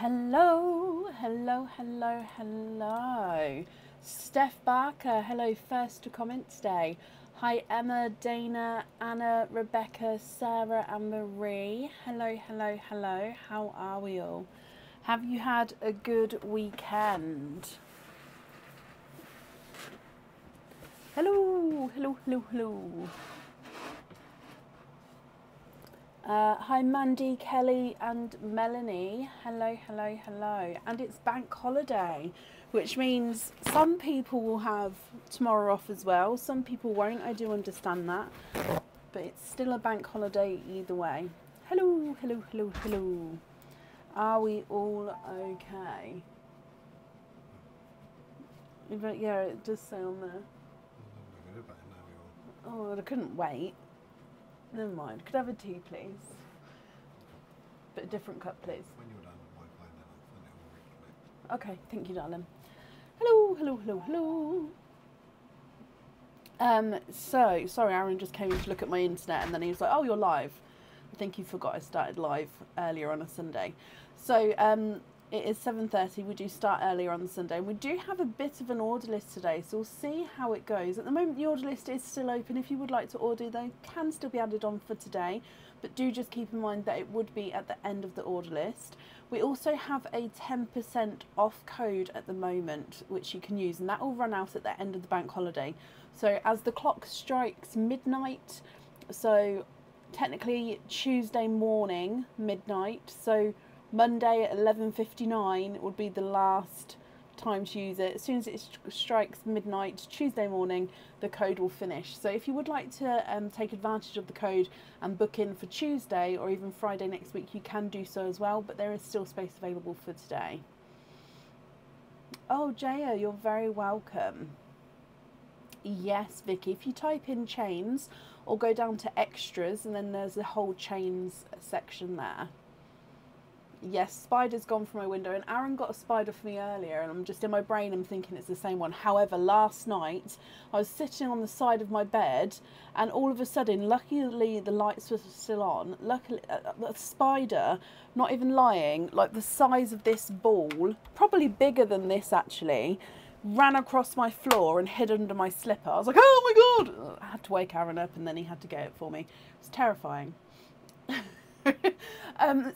Hello, hello, hello, hello. Steph Barker, hello, first to comment today. Hi Emma, Dana, Anna, Rebecca, Sarah and Marie. Hello, hello, hello. How are we all? Have you had a good weekend? Hello, hello, hello, hello. Hi Mandy, Kelly and Melanie. Hello, hello, hello. And it's bank holiday, which means some people will have tomorrow off as well. Some people won't, I do understand that. But it's still a bank holiday either way. Hello, hello, hello, hello. Are we all okay? But yeah, it does say on there. Oh, I couldn't wait. Never mind. Could I have a tea, please? But a different cup, please. When you're done with Wi-Fi, then I'll send it all. Okay, thank you, darling. Hello, hello, hello, hello. So, sorry, Aaron just came in to look at my internet and then he was like, oh, you're live. I think he forgot I started live earlier on a Sunday. So, it is 7:30. We do start earlier on the Sunday. And we do have a bit of an order list today, so we'll see how it goes. At the moment, the order list is still open. If you would like to order, they can still be added on for today. But do just keep in mind that it would be at the end of the order list. We also have a 10% off code at the moment, which you can use, and that will run out at the end of the bank holiday. So as the clock strikes midnight, so technically Tuesday morning, midnight, so Monday at 11:59 would be the last time to use it. As soon as it strikes midnight Tuesday morning, the code will finish. So if you would like to take advantage of the code and book in for Tuesday or even Friday next week, you can do so as well, but there is still space available for today. Oh, Jaya, you're very welcome. Yes, Vicky, if you type in chains or go down to extras, and then there's a whole chains section there. Yes, spider's gone from my window, and Aaron got a spider for me earlier, and I'm just in my brain, I'm thinking it's the same one. However, last night I was sitting on the side of my bed, and all of a sudden, luckily the lights were still on, luckily a spider, not even lying, like the size of this ball, probably bigger than this actually, ran across my floor and hid under my slipper. I was like, oh my god! I had to wake Aaron up, and then he had to get it for me. It was terrifying.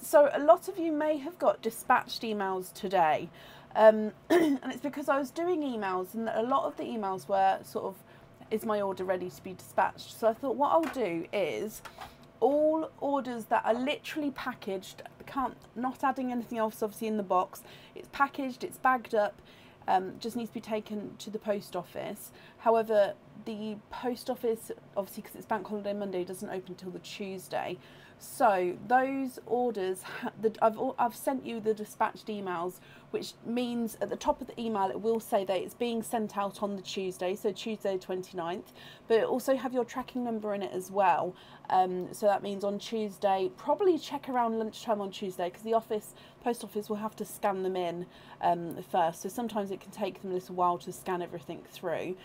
So a lot of you may have got dispatched emails today, and it's because I was doing emails, and a lot of the emails were sort of, is my order ready to be dispatched? So I thought what I'll do is all orders that are literally packaged, not adding anything else obviously in the box, it's packaged, it's bagged up, just needs to be taken to the post office. However, the post office, obviously because it's bank holiday Monday, doesn't open until the Tuesday. So those orders, I've sent you the dispatched emails, which means at the top of the email it will say that it's being sent out on the Tuesday, so Tuesday 29th, but it also have your tracking number in it as well. So that means on Tuesday, probably check around lunchtime on Tuesday, because the post office will have to scan them in first, so sometimes it can take them a little while to scan everything through.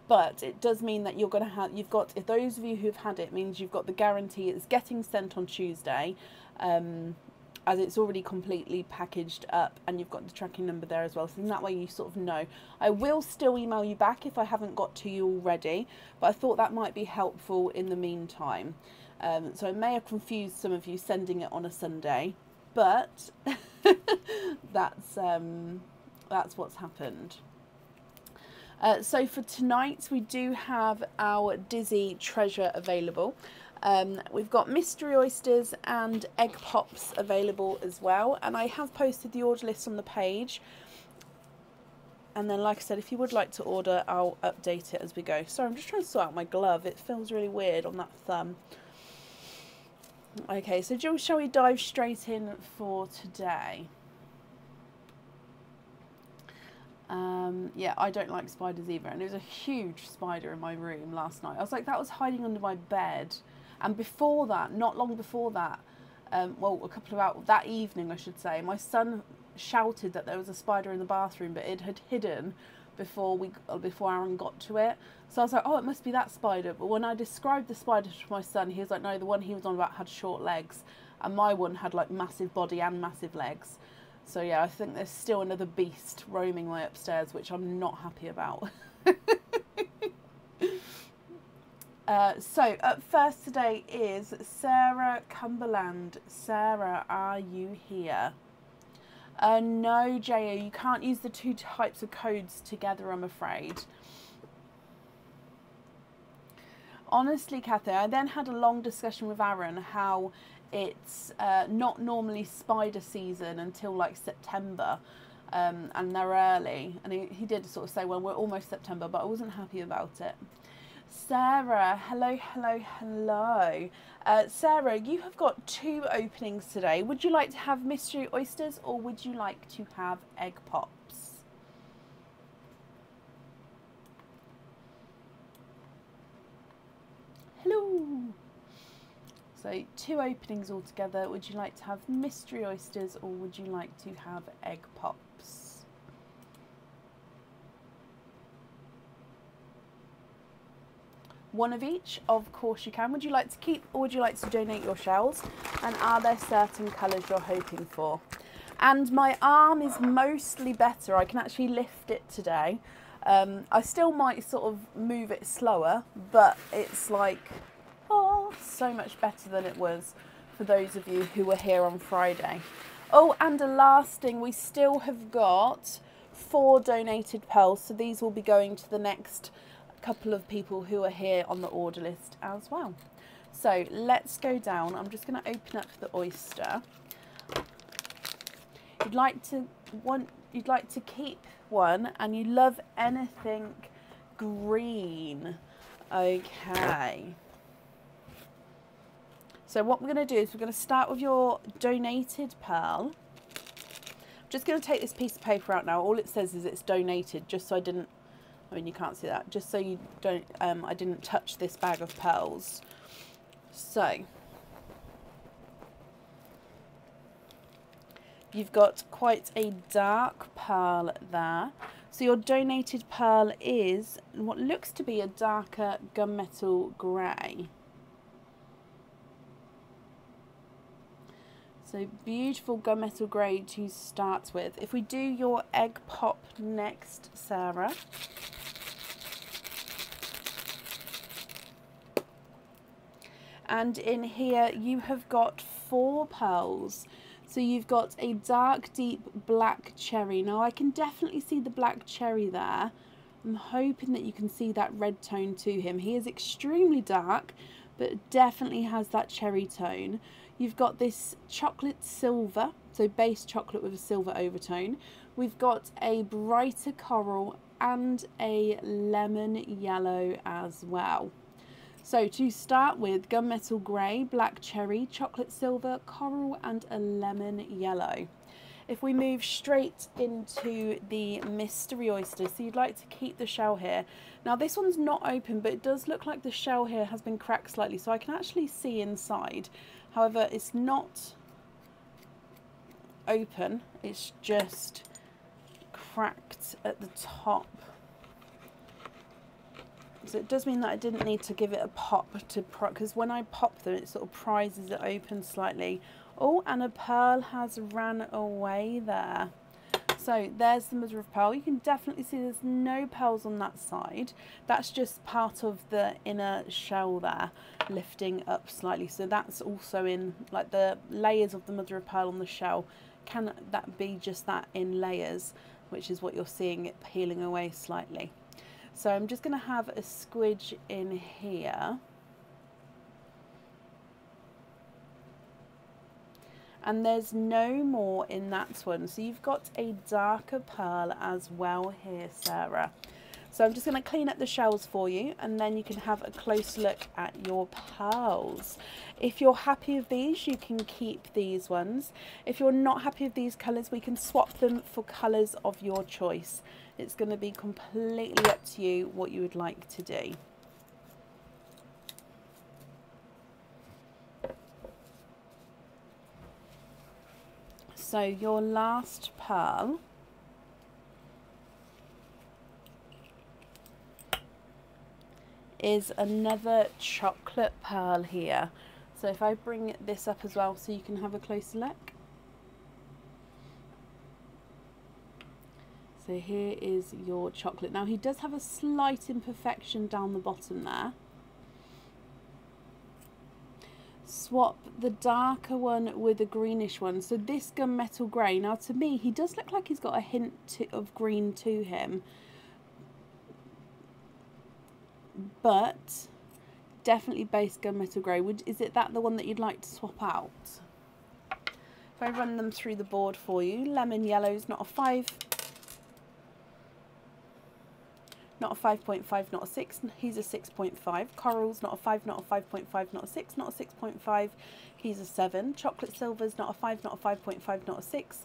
But it does mean that you've got, if those of you who've had it, means you've got the guarantee it's getting sent on Tuesday, as it's already completely packaged up, and you've got the tracking number there as well, so in that way you sort of know. I will still email you back if I haven't got to you already, but I thought that might be helpful in the meantime. So I may have confused some of you sending it on a Sunday, but that's what's happened. So for tonight we do have our Dizzy treasure available. We've got mystery oysters and egg pops available as well, and I have posted the order list on the page. And then, like I said, if you would like to order, I'll update it as we go. Sorry, I'm just trying to sort out my glove. It feels really weird on that thumb. Okay, so Jill, shall we dive straight in for today? Yeah, I don't like spiders either, and there was a huge spider in my room last night. I was like, that was hiding under my bed. And before that, not long before that, well, a couple of hours, that evening I should say, my son shouted that there was a spider in the bathroom, but it had hidden before Aaron got to it. So I was like, oh, it must be that spider. But when I described the spider to my son, he was like, no, the one he was on about had short legs. and my one had like massive body and massive legs. So yeah, I think there's still another beast roaming my upstairs, which I'm not happy about. So up first today is Sarah Cumberland. Sarah, are you here? No, Jaya, you can't use the two types of codes together, I'm afraid. Honestly, Kathy, I then had a long discussion with Aaron how it's not normally spider season until like September, and they're early. And he did sort of say, well, we're almost September, but I wasn't happy about it. Sarah, hello, hello, hello. Sarah, you have got 2 openings today. Would you like to have mystery oysters or would you like to have egg pops? Hello. So 2 openings altogether. Would you like to have mystery oysters or would you like to have egg pops? One of each, of course you can. Would you like to keep or would you like to donate your shells? And are there certain colours you're hoping for? And my arm is mostly better. I can actually lift it today. I still might sort of move it slower, but it's like, oh, so much better than it was for those of you who were here on Friday. Oh, and a last thing, we still have got 4 donated pearls. So these will be going to the next couple of people who are here on the order list as well. So let's go down. I'm just going to open up the oyster. You'd like to keep one and you love anything green. Okay. So what we're going to do is we're going to start with your donated pearl. I'm just going to take this piece of paper out now. All it says is it's donated, just so I mean, you can't see that, just so you don't, I didn't touch this bag of pearls. So, you've got quite a dark pearl there. So your donated pearl is what looks to be a darker gunmetal grey. So beautiful gunmetal grey to start with. If we do your egg pop next, Sarah. And in here you have got 4 pearls. So you've got a dark, deep black cherry. Now I can definitely see the black cherry there. I'm hoping that you can see that red tone to him. He is extremely dark, but definitely has that cherry tone. You've got this chocolate silver, so base chocolate with a silver overtone. We've got a brighter coral and a lemon yellow as well. So to start with, gunmetal grey, black cherry, chocolate silver, coral and a lemon yellow. If we move straight into the mystery oyster, so you'd like to keep the shell here. Now this one's not open, but it does look like the shell here has been cracked slightly, so I can actually see inside. However, it's not open, it's just cracked at the top. So it does mean that I didn't need to give it a pop because when I pop them, it sort of prizes it open slightly. Oh, and a pearl has ran away there. So there's the mother of pearl. You can definitely see there's no pearls on that side. That's just part of the inner shell there, lifting up slightly. So that's also in like the layers of the mother of pearl on the shell. Can that be just that in layers, which is what you're seeing it peeling away slightly. So I'm just going to have a squidge in here. And there's no more in that one. So you've got a darker pearl as well here, Sarah. So I'm just going to clean up the shells for you and then you can have a close look at your pearls. If you're happy with these, you can keep these ones. If you're not happy with these colours, we can swap them for colours of your choice. It's going to be completely up to you what you would like to do. So your last pearl is another chocolate pearl here. So if I bring this up as well so you can have a closer look. So here is your chocolate. Now he does have a slight imperfection down the bottom there. Swap the darker one with a greenish one. So this gunmetal grey, now to me he does look like he's got a hint of green to him. But definitely base gunmetal grey. Is it that the one that you'd like to swap out? If I run them through the board for you, lemon yellow's not a 5. Not a 5.5, not a 6, he's a 6.5. Coral's not a 5, not a 5.5, not a 6, not a 6.5, he's a 7. Chocolate silver's not a 5, not a 5.5, not a 6,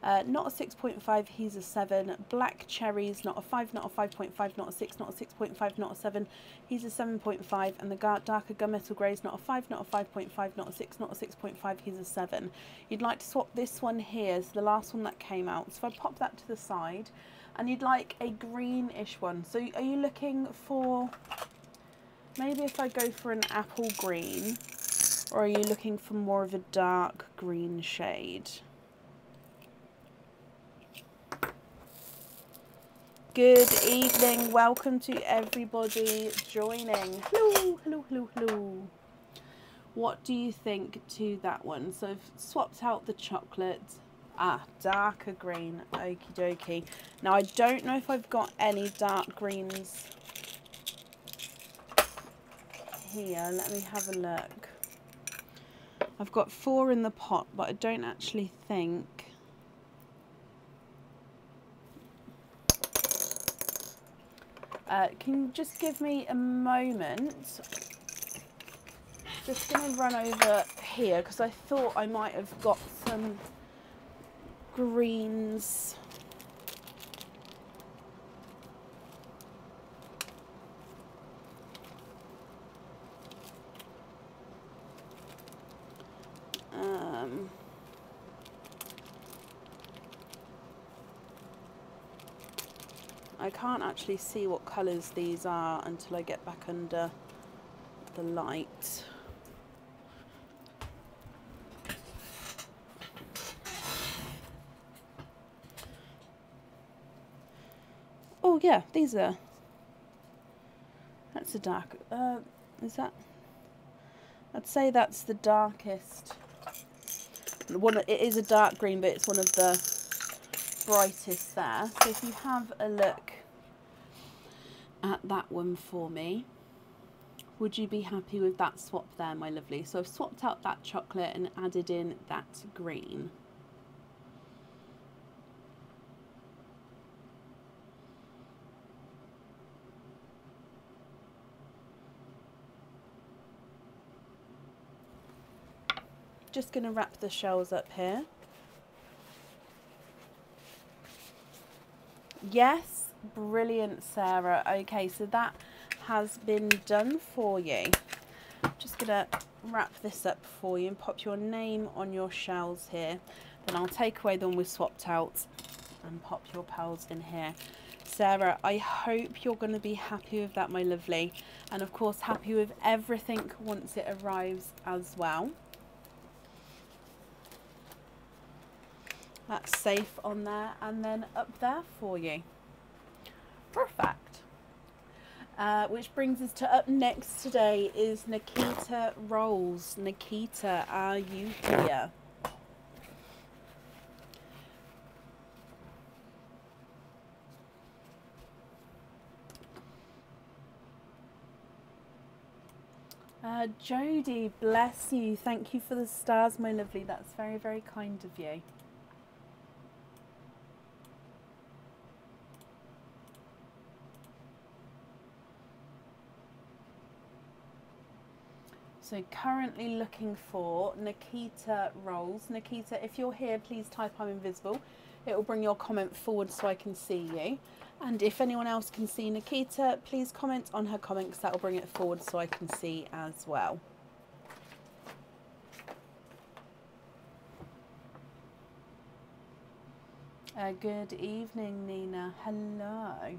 not a 6.5, he's a 7. Black cherries, not a 5, not a 5.5, not a 6, not a 6.5, not a 7, he's a 7.5. And the darker gunmetal grey's not a 5, not a 5.5, not a 6, not a 6.5, he's a 7. You'd like to swap this one here, so the last one that came out. So if I pop that to the side, and you'd like a greenish one. So are you looking for, maybe if I go for an apple green, or are you looking for more of a dark green shade? Good evening, welcome to everybody joining. Hello, hello, hello, hello. What do you think to that one? So I've swapped out the chocolate. Ah, darker green, okie dokie. Now I don't know if I've got any dark greens here. Let me have a look. I've got 4 in the pot, but I don't actually think. Can you just give me a moment? Just going to run over here because I thought I might have got some greens. I can't actually see what colours these are until I get back under the light. Oh yeah, these are, that's a dark, is that, I'd say that's the darkest one. It is a dark green, but it's one of the brightest there. So if you have a look at that one for me, would you be happy with that swap there, my lovely? So I've swapped out that chocolate and added in that green. Just going to wrap the shells up here. Yes, brilliant, Sarah. Okay, so that has been done for you. Just going to wrap this up for you and pop your name on your shells here. Then I'll take away the one we've swapped out and pop your pearls in here. Sarah, I hope you're going to be happy with that, my lovely. And of course, happy with everything once it arrives as well. That's safe on there and then up there for you. Perfect. Which brings us to up next today is Nikita Rolls. Nikita, are you here? Jodie, bless you. Thank you for the stars, my lovely. That's very, very kind of you. So currently looking for Nikita Rolls. Nikita, if you're here, please type I'm invisible. It will bring your comment forward so I can see you. And if anyone else can see Nikita, please comment on her comment because that will bring it forward so I can see as well. Good evening, Nina. Hello.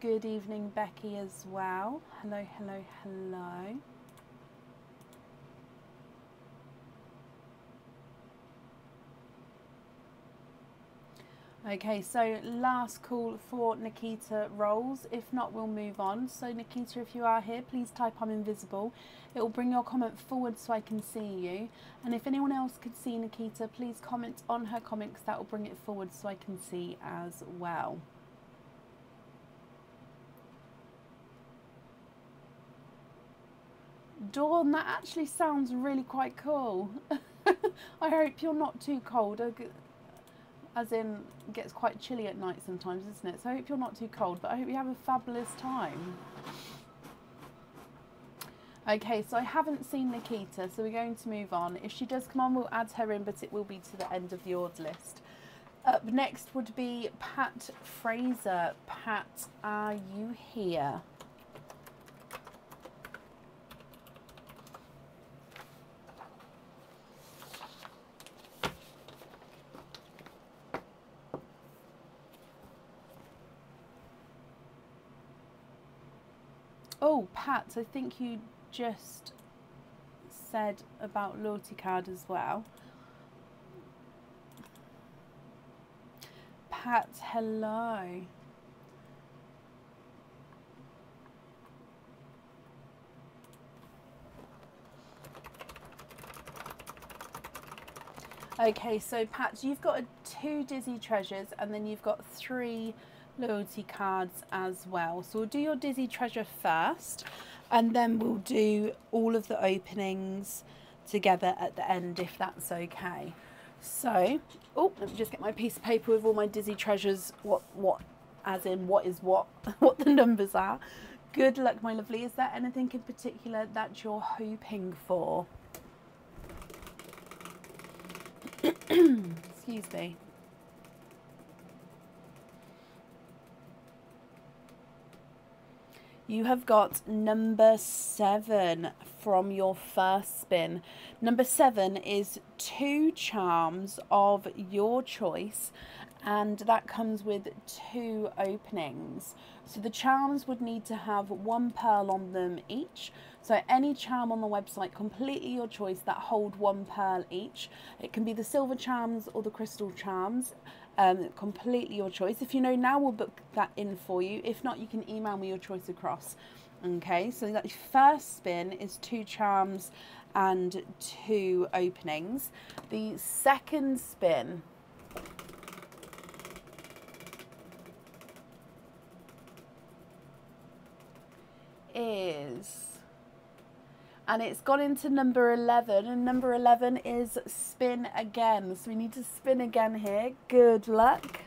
Good evening, Becky, as well. Hello, hello, hello. Okay, so last call for Nikita rolls. If not, we'll move on. So Nikita, if you are here, please type I'm invisible. It will bring your comment forward so I can see you. And if anyone else could see Nikita, please comment on her comments. That will bring it forward so I can see as well. Dawn, that actually sounds really quite cool. I hope you're not too cold. As in, it gets quite chilly at night sometimes, isn't it? So I hope you're not too cold, but I hope you have a fabulous time. Okay, so I haven't seen Nikita, so we're going to move on. If she does come on, we'll add her in, but it will be to the end of the order list. Up next would be Pat Fraser. Pat, are you here? Oh, Pat, I think you just said about loyalty card as well. Pat, hello. Okay, so Pat, you've got 2 Dizzy Treasures and then you've got 3 loyalty cards as well. So we'll do your Dizzy Treasure first and then we'll do all of the openings together at the end, if that's okay. So, oh, let me just get my piece of paper with all my Dizzy Treasures, as in what is what the numbers are. Good luck, my lovely. Is there anything in particular that you're hoping for? Excuse me. You have got number 7 from your first spin. Number 7 is 2 charms of your choice, and that comes with 2 openings. So the charms would need to have 1 pearl on them each. So any charm on the website, completely your choice, that hold 1 pearl each. It can be the silver charms or the crystal charms. Completely your choice. If you know now, we'll book that in for you. If not, you can email me your choice across. Okay, so that first spin is 2 charms and 2 openings. The second spin is, and it's gone into number 11, and number 11 is spin again. So we need to spin again here. Good luck.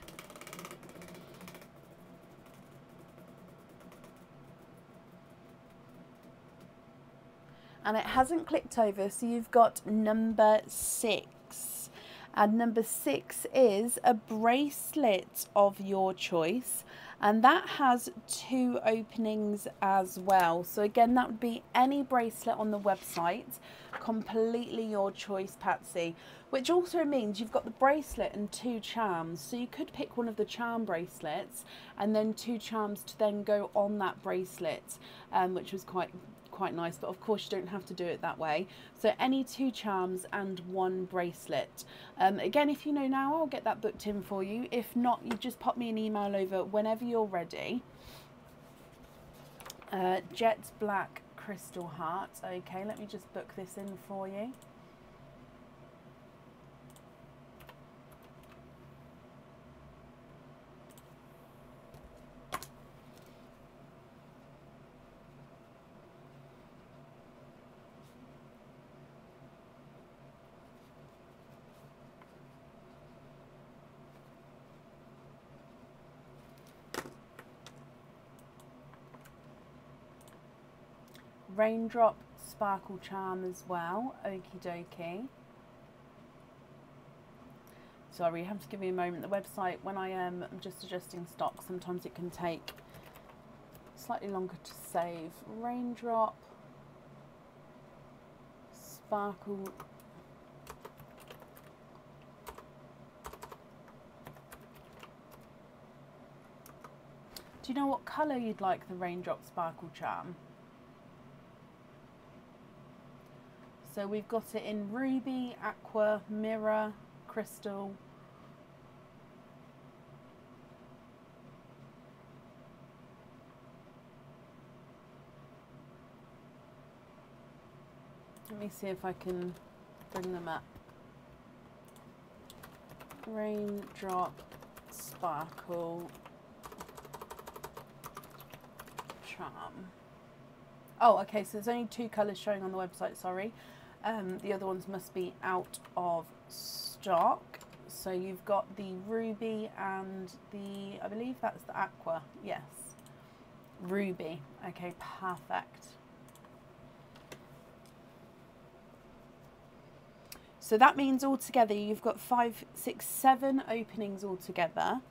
And it hasn't clicked over, so you've got number 6. And number 6 is a bracelet of your choice. And that has 2 openings as well. So again, that would be any bracelet on the website. Completely your choice, Patsy. Which also means you've got the bracelet and 2 charms. So you could pick one of the charm bracelets and then 2 charms to then go on that bracelet, which was quite nice, but of course you don't have to do it that way. So any 2 charms and 1 bracelet. Again, if you know now, I'll get that booked in for you. If not, you just pop me an email over whenever you're ready. Jet Black Crystal Heart. Okay, let me just book this in for you. Raindrop Sparkle Charm as well. Okie dokie. Sorry, you have to give me a moment. The website, when I am just adjusting stock, sometimes it can take slightly longer to save. Raindrop Sparkle. Do you know what colour you'd like the Raindrop Sparkle Charm? So we've got it in ruby, aqua, mirror, crystal. Let me see if I can bring them up. Raindrop Sparkle Charm. Oh, okay, so there's only 2 colours showing on the website, sorry. The other ones must be out of stock. So you've got the ruby and the, I believe that's the aqua, yes. Ruby, okay, perfect. So that means altogether you've got 5, 6, 7 openings altogether.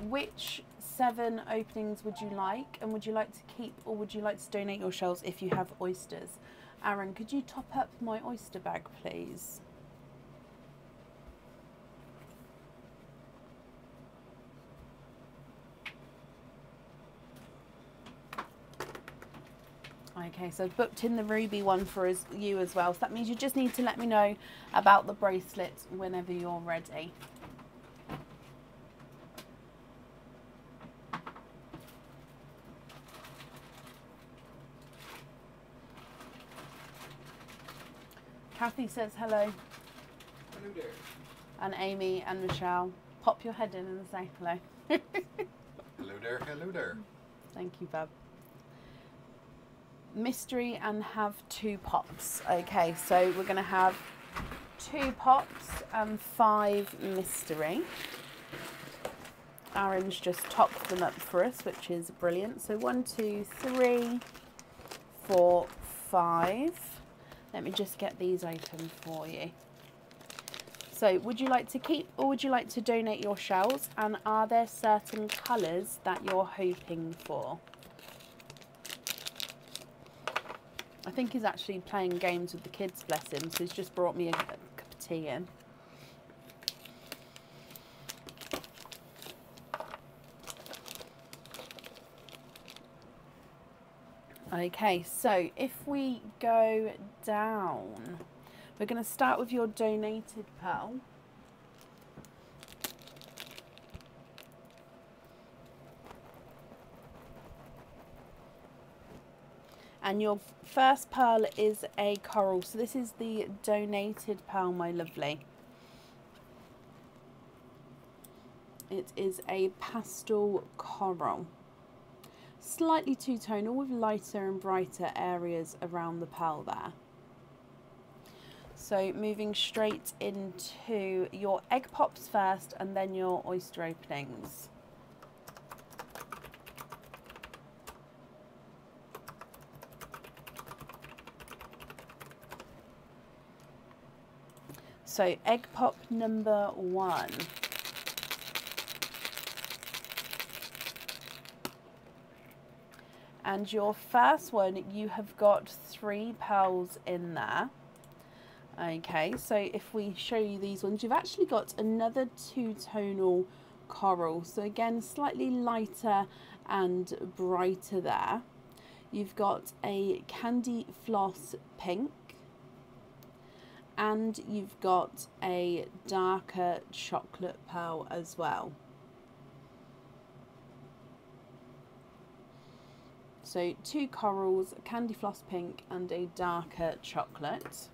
Which 7 openings would you like, and would you like to keep or would you like to donate your shells if you have oysters? Aaron, could you top up my oyster bag, please? Okay, so I've booked in the ruby one for you as well. So that means you just need to let me know about the bracelets whenever you're ready. Kathy says hello. Hello there. And Amy and Michelle. Pop your head in and say hello. Hello there, hello there. Thank you, Bub. Mystery and have 2 pops. Okay, so we're going to have 2 pops and 5 mystery. Aaron's just topped them up for us, which is brilliant. So 1, 2, 3, 4, 5. Let me just get these open for you. So would you like to keep or would you like to donate your shells? And are there certain colours that you're hoping for? I think he's actually playing games with the kids, bless him. So he's just brought me a cup of tea in. Okay, so if we go down, we're going to start with your donated pearl. And your first pearl is a coral. So this is the donated pearl, my lovely. It is a pastel coral. Slightly two-tonal with lighter and brighter areas around the pearl there. So moving straight into your egg pops first and then your oyster openings. So egg pop number 1. And your first one, you have got 3 pearls in there. Okay, so if we show you these ones, you've actually got another two-tonal coral. So again, slightly lighter and brighter there. You've got a candy floss pink. And you've got a darker chocolate pearl as well. So 2 corals, a candy floss pink and a darker chocolate.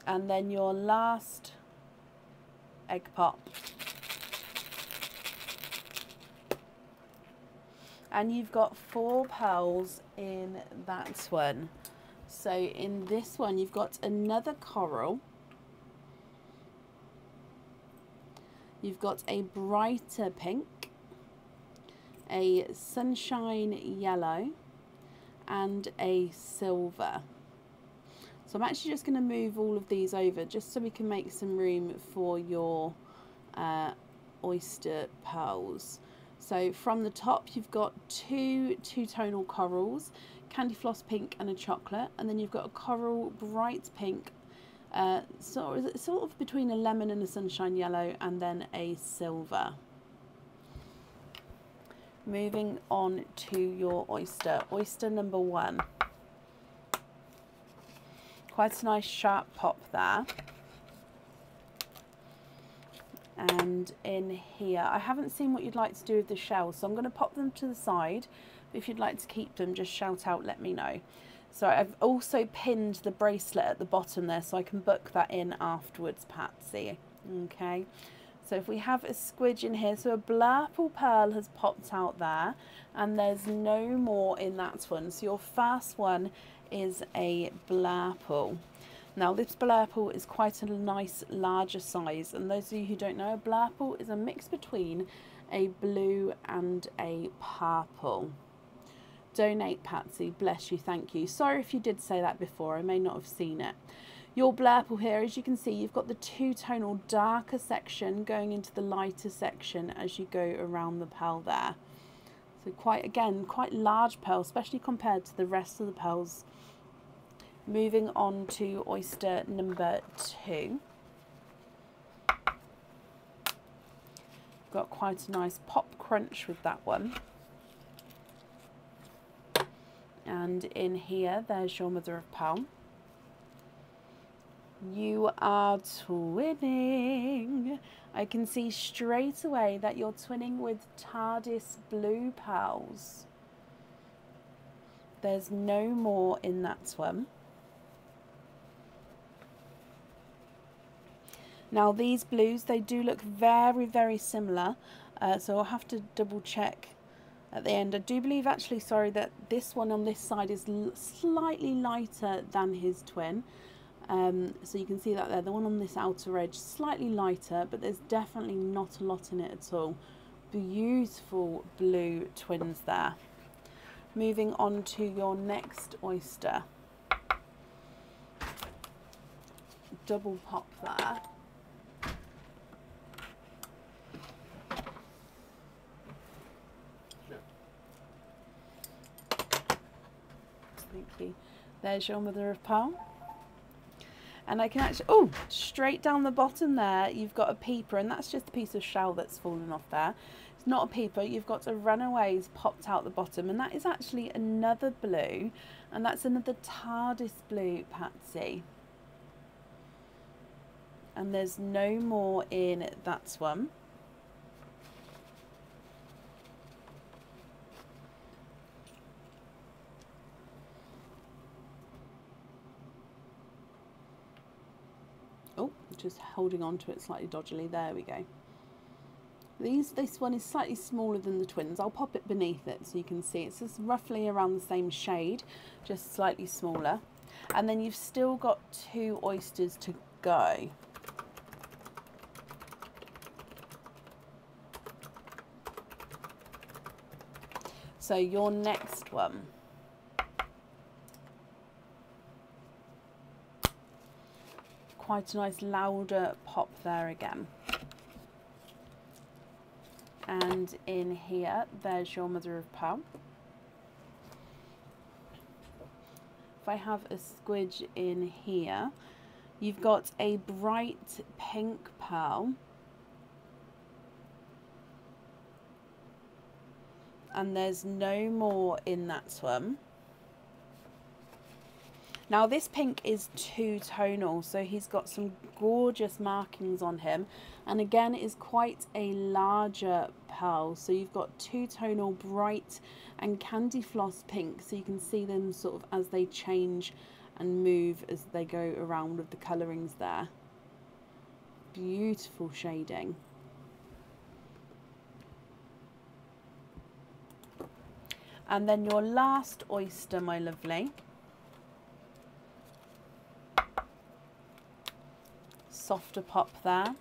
And then your last egg pop. And you've got 4 pearls in that one. So in this one, you've got another coral. You've got a brighter pink, a sunshine yellow, and a silver. So I'm actually just going to move all of these over just so we can make some room for your oyster pearls. So from the top, you've got 2 two-tonal corals, candy floss pink and a chocolate, and then you've got a coral bright pink Sort of between a lemon and a sunshine yellow, and then a silver. Moving on to your oyster. Oyster number 1. Quite a nice sharp pop there. And in here, I haven't seen what you'd like to do with the shells, so I'm going to pop them to the side. If you'd like to keep them, just shout out, let me know. So I've also pinned the bracelet at the bottom there, so I can book that in afterwards, Patsy. Okay, so if we have a squidge in here, so a blurple pearl has popped out there, and there's no more in that one. So your first one is a blurple. Now this blurple is quite a nice larger size, and those of you who don't know, a blurple is a mix between a blue and a purple. Donate, Patsy, bless you, thank you. Sorry if you did say that before, I may not have seen it. Your blurple here, as you can see, you've got the two-tonal darker section going into the lighter section as you go around the pearl there. So quite large pearl, especially compared to the rest of the pearls. Moving on to oyster number 2. Got quite a nice pop crunch with that one. And in here, there's your mother of pearl. You are twinning. I can see straight away that you're twinning with TARDIS blue pearls. There's no more in that one. Now these blues, they do look very, very similar, so I'll have to double check at the end. I do believe actually, sorry, that this one on this side is slightly lighter than his twin. So you can see that there, the one on this outer edge, slightly lighter, but there's definitely not a lot in it at all. Beautiful blue twins there. Moving on to your next oyster. Double pop there. Thank you. There's your mother of pearl. And I can actually, oh, straight down the bottom there, you've got a peeper, and that's just a piece of shell that's fallen off there. It's not a peeper, you've got a runaways popped out the bottom, and that is actually another blue, and that's another TARDIS blue, Patsy. And there's no more in that one. Oh, just holding on to it slightly dodgily. There we go. This one is slightly smaller than the twins. I'll pop it beneath it so you can see. It's just roughly around the same shade, just slightly smaller. And then you've still got 2 oysters to go. So your next one. Quite a nice louder pop there again. And in here, there's your mother of pearl. If I have a squidge in here, you've got a bright pink pearl. And there's no more in that one. Now this pink is two-tonal, so he's got some gorgeous markings on him, and again is quite a larger pearl. So you've got two-tonal bright and candy floss pink, so you can see them sort of as they change and move as they go around with the colourings there. Beautiful shading. And then your last oyster, my lovely. Softer pop there.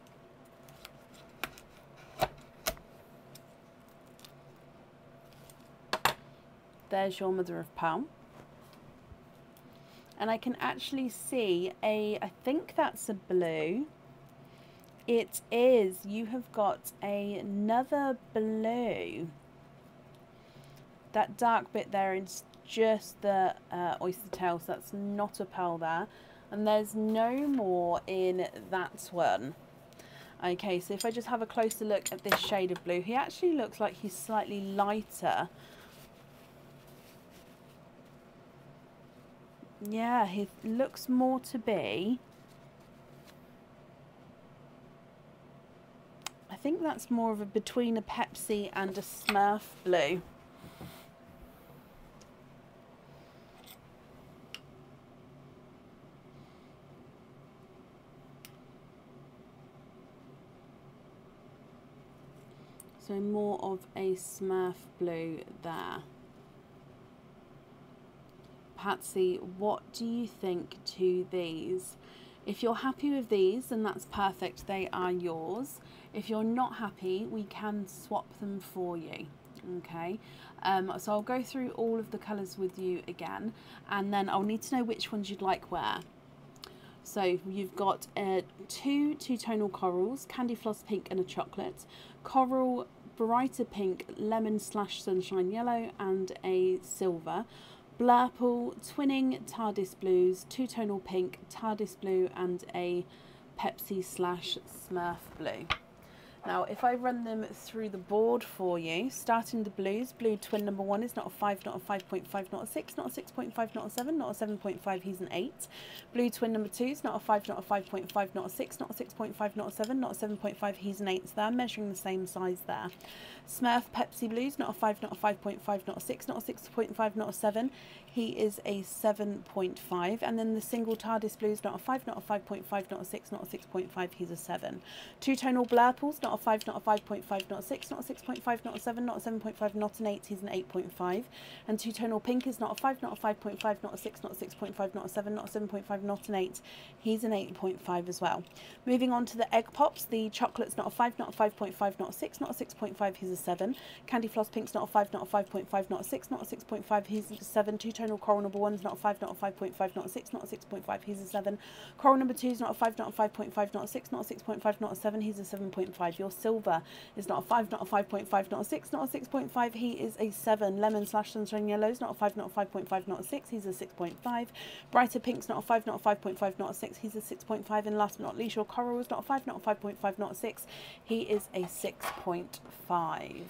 There's your mother of pearl. And I can actually see I think that's a blue. It is. You have got another blue. That dark bit there is just the oyster tail, so that's not a pearl there. And there's no more in that one. Okay, so if I just have a closer look at this shade of blue, he actually looks like he's slightly lighter. Yeah, he looks more to be. I think that's more of a between a Pepsi and a Smurf blue. So more of a Smurf blue there. Patsy, what do you think to these? If you're happy with these, then that's perfect. They are yours. If you're not happy, we can swap them for you. Okay, so I'll go through all of the colours with you again, and then I'll need to know which ones you'd like where. So you've got two two-tonal corals, candy floss pink and a chocolate, coral brighter pink, lemon slash sunshine yellow and a silver, blurple, twinning TARDIS blues, two-tonal pink, TARDIS blue and a Pepsi slash Smurf blue. Now, if I run them through the board for you, starting the blues, blue twin number 1 is not a 5, not a 5.5, not a 6, not a 6.5, not a 7, not a 7.5, he's an 8. Blue twin number 2 is not a 5, not a 5.5, not a 6, not a 6.5, not a 7, not a 7.5, he's an 8. So they're measuring the same size there. Smurf Pepsi blues, not a 5, not a 5.5, not a 6, not a 6.5, not a 7. He is a 7.5. And then the single TARDIS blues, not a 5, not a 5.5, not a 6, not a 6.5, he's a 7. Two-tonal blurples, not a 5, not a 5.5, not a 6, not a 6.5, not a 7, not a 7.5, not an 8, he's an 8.5. And two-tonal pink is not a 5, not a 5.5, not a 6, not a 6.5, not a 7, not a 7.5, not an 8, he's an 8.5 as well. Moving on to the egg pops, the chocolate's not a 5, not a 5.5, not a 6, not a 6.5, he's a 7. Candy floss pink's not a 5, not a 5.5, not a 6, not a 6.5, he's a 7. Two-tonal coral number 1's not a 5, not a 5.5, not a 6, not a 6.5, he's a 7. Coral number 2's not a 5, not a 5.5, not a 6, not a 6.5, not a 7, he's a 7.5. Your silver is not a 5, not a 5.5, not a 6, not a 6.5, he is a 7. Lemon slash sunshine yellow's not a 5, not a 5.5, not a 6, he's a 6.5. Brighter pink's not a 5, not a 5.5, not a 6, he's a 6.5. And last but not least, your coral is not a 5, not a 5.5, not a 6, he is a 6.5.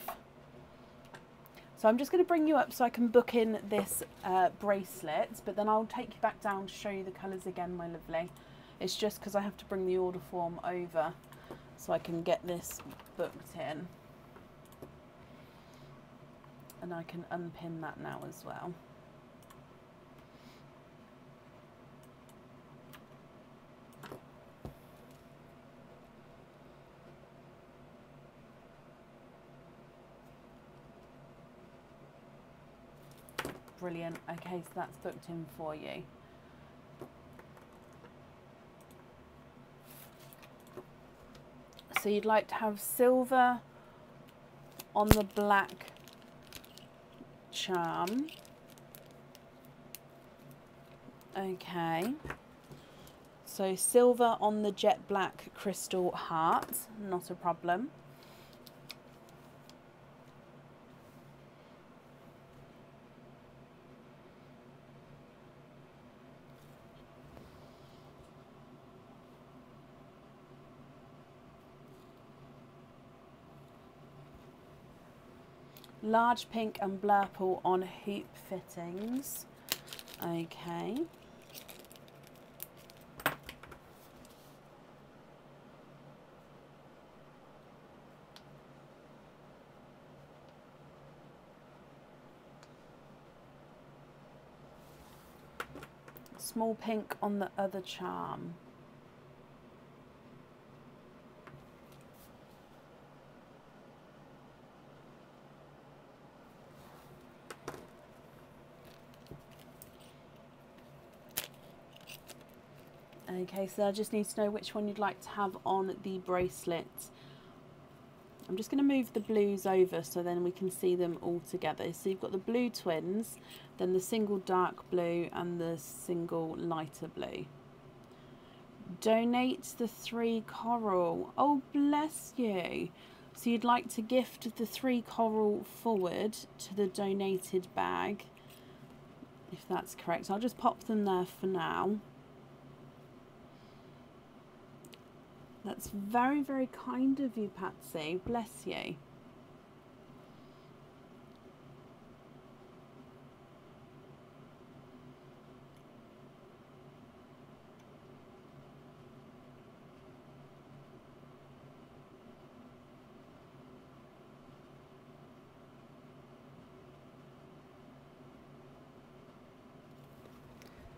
So I'm just going to bring you up so I can book in this bracelet, but then I'll take you back down to show you the colours again, my lovely. It's just because I have to bring the order form over so I can get this booked in. And I can unpin that now as well. Brilliant. Okay, so that's booked in for you. So you'd like to have silver on the black charm. Okay. So silver on the jet black crystal heart, not a problem. Large pink and blurple on hoop fittings. Okay. Small pink on the other charm. Okay, so I just need to know which one you'd like to have on the bracelet. I'm just going to move the blues over so then we can see them all together. So you've got the blue twins, then the single dark blue and the single lighter blue. Donate the 3 coral. Oh, bless you. So you'd like to gift the 3 coral forward to the donated bag, if that's correct. I'll just pop them there for now. That's very, very kind of you, Patsy. Bless you.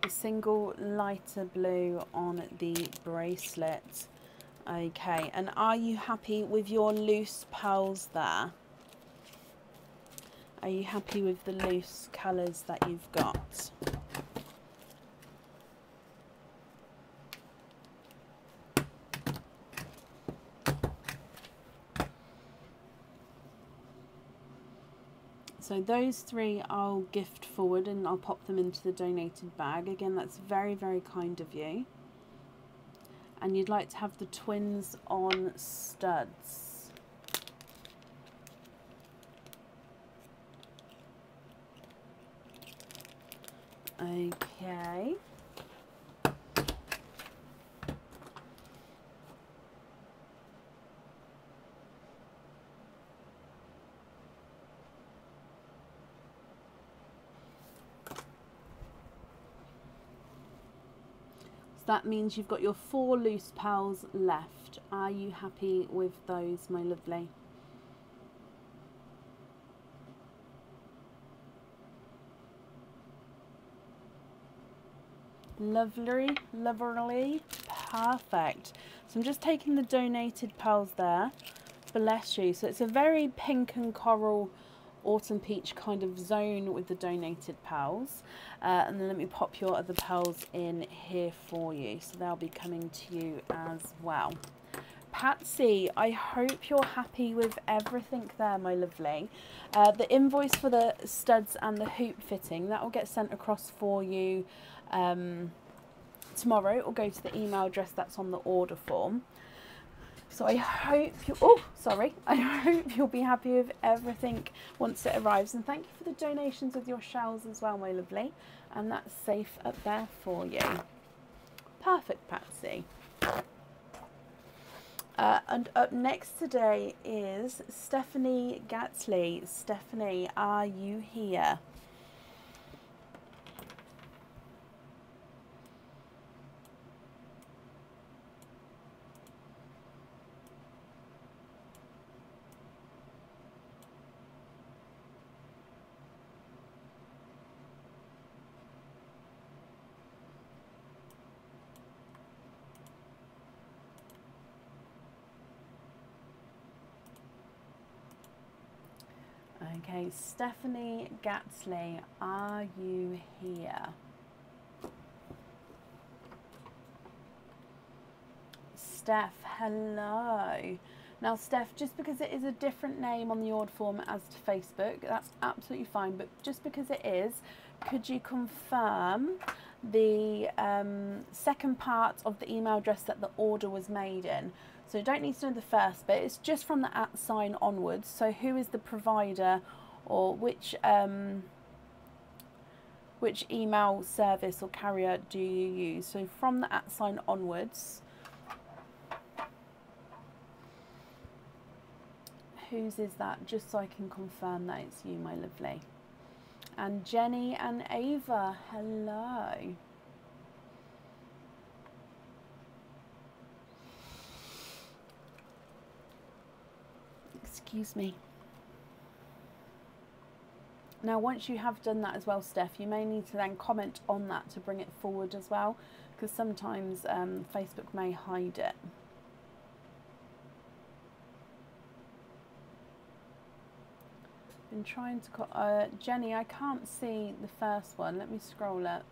A single lighter blue on the bracelet. Okay, and are you happy with your loose pearls there? Are you happy with the loose colours that you've got? So those three I'll gift forward and I'll pop them into the donated bag. Again, that's very, very kind of you. And you'd like to have the twins on studs. Okay. That means you've got your 4 loose pearls left. Are you happy with those, my lovely? Lovely, lovely, perfect. So I'm just taking the donated pearls there. Bless you. So it's a very pink and coral autumn peach kind of zone with the donated pearls, and then let me pop your other pearls in here for you, so they'll be coming to you as well. Patsy, I hope you're happy with everything there, my lovely. The invoice for the studs and the hoop fitting, that will get sent across for you tomorrow. It will go to the email address that's on the order form. So I hope you, I hope you'll be happy with everything once it arrives. And thank you for the donations with your shells as well, my lovely. And that's safe up there for you. Perfect, Patsy. And up next today is Stephanie Gatsley. Stephanie, are you here? Okay, Stephanie Gatsley, are you here? Steph, hello. Now, Steph, just because it is a different name on the order form as to Facebook, that's absolutely fine. But just because it is, could you confirm the second part of the email address that the order was made in? So you don't need to know the first bit. It's just from the @ sign onwards. So who is the provider, or which email service or carrier do you use? So from the @ sign onwards, whose is that? Just so I can confirm that it's you, my lovely. And Jenny and Ava, hello. Excuse me. Now, once you have done that as well, Steph, you may need to then comment on that to bring it forward as well, because sometimes Facebook may hide it. Been trying to Jenny, I can't see the first one. Let me scroll up.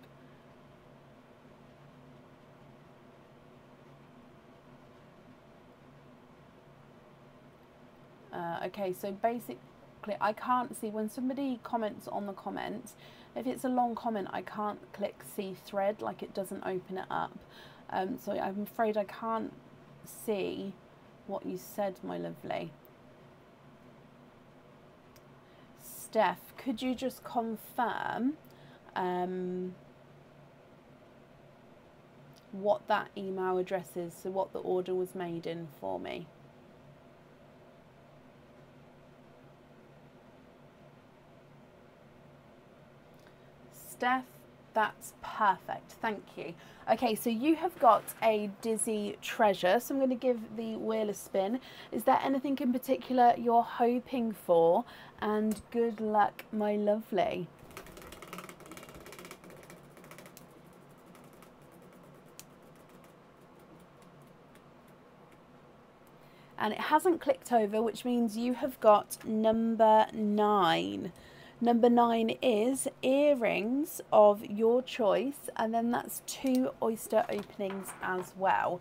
Okay, so basically I can't see when somebody comments on the comment. If it's a long comment, I can't click see thread, like it doesn't open it up. So I'm afraid I can't see what you said, my lovely. Steph, could you just confirm what that email address is, so what the order was made in for me. Steph, that's perfect, thank you. Okay, so you have got a Dizzy Treasure, so I'm going to give the wheel a spin. Is there anything in particular you're hoping for? And good luck, my lovely. And it hasn't clicked over, which means you have got number 9. Number 9 is earrings of your choice, and then that's 2 oyster openings as well.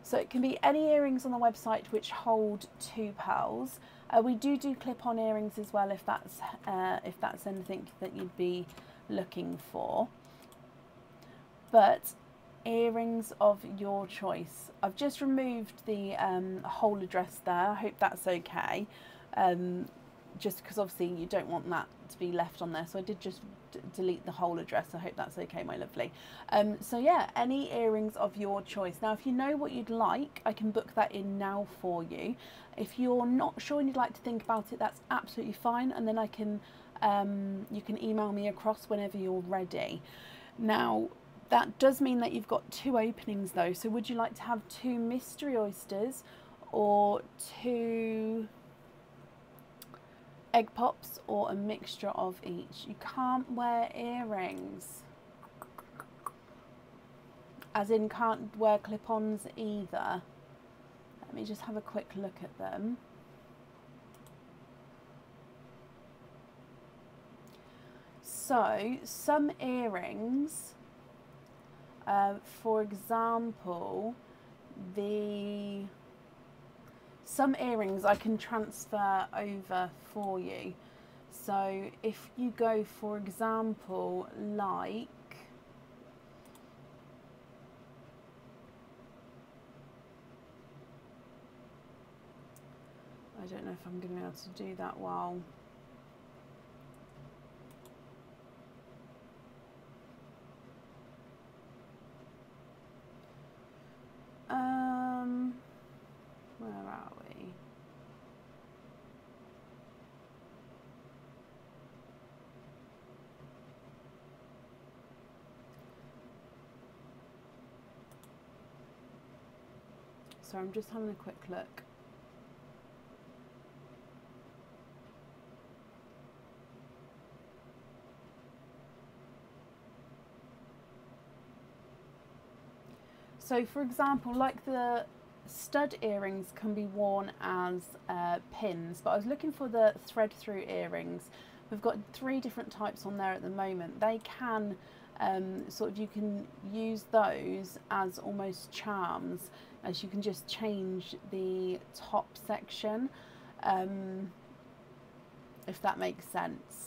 So it can be any earrings on the website which hold 2 pearls. We do clip-on earrings as well if that's anything that you'd be looking for. But earrings of your choice. I've just removed the whole address there. I hope that's okay. Just because obviously you don't want that to be left on there, so I did just delete the whole address. I hope that's okay, my lovely. So yeah, any earrings of your choice. Now if you know what you'd like, I can book that in now for you. If you're not sure and you'd like to think about it, that's absolutely fine, and then I can you can email me across whenever you're ready. Now that does mean that you've got 2 openings though, so would you like to have 2 mystery oysters or 2 egg pops, or a mixture of each? You can't wear earrings, as in can't wear clip-ons either. Let me just have a quick look at them. So some earrings, for example, some earrings I can transfer over for you. So if you go, for example, like I don't know if I'm going to be able to do that while where are we? So I'm just having a quick look. So for example, like the stud earrings can be worn as pins, but I was looking for the thread through earrings. We've got 3 different types on there at the moment. They can sort of, you can use those as almost charms, as you can just change the top section, if that makes sense.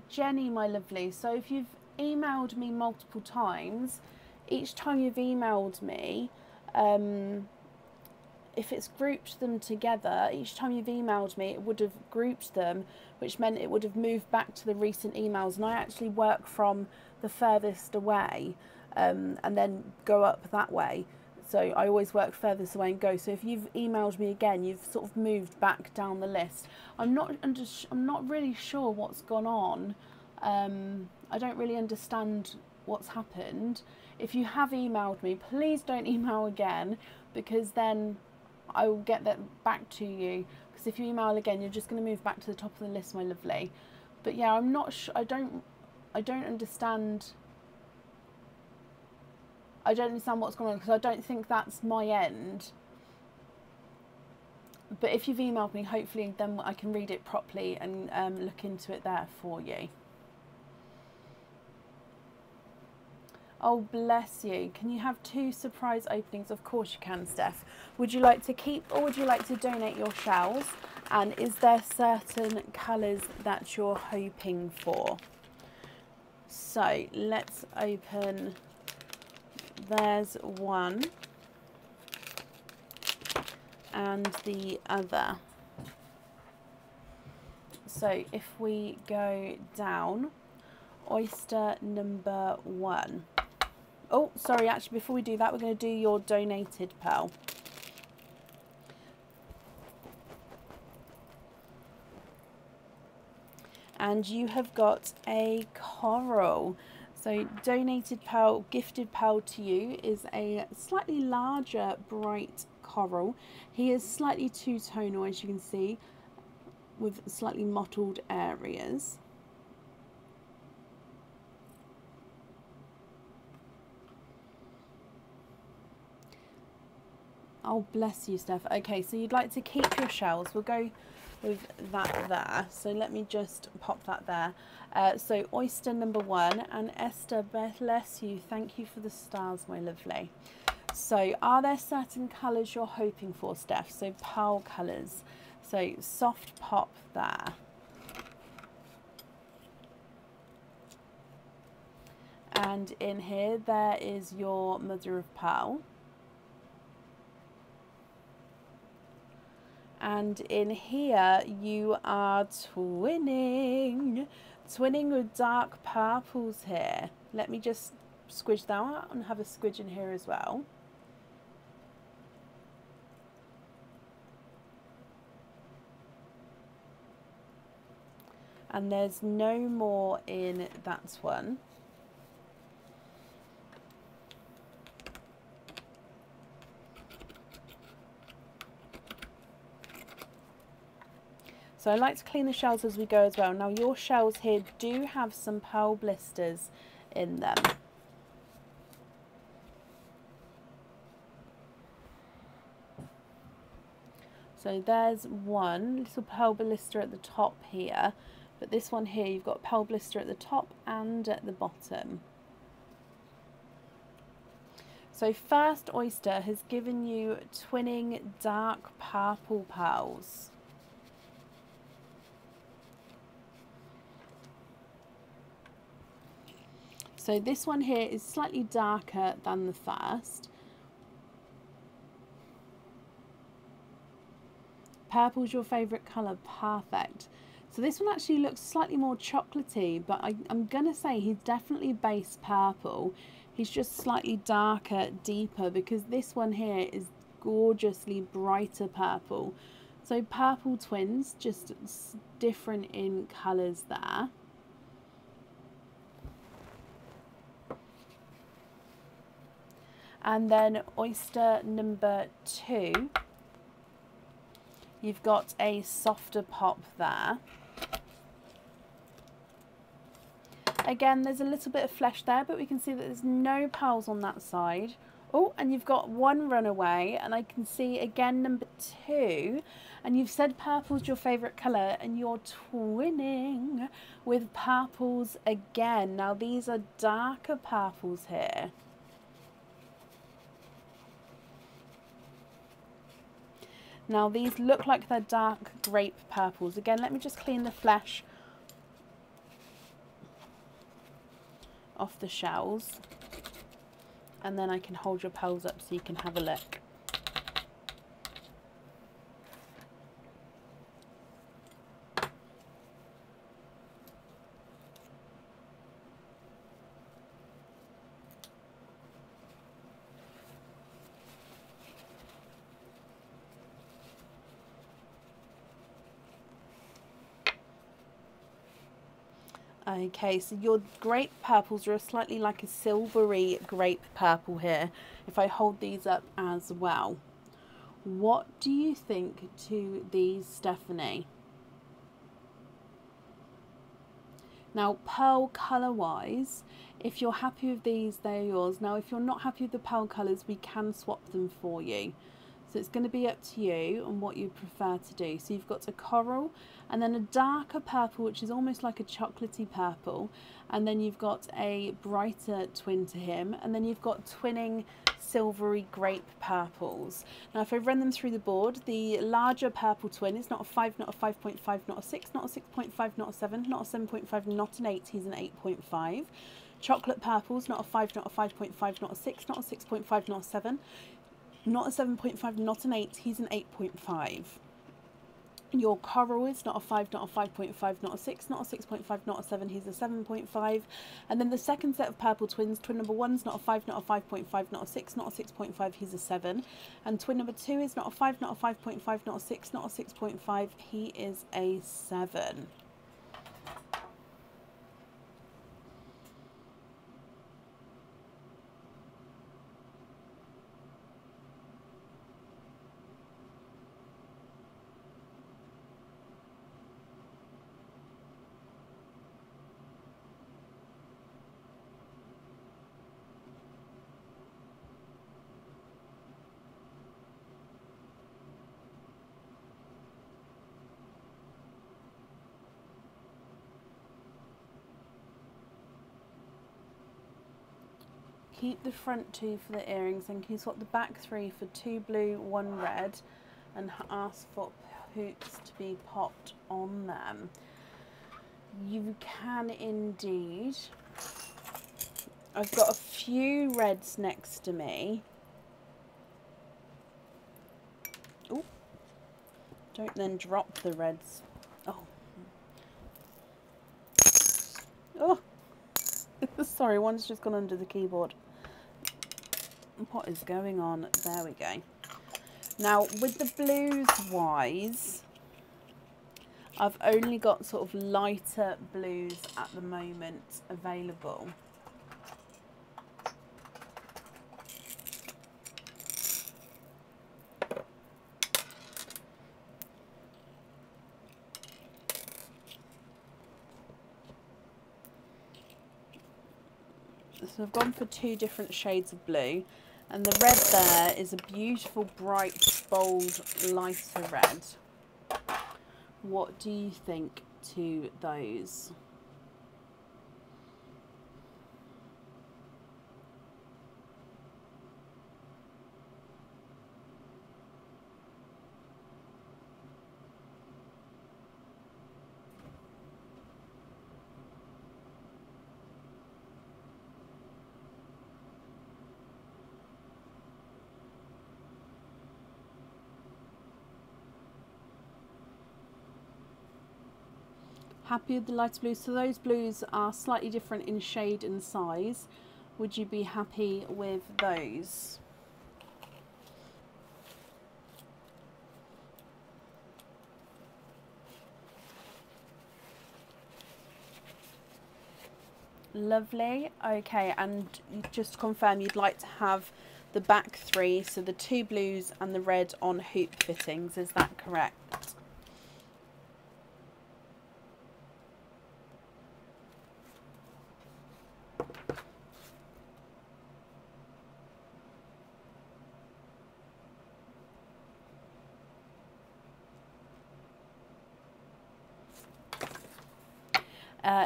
Jenny, my lovely, so if you've emailed me multiple times, each time you've emailed me, if it's grouped them together, each time you've emailed me, it would have grouped them, which meant it would have moved back to the recent emails. And I actually work from the furthest away and then go up that way. So I always work furthest away and go. So if you've emailed me again, you've sort of moved back down the list. I'm not really sure what's gone on. I don't really understand what's happened. If you have emailed me, please don't email again, because then I will get that back to you. Because if you email again, you're just going to move back to the top of the list, my lovely. But yeah, I'm not sure. I don't understand. I don't understand what's going on, because I don't think that's my end. But if you've emailed me, hopefully then I can read it properly and look into it there for you. Oh, bless you. Can you have 2 surprise openings? Of course you can, Steph. Would you like to keep or would you like to donate your shells? And is there certain colours that you're hoping for? So let's open. There's one. And the other. So if we go down, oyster number 1. Oh, sorry, actually before we do that, we're going to do your donated pearl. And you have got a coral. So donated pearl, gifted pearl to you is a slightly larger bright coral. He is slightly two-tonal, as you can see, with slightly mottled areas. Oh, bless you, Steph. Okay, so you'd like to keep your shells. We'll go with that there. So let me just pop that there. So oyster number 1, and Esther, bless you. Thank you for the stars, my lovely. So are there certain colours you're hoping for, Steph? So pearl colours. So soft pop there. And in here, there is your mother of pearl. And in here, you are twinning with dark purples here. Let me just squidge that out and have a squidge in here as well. And there's no more in that one. So I like to clean the shells as we go as well. Now your shells here do have some pearl blisters in them. So there's one little pearl blister at the top here, but this one here you've got pearl blister at the top and at the bottom. So first oyster has given you twinning dark purple pearls. So this one here is slightly darker than the first. Purple's your favourite colour, perfect. So this one actually looks slightly more chocolatey, but I'm going to say he's definitely base purple. He's just slightly darker, deeper, because this one here is gorgeously brighter purple. So purple twins, just different in colours there. And then oyster number 2. You've got a softer pop there. Again, there's a little bit of flesh there, but we can see that there's no pearls on that side. Oh, and you've got one runaway, and I can see again number 2. And you've said purple's your favourite colour, and you're twinning with purples again. Now these are darker purples here. Now these look like they're dark grape purples. Again, let me just clean the flesh off the shells, and then I can hold your pearls up so you can have a look. Okay, so your grape purples are slightly like a silvery grape purple here. If I hold these up as well. What do you think to these, Stephanie? Now, pearl colour-wise, if you're happy with these, they're yours. Now, if you're not happy with the pearl colours, we can swap them for you. So it's going to be up to you on what you prefer to do. So you've got a coral and then a darker purple, which is almost like a chocolatey purple. And then you've got a brighter twin to him. And then you've got twinning silvery grape purples. Now if I run them through the board, the larger purple twin is not a 5, not a 5.5, not a 6, not a 6.5, not a 7, not a 7.5, not an 8, he's an 8.5. Chocolate purples, not a 5, not a 5.5, not a 6, not a 6.5, not a 7. Not a 7.5, not an 8, he's an 8.5. Your coral is not a 5, not a 5.5, not a 6, not a 6.5, not a 7, he's a 7.5. And then the second set of purple twins, twin number 1 is not a 5, not a 5.5, not a 6, not a 6.5, he's a 7. And twin number 2 is not a 5, not a 5.5, not a 6, not a 6.5, he is a 7. Keep the front 2 for the earrings and can you swap the back 3 for 2 blue, 1 red and ask for hoops to be popped on them. You can indeed. I've got a few reds next to me. Oh, don't then drop the reds. Oh. Oh. Sorry, one's just gone under the keyboard. What is going on? There we go. Now, with the blues wise, I've only got sort of lighter blues at the moment available. So I've gone for 2 different shades of blue. And the red there is a beautiful, bright, bold, lighter red. What do you think to those? Happy with the lighter blues? So those blues are slightly different in shade and size. Would you be happy with those? Lovely. Okay, and just to confirm, you'd like to have the back 3, so the 2 blues and the red on hoop fittings, is that correct?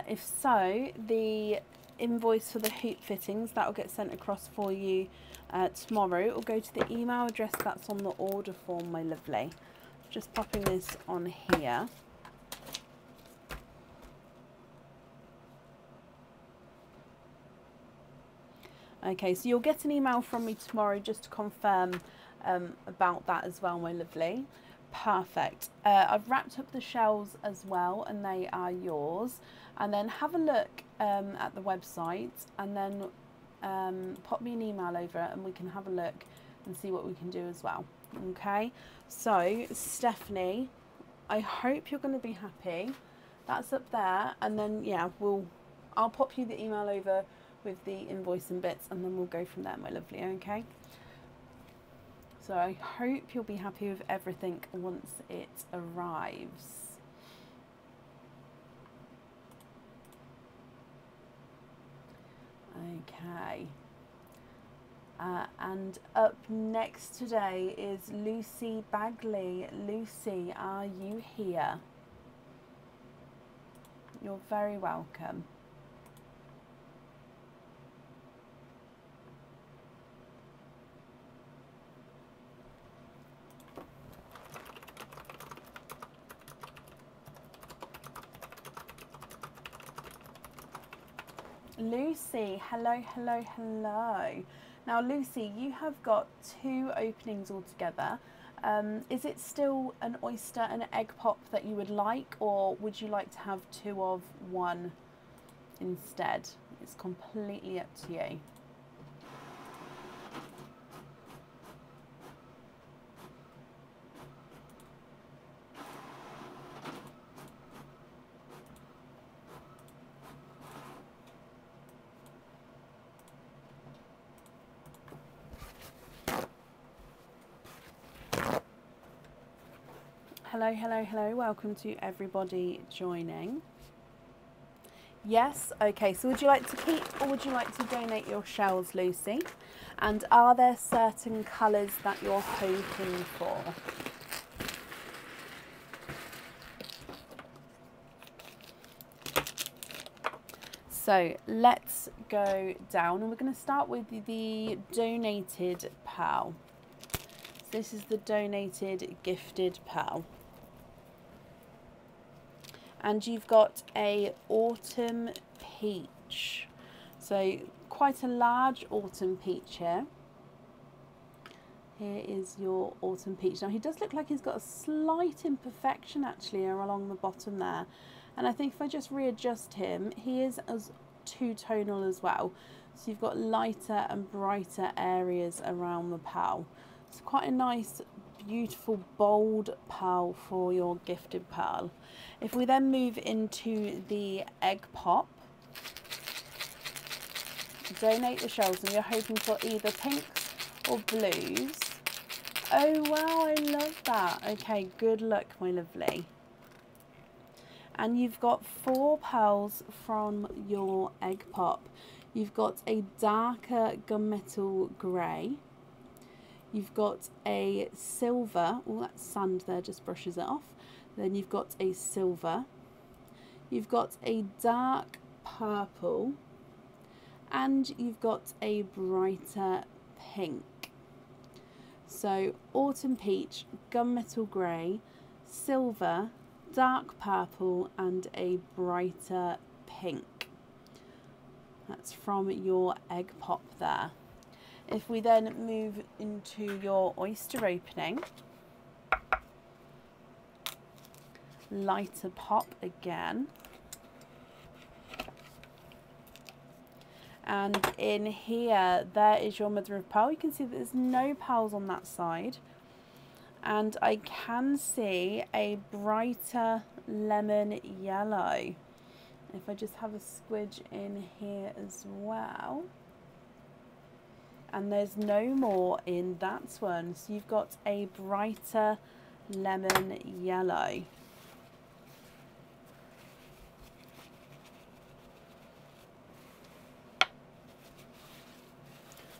If so, the invoice for the hoop fittings, that will get sent across for you tomorrow. It will go to the email address that's on the order form, my lovely. Just popping this on here. Okay, so you'll get an email from me tomorrow just to confirm about that as well, my lovely. Perfect. I've wrapped up the shells as well, and they are yours. And then have a look at the website, and then pop me an email over and we can have a look and see what we can do as well. Okay, so Stephanie, I hope you're going to be happy. That's up there, and then yeah, I'll pop you the email over with the invoice and bits, and then we'll go from there, my lovely. Okay, so I hope you'll be happy with everything once it arrives. Okay, And up next today is Lucy Bagley. Lucy, are you here? You're very welcome. Lucy, hello, hello, hello. Now, Lucy, you have got 2 openings altogether. Is it still an oyster and an egg pop that you would like, or would you like to have 2 of 1 instead? It's completely up to you. Hello, hello, hello. Welcome to everybody joining. Yes, okay, so would you like to keep or would you like to donate your shells, Lucy? And are there certain colours that you're hoping for? So let's go down, and we're going to start with the donated pal. This is the donated gifted pal. And you've got a autumn peach. So quite a large autumn peach here. Here is your autumn peach. Now he does look like he's got a slight imperfection actually along the bottom there. And I think if I just readjust him, he is as two-tonal as well. So you've got lighter and brighter areas around the pal. It's quite a nice, beautiful, bold pal for your gifted pal. If we then move into the egg pop, donate the shells, and you're hoping for either pinks or blues. Oh wow, I love that. Okay, good luck, my lovely. And you've got 4 pals from your egg pop. You've got a darker gunmetal grey. You've got a silver. Oh, that sand there just brushes it off. Then you've got a silver. You've got a dark purple. And you've got a brighter pink. So autumn peach, gunmetal grey, silver, dark purple and a brighter pink. That's from your egg pop there. If we then move into your oyster opening, lighter pop again. And in here, there is your mother of pearl. You can see that there's no pearls on that side. And I can see a brighter lemon yellow. If I just have a squidge in here as well. And there's no more in that one. So you've got a brighter lemon yellow.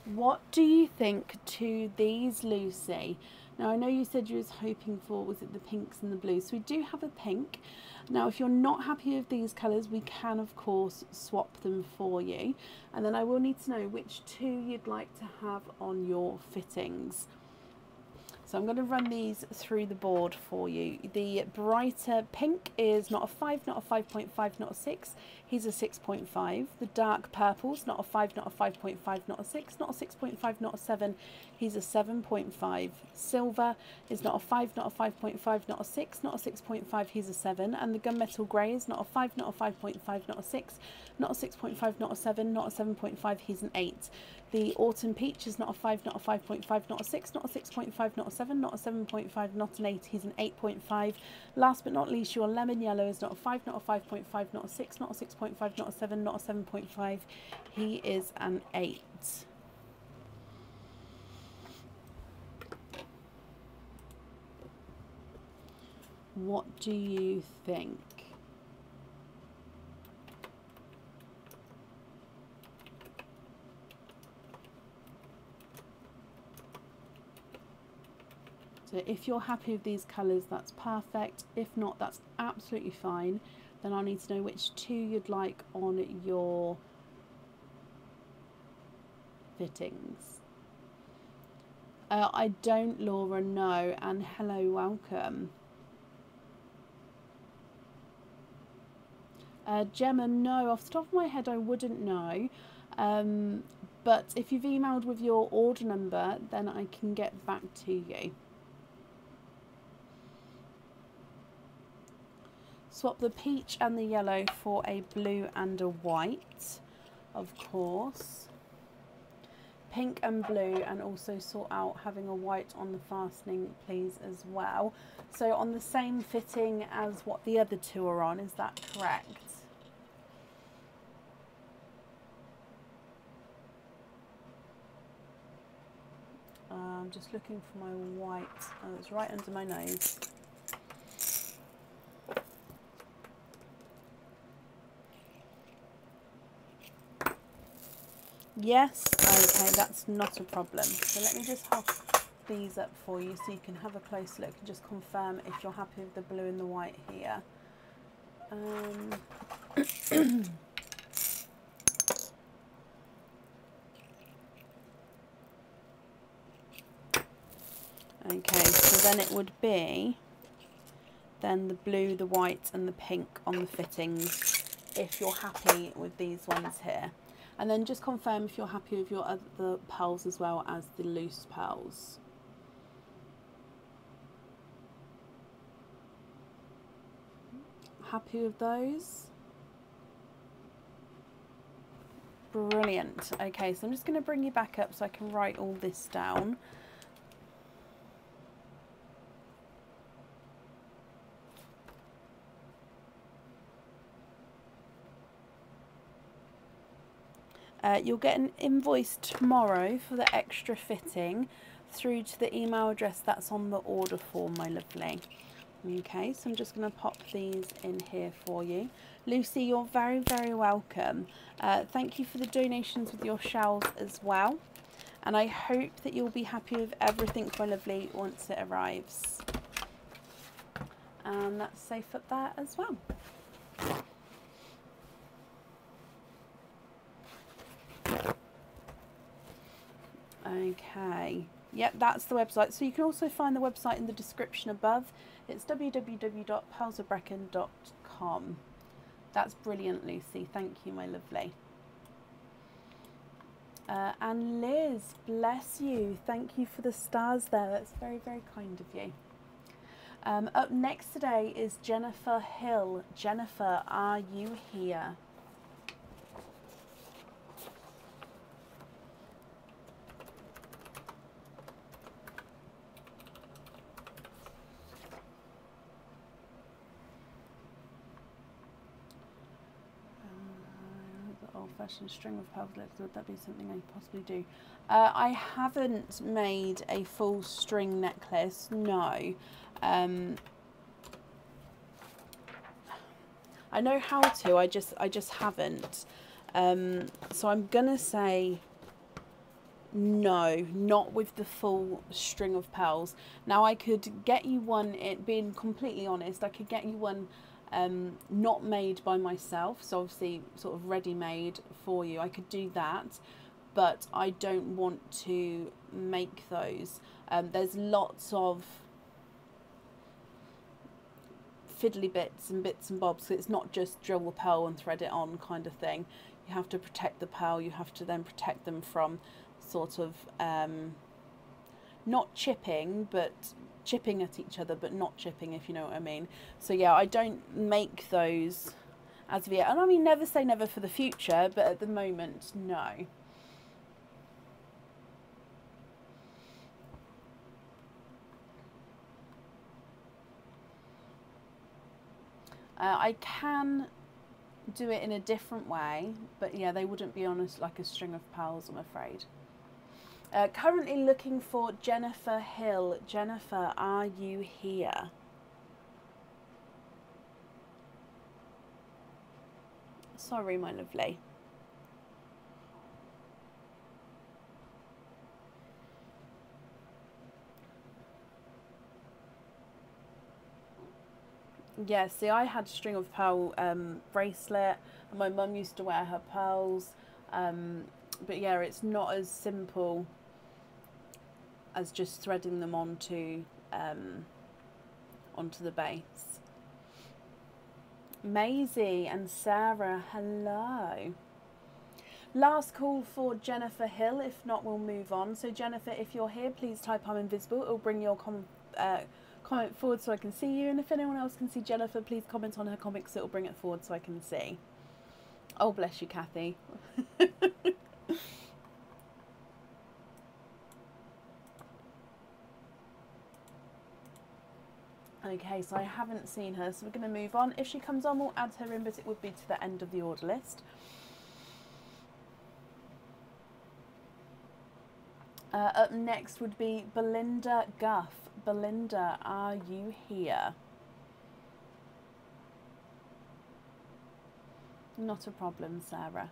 What do you think to these, Lucy? Now, I know you said you was hoping for, was it the pinks and the blues? So we do have a pink. Now, if you're not happy with these colours, we can, of course, swap them for you. And then I will need to know which 2 you'd like to have on your fittings. So I'm going to run these through the board for you. The brighter pink is not a 5, not a 5.5, not a 6. He's a 6.5. The dark purple's not a 5, not a 5.5, not a 6, not a 6.5, not a 7. He's a 7.5. Silver is not a 5, not a 5.5, not a 6, not a 6.5. He's a 7. And the gunmetal grey is not a 5, not a 5.5, not a 6, not a 6.5, not a 7, not a 7.5. He's an 8. The autumn peach is not a 5, not a 5.5, not a 6, not a 6.5, not a 7, not a 7.5, not an 8. He's an 8.5. Last but not least, your lemon yellow is not a 5, not a 5.5, not a 6, not a 6.5, not a 7, not a 7.5. He is an 8. What do you think? So if you're happy with these colours, that's perfect. If not, that's absolutely fine. Then I'll need to know which two you'd like on your fittings. I don't, Laura, no, and hello, welcome. Gemma, no, off the top of my head I wouldn't know, but if you've emailed with your order number, then I can get back to you. Swap the peach and the yellow for a blue and a white, of course. Pink and blue, and also sort out having a white on the fastening, please, as well. So on the same fitting as what the other two are on, is that correct? I'm just looking for my white. Oh, it's right under my nose. Yes, okay, that's not a problem. So let me just hold these up for you so you can have a close look and just confirm if you're happy with the blue and the white here. Okay, so then it would be then the blue, the white and the pink on the fittings if you're happy with these ones here. And then just confirm if you're happy with your other pearls as well as the loose pearls. Happy with those? Brilliant. Okay, so I'm just going to bring you back up so I can write all this down. You'll get an invoice tomorrow for the extra fitting through to the email address that's on the order form, my lovely. Okay, so I'm just going to pop these in here for you. Lucy, you're very, very welcome. Thank you for the donations with your shells as well. And I hope that you'll be happy with everything, my lovely, once it arrives. And that's safe up there as well. Okay, yep, that's the website. So you can also find the website in the description above. It's www.pearlsofbrecon.com. That's brilliant, Lucy. Thank you, my lovely. And Liz, bless you. Thank you for the stars there. That's very, very kind of you. Up next today is Jennifer Hill. Jennifer, are you here? Old-fashioned string of pearls, would that be something I could possibly do? I haven't made a full string necklace, no. I know how to, I just haven't. So I'm gonna say no, not with the full string of pearls. Now I could get you one, being completely honest, I could get you one not made by myself, so obviously sort of ready-made for you. I could do that, but I don't want to make those. There's lots of fiddly bits and bobs, so it's not just drill the pearl and thread it on kind of thing. You have to protect the pearl, you have to then protect them from sort of not chipping, but chipping at each other, but not chipping, if you know what I mean. So yeah, I don't make those as of yet. And I mean, never say never for the future, but at the moment, no. I can do it in a different way, but yeah, they wouldn't be on like a string of pearls, I'm afraid. Currently looking for Jennifer Hill. Jennifer, are you here? Sorry, my lovely. Yeah, see, I had a string of pearl bracelet, and my mum used to wear her pearls. But yeah, it's not as simple as just threading them onto the base. Maisie and Sarah, hello. Last call for Jennifer Hill. If not, we'll move on. So Jennifer, if you're here, please type I'm invisible. It'll bring your comment forward so I can see you. And if anyone else can see Jennifer, please comment on her comics. It'll bring it forward so I can see. Oh, bless you, Kathy. Okay, so I haven't seen her, so we're going to move on. If she comes on, we'll add her in, but it would be to the end of the order list. Up next would be Belinda Guff. Belinda, are you here? Not a problem, Sarah.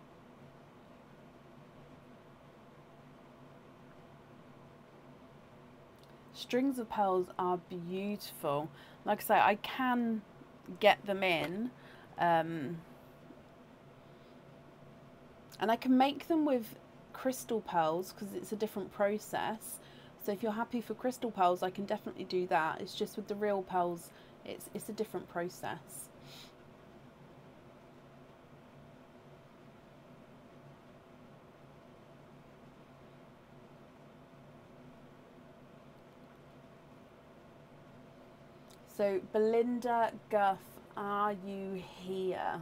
Strings of pearls are beautiful. Like I say, I can get them in, and I can make them with crystal pearls because it's a different process. So if you're happy for crystal pearls, I can definitely do that. It's just with the real pearls, it's a different process. So Belinda Guff, are you here?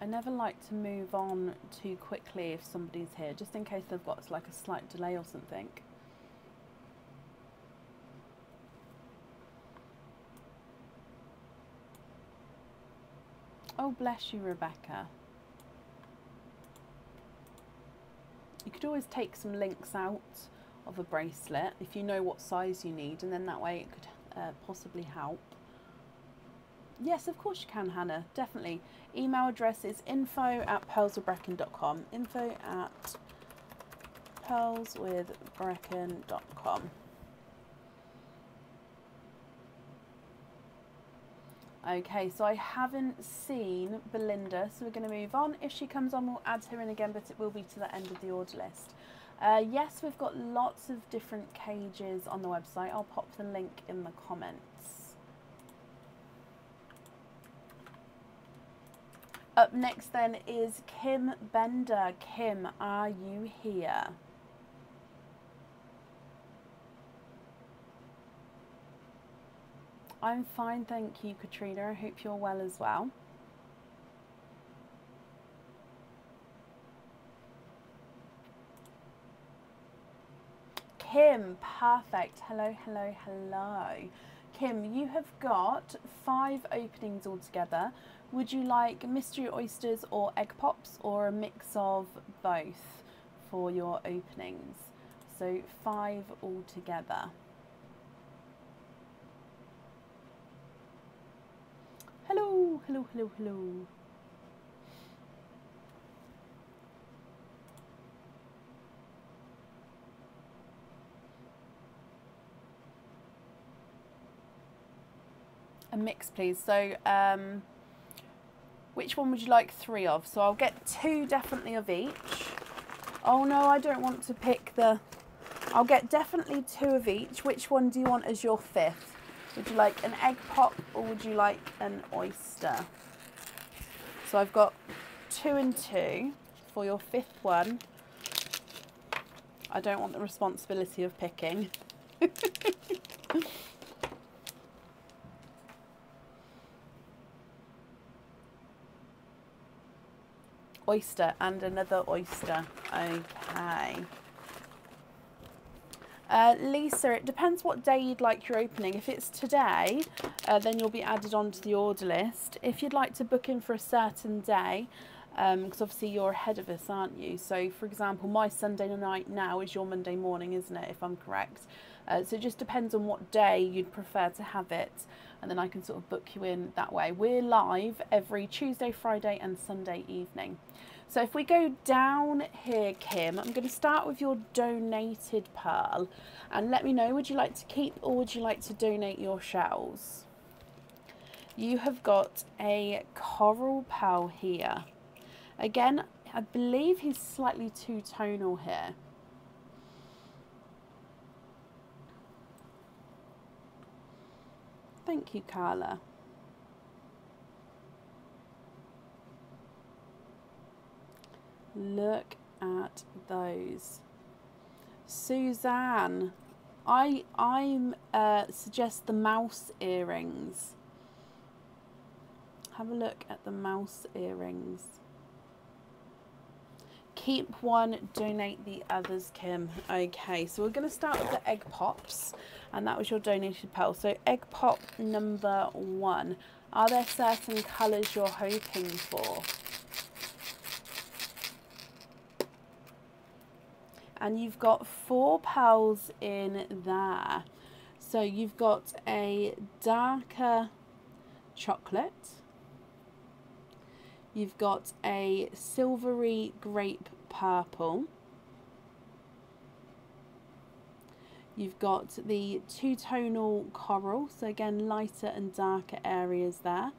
I never like to move on too quickly if somebody's here, just in case they've got like a slight delay or something. Oh, bless you, Rebecca. You could always take some links out of a bracelet if you know what size you need, and then that way it could possibly help. Yes, of course you can, Hannah, definitely. Email address is info@pearlswithbrecken.com. info@pearlswithbrecken.com. Okay, so I haven't seen Belinda, so we're going to move on. If she comes on, we'll add her in again, but it will be to the end of the order list. Yes, we've got lots of different cages on the website. I'll pop the link in the comments. Up next then is Kim Bender. Kim, are you here? I'm fine, thank you, Katrina. I hope you're well as well. Kim, perfect. Hello, hello, hello. Kim, you have got 5 openings altogether. Would you like mystery oysters or egg pops, or a mix of both for your openings? So 5 altogether. Hello, hello, hello, hello. A mix, please. So, which one would you like 3 of? So I'll get 2 definitely of each. Oh no, I don't want to pick the... I'll get definitely 2 of each. Which one do you want as your 5th? Would you like an egg pop or would you like an oyster? So I've got 2 and 2 for your 5th one. I don't want the responsibility of picking. Oyster and another oyster. Okay. Lisa, it depends what day you'd like your opening. If it's today, then you'll be added onto the order list. If you'd like to book in for a certain day, because obviously you're ahead of us, aren't you? So, for example, my Sunday night now is your Monday morning, isn't it, if I'm correct? So it just depends on what day you'd prefer to have it. and then I can sort of book you in that way. We're live every Tuesday, Friday and Sunday evening. So if we go down here, Kim, I'm going to start with your donated pearl, and let me know, would you like to keep or would you like to donate your shells? You have got a coral pearl here. Again, I believe he's slightly two-tonal here. Thank you, Carla. Look at those. Suzanne, I suggest the mouse earrings. Have a look at the mouse earrings. Keep one, donate the others, Kim. Okay, so we're going to start with the egg pops, and that was your donated pearl. So egg pop number 1. Are there certain colours you're hoping for? And you've got 4 pearls in there. So you've got a darker chocolate. You've got a silvery grape purple. You've got the two-tonal coral, so again lighter and darker areas there.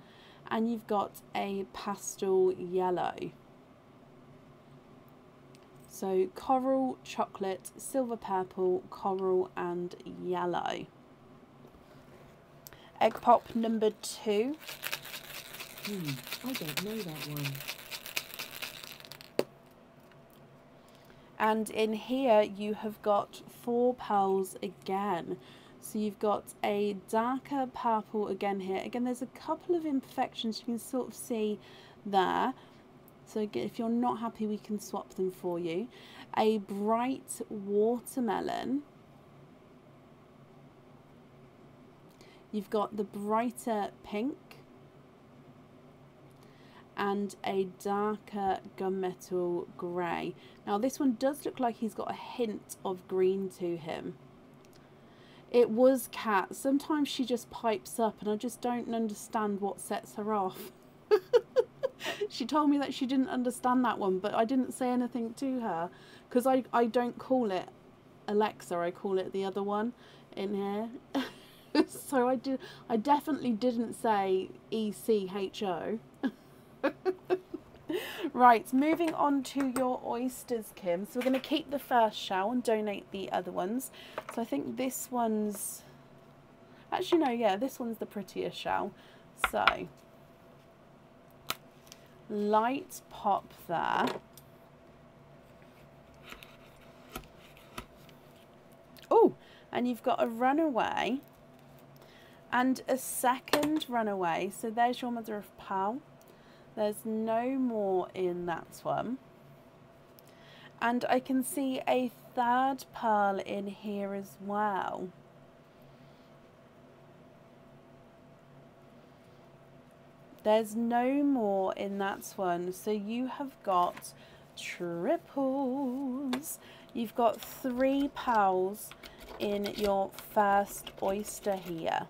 And you've got a pastel yellow. So coral, chocolate, silver purple, coral and yellow. Egg pop number 2. I don't know that one. And in here you have got 4 pearls again. So you've got a darker purple again here. Again, there's a couple of imperfections you can sort of see there. So again, if you're not happy, we can swap them for you. A bright watermelon. You've got the brighter pink. And a darker gunmetal grey. Now this one does look like he's got a hint of green to him. It was Kat. Sometimes she just pipes up and I just don't understand what sets her off. She told me that she didn't understand that one, but I didn't say anything to her because I don't call it Alexa, I call it the other one in here. So I definitely didn't say ECHO. Right, moving on to your oysters, Kim. So we're going to keep the first shell and donate the other ones. So I think this one's... Actually, no, yeah, this one's the prettiest shell. So, light pop there. Oh, and you've got a runaway and a second runaway. So there's your mother of pearl. There's no more in that one. And I can see a third pearl in here as well. There's no more in that one. So you have got triples. You've got 3 pearls in your first oyster here.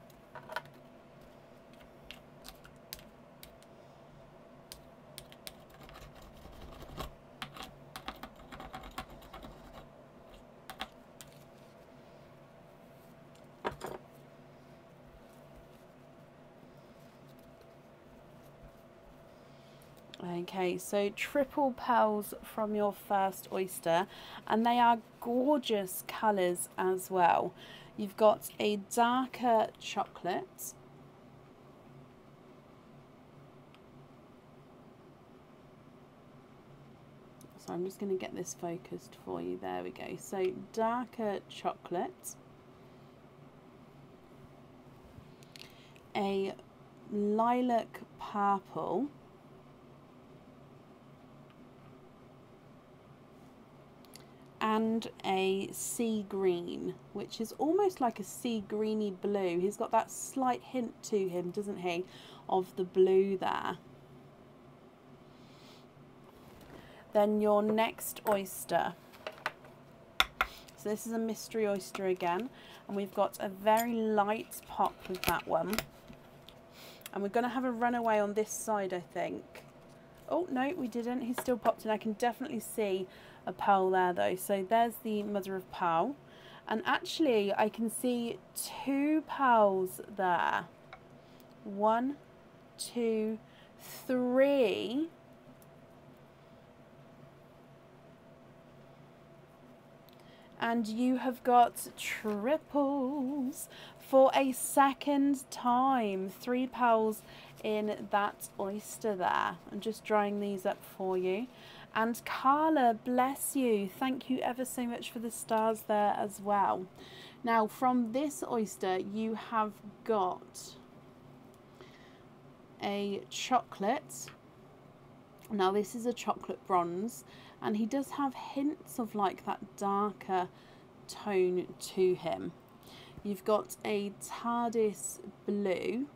Okay, so triple pearls from your first oyster, and they are gorgeous colours as well. You've got a darker chocolate. So I'm just going to get this focused for you. There we go. So darker chocolate. A lilac purple. And a sea green, which is almost like a sea greeny blue. He's got that slight hint to him, doesn't he, of the blue there. Then your next oyster. So this is a mystery oyster again, and we've got a very light pop with that one. And we're going to have a runaway on this side, I think. Oh, no, we didn't. He's still popped in. I can definitely see a pearl there, though. So there's the mother of pearl. And actually, I can see 2 pearls there. 1, 2, 3. And you have got triples for a second time. 3 pearls in that oyster there. I'm just drying these up for you. And Carla, bless you. Thank you ever so much for the stars there as well. Now, from this oyster, you have got a chocolate. Now, this is a chocolate bronze. And he does have hints of like that darker tone to him. You've got a TARDIS blue.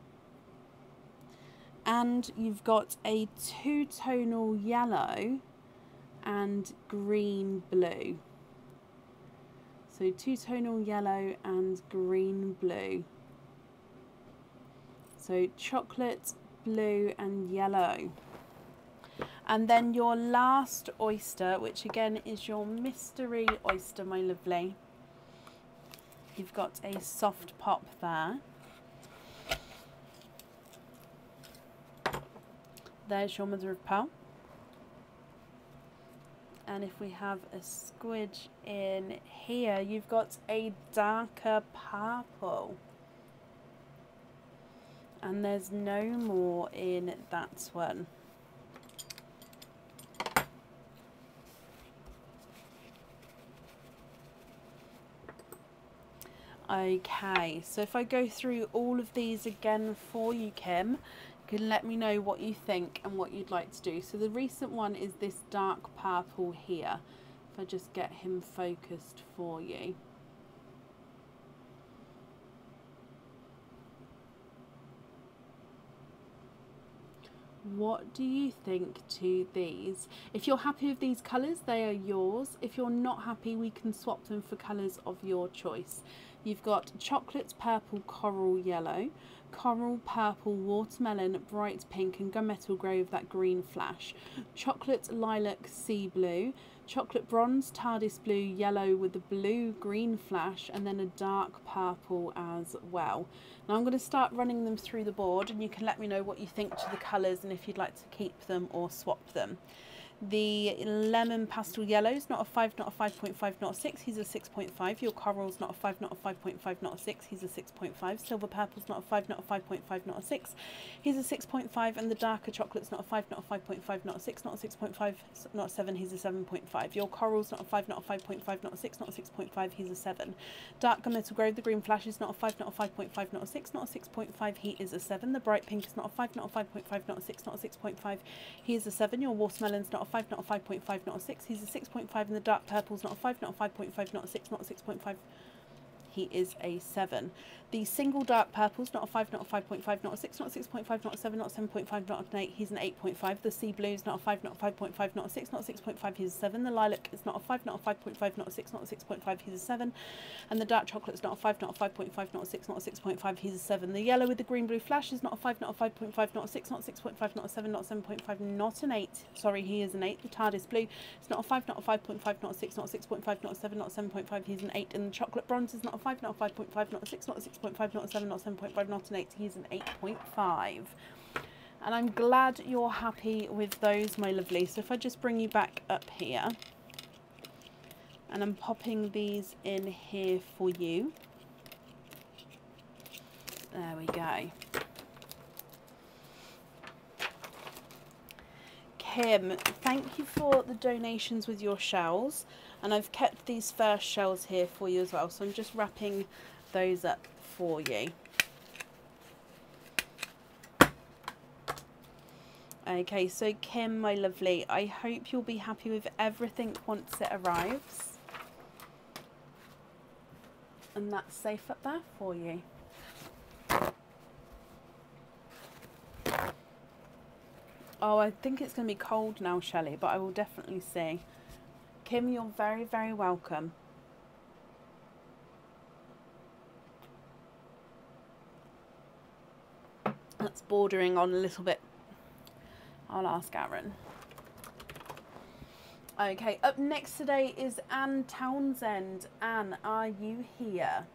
And you've got a 2-tonal yellow and green blue. So 2-tonal yellow and green blue. So chocolate, blue and yellow. And then your last oyster, which again is your mystery oyster, my lovely. You've got a soft pop there. There's your mother of pearl. And if we have a squidge in here, you've got a darker purple. And there's no more in that one. Okay, so if I go through all of these again for you, Kim, you can let me know what you think and what you'd like to do. So the recent one is this dark purple here. If I just get him focused for you. What do you think to these? If you're happy with these colours, they are yours. If you're not happy, we can swap them for colours of your choice. You've got chocolate purple coral yellow, coral purple watermelon bright pink and gunmetal grey with that green flash, chocolate lilac sea blue, chocolate bronze TARDIS blue yellow with the blue green flash, and then a dark purple as well. Now I'm going to start running them through the board and you can let me know what you think to the colours and if you'd like to keep them or swap them. The lemon pastel yellow is not a 5, not a 5.5, not a 6. He's a 6.5. Your coral's not a 5, not a 5.5, not a 6. He's a 6.5. Silver purple's not a 5, not a 5.5, not a 6. He's a 6.5. And the darker chocolate's not a 5, not a 5.5, not a 6, not a 6.5, not a 7. He's a 7.5. Your coral's not a 5, not a 5.5, not a 6, not a 6.5. He's a 7. Dark gunmetal grey, the green flash is not a 5, not a 5.5, not a 6, not a 6.5. He is a 7. The bright pink is not a 5, not a 5.5, not a 6, not a 6.5. He is a 7. Your watermelon's not a 5, not a 5.5, not a 6. He's a 6.5. And the dark purple's not a 5, not a 5.5, not a 6, not a 6.5. He is a 7. The single dark purple's not a 5, not a 5.5, not a 6, not a 6.5, not a 7, not a 7.5, not an 8. He's an 8.5. The sea blue's not a 5, not a 5.5, not a 6, not a 6.5. He's a 7. The lilac is not a 5, not a 5.5, not a 6, not a 6.5. He's a 7. And the dark chocolate's not a 5, not a 5.5, not a 6, not a 6.5. He's a 7. The yellow with the green blue flash is not a 5, not a 5.5, not a 6, not a 6.5, not a 7, not a 7.5, not an 8. Sorry, he is an 8. The TARDIS blue is not a 5, not a 5.5, not a 6, not a 6.5, not a 7, not a 7.5. He's an 8. And the chocolate bronze is not a 5, not a 5.5, not a 6, not a 6.5, not a 7, not a 7.5, not an 8. He's an 8.5. And I'm glad you're happy with those, my lovely. So if I just bring you back up here. And I'm popping these in here for you. There we go. Kim, thank you for the donations with your shells. And I've kept these first shells here for you as well. So I'm just wrapping those up for you. Okay, so Kim, my lovely, I hope you'll be happy with everything once it arrives. And that's safe up there for you. Oh, I think it's going to be cold now, Shelley, but I will definitely see. Kim, you're very, very welcome. It's bordering on a little bit. I'll ask Aaron. Okay, up next today is Anne Townsend. Anne, are you here?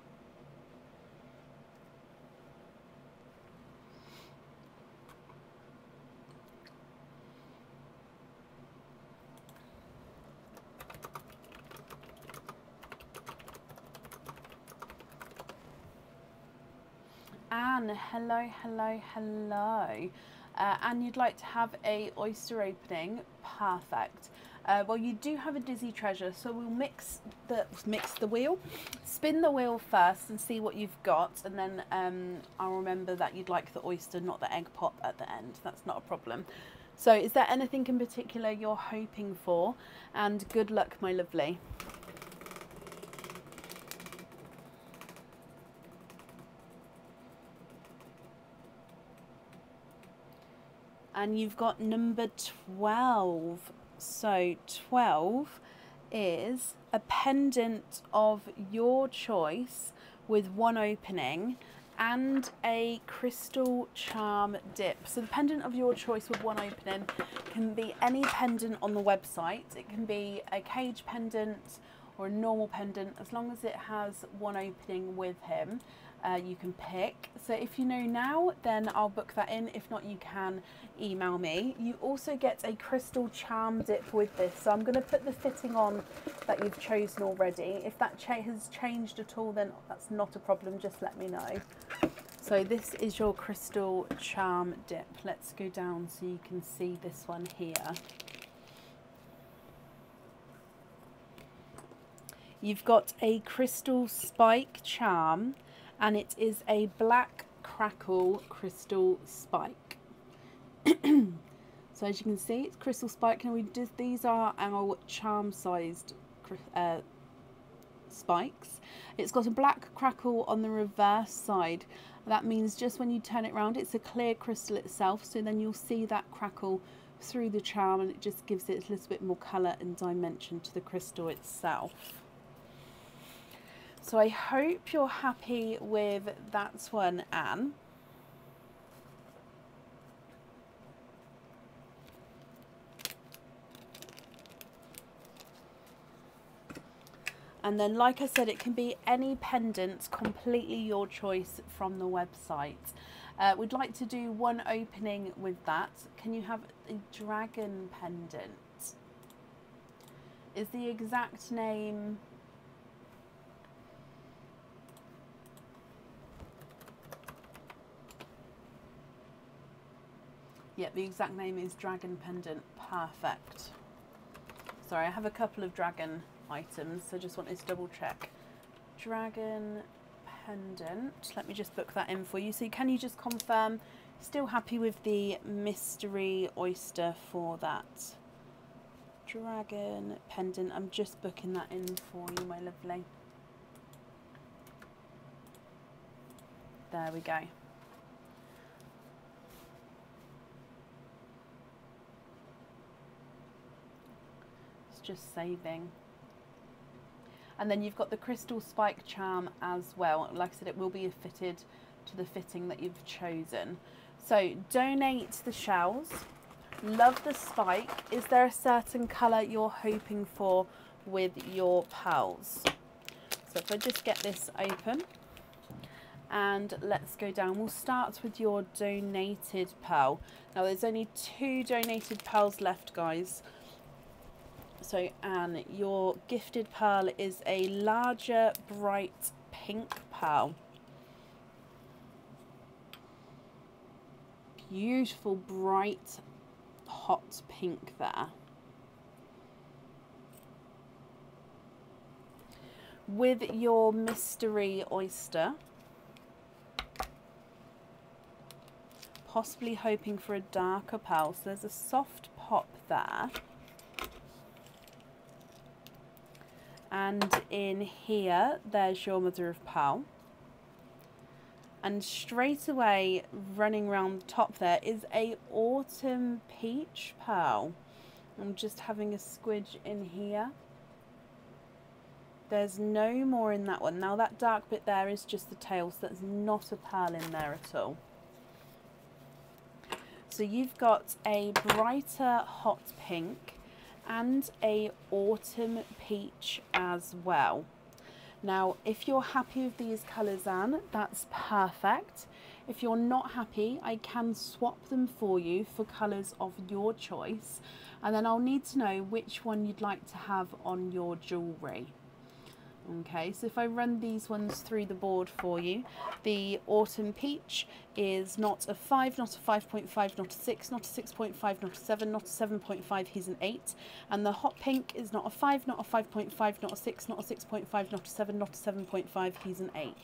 Anne, hello, hello, hello. And you'd like to have a oyster opening? Perfect. Well, you do have a dizzy treasure, so we'll mix the wheel, spin the wheel first and see what you've got, and then I'll remember that you'd like the oyster, not the egg pop at the end. That's not a problem. So is there anything in particular you're hoping for? And good luck, my lovely. And you've got number 12. So 12 is a pendant of your choice with one opening and a crystal charm dip. So the pendant of your choice with one opening can be any pendant on the website. It can be a cage pendant or a normal pendant, as long as it has one opening with him. You can pick. So if you know now, then I'll book that in. If not, you can email me. You also get a crystal charm dip with this. So I'm going to put the fitting on that you've chosen already. If that has changed at all, then that's not a problem. Just let me know. So this is your crystal charm dip. Let's go down so you can see this one here. You've got a crystal spike charm, and it is a black crackle crystal spike. So as you can see, it's crystal spike. Now these are our charm sized spikes. It's got a black crackle on the reverse side. That means just when you turn it around, it's a clear crystal itself, so then you'll see that crackle through the charm, and it just gives it a little bit more colour and dimension to the crystal itself. So I hope you're happy with that one, Anne. And then, like I said, it can be any pendant, completely your choice from the website. We'd like to do one opening with that. Can you have a dragon pendant? Is the exact name... Yeah, the exact name is dragon pendant. Perfect. Sorry, I have a couple of dragon items, so just wanted to double check. Dragon pendant. Let me just book that in for you. So can you just confirm, still happy with the mystery oyster for that? Dragon pendant. I'm just booking that in for you, my lovely. There we go. Just saving. And then you've got the crystal spike charm as well. Like I said, it will be fitted to the fitting that you've chosen. So donate the shells. Love the spike. Is there a certain colour you're hoping for with your pearls? So if I just get this open and let's go down. We'll start with your donated pearl. Now there's only 2 donated pearls left, guys. So Anne, your gifted pearl is a larger bright pink pearl. Beautiful bright hot pink there. With your mystery oyster, possibly hoping for a darker pearl. So there's a soft pop there. And in here, there's your mother of pearl. And straight away, running around the top there, is a autumn peach pearl. I'm just having a squidge in here. There's no more in that one. Now that dark bit there is just the tail, so there's not a pearl in there at all. So you've got a brighter hot pink and a autumn peach as well. Now, if you're happy with these colours, Anne, that's perfect. If you're not happy, I can swap them for you for colours of your choice. And then I'll need to know which one you'd like to have on your jewellery. Okay, so if I run these ones through the board for you, the autumn peach is not a 5, not a 5.5, not a 6, not a 6.5, not a 7, not a 7.5, he's an 8. And the hot pink is not a 5, not a 5.5, not a 6, not a 6.5, not a 7, not a 7.5, he's an 8.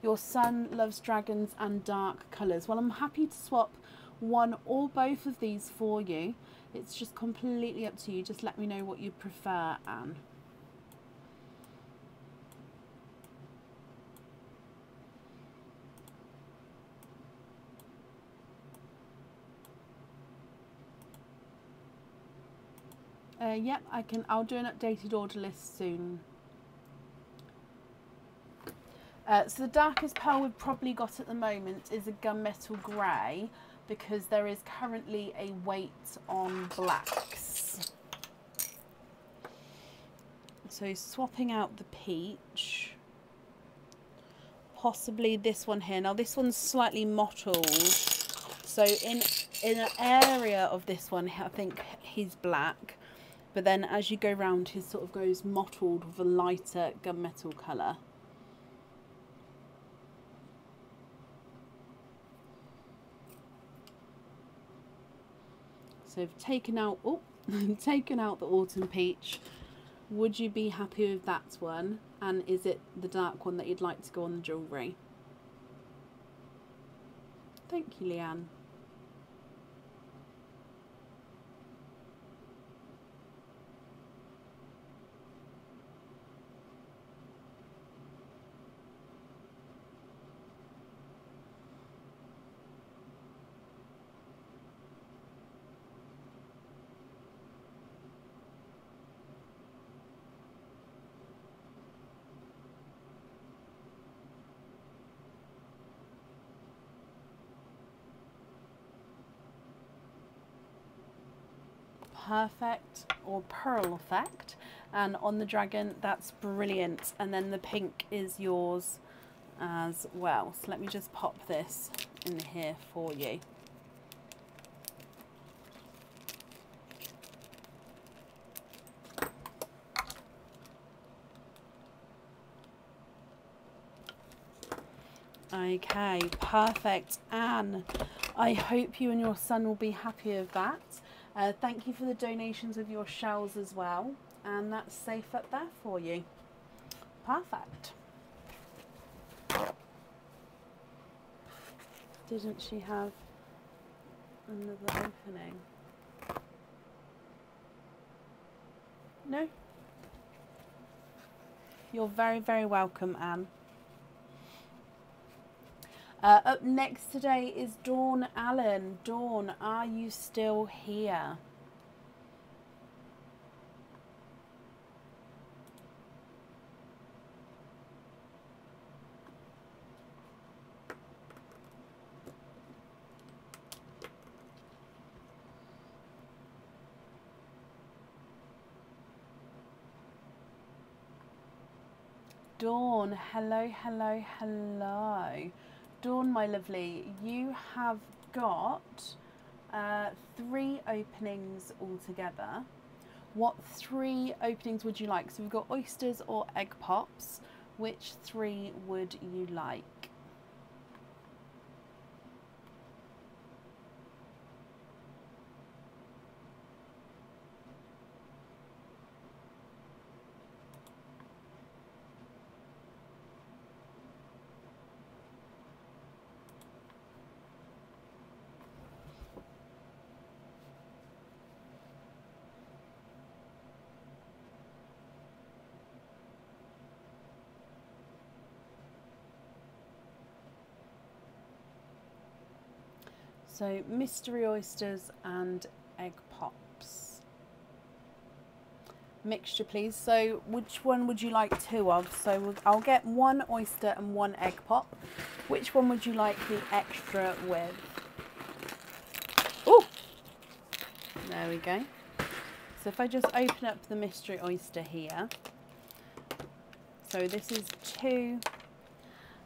Your son loves dragons and dark colours. Well, I'm happy to swap one or both of these for you. It's just completely up to you. Just let me know what you prefer, Anne. Yep, I'll do an updated order list soon. So the darkest pearl we've probably got at the moment is a gunmetal grey, because there is currently a weight on blacks. So swapping out the peach, possibly this one here. Now this one's slightly mottled, so in an area of this one I think he's black, but then as you go round he sort of goes mottled with a lighter gunmetal colour. So I've taken out, taken out the autumn peach. Would you be happy with that one? And is it the dark one that you'd like to go on the jewellery? Thank you, Leanne. Perfect, or pearl effect, and on the dragon, that's brilliant. And then the pink is yours as well. So let me just pop this in here for you. Okay, perfect. Anne, I hope you and your son will be happy with that. Thank you for the donations of your shells as well, and that's safe up there for you. Perfect. Didn't she have another opening? No? You're very, very welcome, Anne. Up next today is Dawn Allen. Dawn, are you still here? Dawn, hello, hello, hello. Dawn, my lovely, you have got 3 openings altogether. What 3 openings would you like? So we've got oysters or egg pops. Which 3 would you like? So mystery oysters and egg pops. Mixture, please. So which one would you like 2 of? So I'll get 1 oyster and 1 egg pop. Which one would you like the extra with? There we go. So if I just open up the mystery oyster here. So this is 2.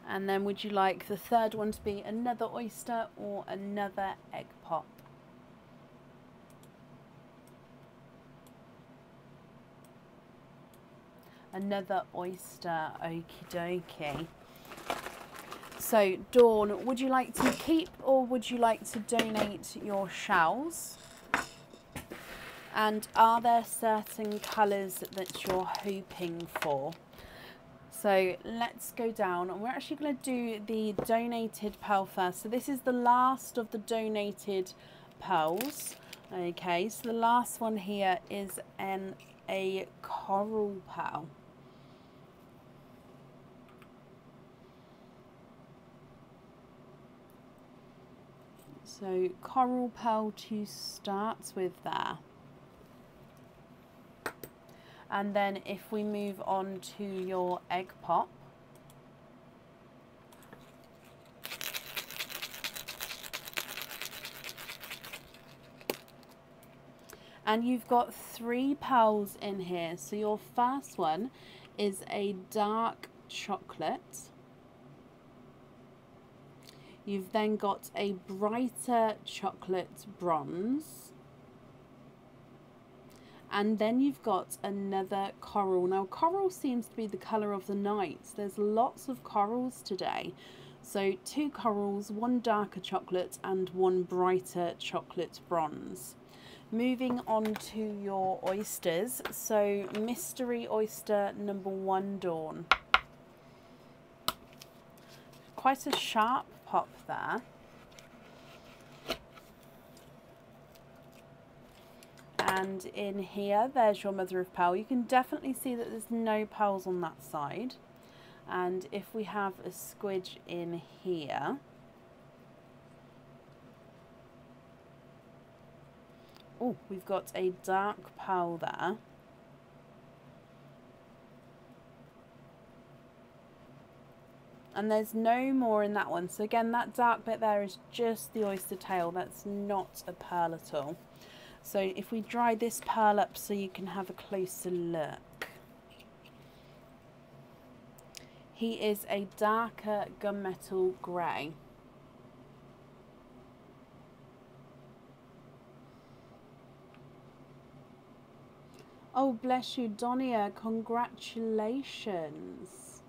And then would you like the third one to be another oyster or another egg pop? Another oyster, okie dokie. So Dawn, would you like to keep or would you like to donate your shells? And are there certain colours that you're hoping for? So let's go down, and we're actually going to do the donated pearl first. So this is the last of the donated pearls. Okay, so the last one here is a coral pearl. So coral pearl to start with there. And then if we move on to your egg pop. And you've got 3 pearls in here. So your first one is a dark chocolate. You've then got a brighter chocolate bronze. And then you've got another coral. Now coral seems to be the colour of the night. There's lots of corals today. So 2 corals, 1 darker chocolate and 1 brighter chocolate bronze. Moving on to your oysters. So mystery oyster number 1, Dawn. Quite a sharp pop there. And in here, there's your mother of pearl. You can definitely see that there's no pearls on that side. And if we have a squidge in here, oh, we've got a dark pearl there. And there's no more in that one. So again, that dark bit there is just the oyster tail. That's not a pearl at all. So if we dry this pearl up so you can have a closer look. He is a darker gunmetal grey. Oh, bless you, Donia. Congratulations.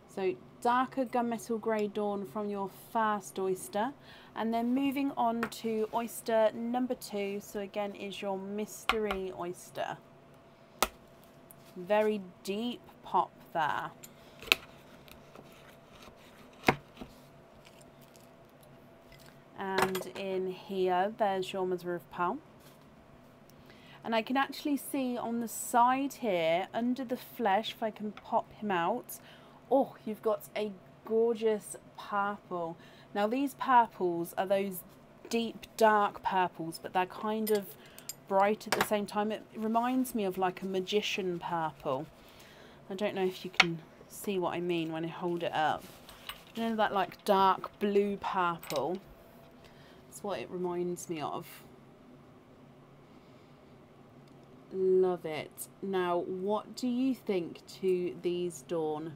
So darker gunmetal grey, Dawn, from your first oyster. And then moving on to oyster number 2. So again is your mystery oyster. Very deep pop there. And in here, there's your mother of pearl. And I can actually see on the side here, under the flesh, if I can pop him out, oh, you've got a gorgeous purple. Now these purples are those deep dark purples, but they're kind of bright at the same time. It reminds me of like a magician purple. I don't know if you can see what I mean when I hold it up. You know that like dark blue purple? That's what it reminds me of. Love it. Now, what do you think to these, Dawn?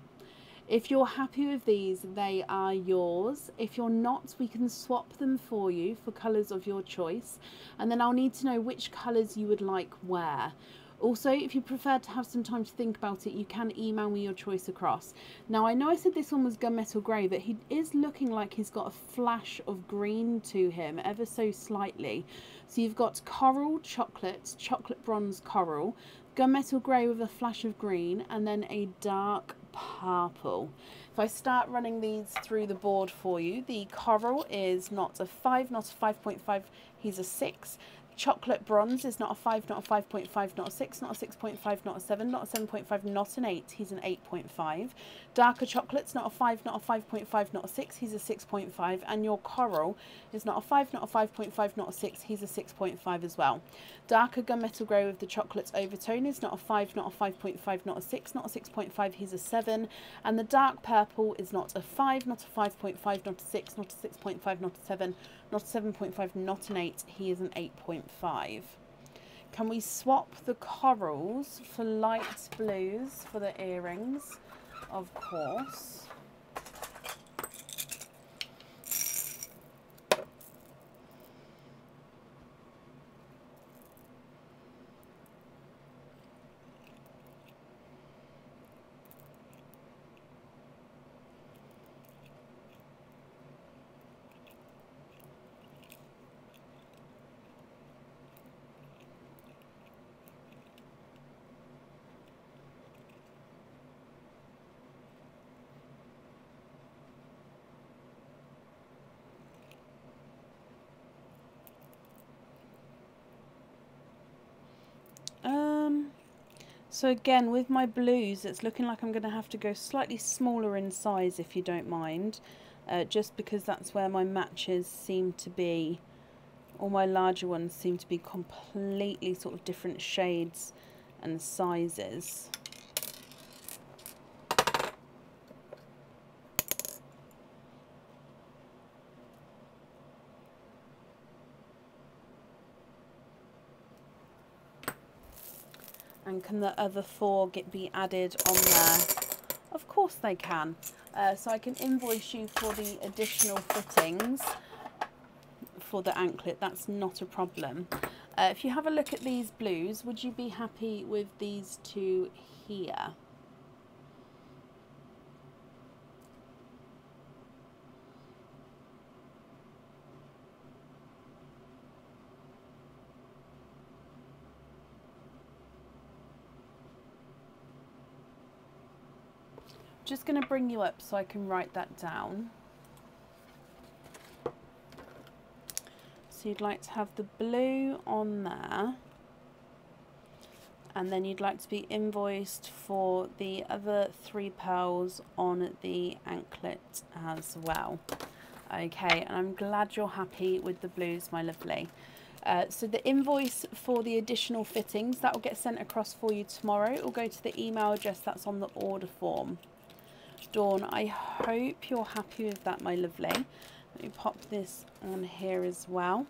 If you're happy with these, they are yours. If you're not, we can swap them for you for colours of your choice. And then I'll need to know which colours you would like where. Also, if you prefer to have some time to think about it, you can email me your choice across. Now, I know I said this one was gunmetal grey, but he is looking like he's got a flash of green to him, ever so slightly. So you've got coral chocolate, chocolate bronze coral, gunmetal grey with a flash of green, and then a dark purple. If I start running these through the board for you, the coral is not a 5, not a 5.5, he's a 6. Chocolate bronze is not a 5, not a 5.5, not a 6, not a 6.5, not a 7, not a 7.5, not an 8, he's an 8.5. Darker chocolate's not a 5, not a 5.5, not a 6, he's a 6.5. And your coral is not a 5, not a 5.5, not a 6, he's a 6.5 as well. Darker gunmetal grey with the chocolate's overtone is not a 5, not a 5.5, not a 6, not a 6.5, he's a 7. And the dark purple is not a 5, not a 5.5, not a 6, not a 6.5, not a 7, not a 7.5, not an 8, he is an 8.5. 1.5. Can we swap the corals for light blues for the earrings? Of course. So again, with my blues, it's looking like I'm going to have to go slightly smaller in size, if you don't mind, just because that's where my matches seem to be. All my larger ones seem to be completely sort of different shades and sizes. And can the other 4 be added on there? Of course they can. So I can invoice you for the additional fittings for the anklet. That's not a problem. If you have a look at these blues, would you be happy with these 2 here? Just going to bring you up so I can write that down. So you'd like to have the blue on there, and then you'd like to be invoiced for the other 3 pearls on the anklet as well. Okay, and I'm glad you're happy with the blues, my lovely. So the invoice for the additional fittings, that will get sent across for you tomorrow. It will go to the email address that's on the order form. Dawn, I hope you're happy with that, my lovely. Let me pop this on here as well.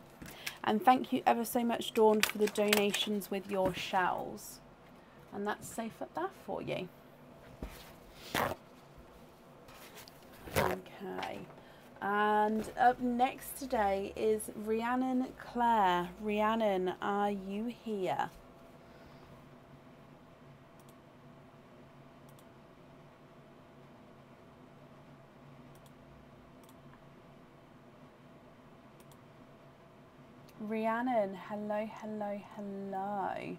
And thank you ever so much, Dawn, for the donations with your shells. And that's safe at that for you. Okay. And up next today is Rhiannon Clare. Rhiannon, are you here? Rhiannon, hello, hello, hello.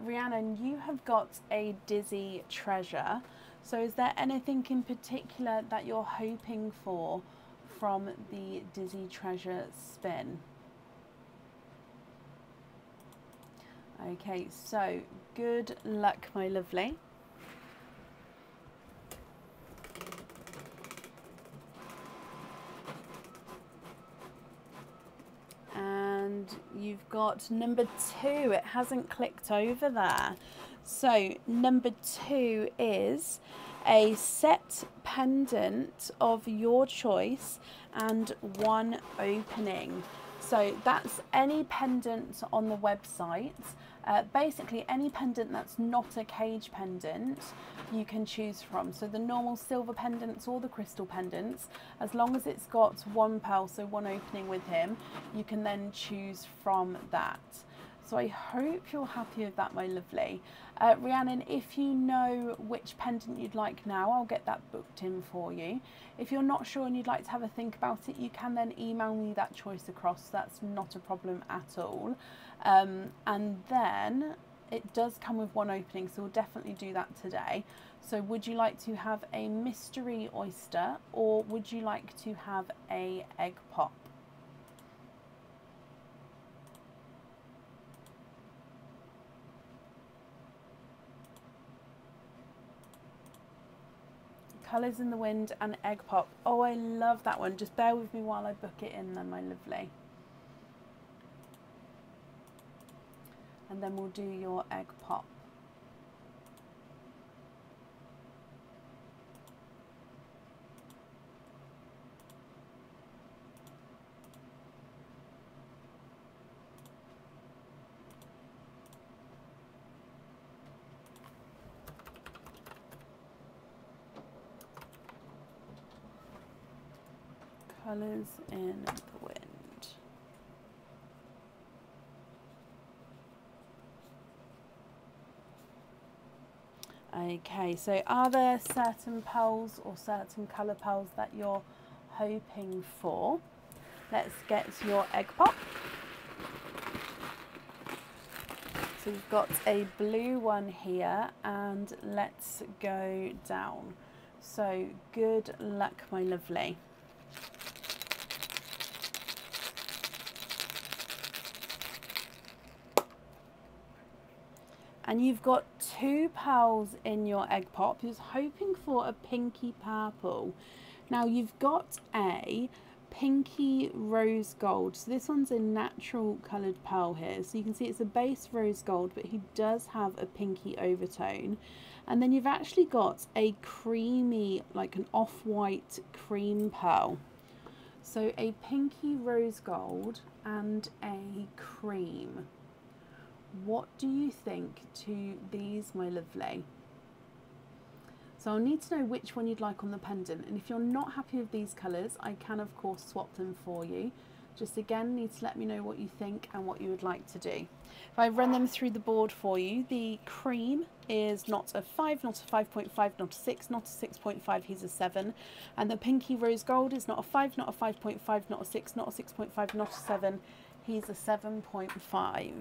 Rhiannon, you have got a Dizzy treasure. So is there anything in particular that you're hoping for from the Dizzy treasure spin? Okay, so good luck, my lovely. And you've got number 2. It hasn't clicked over there. So number 2 is a set pendant of your choice and 1 opening. So that's any pendant on the website. Basically any pendant that's not a cage pendant you can choose from. So the normal silver pendants or the crystal pendants, as long as it's got 1 pearl, so 1 opening with him, you can then choose from that. So I hope you're happy with that, my lovely. Rhiannon, if you know which pendant you'd like now, I'll get that booked in for you. If you're not sure and you'd like to have a think about it, you can then email me that choice across. That's not a problem at all. And then it does come with 1 opening, so we'll definitely do that today. So would you like to have a mystery oyster, or would you like to have a egg pop? Colours in the Wind and egg pop. Oh, I love that one. Just bear with me while I book it in then, my lovely. And then we'll do your egg pop. Colours in the Wind. Okay, so are there certain pearls or certain colour pearls that you're hoping for? Let's get your egg pop. So we've got a blue one here, and let's go down. So good luck, my lovely. And you've got 2 pearls in your egg pop. You're hoping for a pinky purple. Now you've got a pinky rose gold. So this one's a natural coloured pearl here. So you can see it's a base rose gold, but he does have a pinky overtone. And then you've actually got a creamy, like an off-white cream pearl. So a pinky rose gold and a cream. What do you think to these, my lovely? So I'll need to know which one you'd like on the pendant, and if you're not happy with these colours, I can of course swap them for you. Just again, need to let me know what you think and what you would like to do. If I run them through the board for you, the cream is not a 5, not a 5.5, not a 6, not a 6.5, he's a 7. And the pinky rose gold is not a 5, not a 5.5, not a 6, not a 6.5, not a 7, he's a 7.5.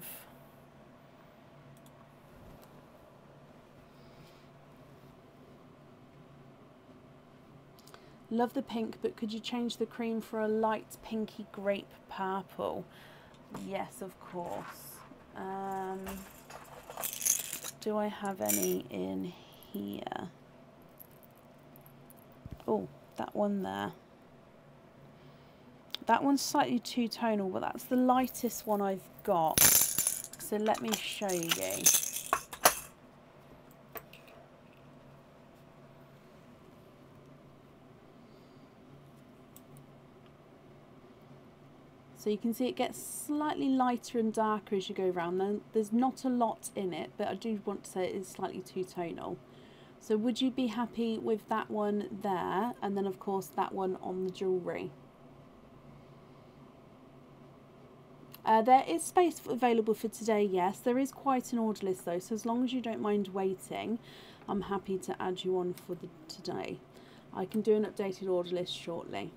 Love the pink, but could you change the cream for a light pinky grape purple? Yes, of course. Do I have any in here? Oh, that one there. That one's slightly too tonal, but that's the lightest one I've got. So let me show you. So you can see it gets slightly lighter and darker as you go around. Then there's not a lot in it, but I do want to say it is slightly too tonal. So would you be happy with that one there? And then of course that one on the jewellery. There is space available for today, yes. There is quite an order list though, so as long as you don't mind waiting, I'm happy to add you on for today. I can do an updated order list shortly.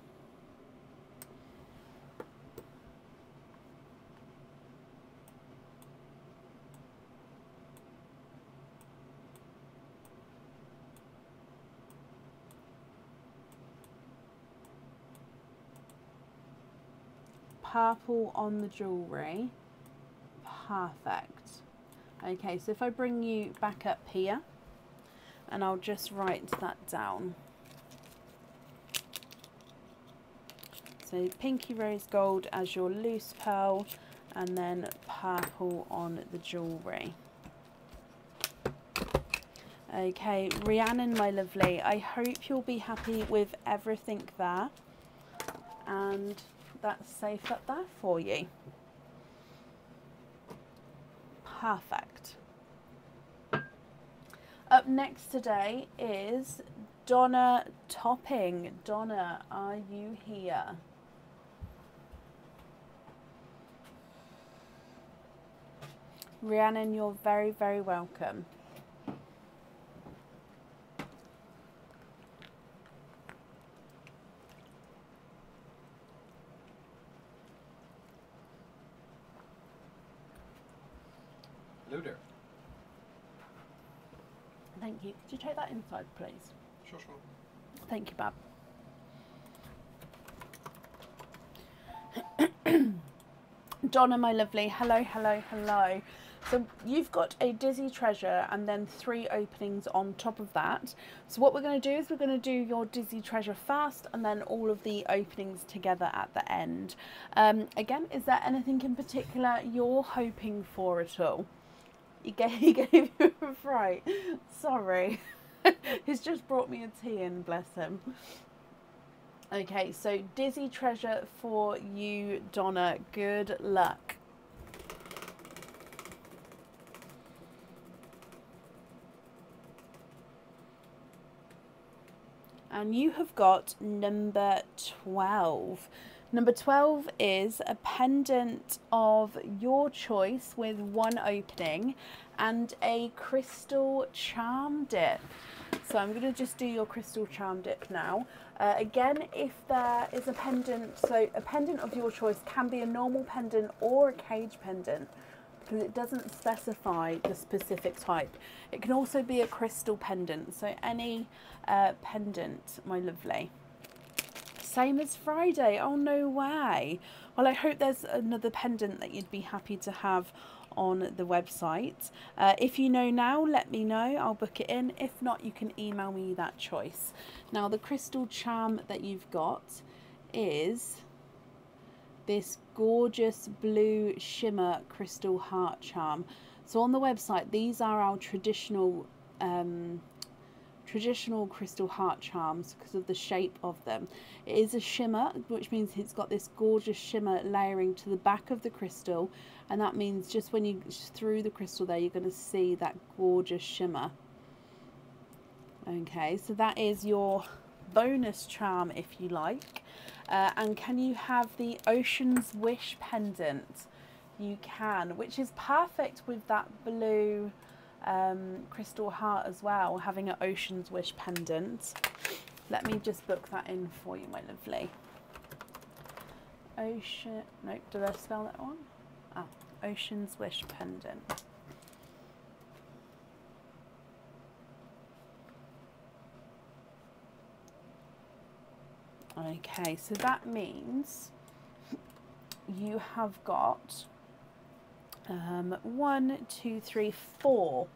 Purple on the jewellery. Perfect. Okay, so if I bring you back up here, and I'll just write that down. So pinky rose gold as your loose pearl, and then purple on the jewellery. Okay, Rhiannon, my lovely, I hope you'll be happy with everything there. And that's safe up there for you. Perfect. Up next today is Donna Topping. Donna, are you here? Rhiannon, you're very, very welcome. Hello there. Thank you. Could you take that inside, please? Sure, sure. Thank you, Bab. Donna, my lovely. Hello, hello, hello. So you've got a Dizzy Treasure and then 3 openings on top of that. So what we're going to do is we're going to do your Dizzy Treasure first and then all of the openings together at the end. Again, is there anything in particular you're hoping for at all? He gave you a fright. Sorry. He's just brought me a tea in, bless him. Okay, so Dizzy Treasure for you, Donna. Good luck. And you have got number 12. Number 12 is a pendant of your choice with one opening and a crystal charm dip. So I'm going to just do your crystal charm dip now. Again, if there is a pendant, so a pendant of your choice can be a normal pendant or a cage pendant, because it doesn't specify the specific type. It can also be a crystal pendant, so any pendant, my lovely. Same as Friday. Oh, no way. Well, I hope there's another pendant that you'd be happy to have on the website. If you know now, let me know. I'll book it in. If not, you can email me that choice. Now, the crystal charm that you've got is this gorgeous blue shimmer crystal heart charm. So on the website, these are our traditional crystal heart charms because of the shape of them. It is a shimmer, which means it's got this gorgeous shimmer layering to the back of the crystal, and that means just when you through the crystal there, you're going to see that gorgeous shimmer. Okay, so that is your bonus charm, if you like. And can you have the Ocean's Wish pendant? You can, which is perfect with that blue crystal heart as well, having an Ocean's Wish pendant. Let me just book that in for you, my lovely. Nope, did I spell that wrong? Ah, Ocean's Wish pendant. Okay, so that means you have got 1, 2, 3, 4.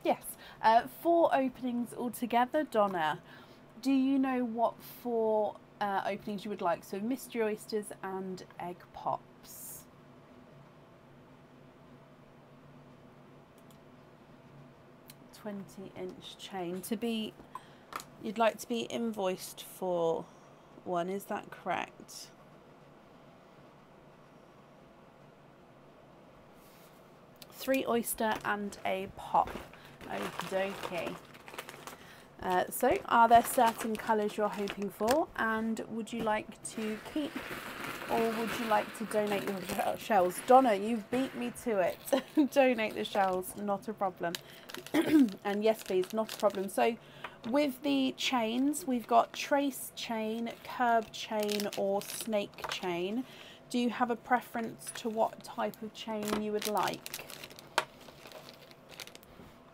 Yes, 4 openings altogether. Donna, do you know what 4 openings you would like? So mystery oysters and egg pops. "20-inch chain to be." You'd like to be invoiced for one, is that correct? "3 oyster and a pop." Okie dokie. So are there certain colours you're hoping for, and would you like to keep or would you like to donate your shells? Donna, you've beat me to it. Donate the shells, not a problem. And yes please, not a problem. So with the chains, we've got trace chain, curb chain or snake chain. Do you have a preference to what type of chain you would like?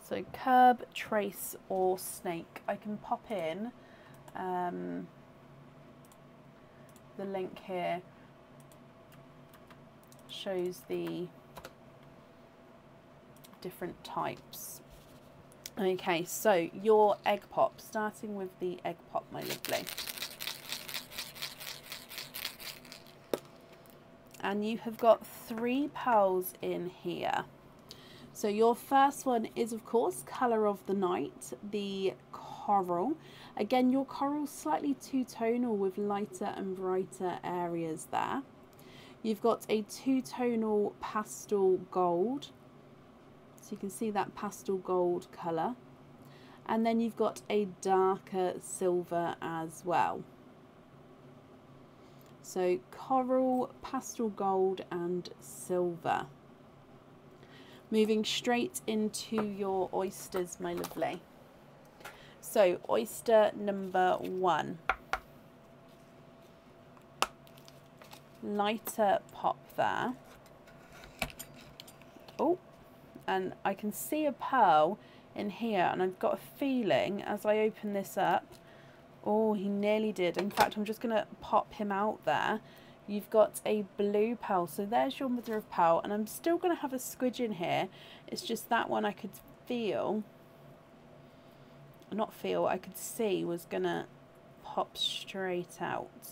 So curb, trace or snake. I can pop in the link here. Shows the different types. Okay, so your egg pop, starting with the egg pop, my lovely. And you have got 3 pearls in here. So your first one is, of course, colour of the night, the coral. Again, your coral's slightly two-tonal with lighter and brighter areas there. You've got a two-tonal pastel gold. So you can see that pastel gold colour. And then you've got a darker silver as well. So coral, pastel gold and silver. Moving straight into your oysters, my lovely. So oyster number 1. Lighter pop there. Oh, and I can see a pearl in here, and I've got a feeling as I open this up, oh, he nearly did. In fact, I'm just going to pop him out there. You've got a blue pearl, so there's your mother of pearl, and I'm still going to have a squidge in here. It's just that one I could feel, not feel, I could see was going to pop straight out.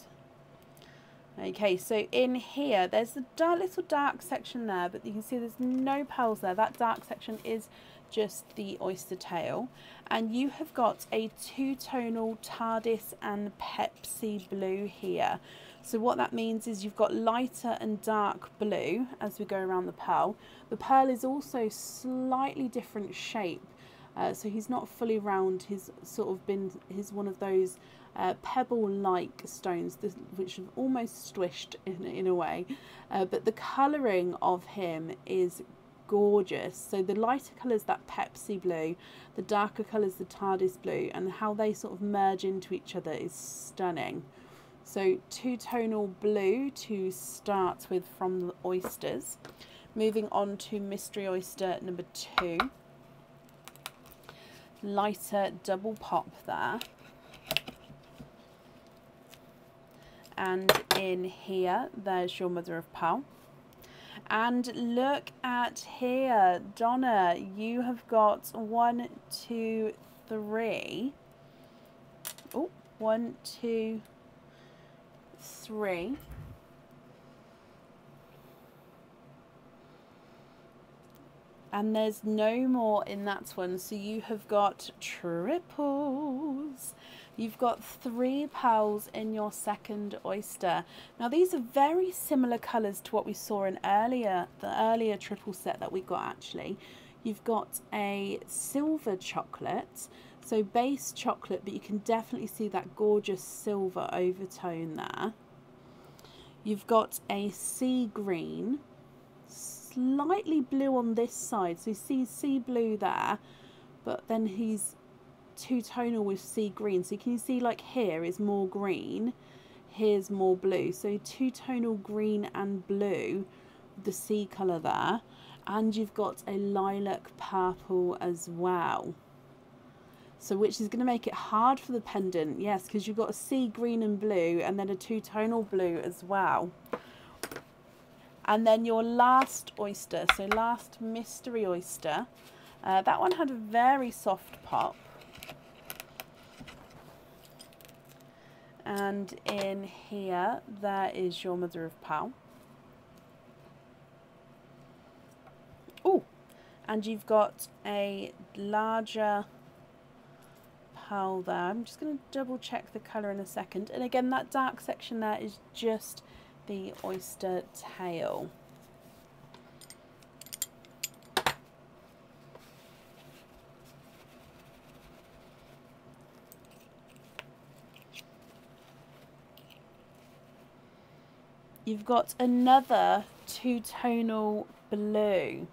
Okay, so in here, there's the little dark section there, but you can see there's no pearls there. That dark section is just the oyster tail. And you have got a two-tonal TARDIS and Pepsi blue here. So what that means is you've got lighter and dark blue as we go around the pearl. The pearl is also slightly different shape. So he's not fully round. He's sort of he's one of those pebble-like stones, which have almost squished in a way. But the colouring of him is gorgeous. So the lighter colour is that Pepsi blue, the darker colour is the TARDIS blue, and how they sort of merge into each other is stunning. So two-tonal blue to start with from the Oysters. Moving on to Mystery Oyster number 2. Lighter double pop there. And in here, there's your mother of pearl. And look at here, Donna, you have got 1, 2, 3. Oh, 1, 2, 3. And there's no more in that one, so you have got triples. You've got 3 pearls in your second oyster. Now these are very similar colours to what we saw in the earlier triple set that we got actually. You've got a silver chocolate, so base chocolate, but you can definitely see that gorgeous silver overtone there. You've got a sea green, slightly blue on this side, so you see sea blue there, but then he's two-tonal with sea green, so you can see like here is more green, here's more blue, so two-tonal green and blue, the sea colour there. And you've got a lilac purple as well, so which is going to make it hard for the pendant, yes, because you've got a sea green and blue and then a two-tonal blue as well. And then your last oyster, so last mystery oyster, that one had a very soft pop. And in here, there is your mother of pearl. Oh, and you've got a larger pearl there. I'm just going to double check the colour in a second. And again, that dark section there is just the oyster tail. You've got another two-tonal blue.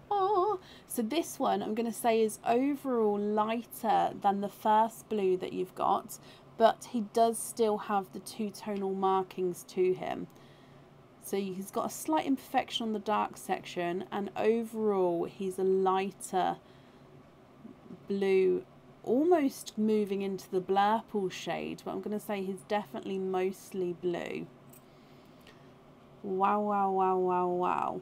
Oh, so this one I'm going to say is overall lighter than the first blue that you've got, but he does still have the two-tonal markings to him. So he's got a slight imperfection on the dark section, and overall he's a lighter blue, almost moving into the blurple shade, but I'm going to say he's definitely mostly blue. Wow, wow, wow, wow, wow.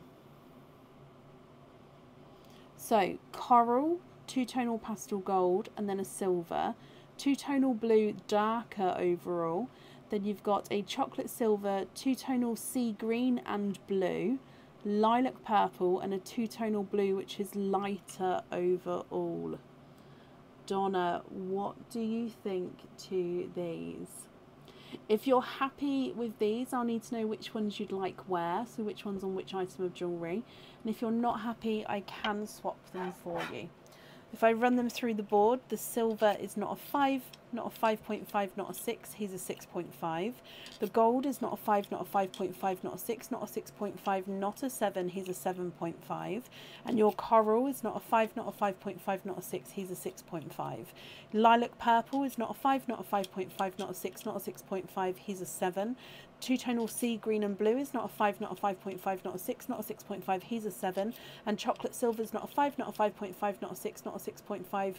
So coral, two-tonal pastel gold, and then a silver, two-tonal blue darker overall. Then you've got a chocolate silver, two-tonal sea green and blue, lilac purple, and a two-tonal blue which is lighter overall. Donna, what do you think to these? If you're happy with these, I'll need to know which ones you'd like where, so which one's on which item of jewellery. And if you're not happy, I can swap them for you. If I run them through the board, the silver is not a 5, not a 5.5, not a 6, he's a 6.5. The gold is not a 5, not a 5.5, not a 6, not a 6.5, not a 7, he's a 7.5. And your coral is not a 5, not a 5.5, not a 6, he's a 6.5. Lilac purple is not a 5, not a 5.5, not a 6, not a 6.5, he's a 7. Two-tonal sea green and blue is not a 5, not a 5.5, not a 6, not a 6.5, he's a 7. And chocolate silver is not a 5, not a 5.5, not a 6, not a 6.5,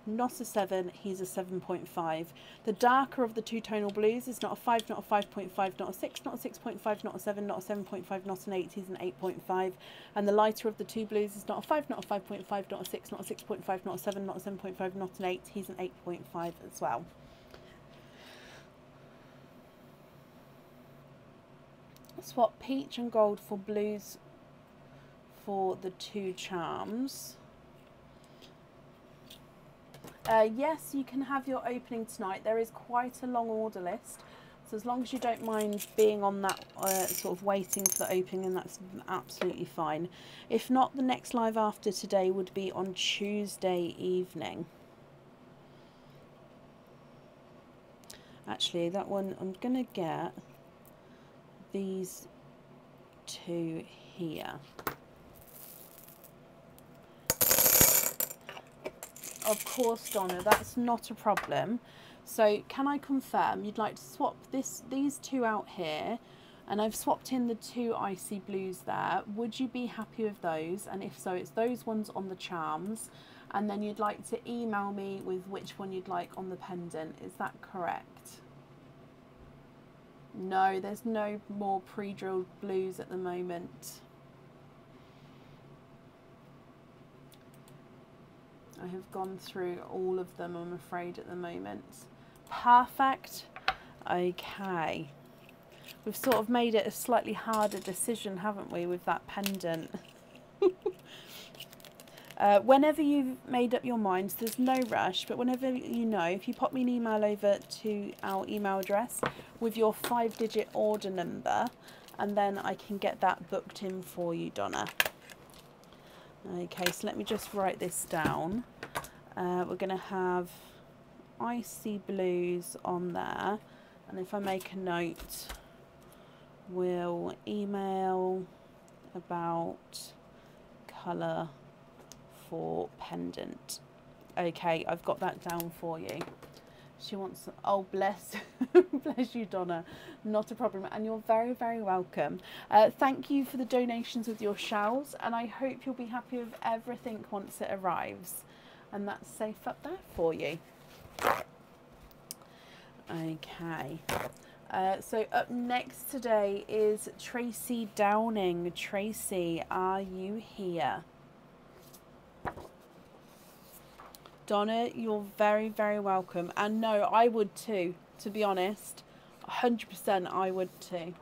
not a 7, he's a 7.5. The darker of the two-tonal blues is not a 5, not a 5.5, not a 6, not a 6.5, not a 7, not a 7.5, not an 8, he's an 8.5. And the lighter of the two blues is not a 5, not a 5.5, not a 6, not a 6.5, not a 7, not a 7.5, not an 8, he's an 8.5 as well. Swap peach and gold for blues for the two charms. Yes, you can have your opening tonight. There is quite a long order list, So as long as you don't mind being on that sort of waiting for the opening, and that's absolutely fine. If not, the next live after today would be on Tuesday evening. Actually, that one, I'm going to get these two here. Of course, Donna, that's not a problem. So can I confirm you'd like to swap these two out here, and I've swapped in the two icy blues there. Would you be happy with those? And if so, it's those ones on the charms, and then you'd like to email me with which one you'd like on the pendant. Is that correct? No, there's no more pre-drilled blues at the moment. I have gone through all of them, I'm afraid, at the moment. Perfect. Okay. We've sort of made it a slightly harder decision, haven't we, with that pendant? Whenever you've made up your minds, there's no rush, but whenever you know, if you pop me an email over to our email address with your 5-digit order number, and then I can get that booked in for you, Donna. Okay, so let me just write this down. We're going to have icy blues on there, and if I make a note, we'll email about colour for pendant. Okay, I've got that down for you. She wants, oh bless, bless you, Donna, not a problem, and you're very, very welcome. Thank you for the donations with your shells, and I hope you'll be happy with everything once it arrives, and that's safe up there for you. Okay, so up next today is Tracy Downing. Tracy, are you here? Donna, you're very, very welcome. And no, I would too, to be honest. 100% I would too.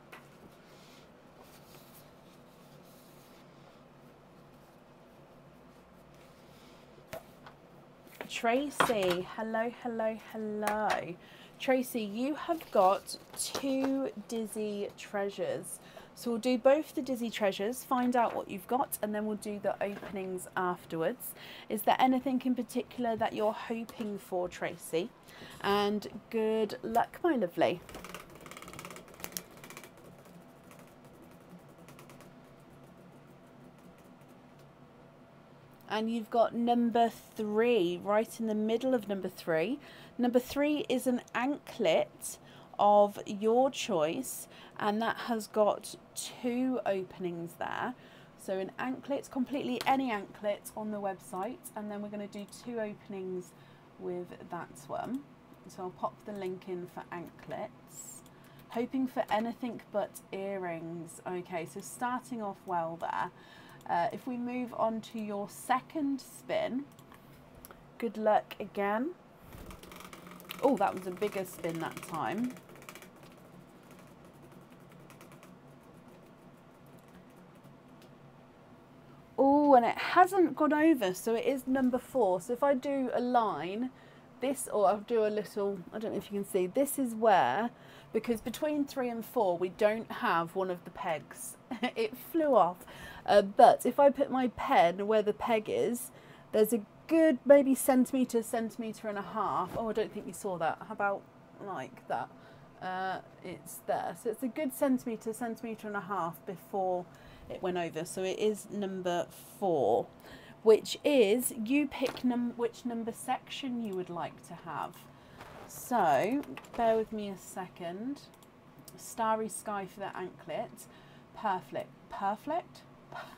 Tracy, hello, hello, hello. Tracy, you have got 2 Dizzy treasures. So we'll do both the Dizzy treasures, find out what you've got, and then we'll do the openings afterwards. Is there anything in particular that you're hoping for, Tracy? And good luck, my lovely. And you've got number 3, right in the middle of number 3. Number 3 is an anklet of your choice, and that has got 2 openings there. So an anklet, completely any anklet on the website, and then we're going to do 2 openings with that one. So I'll pop the link in for anklets. Hoping for anything but earrings. Okay, so starting off well there. If we move on to your second spin, good luck again. Oh, that was a bigger spin that time. Oh, and it hasn't gone over, so it is number 4. So if I do a line, this, or I'll do a little, I don't know if you can see, this is where, because between 3 and 4, we don't have one of the pegs. It flew off. But if I put my pen where the peg is, there's a good maybe centimetre, centimetre and a half. Oh, I don't think you saw that. How about like that? It's there. So it's a good centimetre, centimetre and a half before it went over. So it is number 4, which is, you pick which number section you would like to have. So bear with me a second. Starry Sky for the anklet. Perfect. Perfect.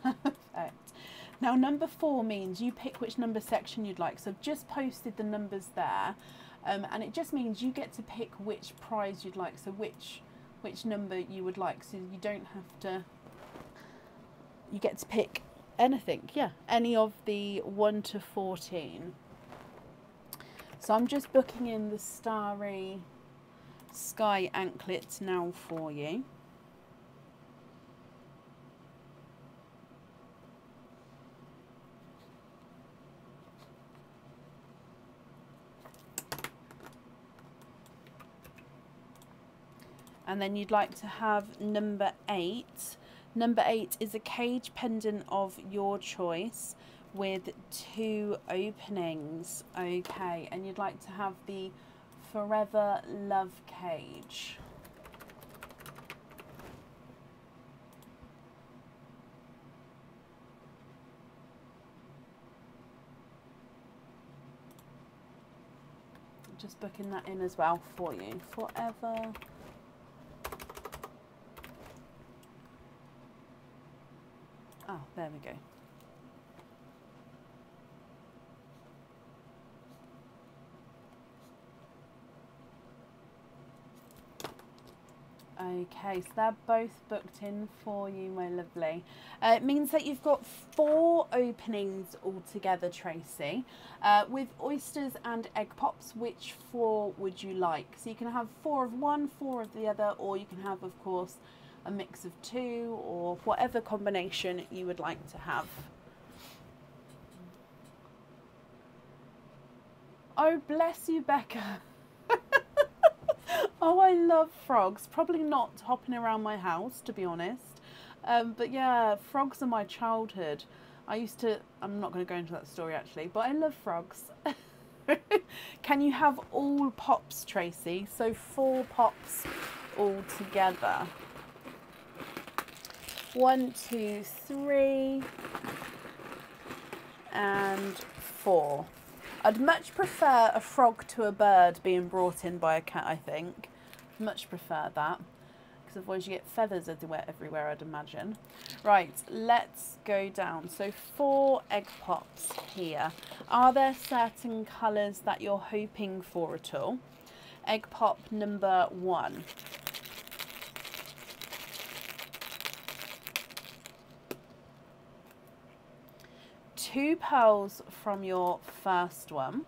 Perfect. Now number 4 means you pick which number section you'd like. So I've just posted the numbers there, and it just means you get to pick which prize you'd like. So which number you would like. So you don't have to. You get to pick anything. Yeah, any of the 1 to 14. So I'm just booking in the Starry Sky anklet now for you. And then you'd like to have number 8. Number 8 is a cage pendant of your choice with 2 openings. Okay, and you'd like to have the Forever Love cage. Just booking that in as well for you. Forever. Oh, there we go. Okay, so they're both booked in for you, my lovely. It means that you've got 4 openings altogether, Tracy. With oysters and egg pops, which 4 would you like? So you can have 4 of one, 4 of the other, or you can have, of course, a mix of 2, or whatever combination you would like to have. Oh, bless you, Becca. Oh, I love frogs. Probably not hopping around my house, to be honest. But yeah, frogs are my childhood. I'm not going to go into that story actually, but I love frogs. Can you have all pops, Tracy? So 4 pops all together. 1, 2, 3, and 4. I'd much prefer a frog to a bird being brought in by a cat, I think. Much prefer that, because otherwise you get feathers everywhere, I'd imagine. Right, let's go down. So 4 egg pops here. Are there certain colours that you're hoping for at all? Egg pop number 1. Two pearls from your first one.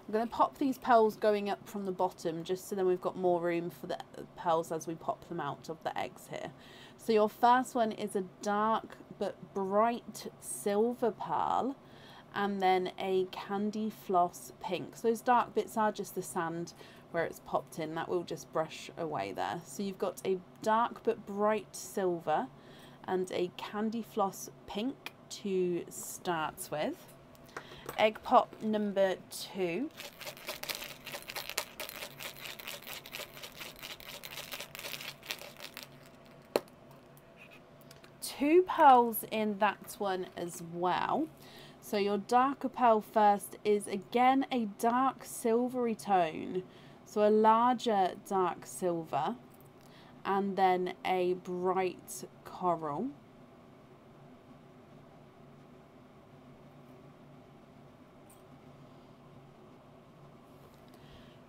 I'm going to pop these pearls going up from the bottom, just so then we've got more room for the pearls as we pop them out of the eggs here. So your first one is a dark but bright silver pearl, and then a candy floss pink. So those dark bits are just the sand where it's popped in. That will just brush away there. So you've got a dark but bright silver and a candy floss pink to start with. Egg pop number 2. Two pearls in that one as well. So your darker pearl first is again a dark silvery tone. So a larger dark silver, and then a bright coral.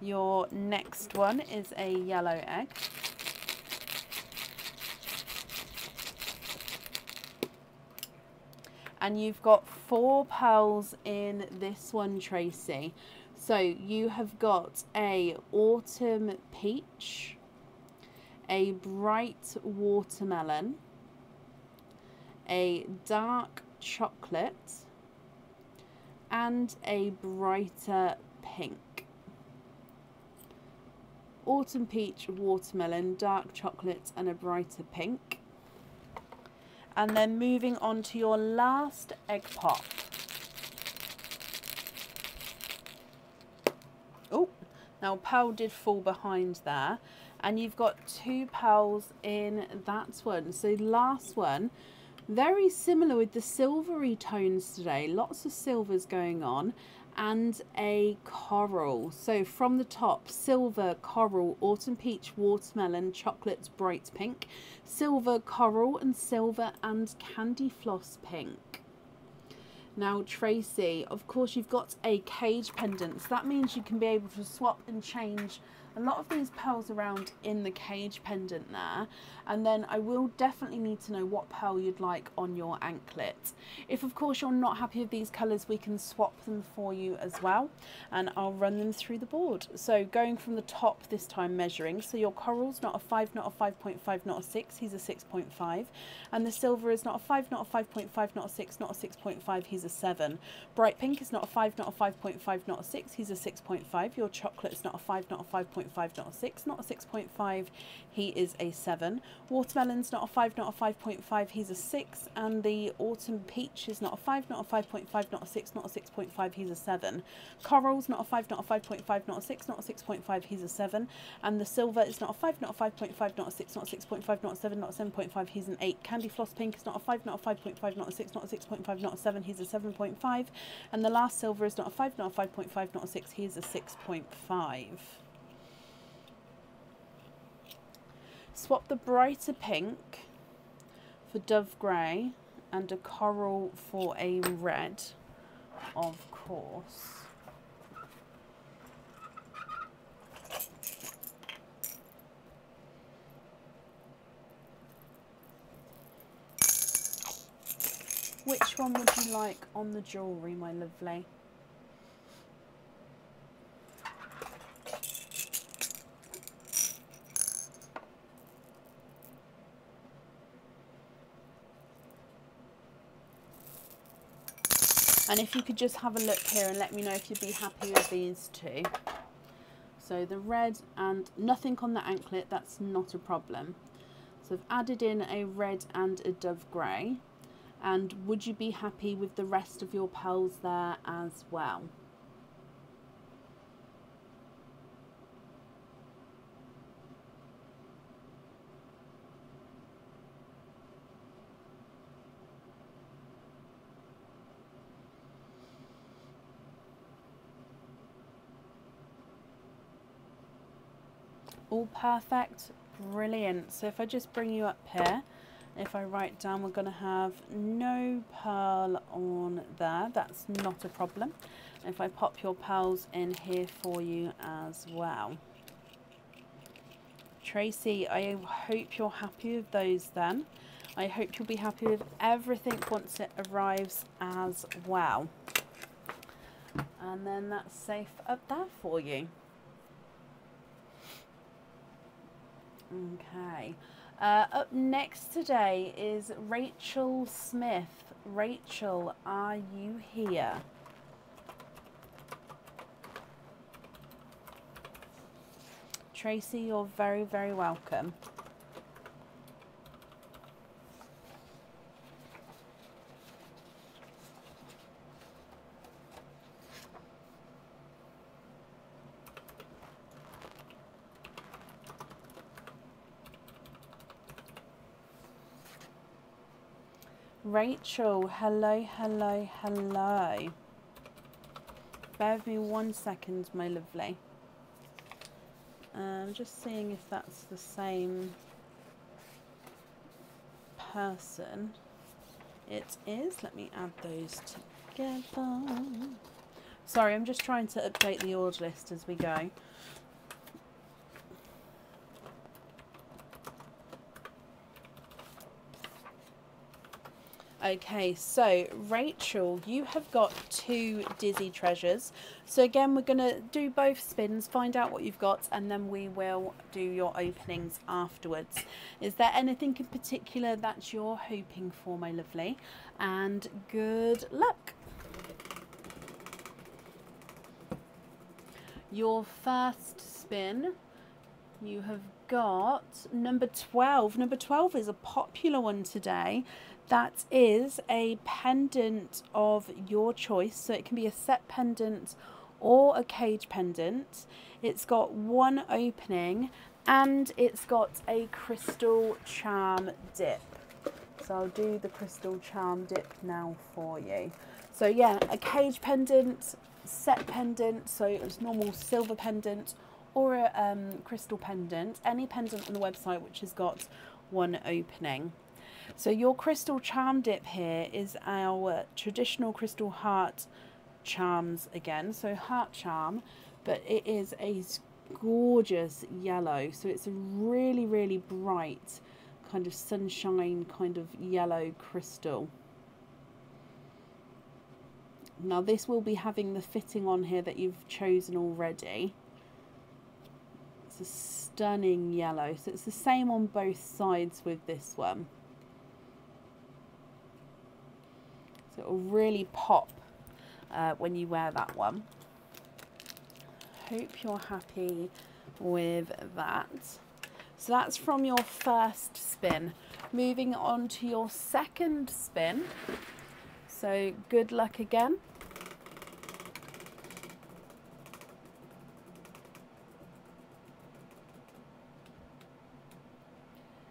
Your next one is a yellow egg. And you've got 4 pearls in this one, Tracy. So you have got a autumn peach, a bright watermelon, a dark chocolate, and a brighter pink. Autumn peach, watermelon, dark chocolate, and a brighter pink. And then moving on to your last egg pop. Oh, now pearl did fall behind there. And you've got 2 pearls in that one. So last one, very similar with the silvery tones today. Lots of silvers going on. And a coral. So from the top, silver, coral, autumn peach, watermelon, chocolate, bright pink, silver, coral, and silver and candy floss pink. Now, Tracy, of course you've got a cage pendant, so that means you can be able to swap and change a lot of these pearls around in the cage pendant there. And then I will definitely need to know what pearl you'd like on your anklet. If of course you're not happy with these colours, we can swap them for you as well, and I'll run them through the board. So going from the top this time, measuring, so your coral's not a 5, not a 5.5, not a 6, he's a 6.5, and the silver is not a 5, not a 5.5, not a 6, not a 6.5, he's a 7. Bright pink is not a 5, not a 5.5, not a 6, he's a 6.5. Your chocolate's not a 5, not a 5.5, 5.5, not a 6, not a 6.5, he is a 7. Watermelon's not a 5, not a 5.5, he's a 6. And the autumn peach is not a 5, not a 5.5, not a 6, not a 6.5, he's a 7. Coral's not a 5, not a 5.5, not a 6, not a 6.5, he's a 7. And the silver is not a 5, not a 5.5, not a 6, not a 6.5, not a 7, not a 7.5, he's an 8. Candy floss pink is not a 5, not a 5.5, not a 6, not a 6.5, not a 7, he's a 7.5. And the last silver is not a 5, not a 5.5, not a 6, he is a 6.5. Swap the brighter pink for dove grey and a coral for a red, of course. Which one would you like on the jewellery, my lovely? And if you could just have a look here and let me know if you'd be happy with these two. So the red and nothing on the anklet, that's not a problem. So I've added in a red and a dove grey. And would you be happy with the rest of your pearls there as well? All perfect, brilliant. So if I just bring you up here, if I write down, we're going to have no pearl on there, that's not a problem. If I pop your pearls in here for you as well. Tracy, I hope you're happy with those then. I hope you'll be happy with everything once it arrives as well. And then that's safe up there for you. Okay. Up next today is Rachel Smith. Rachel, are you here? Tracy, you're very, very welcome. Rachel, hello, hello, hello. Bear with me 1 second, my lovely. Just seeing if that's the same person. It is. Let me add those together. Sorry, I'm just trying to update the order list as we go. Okay, so Rachel, you have got 2 Dizzy Treasures. So again, we're going to do both spins, find out what you've got, and then we will do your openings afterwards. Is there anything in particular that you're hoping for, my lovely? And good luck. Your first spin, you have got number 12. Number 12 is a popular one today. That is a pendant of your choice. So it can be a set pendant or a cage pendant. It's got 1 opening and it's got a crystal charm dip. So I'll do the crystal charm dip now for you. So yeah, a cage pendant, set pendant, so it's normal silver pendant or a crystal pendant. Any pendant on the website which has got 1 opening. So your crystal charm dip here is our traditional crystal heart charms again. So heart charm, but it is a gorgeous yellow. So it's a really, really bright kind of sunshine kind of yellow crystal. Now this will be having the fitting on here that you've chosen already. It's a stunning yellow. So it's the same on both sides with this one. So it will really pop when you wear that one. Hope you're happy with that. So that's from your first spin. Moving on to your second spin. So good luck again.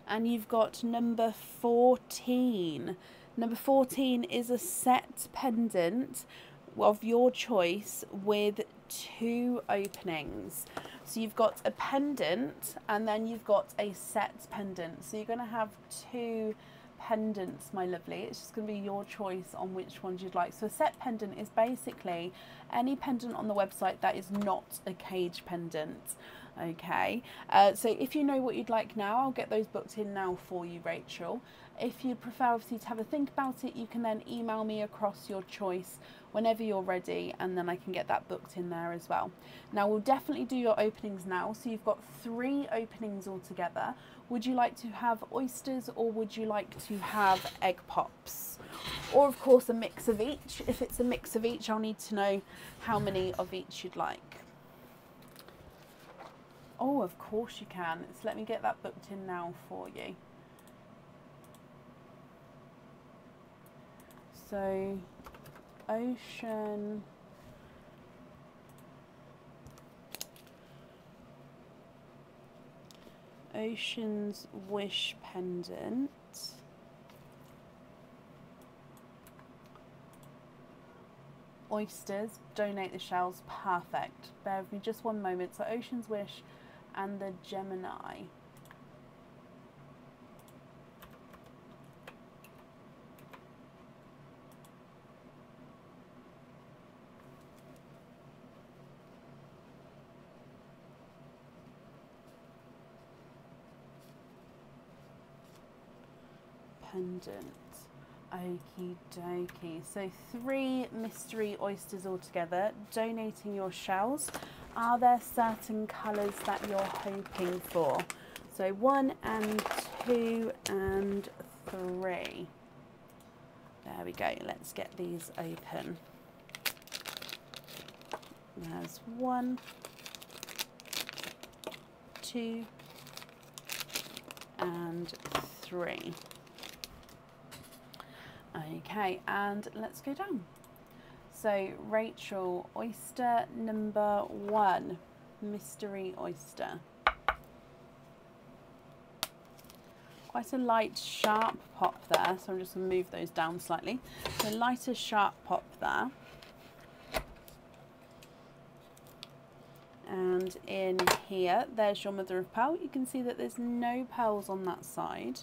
And you've got number 14. Number 14 is a set pendant of your choice with 2 openings. So you've got a pendant and then you've got a set pendant. So you're going to have 2 pendants, my lovely. It's just going to be your choice on which ones you'd like. So a set pendant is basically any pendant on the website that is not a cage pendant. Okay, so if you know what you'd like now, I'll get those booked in now for you, Rachel. If you'd prefer obviously to have a think about it, you can then email me across your choice whenever you're ready, and then I can get that booked in there as well. Now we'll definitely do your openings now. So you've got 3 openings altogether. Would you like to have oysters, or would you like to have egg pops? Or of course a mix of each. If it's a mix of each, I'll need to know how many of each you'd like. Oh, of course you can. So let me get that booked in now for you. So, Ocean's Wish pendant. Oysters, donate the shells, perfect. Bear with me just one moment. So Ocean's Wish and the Gemini. Pendant. Okie dokie. So 3 mystery oysters altogether, donating your shells. Are there certain colours that you're hoping for? So 1 and 2 and 3. There we go. Let's get these open. There's 1, 2 and 3. Okay, and let's go down. So Rachel, oyster number 1, mystery oyster. Quite a light sharp pop there, so I'm just going to move those down slightly. So lighter sharp pop there. And in here, there's your mother of pearl. You can see that there's no pearls on that side.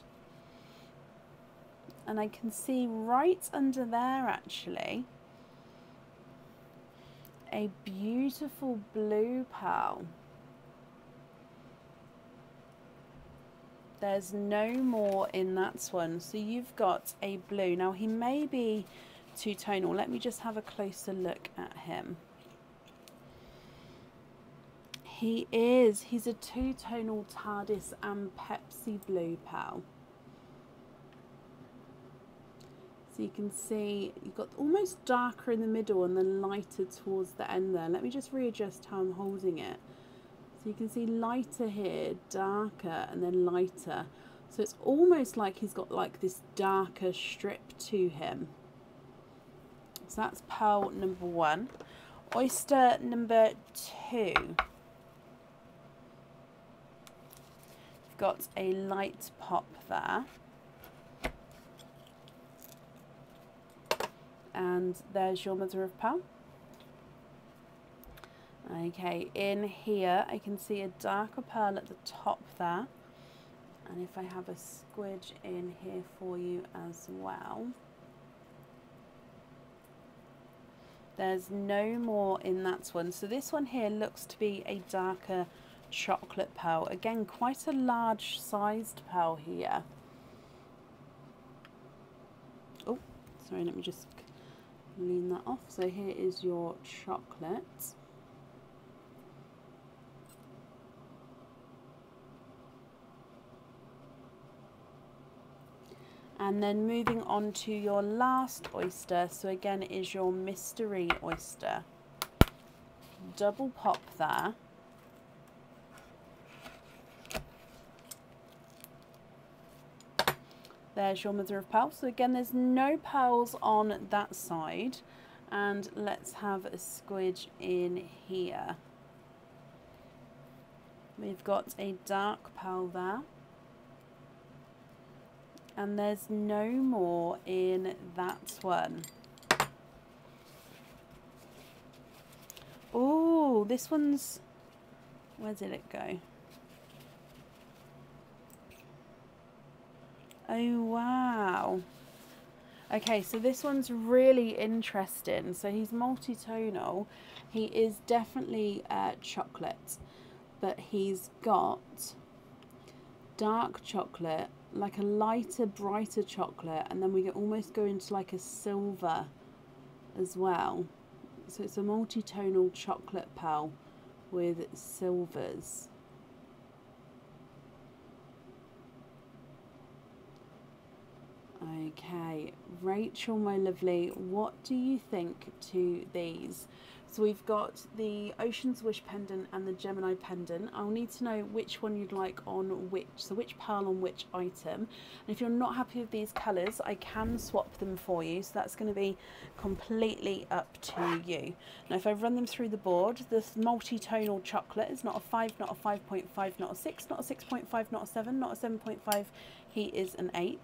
And I can see right under there actually a beautiful blue pearl. There's no more in that one, so you've got a blue. Now he may be two-tonal. Let me just have a closer look at him. He is. He's a two-tonal TARDIS and Pepsi blue pearl. So you can see you've got almost darker in the middle and then lighter towards the end there. Let me just readjust how I'm holding it. So you can see lighter here, darker, and then lighter. So it's almost like he's got like this darker strip to him. So that's pearl number 1. Oyster number 2. You've got a light pop there. And there's your mother of pearl. Okay, in here I can see a darker pearl at the top there. And if I have a squidge in here for you as well. There's no more in that one. So this one here looks to be a darker chocolate pearl. Again, quite a large sized pearl here. Oh, sorry, let me just lean that off. So here is your chocolate. And then moving on to your last oyster. So again, it is your mystery oyster. Double pop there. There's your mother of pearl. So again, there's no pearls on that side. And let's have a squidge in here. We've got a dark pearl there. And there's no more in that one. Oh, this one's... Where did it go? Oh, wow. Okay, so this one's really interesting. So he's multi-tonal. He is definitely chocolate, but he's got dark chocolate, like a lighter, brighter chocolate, and then we almost go into like a silver as well. So it's a multi-tonal chocolate pearl with silvers. Okay, Rachel, my lovely, what do you think to these? So we've got the Ocean's Wish pendant and the Gemini pendant. I'll need to know which one you'd like on which, so which pearl on which item. And if you're not happy with these colours, I can swap them for you. So that's going to be completely up to you. Now, if I run them through the board, this multi-tonal chocolate is not a 5, not a 5.5, not a 6, not a 6.5, not a 7, not a 7.5. He is an 8.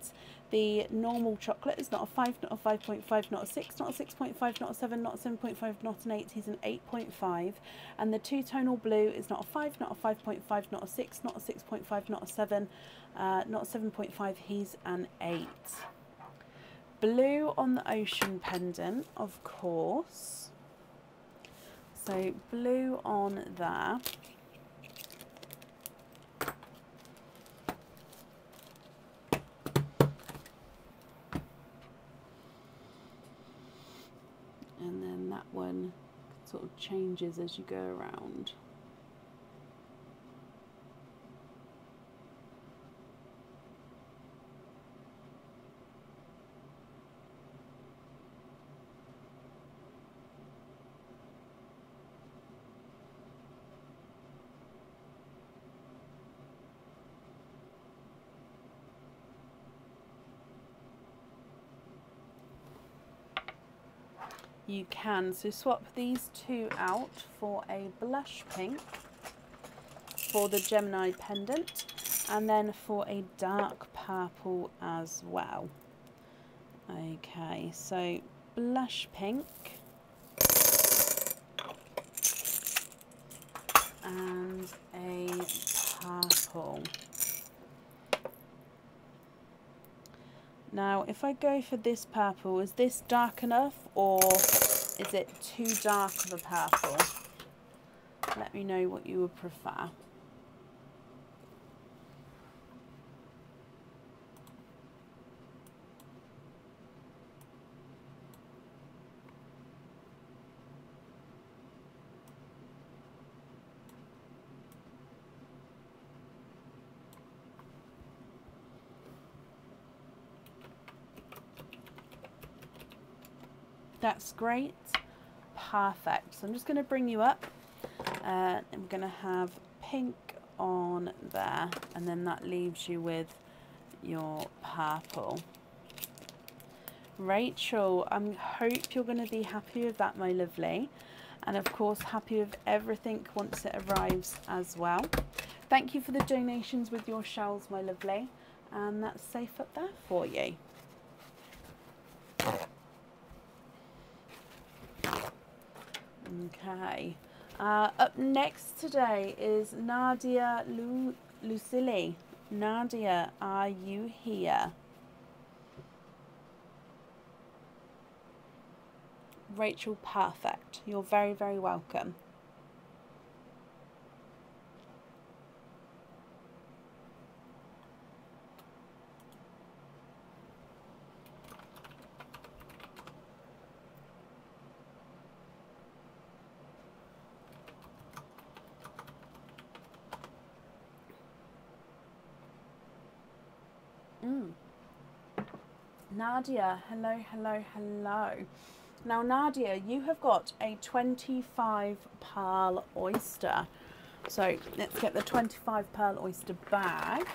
The normal chocolate is not a 5, not a 5.5, not a 6, not a 6.5, not a 7, not a 7.5, not an 8. He's an 8.5. And the two-tonal blue is not a 5, not a 5.5, not a 6, not a 6.5, not a 7, not a 7.5. He's an 8. Blue on the ocean pendant, of course. So blue on there. And then that one sort of changes as you go around. You can, so swap these two out for a blush pink for the Gemini pendant, and then for a dark purple as well. Okay, so blush pink and a purple. Now, if I go for this purple, is this dark enough or is it too dark of a purple? Let me know what you would prefer. That's great. Perfect. So I'm just going to bring you up. I'm going to have pink on there, and then that leaves you with your purple. Rachel, I hope you're going to be happy with that, my lovely. And of course, happy with everything once it arrives as well. Thank you for the donations with your shells, my lovely. And that's safe up there for you. Okay, up next today is Nadia Lucili. Nadia, are you here? Rachel, perfect. You're very, very welcome. Nadia, hello, hello, hello. Now, Nadia, you have got a 25 pearl oyster. So let's get the 25 pearl oyster bag.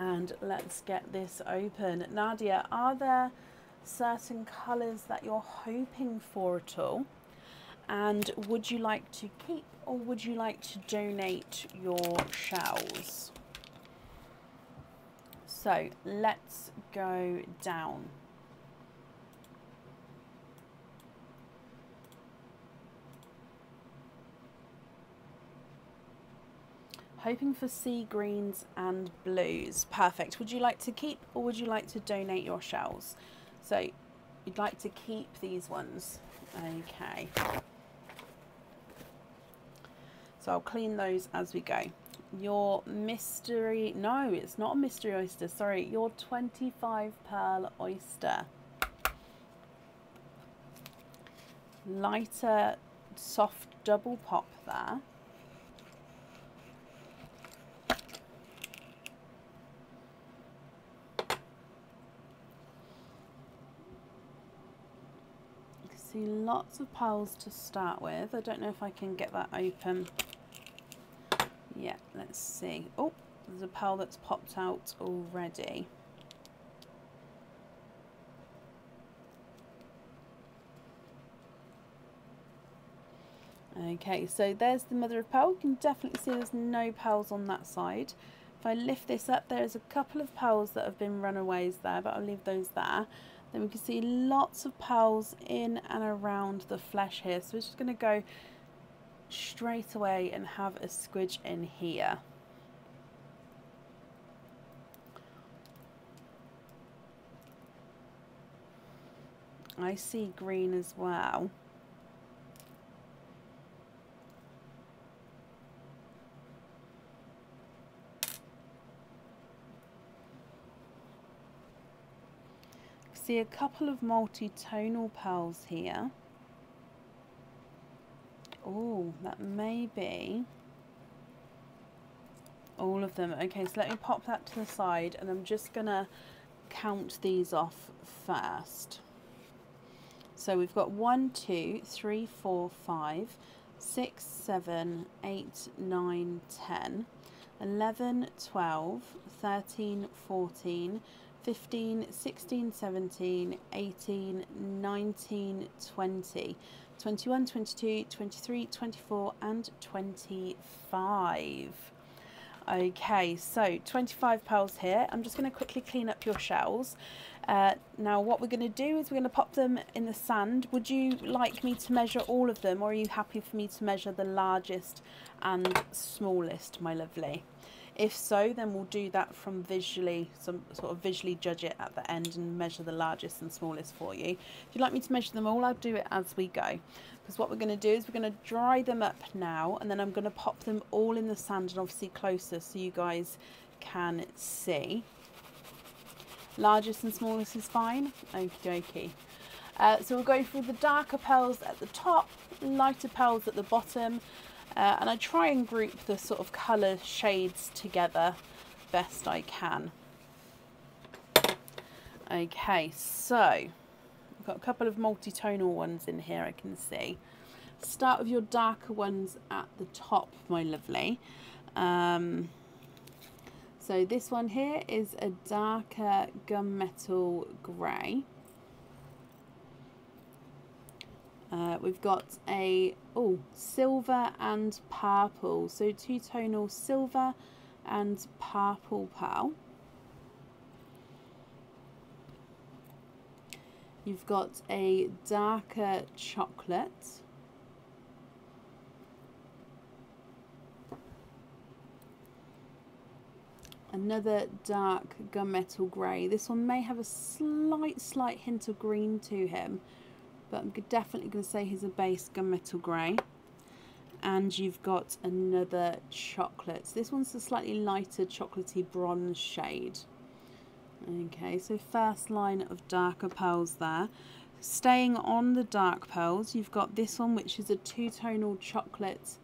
And let's get this open. Nadia, are there certain colours that you're hoping for at all? And would you like to keep or would you like to donate your shells? So let's go down. Hoping for sea greens and blues. Perfect. Would you like to keep or would you like to donate your shells? So you'd like to keep these ones. Okay. So I'll clean those as we go. Your mystery, no, it's not a mystery oyster, sorry, your 25 pearl oyster. Lighter, soft double pop there. You can see lots of pearls to start with. I don't know if I can get that open. Yeah, let's see. Oh, there's a pearl that's popped out already. Okay, so there's the mother of pearl. You can definitely see there's no pearls on that side. If I lift this up, there's a couple of pearls that have been runaways there, but I'll leave those there. Then we can see lots of pearls in and around the flesh here. So we're just going to go straight away and have a squidge in here. I see green as well. See a couple of multi-tonal pearls here. Oh, that may be all of them. Okay, so let me pop that to the side and I'm just gonna count these off first. So we've got 1, 2, 3, 4, 5, 6, 7, 8, 9, 10, 11, 12, 13, 14, 15, 16, 17, 18, 19, 20, 21, 22, 23, 24 and 25. Okay, so 25 pearls here. I'm just going to quickly clean up your shells. Now what we're going to do is we're going to pop them in the sand. Would you like me to measure all of them, or are you happy for me to measure the largest and smallest, my lovely? If so, then we'll do that from visually, visually judge it at the end and measure the largest and smallest for you. If you'd like me to measure them all, I'll do it as we go. Because what we're going to do is we're going to dry them up now, and then I'm going to pop them all in the sand and obviously closer so you guys can see. Largest and smallest is fine. Okie dokie. So we'll go through the darker pearls at the top, lighter pearls at the bottom. And I try and group the sort of colour shades together best I can. Okay, so I've got a couple of multi-tonal ones in here I can see. Start with your darker ones at the top, my lovely. So this one here is a darker gunmetal grey. We've got a silver and purple, so two-tonal silver and purple pearl. You've got a darker chocolate. Another dark gunmetal grey. This one may have a slight hint of green to him, but I'm definitely going to say he's a base gunmetal grey. And you've got another chocolate. So this one's a slightly lighter chocolatey bronze shade. Okay, so first line of darker pearls there. Staying on the dark pearls, you've got this one, which is a two-tonal chocolate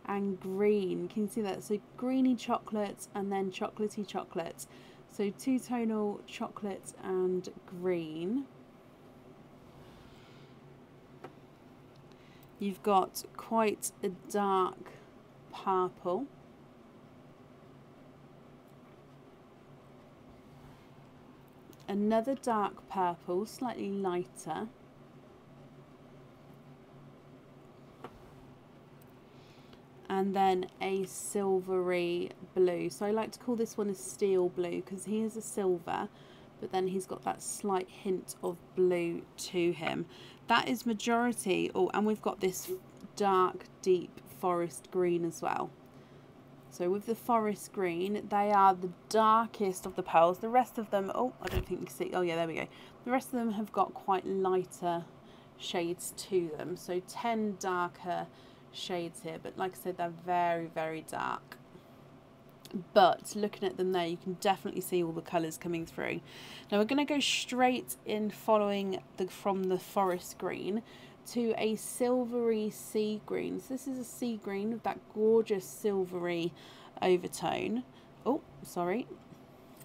and green. Can you see that? So greeny chocolate and then chocolatey chocolate. So two-tonal chocolate and green. You've got quite a dark purple. another dark purple, slightly lighter, and then a silvery blue. So I like to call this one a steel blue because he is a silver, but then he's got that slight hint of blue to him. That is majority. Oh, and we've got this dark, deep forest green as well. So with the forest green, they are the darkest of the pearls. The rest of them, oh, I don't think you can see. Oh yeah, there we go. The rest of them have got quite lighter shades to them. So 10 darker shades here, but like I said, they're very, very dark. But looking at them there, you can definitely see all the colours coming through. Now we're going to go straight in following from the forest green to a silvery sea green. So this is a sea green with that gorgeous silvery overtone. Oh, sorry.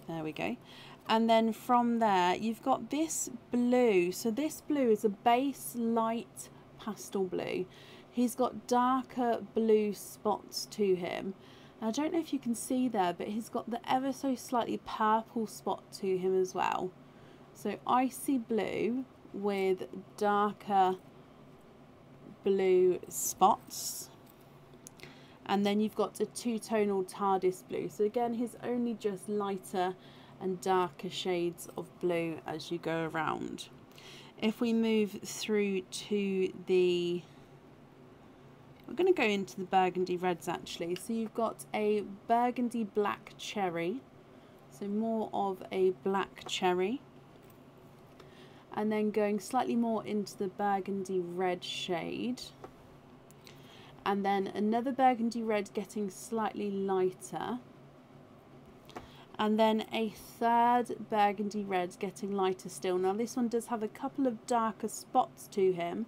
There we go. And then from there, you've got this blue. So this blue is a base light pastel blue. He's got darker blue spots to him. I don't know if you can see there, but he's got the ever so slightly purple spot to him as well. So icy blue with darker blue spots. And then you've got a two-tonal TARDIS blue. So again, he's only just lighter and darker shades of blue as you go around. If we move through to the... We're going to go into the burgundy reds actually. So you've got a burgundy black cherry. So more of a black cherry. And then going slightly more into the burgundy red shade. And then another burgundy red getting slightly lighter. And then a third burgundy red getting lighter still. Now this one does have a couple of darker spots to him,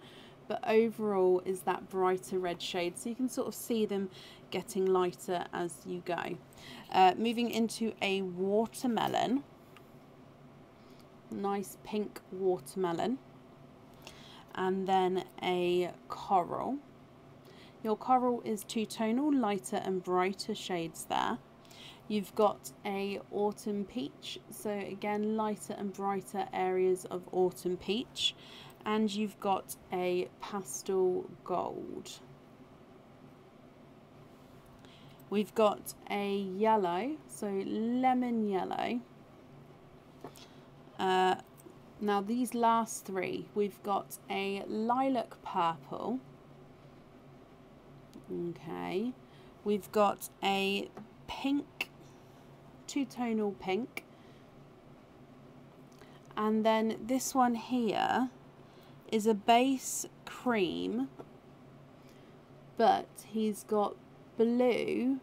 but overall is that brighter red shade, so you can sort of see them getting lighter as you go. Moving into a watermelon, nice pink watermelon, and then a coral. Your coral is two-tonal, lighter and brighter shades there. You've got a autumn peach, so again lighter and brighter areas of autumn peach. And you've got a pastel gold. We've got a yellow, so lemon yellow. Now these last three, we've got a lilac purple. Okay. We've got a pink, two-tonal pink. And then this one here is a base cream, but he's got blue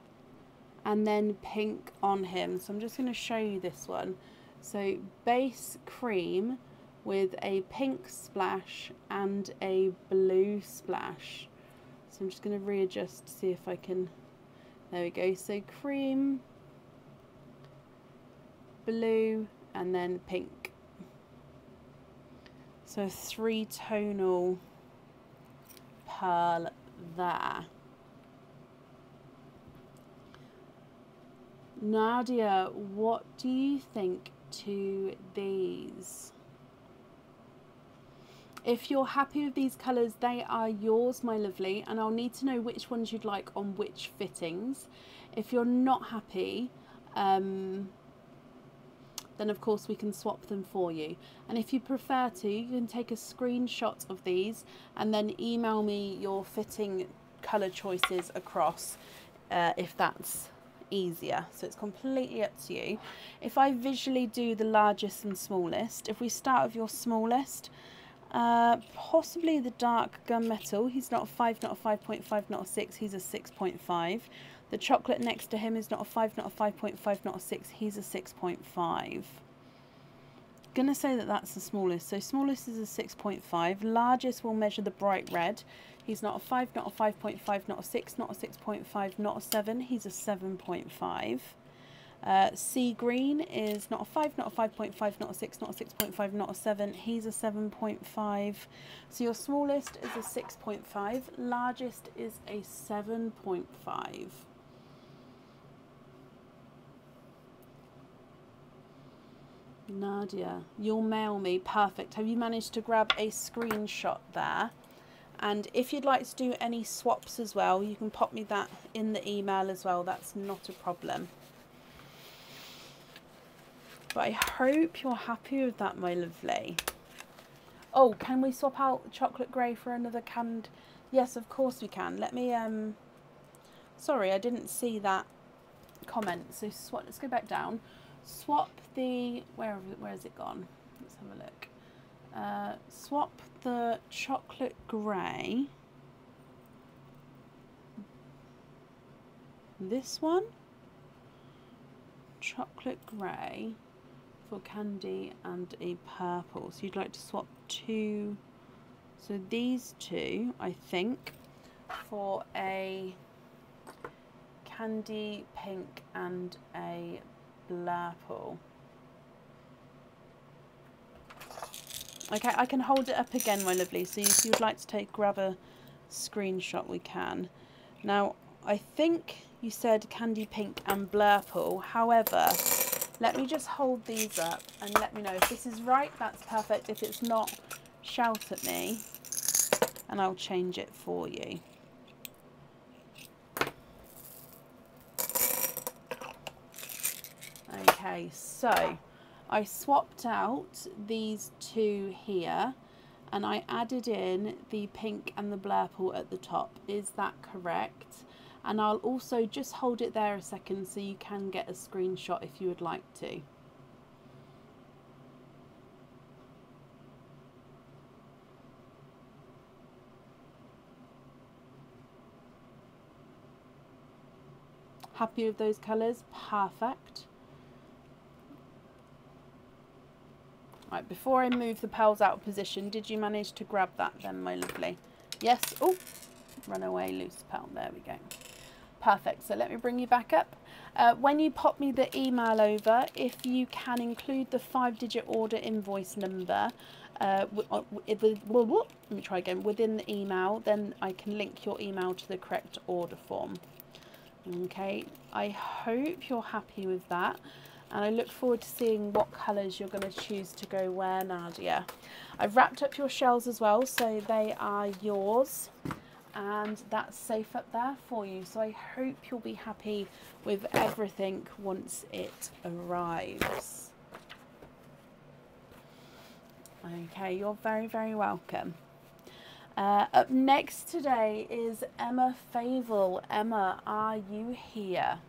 and then pink on him. So I'm just going to show you this one. So base cream with a pink splash and a blue splash. So I'm just going to readjust to see if I can, there we go. So cream, blue and then pink. So three-tonal pearl there. Nadia, what do you think to these? If you're happy with these colours, they are yours, my lovely, and I'll need to know which ones you'd like on which fittings. If you're not happy, then of course we can swap them for you. And if you prefer to, you can take a screenshot of these and then email me your fitting colour choices across if that's easier. So it's completely up to you. If I visually do the largest and smallest, if we start with your smallest, possibly the dark gunmetal. He's not a 5, not a 5.5, not a 6, he's a 6.5. The chocolate next to him is not a 5, not a 5.5, not a 6, he's a 6.5. Gonna say that that's the smallest. So smallest is a 6.5. Largest will measure the bright red. He's not a 5, not a 5.5, not a 6, not a 6.5, not a 7, he's a 7.5. Sea green is not a 5, not a 5.5, not a 6, not a 6.5, not a 7, he's a 7.5. So your smallest is a 6.5, largest is a 7.5. Nadia, you'll mail me. Perfect. Have you managed to grab a screenshot there? And if you'd like to do any swaps as well, you can pop me that in the email as well. That's not a problem. But I hope you're happy with that, my lovely. Oh, can we swap out chocolate grey for another canned? Yes, of course we can. Let me, sorry, I didn't see that comment. So let's go back down. Swap the, where has it gone? Let's have a look. Swap the chocolate grey. This one. Chocolate grey for candy and a purple. So you'd like to swap two, so these two I think, for a candy pink and a blurple. Okay, I can hold it up again, my lovely, so if you'd like to grab a screenshot, we can. Now I think you said candy pink and blurple, however, let me just hold these up and let me know if this is right. That's perfect. If it's not, shout at me and I'll change it for you. Okay, so I swapped out these two here and I added in the pink and the blurple at the top. Is that correct? And I'll also just hold it there a second so you can get a screenshot if you would like to. Happy with those colours? Perfect. Right, before I move the pearls out of position, did you manage to grab that then, my lovely? Yes. Oh, run away, loose pearl. There we go. Perfect. So let me bring you back up. When you pop me the email over, if you can include the 5-digit order invoice number, let me try again, within the email, then I can link your email to the correct order form. Okay, I hope you're happy with that. And I look forward to seeing what colours you're going to choose to go where, Nadia. I've wrapped up your shells as well, so they are yours. And that's safe up there for you. So I hope you'll be happy with everything once it arrives. Okay, you're very, very welcome. Up next today is Emma Favel. Emma, are you here?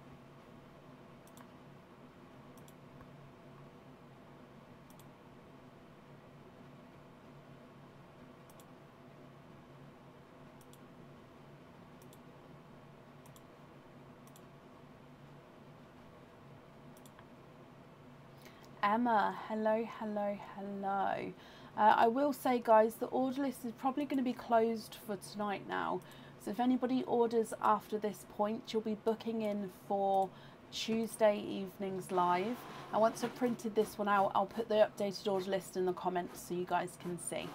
Emma, hello, hello, hello. I will say, guys, the order list is probably going to be closed for tonight now. So if anybody orders after this point, you'll be booking in for Tuesday evenings live. And once I've printed this one out, I'll put the updated order list in the comments so you guys can see.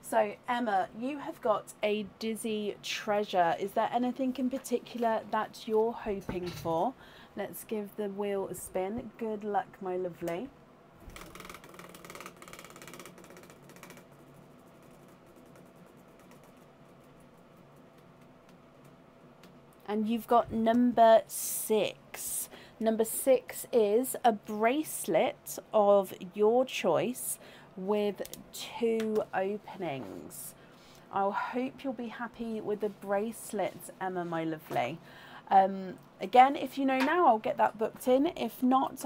So Emma, you have got a Dizzy treasure. Is there anything in particular that you're hoping for? Let's give the wheel a spin. Good luck, my lovely. And you've got number 6. Number 6 is a bracelet of your choice with 2 openings. I hope you'll be happy with the bracelets, Emma, my lovely. Again, if you know now, I'll get that booked in. If not,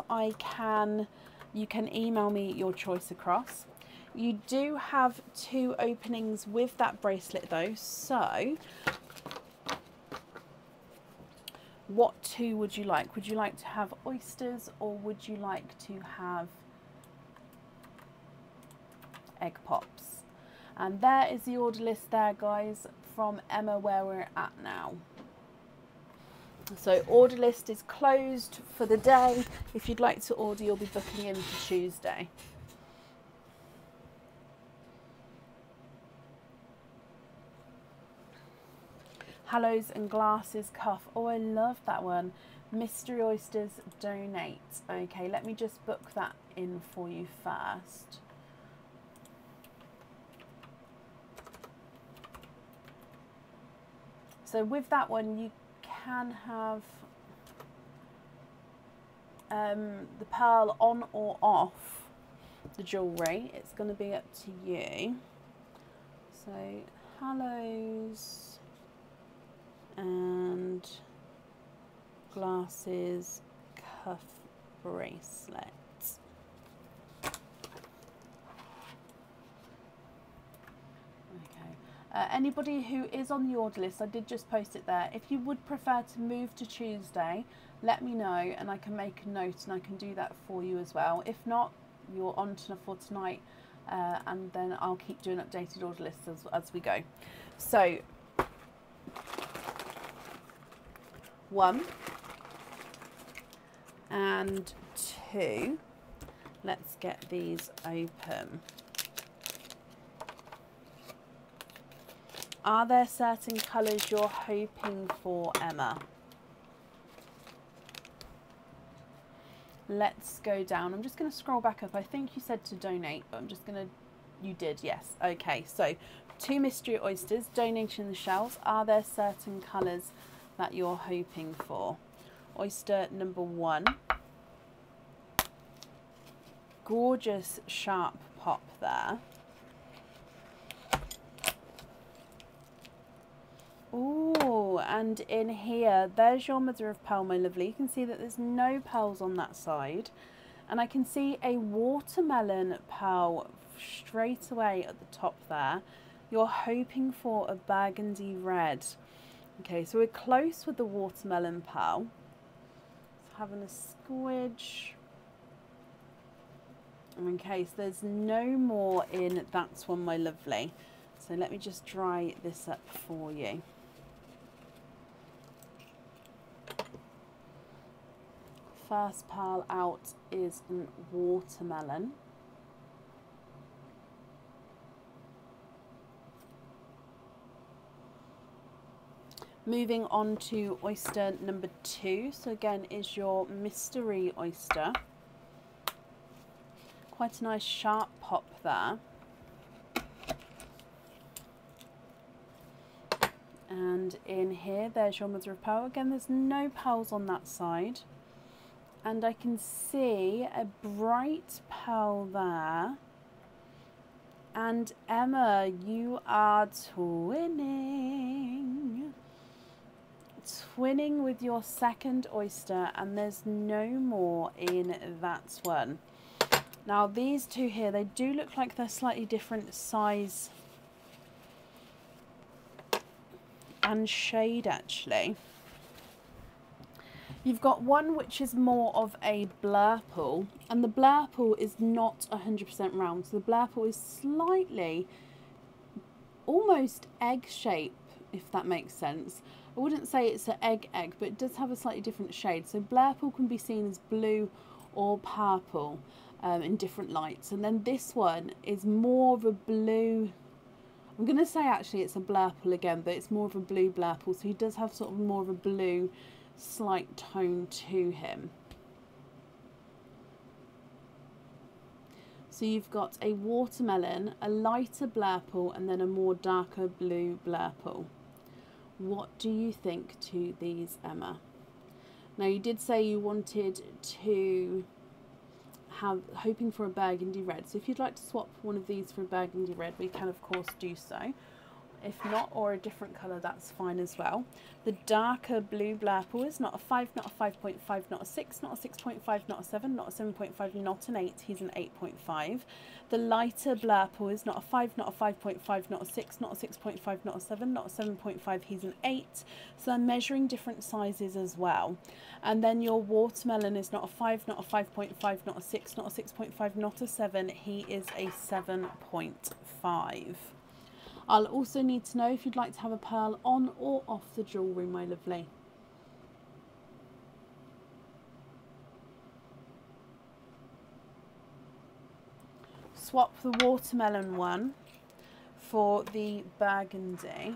you can email me your choice across. You do have 2 openings with that bracelet though, so what 2 would you like? Would you like to have oysters or would you like to have egg pops? And there is the order list there, guys, from Emma where we're at now. So order list is closed for the day. If you'd like to order, you'll be booking in for Tuesday. Hallows and Glasses Cuff. Oh, I love that one. Mystery Oysters Donate. Okay, let me just book that in for you first. So with that one, you can have the pearl on or off the jewellery. It's going to be up to you. So hallows and glasses, cuff, bracelets. Okay. Anybody who is on the order list, I did just post it there. If you would prefer to move to Tuesday, let me know and I can make a note and I can do that for you as well. If not, you're on for tonight, and then I'll keep doing updated order lists as we go. So 1 and 2, let's get these open. Are there certain colours you're hoping for, Emma? Let's go down. I'm just going to scroll back up. I think you said to donate, but I'm just going to... You did, yes. Okay, so 2 mystery oysters, donating the shells. Are there certain colours that you're hoping for? Oyster number 1. Gorgeous sharp pop there. Ooh, and in here, there's your mother of pearl, my lovely. You can see that there's no pearls on that side. And I can see a watermelon pearl straight away at the top there. You're hoping for a burgundy red. Okay, so we're close with the watermelon pearl. So having a squidge. Okay, so there's no more in that one, my lovely. So let me just dry this up for you. First pearl out is in watermelon. Moving on to oyster number 2. So again is your mystery oyster. Quite a nice sharp pop there. And in here, there's your mother of pearl. Again, there's no pearls on that side. And I can see a bright pearl there. And Emma, you are twinning. Twinning with your second oyster, and there's no more in that one. Now these two here, they do look like they're slightly different size and shade actually. You've got one which is more of a blurple, and the blurple is not 100% round, so the blurple is slightly almost egg shape, if that makes sense. I wouldn't say it's an egg, but it does have a slightly different shade. So blurple can be seen as blue or purple in different lights, and then this one is more of a blue. I'm going to say actually it's a blurple again, but it's more of a blue blurple, so he does have sort of more of a blue slight tone to him. So you've got a watermelon, a lighter blurple, and then a more darker blue blurple. What do you think to these, Emma? Now you did say you wanted to have, hoping for a burgundy red. So if you'd like to swap one of these for a burgundy red, we can of course do so. If not, or a different colour, that's fine as well. The darker blue blurple is not a 5, not a 5.5, not a 6, not a 6.5, not a 7, not a 7.5, not an 8. He's an 8.5. The lighter blurple is not a 5, not a 5.5, not a 6, not a 6.5, not a 7, not a 7.5. He's an 8. So I'm measuring different sizes as well. And then your watermelon is not a 5, not a 5.5, not a 6, not a 6.5, not a 7. He is a 7.5. I'll also need to know if you'd like to have a pearl on or off the jewellery, my lovely. Swap the watermelon one for the burgundy.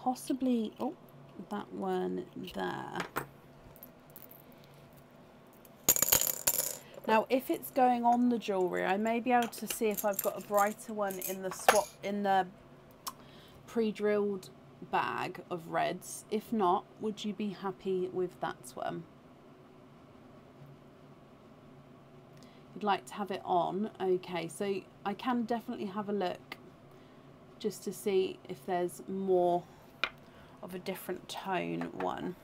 possibly, oh, that one there. Now, if it's going on the jewellery, I may be able to see if I've got a brighter one in the pre-drilled bag of reds. If not, would you be happy with that one? You'd like to have it on. Okay, so I can definitely have a look just to see if there's more of a different tone one.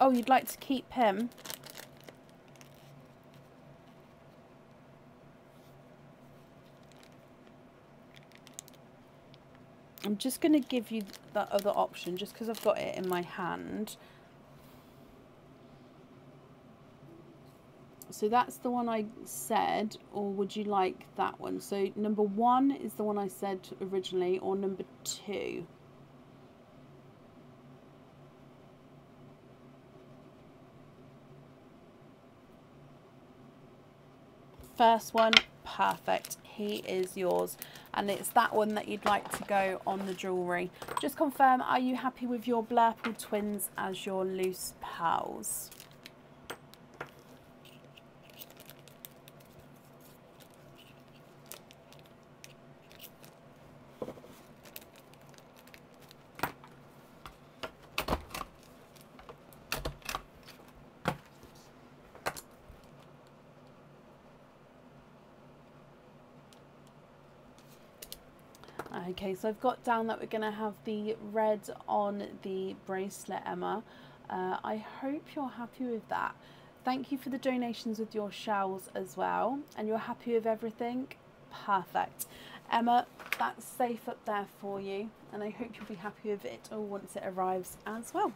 Oh, you'd like to keep him? I'm just going to give you that other option just because I've got it in my hand. So that's the one I said, or would you like that one? So number 1 is the one I said originally, or number 2? First one, perfect. He is yours, and it's that one that you'd like to go on the jewellery. Just confirm, are you happy with your Blurple twins as your loose pearls? Okay, so I've got down that we're going to have the red on the bracelet, Emma. I hope you're happy with that. Thank you for the donations with your shells as well. And you're happy with everything? Perfect. Emma, that's safe up there for you. And I hope you'll be happy with it all once it arrives as well.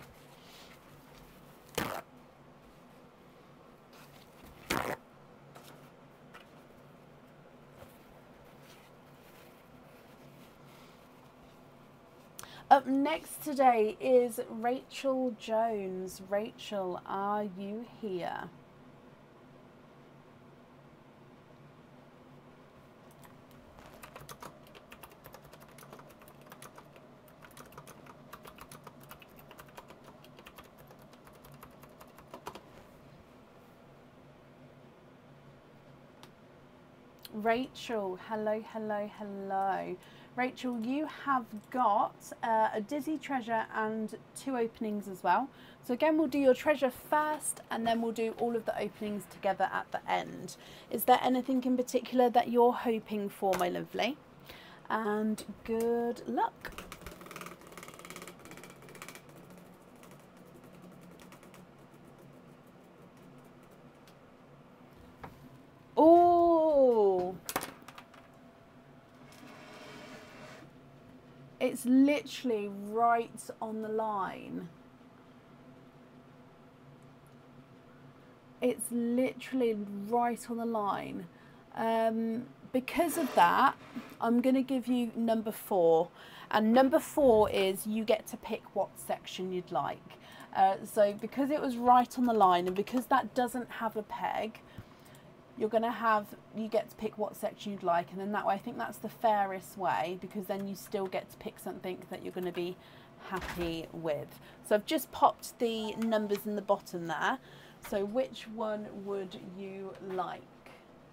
Up next today is Rachel Jones. Rachel, are you here? Rachel, hello, hello, hello. Rachel, you have got a Dizzy treasure and 2 openings as well. So again, we'll do your treasure first and then we'll do all of the openings together at the end. Is there anything in particular that you're hoping for, my lovely? And good luck. Oh! It's literally right on the line. It's literally right on the line. Because of that, I'm going to give you number 4. And number 4 is you get to pick what section you'd like. So because it was right on the line and because that doesn't have a peg, you get to pick what section you'd like, and then that way I think that's the fairest way, because then you still get to pick something that you're going to be happy with. So I've just popped the numbers in the bottom there. So which one would you like?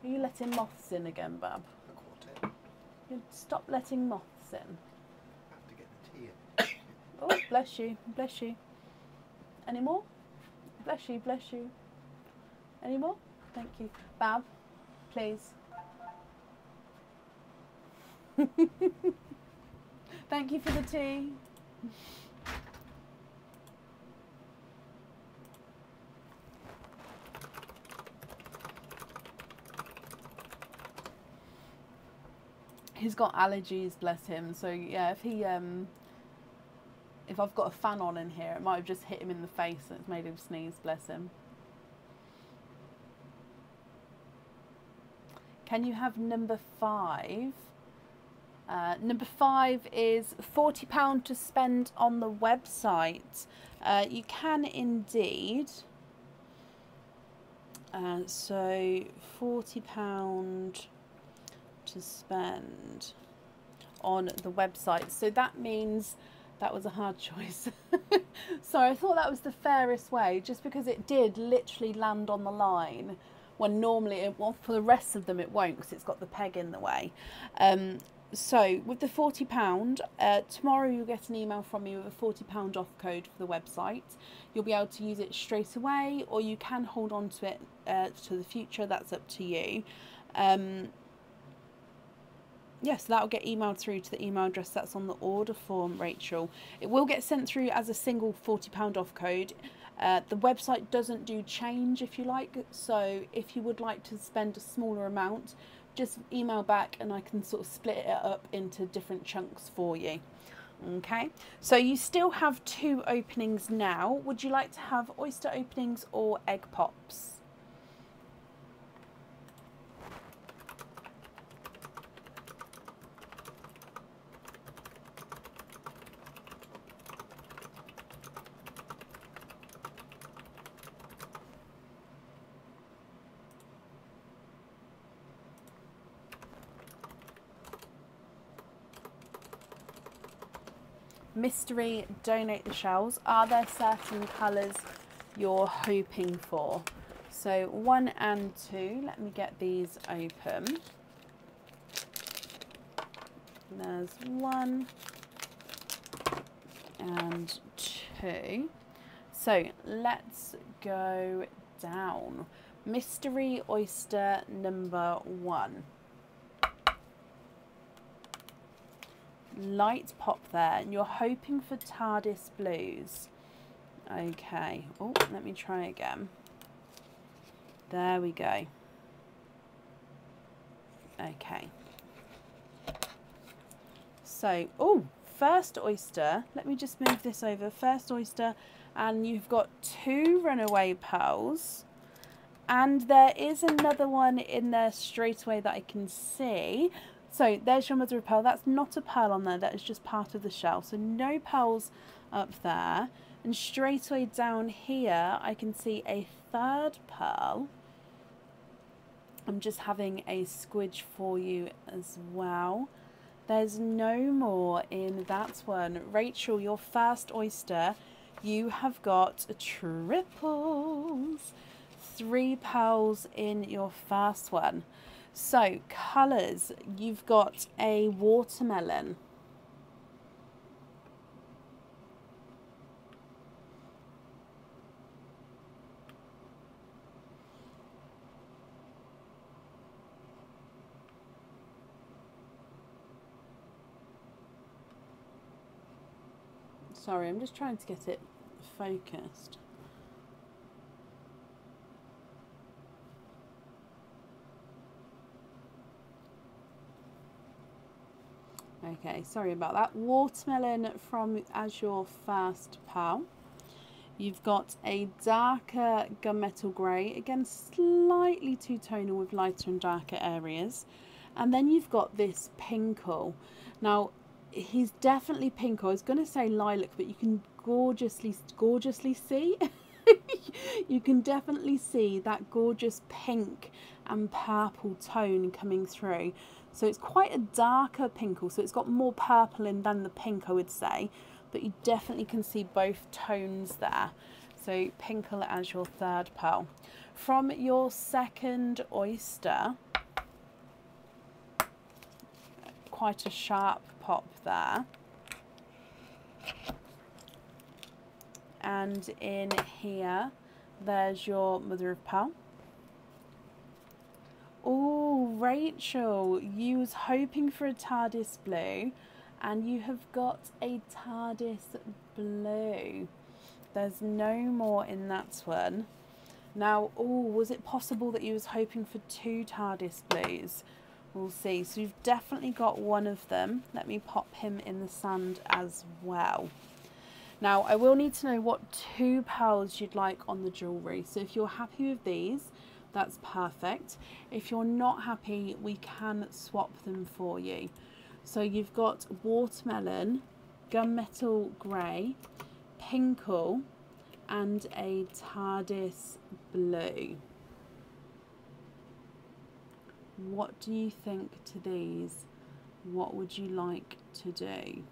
Are you letting moths in again, Bab? A quartet. You stop letting moths in. Have to get the tea in. Oh, bless you, bless you. Any more? Bless you, bless you. Any more? Thank you. Bab, please. Thank you for the tea. He's got allergies, bless him. So yeah, if I've got a fan on in here, it might have just hit him in the face and it's made him sneeze, bless him. Can you have number 5? Number 5 is £40 to spend on the website. You can indeed. So £40 to spend on the website. So that means that was a hard choice. So I thought that was the fairest way, just because it did literally land on the line when normally it, well, for the rest of them it won't, because it's got the peg in the way. So with the £40, tomorrow you'll get an email from me with a £40 off code for the website. You'll be able to use it straight away, or you can hold on to it to the future. That's up to you. Yes, that will get emailed through to the email address that's on the order form, Rachel. It will get sent through as a single £40 off code. The website doesn't do change, if you like, so if you would like to spend a smaller amount, just email back and I can sort of split it up into different chunks for you. Okay, so you still have 2 openings now. Would you like to have oyster openings or egg pops? Mystery, donate the shells. Are there certain colours you're hoping for? So 1 and 2, let me get these open. There's 1 and 2. So let's go down. Mystery oyster number 1. Light pop there, and you're hoping for TARDIS blues. Okay, oh, let me try again. There we go. Okay. So, oh, first oyster. Let me just move this over. First oyster, and you've got 2 runaway pearls. And there is another one in there straight away that I can see. So there's your mother of pearl. That's not a pearl on there. That is just part of the shell. So no pearls up there. And straight away down here, I can see a 3rd pearl. I'm just having a squidge for you as well. There's no more in that one. Rachel, your first oyster, you have got triples. 3 pearls in your first one. So, colours, you've got a watermelon. Sorry, I'm just trying to get it focused. Okay, sorry about that. Watermelon from as your first pearl. You've got a darker gunmetal grey, again slightly two-tonal with lighter and darker areas. And then you've got this pinkle. Now, he's definitely pink. I was going to say lilac, but you can gorgeously see. You can definitely see that gorgeous pink and purple tone coming through. So it's quite a darker pinkle, so it's got more purple in than the pink, I would say, but you definitely can see both tones there. So pinkle as your 3rd pearl. From your 2nd oyster, quite a sharp pop there. And in here, there's your mother of pearl. Oh, Rachel, you was hoping for a TARDIS blue, and you have got a TARDIS blue. There's no more in that one. Now, oh, was it possible that you was hoping for 2 TARDIS blues? We'll see. So you've definitely got one of them. Let me pop him in the sand as well. Now, I will need to know what 2 pearls you'd like on the jewellery. So if you're happy with these, that's perfect. If you're not happy, we can swap them for you. So you've got watermelon, gunmetal grey, pinkle, and a TARDIS blue. What do you think to these? What would you like to do?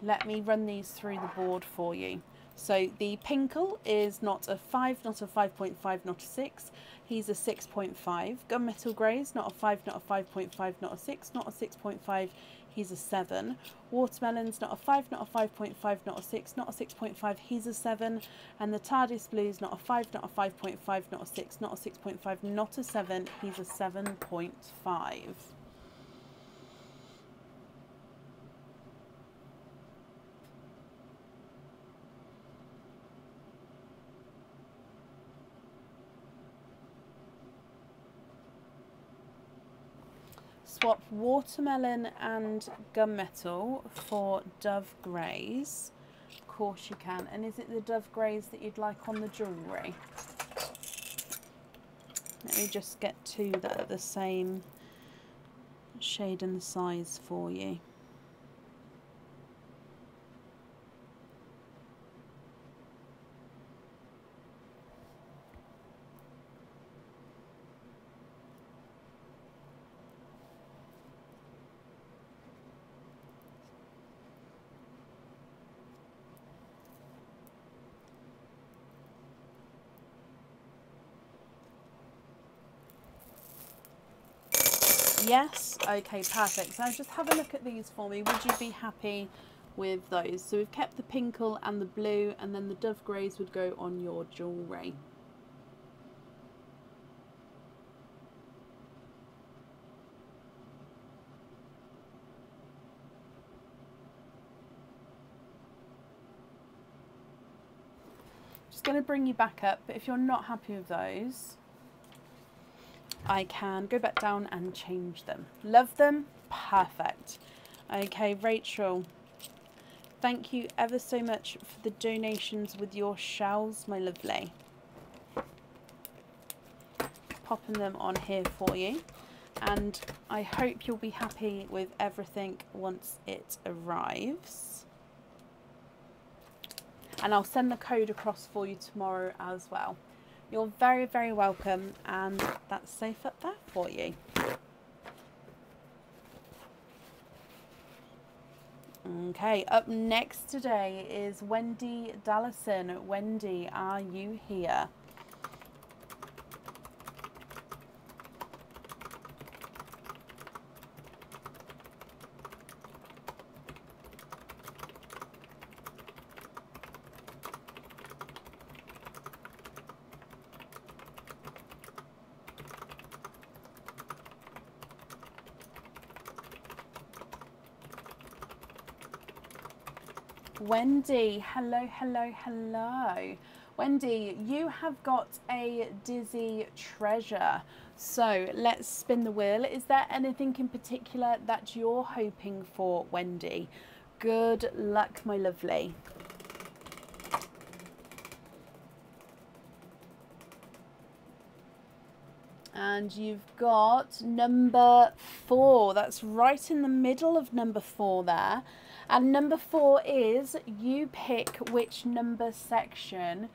Let me run these through the board for you. So the pinkle is not a 5, not a 5.5, not a 6. He's a 6.5. Gunmetal grey is not a 5, not a 5.5, not a 6, not a 6.5. He's a 7. Watermelon's not a 5, not a 5.5, not a 6, not a 6.5. He's a 7. And the TARDIS blue's not a 5, not a 5.5, not a 6, not a 6.5, not a 7. He's a 7.5. Swap watermelon and gunmetal for dove greys. Of course you can. And is it the dove greys that you'd like on the jewellery? Let me just get two that are the same shade and size for you. Yes, okay, perfect. So just have a look at these for me. Would you be happy with those? So we've kept the pinkle and the blue, and then the dove greys would go on your jewellery. Just going to bring you back up, but if you're not happy with those, I can go back down and change them. Love them? Perfect. Okay, Rachel, thank you ever so much for the donations with your shells, my lovely. Popping them on here for you. And I hope you'll be happy with everything once it arrives. And I'll send the code across for you tomorrow as well. You're very, very welcome, and that's safe up there for you. Okay, up next today is Wendy Dallison. Wendy, are you here? Wendy, hello, hello, hello. Wendy, you have got a dizzy treasure. So let's spin the wheel. Is there anything in particular that you're hoping for, Wendy? Good luck, my lovely. And you've got number 4. That's right in the middle of number 4 there. And number 4 is you pick which number section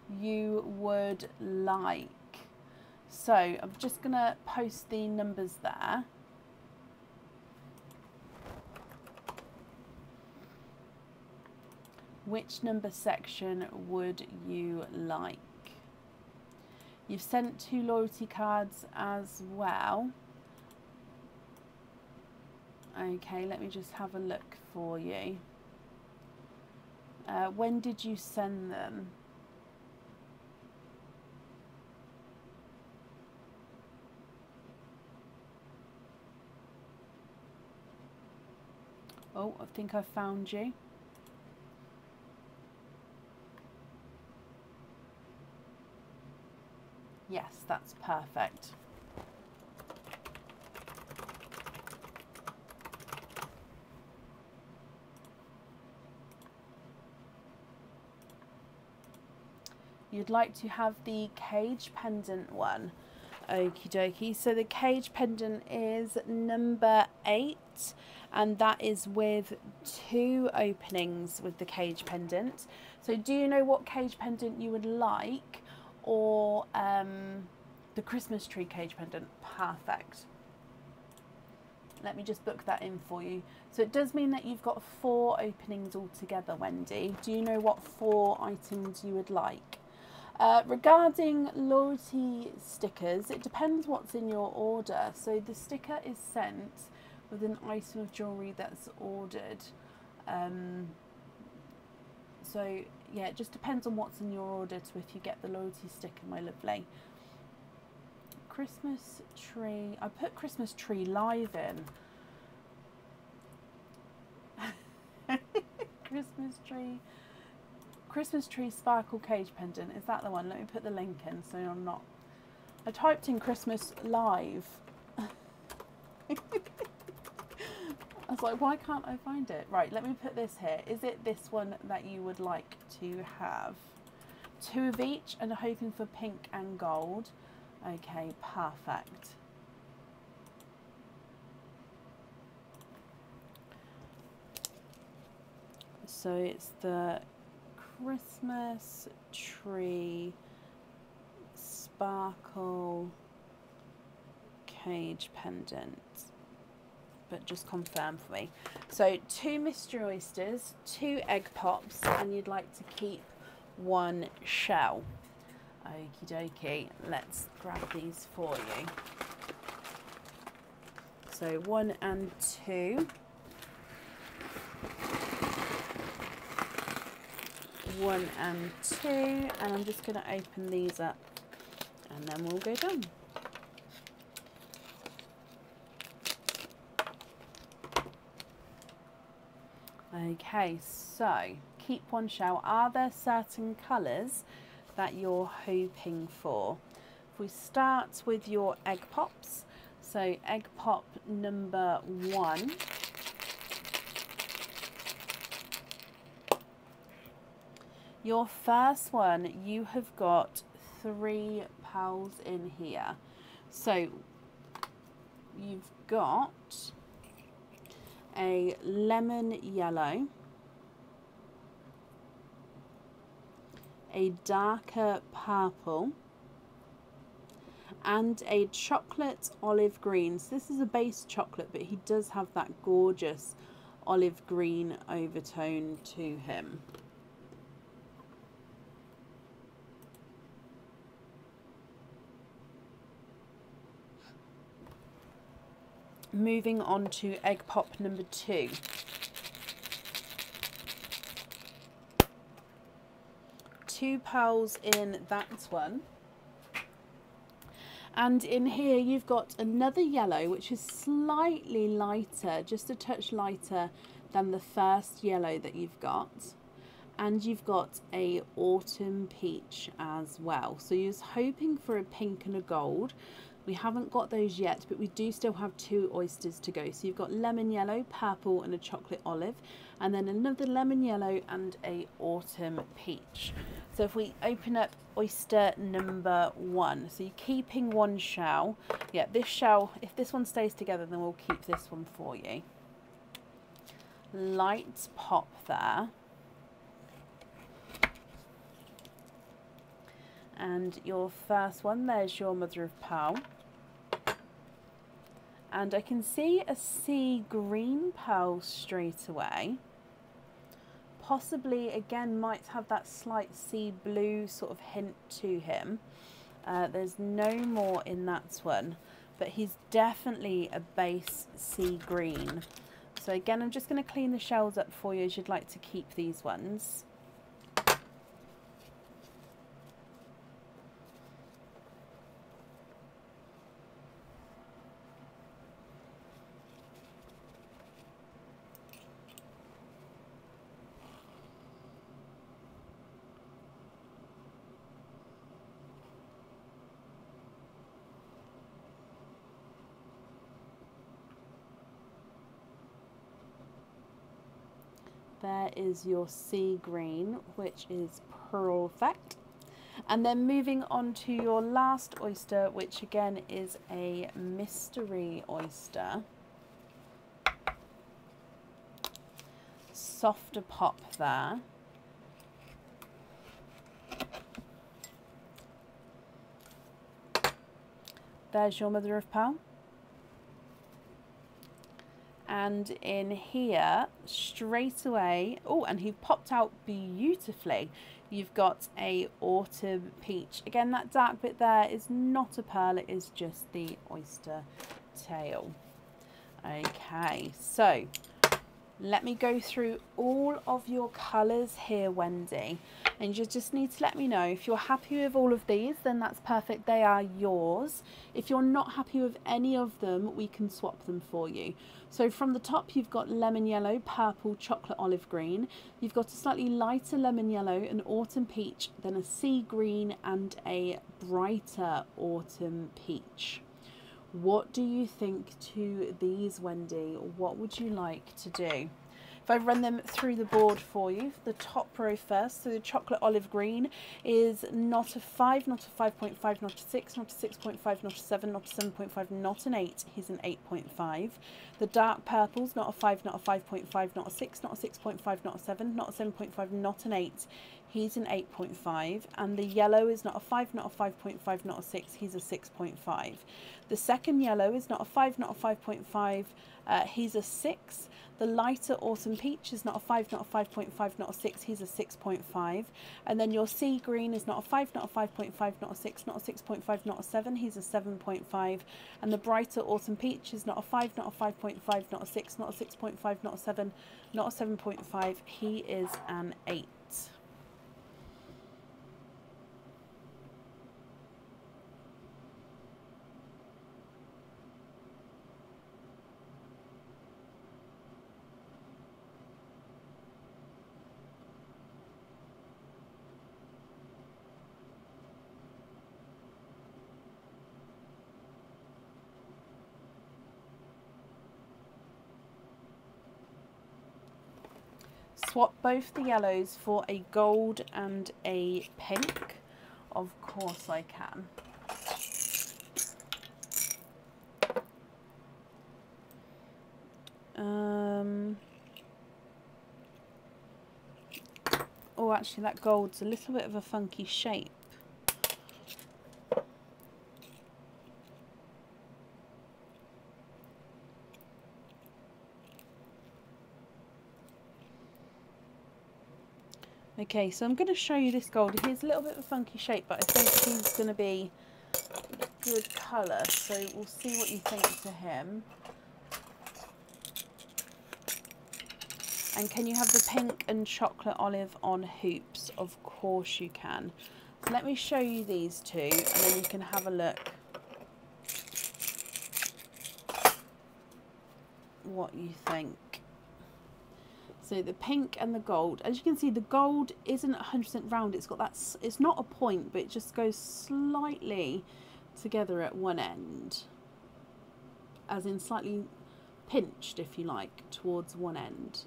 you would like. So I'm just going to post the numbers there. Which number section would you like? You've sent 2 loyalty cards as well. Okay, let me just have a look for you. When did you send them? Oh, I think I found you. Yes, that's perfect. You'd like to have the cage pendant one. Okie dokie. So the cage pendant is number 8, and that is with 2 openings with the cage pendant. So do you know what cage pendant you would like, or the Christmas tree cage pendant? Perfect. Let me just book that in for you. So it does mean that you've got 4 openings altogether, Wendy. Do you know what 4 items you would like? Regarding loyalty stickers, it depends what's in your order. So the sticker is sent with an item of jewellery that's ordered. So yeah, it just depends on what's in your order to if you get the loyalty sticker, my lovely. Christmas tree. I put Christmas tree live in. Christmas tree sparkle cage pendant. Is that the one? Let me put the link in so I'm not. I typed in Christmas live. I was like, why can't I find it? Right, let me put this here. Is it this one that you would like to have? 2 of each and hoping for pink and gold. Okay, perfect. So it's the Christmas tree sparkle cage pendant. But just confirm for me. So 2 mystery oysters, 2 egg pops, and you'd like to keep 1 shell. Okie dokie, let's grab these for you. So 1 and 2. 1 and 2, and I'm just going to open these up and then we'll go done. Okay, so keep 1 shell. Are there certain colours that you're hoping for? If we start with your egg pops, so egg pop number 1. Your first one, you have got 3 pals in here. So you've got a lemon yellow, a darker purple, and a chocolate olive green. So this is a base chocolate, but he does have that gorgeous olive green overtone to him. Moving on to egg pop number 2. Two pearls in that one. And in here you've got another yellow, which is slightly lighter, just a touch lighter than the first yellow that you've got. And you've got a autumn peach as well. So you're hoping for a pink and a gold. We haven't got those yet, but we do still have 2 oysters to go. So you've got lemon yellow, purple, and a chocolate olive, and then another lemon yellow and a autumn peach. So if we open up oyster number 1, so you're keeping 1 shell. Yeah, this shell, if this one stays together, then we'll keep this one for you. Light pop there. And your first one, there's your mother of pearl. And I can see a sea green pearl straight away. Possibly, again, might have that slight sea blue sort of hint to him. There's no more in that one, but he's definitely a base sea green. So again, I'm just going to clean the shells up for you as you'd like to keep these ones. There is your sea green, which is perfect. And then moving on to your last oyster, which again is a mystery oyster. Softer pop there. There's your mother of pearl. And in here, straight away, oh, and he popped out beautifully. You've got a autumn peach. Again, that dark bit there is not a pearl, it is just the oyster tail. Okay, so let me go through all of your colours here, Wendy. And you just need to let me know if you're happy with all of these, then that's perfect, they are yours. If you're not happy with any of them, we can swap them for you. So from the top, you've got lemon yellow, purple, chocolate olive green. You've got a slightly lighter lemon yellow, an autumn peach, then a sea green and a brighter autumn peach. What do you think to these, Wendy? What would you like to do? If I run them through the board for you, the top row first, so the chocolate olive green is not a 5, not a 5.5, not a 6, not a 6.5, not a 7, not a 7.5, not an 8, he's an 8.5. The dark purple's not a 5, not a 5.5, not a 6, not a 6.5, not a 7, not a 7.5, not an 8, he's an 8.5. And the yellow is not a 5, not a 5.5, not a 6, he's a 6.5. The second yellow is not a 5, not a 5.5, he's a 6. The lighter autumn peach is not a 5, not a 5.5, not a 6, he's a 6.5. And then your sea green is not a 5, not a 5.5, not a 6, not a 6.5, not a 7, he's a 7.5. And the brighter autumn peach is not a 5, not a 5.5, not a 6, not a 6.5, not a 7, not a 7.5, he is an 8. Swap both the yellows for a gold and a pink. Of course I can. Oh, actually that gold's a little bit of a funky shape. Okay, so I'm going to show you this gold. He's a little bit of a funky shape, but I think he's going to be good colour. So we'll see what you think to him. And can you have the pink and chocolate olive on hoops? Of course you can. So let me show you these two, and then you can have a look what you think. So the pink and the gold, as you can see, the gold isn't 100% round. It's got that, it's not a point, but it just goes slightly together at one end, as in slightly pinched, if you like, towards one end.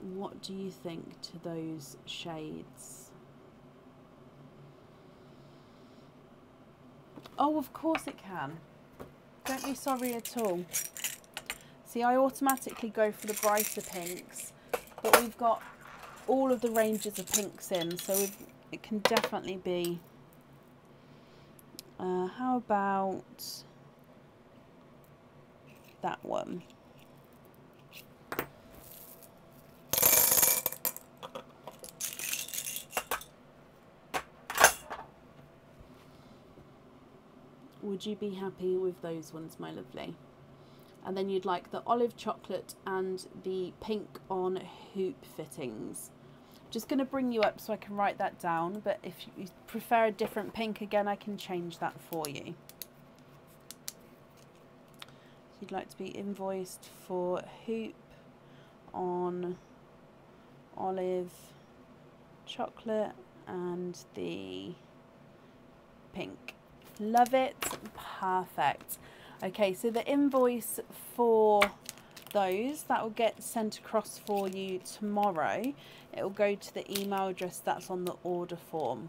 What do you think to those shades? Oh, of course it can. Don't be sorry at all. See, I automatically go for the brighter pinks, but we've got all of the ranges of pinks in, so it can definitely be. How about that one? Would you be happy with those ones, my lovely? And then you'd like the olive chocolate and the pink on hoop fittings. Just going to bring you up so I can write that down, but if you prefer a different pink, again, I can change that for you. So you'd like to be invoiced for hoop on olive chocolate and the pink. Love it. Perfect. Okay, so the invoice for those. That will get sent across for you tomorrow. It will go to the email address that's on the order form.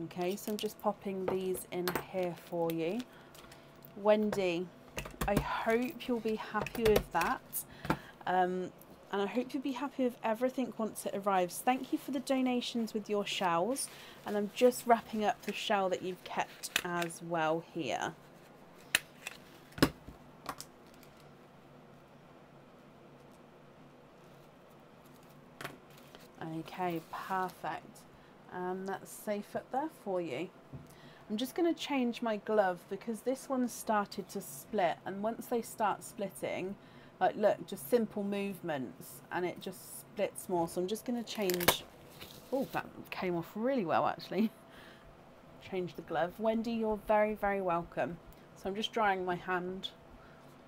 Okay, so I'm just popping these in here for you. Wendy, I hope you'll be happy with that. And I hope you'll be happy with everything once it arrives. Thank you for the donations with your shells. And I'm just wrapping up the shell that you've kept as well here. Okay, perfect. That's safe up there for you. I'm just going to change my glove because this one started to split, and once they start splitting, like look, just simple movements and it just splits more. So I'm just going to change. Oh, that came off really well actually. Change the glove. Wendy, you're very, very welcome. So I'm just drying my hand.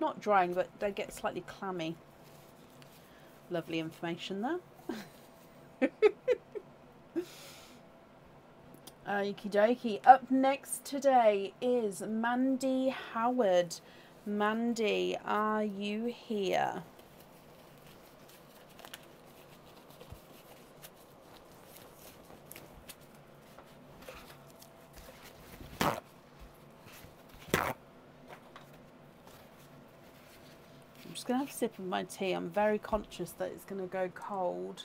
Not drying, but they get slightly clammy. Lovely information there. Okie dokie. Up next today is Mandy Howard. Mandy, are you here? I'm just going to have a sip of my tea. I'm very conscious that it's going to go cold.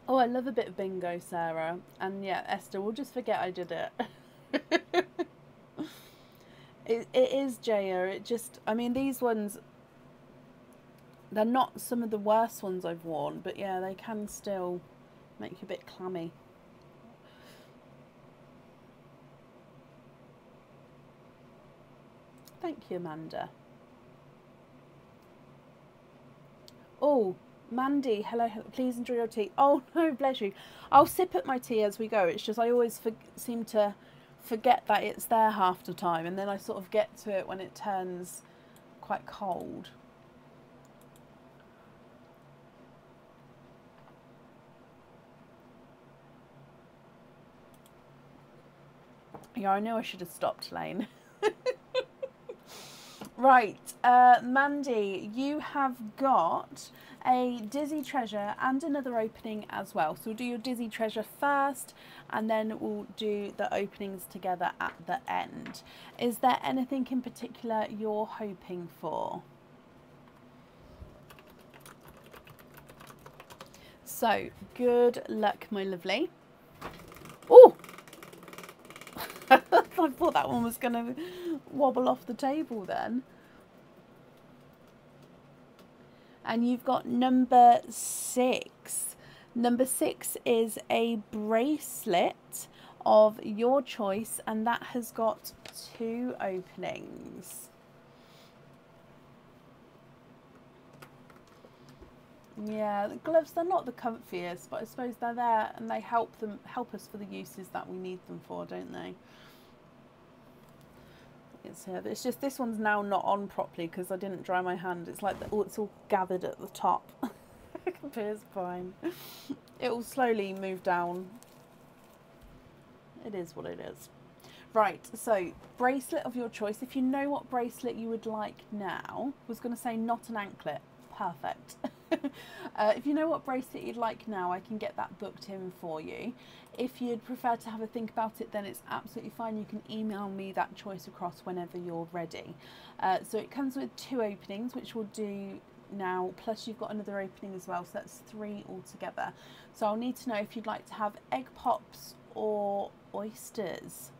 Oh, I love a bit of bingo, Sarah. And yeah, Esther, we'll just forget I did it. It is, Jaya. It just, I mean, these ones, they're not some of the worst ones I've worn, but yeah, they can still make you a bit clammy. Thank you, Amanda. Oh, Mandy, hello, please enjoy your tea. Oh, no, bless you. I'll sip at my tea as we go. It's just I always seem to forget that it's there half the time, and then I sort of get to it when it turns quite cold. Yeah, I know I should have stopped, Lane. Right, Mandy, you have got a Dizzy Treasure and another opening as well. So we'll do your Dizzy Treasure first, and then we'll do the openings together at the end. Is there anything in particular you're hoping for? So, good luck, my lovely. Oh! I thought that one was going to wobble off the table then. And you've got number 6. Number 6 is a bracelet of your choice, and that has got 2 openings. Yeah, the gloves, they're not the comfiest, but I suppose they're there and they help us for the uses that we need them for, don't they? It's just this one's now not on properly because I didn't dry my hand. It's like it's all gathered at the top. It's fine. It will slowly move down. It is what it is. Right, so bracelet of your choice. If you know what bracelet you would like now, I was going to say not an anklet. Perfect. If you know what bracelet you'd like now, I can get that booked in for you. If you'd prefer to have a think about it, then it's absolutely fine. You can email me that choice across whenever you're ready. So it comes with 2 openings, which we'll do now, plus you've got another opening as well, so that's 3 altogether. So I'll need to know if you'd like to have egg pops or oysters.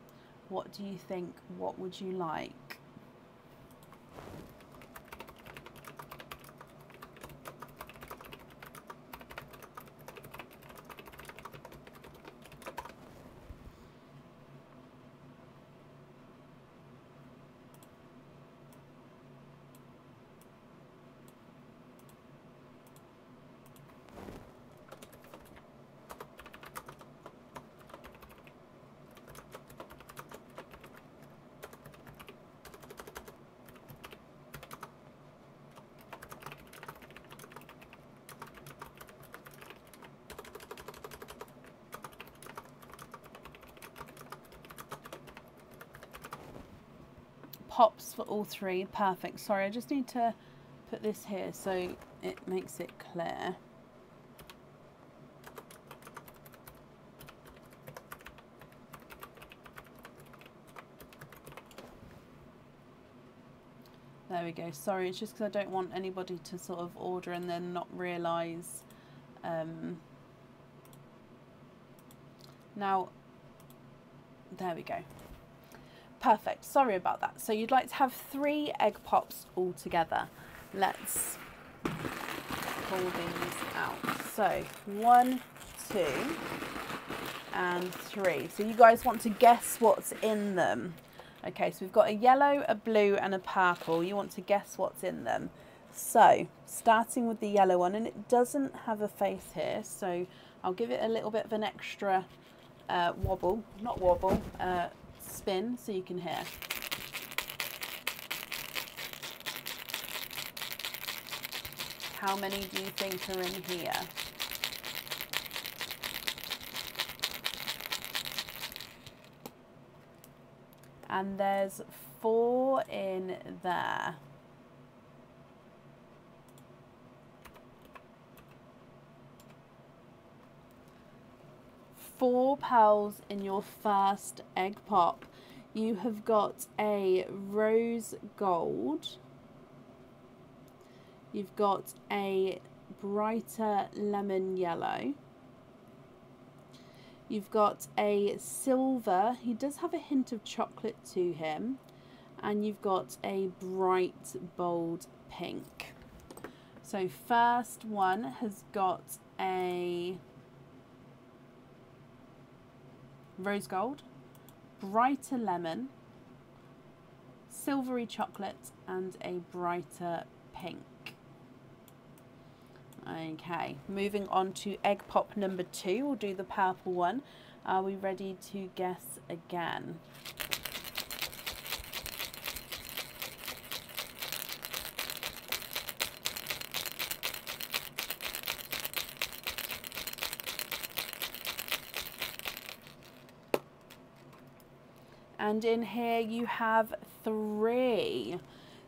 What do you think? What would you like? pops for all three. Perfect. Sorry, I just need to put this here so it makes it clear. There we go. Sorry, it's just because I don't want anybody to sort of order and then not realise. Now, there we go. Perfect. Sorry about that. So you'd like to have 3 egg pops all together. Let's pull these out. So 1, 2, and 3. So you guys want to guess what's in them. Okay, so we've got a yellow, a blue, and a purple. You want to guess what's in them. So, starting with the yellow one, and it doesn't have a face here, so I'll give it a little bit of an extra spin so you can hear. How many do you think are in here? And there's 4 in there. Four pearls in your first egg pop. You have got a rose gold. You've got a brighter lemon yellow. You've got a silver. He does have a hint of chocolate to him. And you've got a bright, bold pink. So first one has got a rose gold, brighter lemon, silvery chocolate, and a brighter pink. Okay, moving on to egg pop number 2. We'll do the purple one. Are we ready to guess again? And in here you have 3.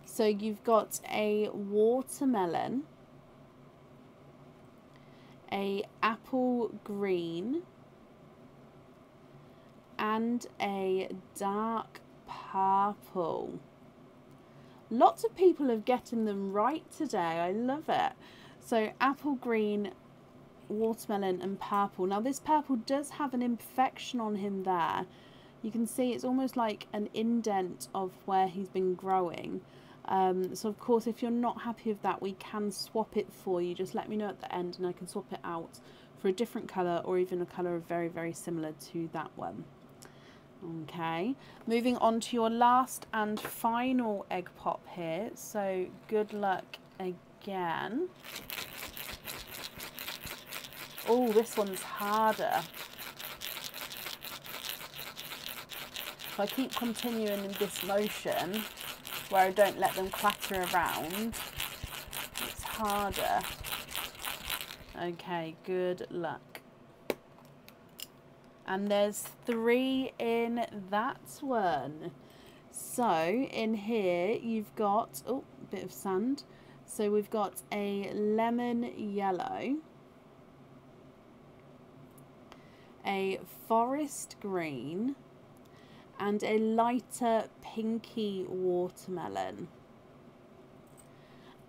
So you've got a watermelon, a apple green, and a dark purple. Lots of people are getting them right today. I love it. So apple green, watermelon, and purple. Now this purple does have an imperfection on him there. You can see it's almost like an indent of where he's been growing. So of course, if you're not happy with that, we can swap it for you. Just let me know at the end and I can swap it out for a different colour, or even a colour very, very similar to that one. Okay, moving on to your last and final egg pop here. So good luck again. Oh, this one's harder. If I keep continuing in this motion, where I don't let them clatter around, it's harder. Okay, good luck. And there's 3 in that one. So in here you've got, oh, a bit of sand. So we've got a lemon yellow, a forest green, and a lighter pinky watermelon.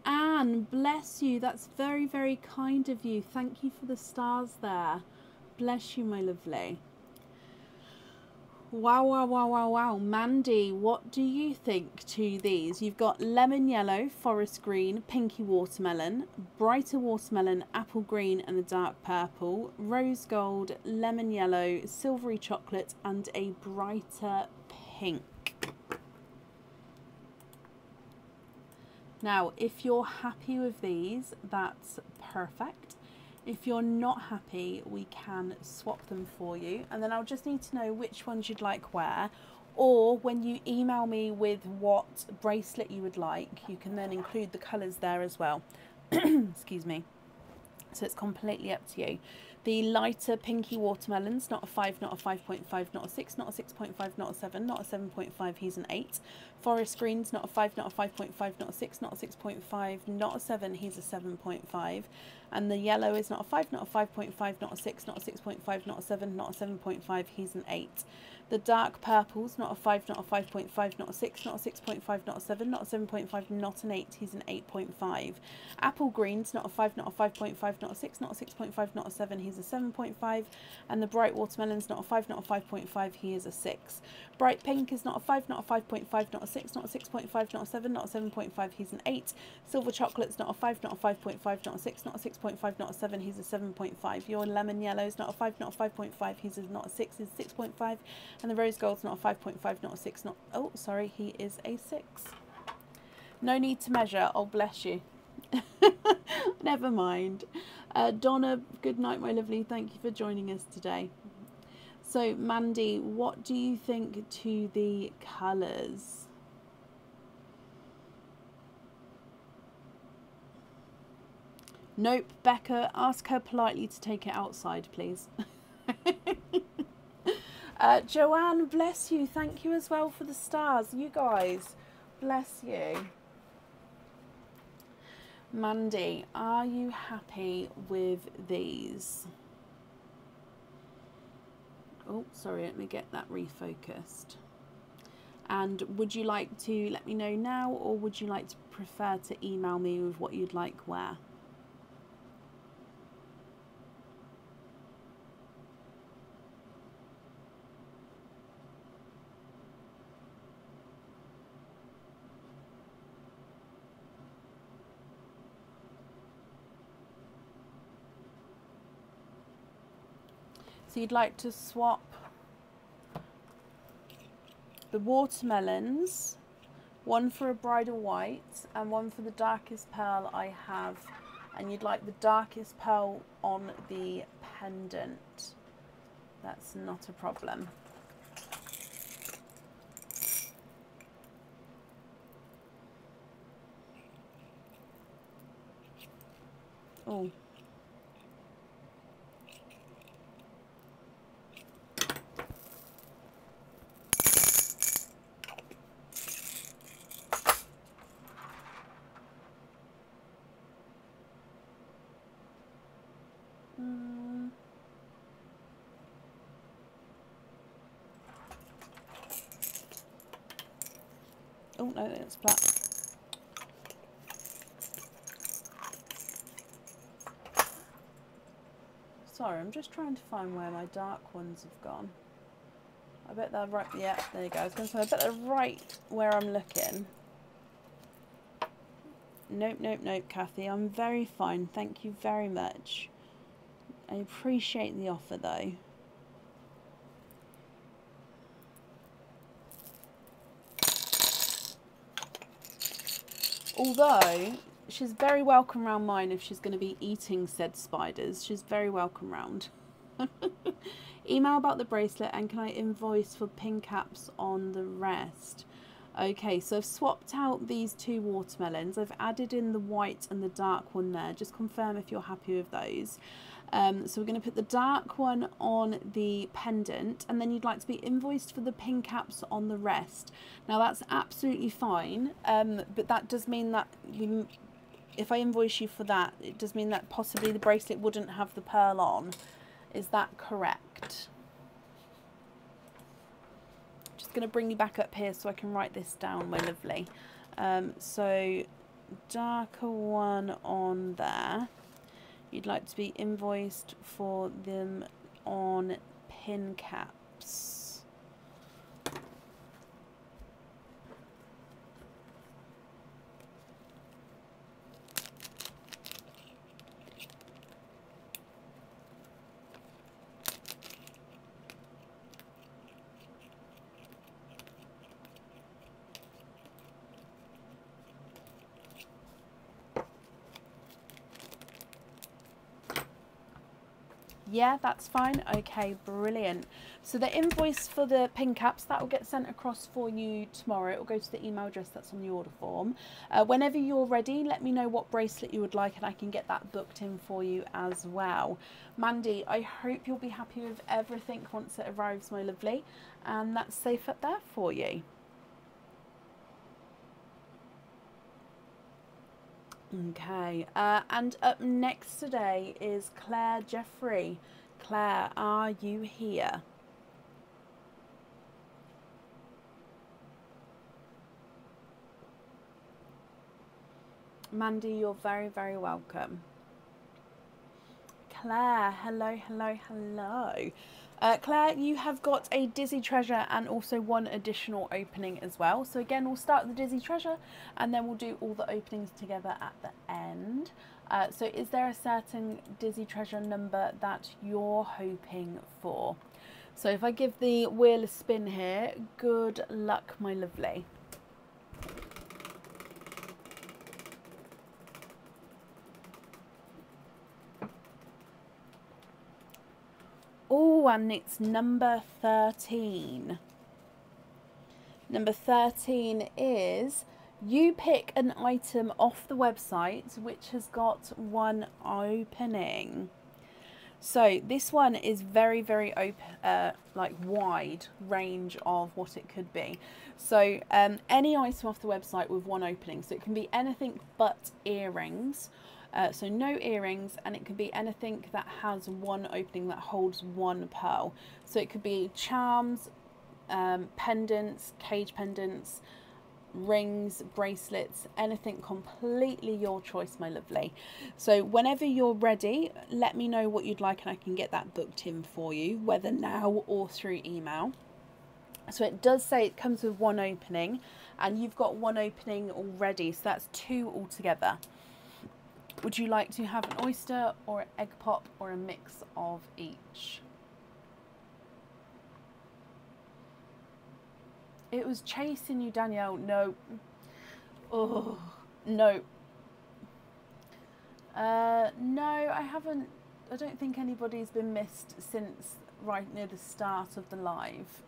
Anne, bless you. That's very, very kind of you. Thank you for the stars there. Bless you, my lovely. Wow, wow, wow, wow, wow. Mandy, what do you think to these? You've got lemon yellow, forest green, pinky watermelon, brighter watermelon, apple green, and a dark purple, rose gold, lemon yellow, silvery chocolate, and a brighter pink. Now, if you're happy with these, that's perfect. If you're not happy, we can swap them for you. And then I'll just need to know which ones you'd like where. Or when you email me with what bracelet you would like, you can then include the colours there as well. Excuse me. So it's completely up to you. The lighter pinky watermelons, not a 5, not a 5.5, not a 6, not a 6.5, not a 7, not a 7.5, he's an 8. Forest greens, not a 5, not a 5.5, not a 6, not a 6.5, not a 7, he's a 7.5. And the yellow is not a 5, not a 5.5, not a 6, not a 6.5, not a 7, not a 7.5, he's an 8. The dark purples, not a 5, not a 5.5, not a 6, not a 6.5, not a 7, not a 7.5, not an 8, he's an 8.5. Apple greens, not a 5, not a 5.5, not a 6, not a 6.5, not a 7, he's a 7.5. And the bright watermelons, not a 5, not a 5.5, he is a 6. Bright pink is not a 5, not a 5.5, not a 6, not a 6.5, not a 7, not a 7.5, he's an 8. Silver chocolate's not a 5, not a 5.5, not a 6, not a 6.5, not a 7, he's a 7.5. Your lemon yellow's not a 5, not a 5.5, he's not a 6, he's a 6.5. And the rose gold's not a 5.5, not a 6, not... Oh, sorry, he is a 6. No need to measure. Oh, bless you. Never mind. Donna, good night, my lovely. Thank you for joining us today. So, Mandy, what do you think to the colours? Nope, Becca, ask her politely to take it outside, please. Joanne, bless you. Thank you as well for the stars. You guys, bless you. Mandy, are you happy with these? Oh, sorry, let me get that refocused. And would you like to let me know now, or would you like to prefer to email me with what you'd like where? So you'd like to swap the watermelons, one for a bridal white and one for the darkest pearl I have, and you'd like the darkest pearl on the pendant. That's not a problem. Oh. Oh no, it's black. Sorry, I'm just trying to find where my dark ones have gone. I bet they're right. Yeah, there you go. I was going to say, I bet they're right where I'm looking. Nope, nope, nope, Kathy. I'm very fine. Thank you very much. I appreciate the offer, though. Although, she's very welcome round mine if she's going to be eating said spiders. She's very welcome round. Email about the bracelet, and can I invoice for pin caps on the rest? Okay, so I've swapped out these two watermelons. I've added in the white and the dark one there. Just confirm if you're happy with those. So we're going to put the dark one on the pendant, and then you'd like to be invoiced for the pin caps on the rest. Now that's absolutely fine, but that does mean that if I invoice you for that, it does mean that possibly the bracelet wouldn't have the pearl on. Is that correct? Just going to bring you back up here so I can write this down, my lovely. So darker one on there. You'd like to be invoiced for them on pin caps. Yeah, that's fine. Okay, brilliant. So the invoice for the pin caps, that will get sent across for you tomorrow. It will go to the email address that's on the order form. Whenever you're ready, let me know what bracelet you would like and I can get that booked in for you as well. Mandy, I hope you'll be happy with everything once it arrives, my lovely. And that's safe up there for you. Okay, and up next today is Claire Jeffrey. Claire, are you here? Mandy, you're very, very welcome. Claire, hello, hello, hello. Claire, you have got a Dizzy Treasure and also one additional opening as well. So again, we'll start with the Dizzy Treasure and then we'll do all the openings together at the end. So is there a certain Dizzy Treasure number that you're hoping for? So if I give the wheel a spin here, good luck, my lovely. Oh, and it's number 13. Number 13 is you pick an item off the website which has got one opening. So this one is very, very open, like wide range of what it could be. So any item off the website with one opening. So it can be anything but earrings. So no earrings, and it could be anything that has one opening that holds one pearl. So it could be charms, pendants, cage pendants, rings, bracelets, anything completely your choice, my lovely. So whenever you're ready, let me know what you'd like and I can get that booked in for you, whether now or through email. So it does say it comes with one opening and you've got one opening already, so that's 2 altogether. Would you like to have an oyster or an egg pop or a mix of each? It was chasing you, Danielle. No. Oh, no. No, I haven't. I don't think anybody's been missed since right near the start of the live.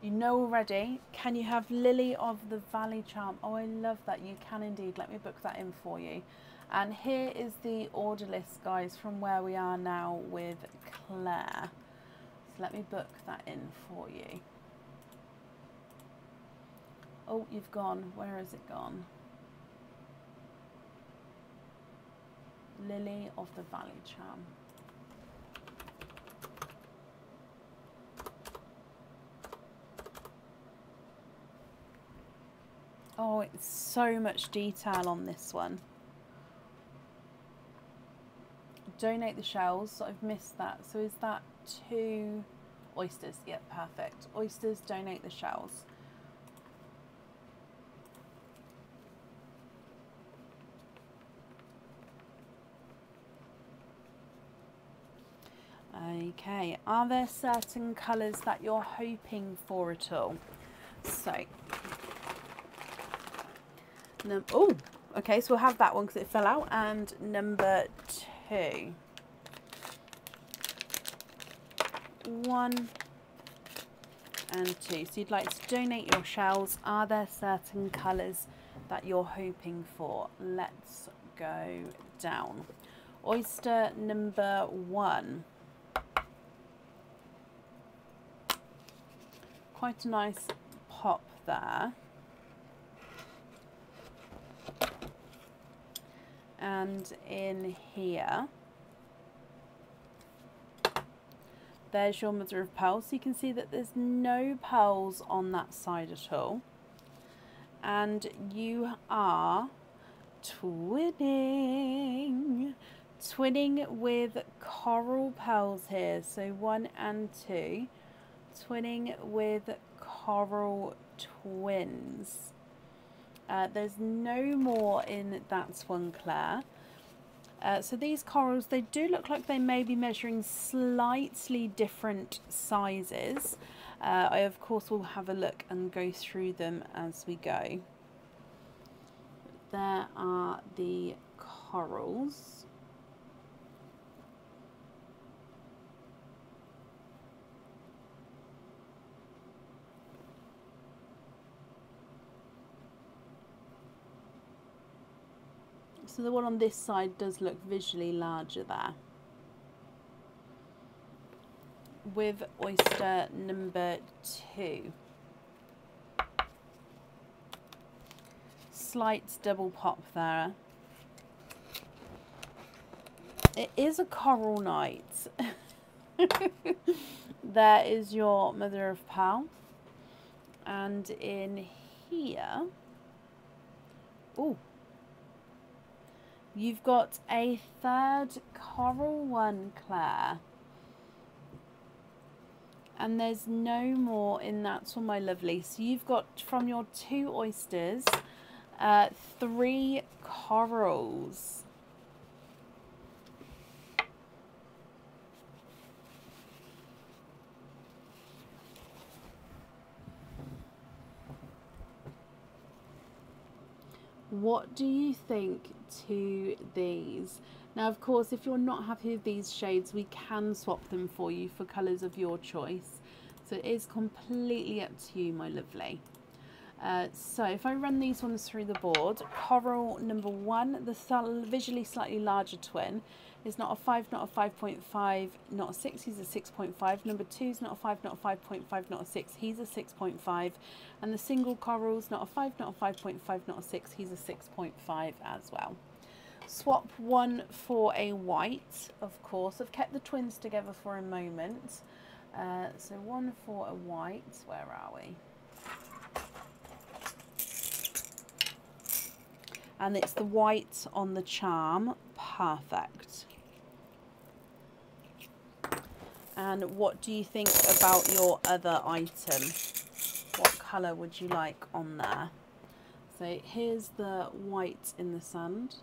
You know already. Can you have Lily of the Valley charm? Oh, I love that. You can indeed. Let me book that in for you. And here is the order list, guys, from where we are now with Claire. So let me book that in for you. Oh, you've gone. Where has it gone? Lily of the Valley charm. Oh, it's so much detail on this one. Donate the shells. So I've missed that. So is that 2 oysters? Yep, perfect. Oysters, donate the shells. Okay, are there certain colours that you're hoping for at all? So, oh, okay, so we'll have that one because it fell out. And number 2. 1 and 2. So you'd like to donate your shells. Are there certain colours that you're hoping for? Let's go down. Oyster number 1. Quite a nice pop there. And in here, there's your mother of pearls. So you can see that there's no pearls on that side at all. And you are twinning with coral pearls here. So 1 and 2. Twinning with coral twins. There's no more in that one, Claire. So these corals, they do look like they may be measuring slightly different sizes. I of course will have a look and go through them as we go. There are the corals. So the one on this side does look visually larger there. With oyster number 2. Slight double pop there. It is a coral night. There is your mother of pearl. And in here, oh, you've got a third coral one, Claire. And there's no more in that one, my lovely. So you've got, from your 2 oysters, 3 corals. What do you think to these? Now, of course, if you're not happy with these shades, we can swap them for you for colours of your choice. So it is completely up to you, my lovely. So if I run these ones through the board, coral number 1, the visually slightly larger twin, is not a 5, not a 5.5, not a 6, he's a 6.5. Number 2 is not a 5, not a 5.5, not a 6, he's a 6.5. And the single coral's not a 5, not a 5.5, not a 6, he's a 6.5 as well. Swap one for a white, of course. I've kept the twins together for a moment. So one for a white, where are we? And it's the white on the charm, perfect. And what do you think about your other item? What colour would you like on there? So here's the white in the sand.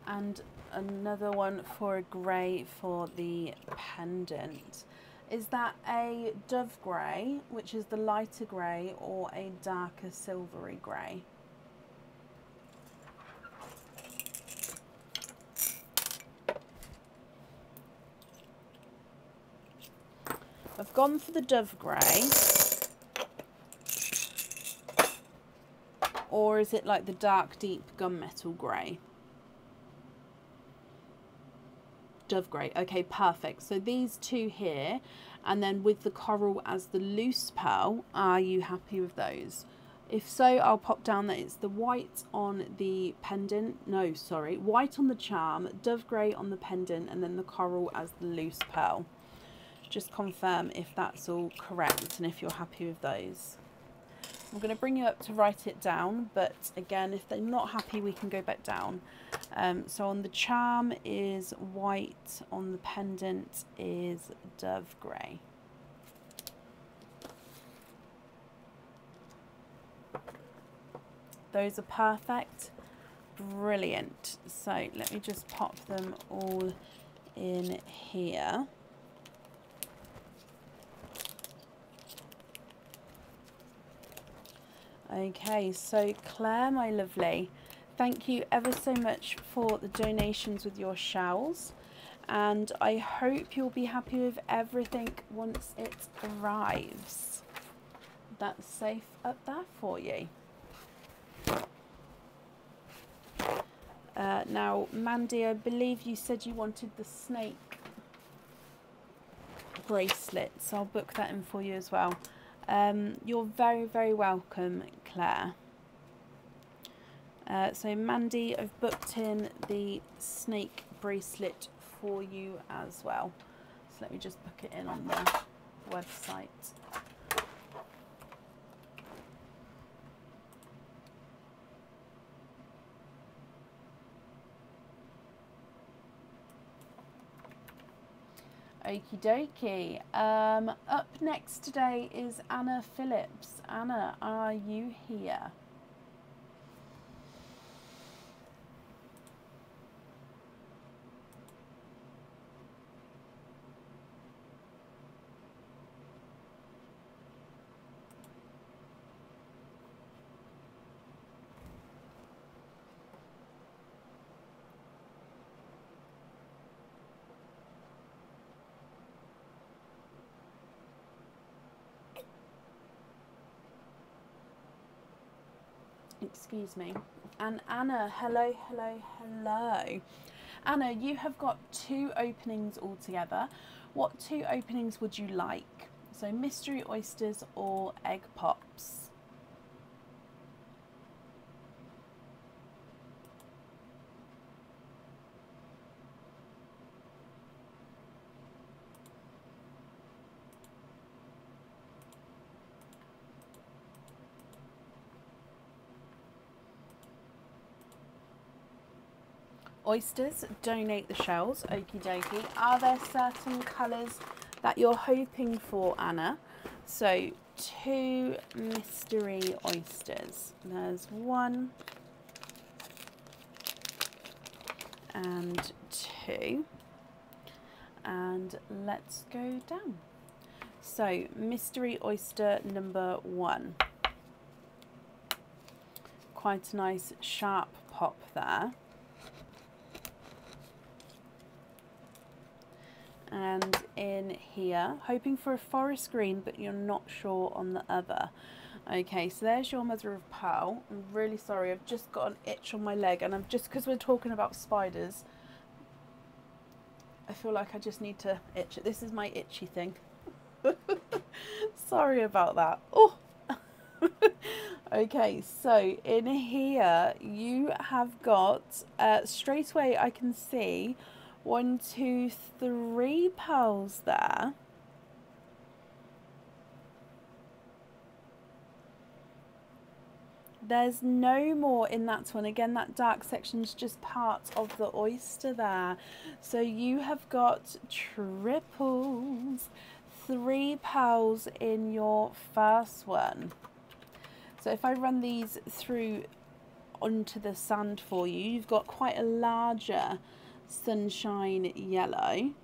And another one for a grey for the pendant. Is that a dove grey, which is the lighter grey, or a darker silvery grey? I've gone for the dove grey. Or is it like the dark, deep gunmetal grey? Dove grey. Okay, perfect. So these 2 here, and then with the coral as the loose pearl, are you happy with those? If so, I'll pop down that it's the white on the pendant. No, sorry, white on the charm, dove grey on the pendant, and then the coral as the loose pearl. Just confirm if that's all correct and if you're happy with those. I'm going to bring you up to write it down, but again, if they're not happy, we can go back down. So on the charm is white, on the pendant is dove grey. Those are perfect. Brilliant. So let me just pop them all in here. Okay, so Claire, my lovely, thank you ever so much for the donations with your shells, and I hope you'll be happy with everything once it arrives. That's safe up there for you. Now, Mandy, I believe you said you wanted the snake bracelet, so I'll book that in for you as well. You're very, very welcome, Claire. So Mandy, I've booked in the snake bracelet for you as well. So let me just book it in on the website. Okie dokie. Up next today is Anna Phillips. Anna, are you here? Excuse me. And Anna, hello, hello, hello. Anna, you have got 2 openings altogether. What 2 openings would you like? So mystery oysters or egg pops? Oysters, donate the shells, okie dokie. Are there certain colours that you're hoping for, Anna? So 2 mystery oysters. There's 1 and 2. And let's go down. So mystery oyster number 1. Quite a nice sharp pop there. And in here, hoping for a forest green, but you're not sure on the other. Okay, so there's your mother of pearl. I'm really sorry, I've just got an itch on my leg, and I'm just, because we're talking about spiders, I feel like I just need to itch it. This is my itchy thing. Sorry about that. Oh. Okay, so in here you have got straight away I can see 1, 2, 3 pearls there. There's no more in that one. Again, that dark section's just part of the oyster there. So you have got triples, 3 pearls in your first one. So if I run these through onto the sand for you, you've got quite a larger sunshine yellow.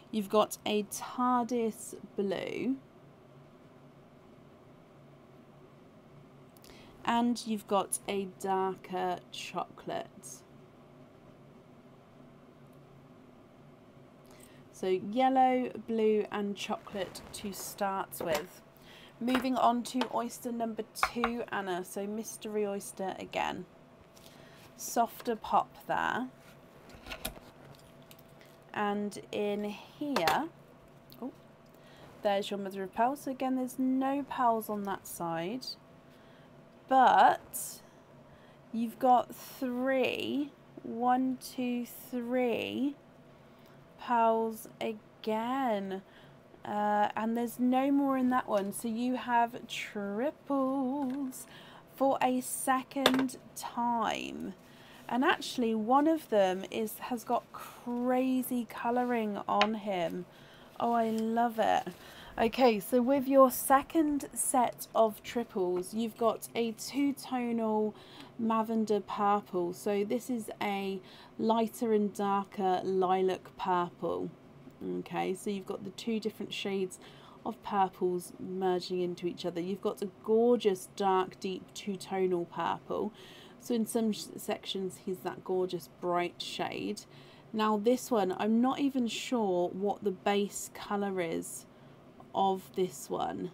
You've got a TARDIS blue. And you've got a darker chocolate. So yellow, blue and chocolate to start with. Moving on to oyster number 2, Anna. So mystery oyster again. Softer pop there. And in here, oh, there's your mother of pearl. So again, there's no pearls on that side. But you've got 3, 1, 2, 3 pearls again. And there's no more in that one, so you have triples for a second time. And actually one of them has got crazy colouring on him. Oh, I love it. Okay, so with your second set of triples, you've got a 2-tonal lavender purple. So this is a lighter and darker lilac purple. Okay, so you've got the 2 different shades of purples merging into each other. You've got a gorgeous dark, deep 2-tonal purple. So in some sections, he's that gorgeous bright shade. Now this one, I'm not even sure what the base colour is of this one.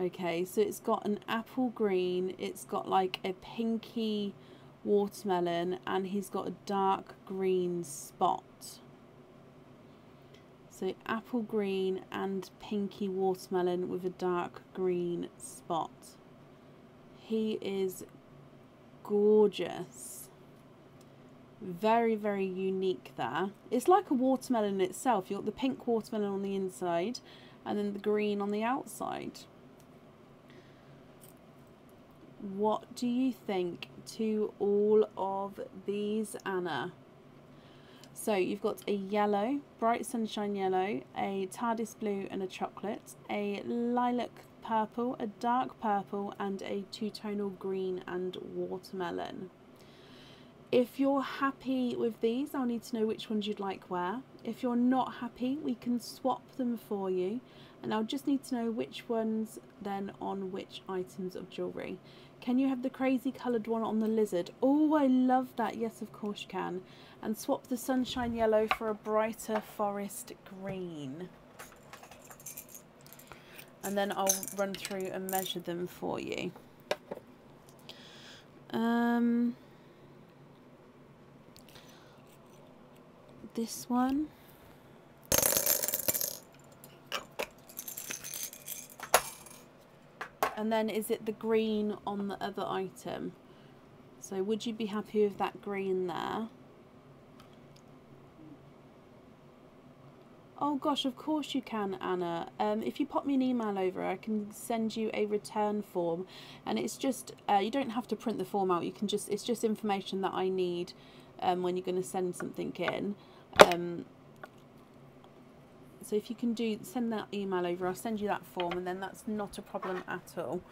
Okay, so it's got an apple green, it's got like a pinky watermelon, and he's got a dark green spot. So apple green and pinky watermelon with a dark green spot. He is gorgeous. Very, very unique there. It's like a watermelon itself. You've got the pink watermelon on the inside and then the green on the outside. What do you think to all of these, Anna? So you've got a yellow, bright sunshine yellow, a TARDIS blue and a chocolate, a lilac purple, a dark purple and a 2-tonal green and watermelon. If you're happy with these, I'll need to know which ones you'd like where. If you're not happy, we can swap them for you. And I'll just need to know which ones then on which items of jewellery. Can you have the crazy coloured one on the lizard? Oh, I love that. Yes, of course you can. And swap the sunshine yellow for a brighter forest green. And then I'll run through and measure them for you. This one. And then is it the green on the other item? So would you be happy with that green there? Oh gosh, of course you can, Anna. If you pop me an email over, I can send you a return form, and it's just you don't have to print the form out. You can just, it's just information that I need when you're going to send something in. So if you can send that email over, I'll send you that form, and then that's not a problem at all.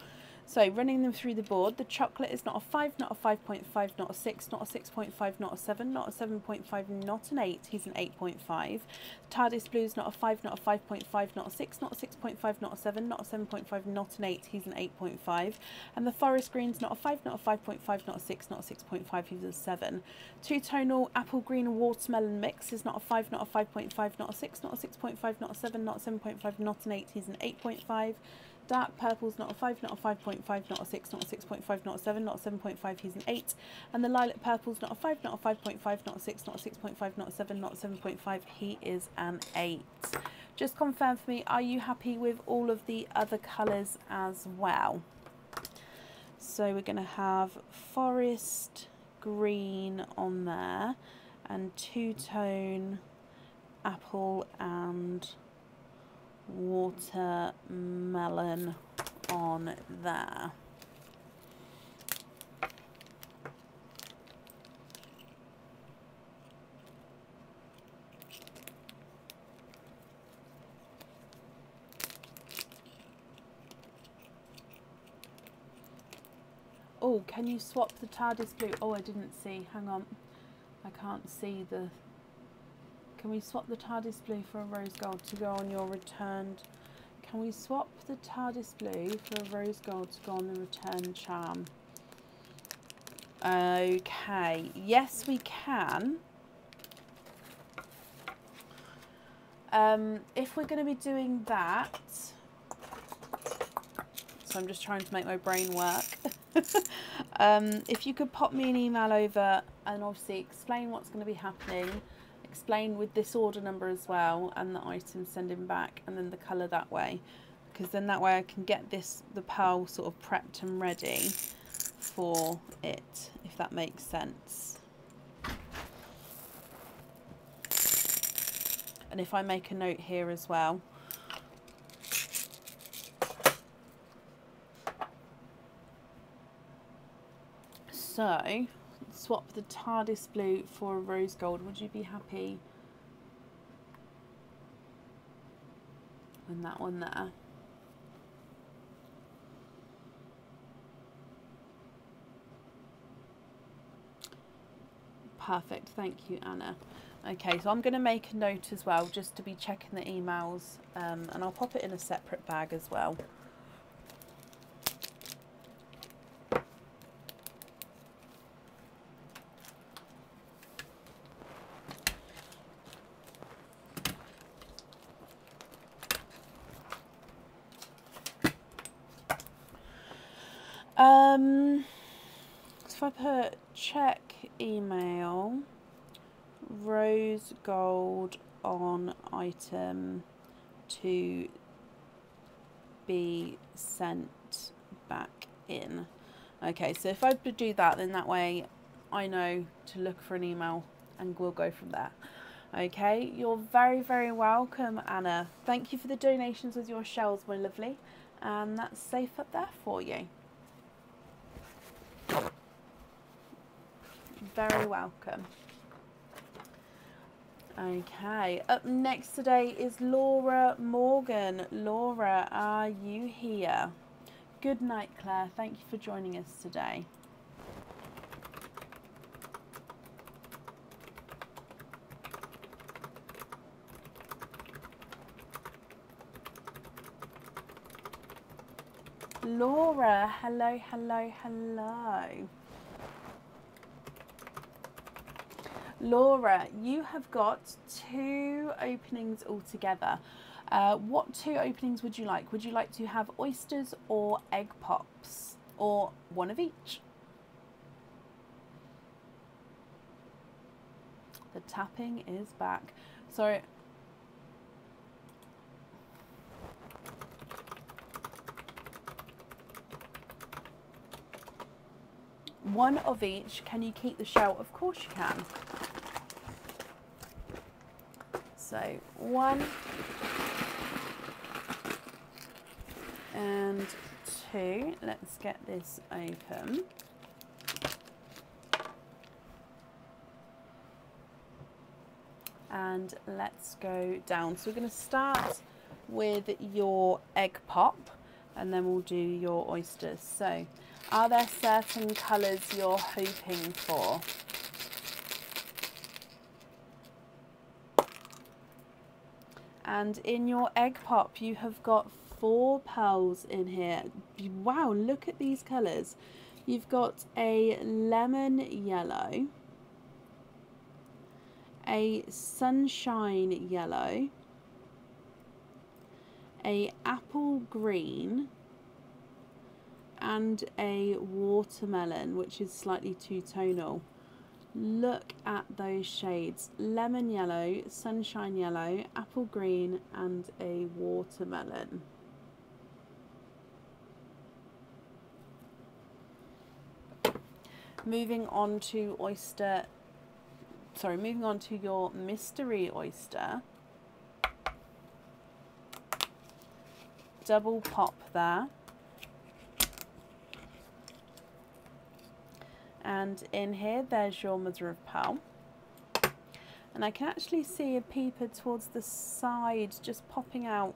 So running them through the board, the chocolate is not a 5, not a 5.5, not a 6, not a 6.5, not a 7, not a 7.5, not an 8, he's an 8.5. TARDIS blue is not a 5, not a 5.5, not a 6, not a 6.5, not a 7, not a 7.5, not an 8, he's an 8.5. And the forest green's not a 5, not a 5.5, not a 6, not a 6.5, he's a 7. Two-tonal apple green watermelon mix is not a 5, not a 5.5, not a 6, not a 6.5, not a 7, not a 7.5, not an 8, he's an 8.5. Dark purple's not a 5, not a 5.5, not a 6, not a 6.5, not a 7, not a 7.5, he's an 8. And the lilac purple's not a 5, not a 5.5, not a 6, not a 6.5, not a 7, not a 7.5, he is an 8. Just confirm for me, are you happy with all of the other colours as well? So we're going to have forest green on there, and two-tone apple and watermelon on there. Oh, can you swap the TARDIS blue? Oh, I didn't see. Hang on. I can't see the... Can we swap the TARDIS blue for a rose gold to go on your returned... Can we swap the TARDIS blue for a rose gold to go on the return charm? Okay. Yes, we can. If we're going to be doing that... So I'm just trying to make my brain work. If you could pop me an email over and obviously explain what's going to be happening, explain with this order number as well and the item sending back, and then the colour that way, because then that way I can get the pearl sort of prepped and ready for it, if that makes sense. And if I make a note here as well. So, swap the TARDIS blue for a rose gold. Would you be happy? And that one there. Perfect, thank you, Anna. Okay, so I'm going to make a note as well, just to be checking the emails, and I'll pop it in a separate bag as well. So if I put check email rose gold on item to be sent back in. Okay, so if I do that, then that way I know to look for an email and we'll go from there. Okay, you're very, very welcome, Anna. Thank you for the donations with your shells, my lovely. And that's safe up there for you. Very welcome. Okay, up next today is Laura Morgan. Laura, are you here? Good night, Claire. Thank you for joining us today. Laura, hello, hello, hello. Laura, you have got 2 openings altogether. What 2 openings would you like? Would you like to have oysters or egg pops? Or one of each? The tapping is back. So one of each. Can you keep the shell? Of course you can. So 1 and 2. Let's get this open. And let's go down. So we're going to start with your egg pop and then we'll do your oysters. So are there certain colours you're hoping for? And in your egg pop you have got 4 pearls in here. Wow, look at these colours. You've got a lemon yellow, a sunshine yellow, a apple green, and a watermelon, which is slightly two-tonal. Look at those shades: lemon yellow, sunshine yellow, apple green, and a watermelon. Moving on to moving on to your mystery oyster. Double pop there. And in here, there's your mother of pearl. And I can actually see a peeper towards the side just popping out.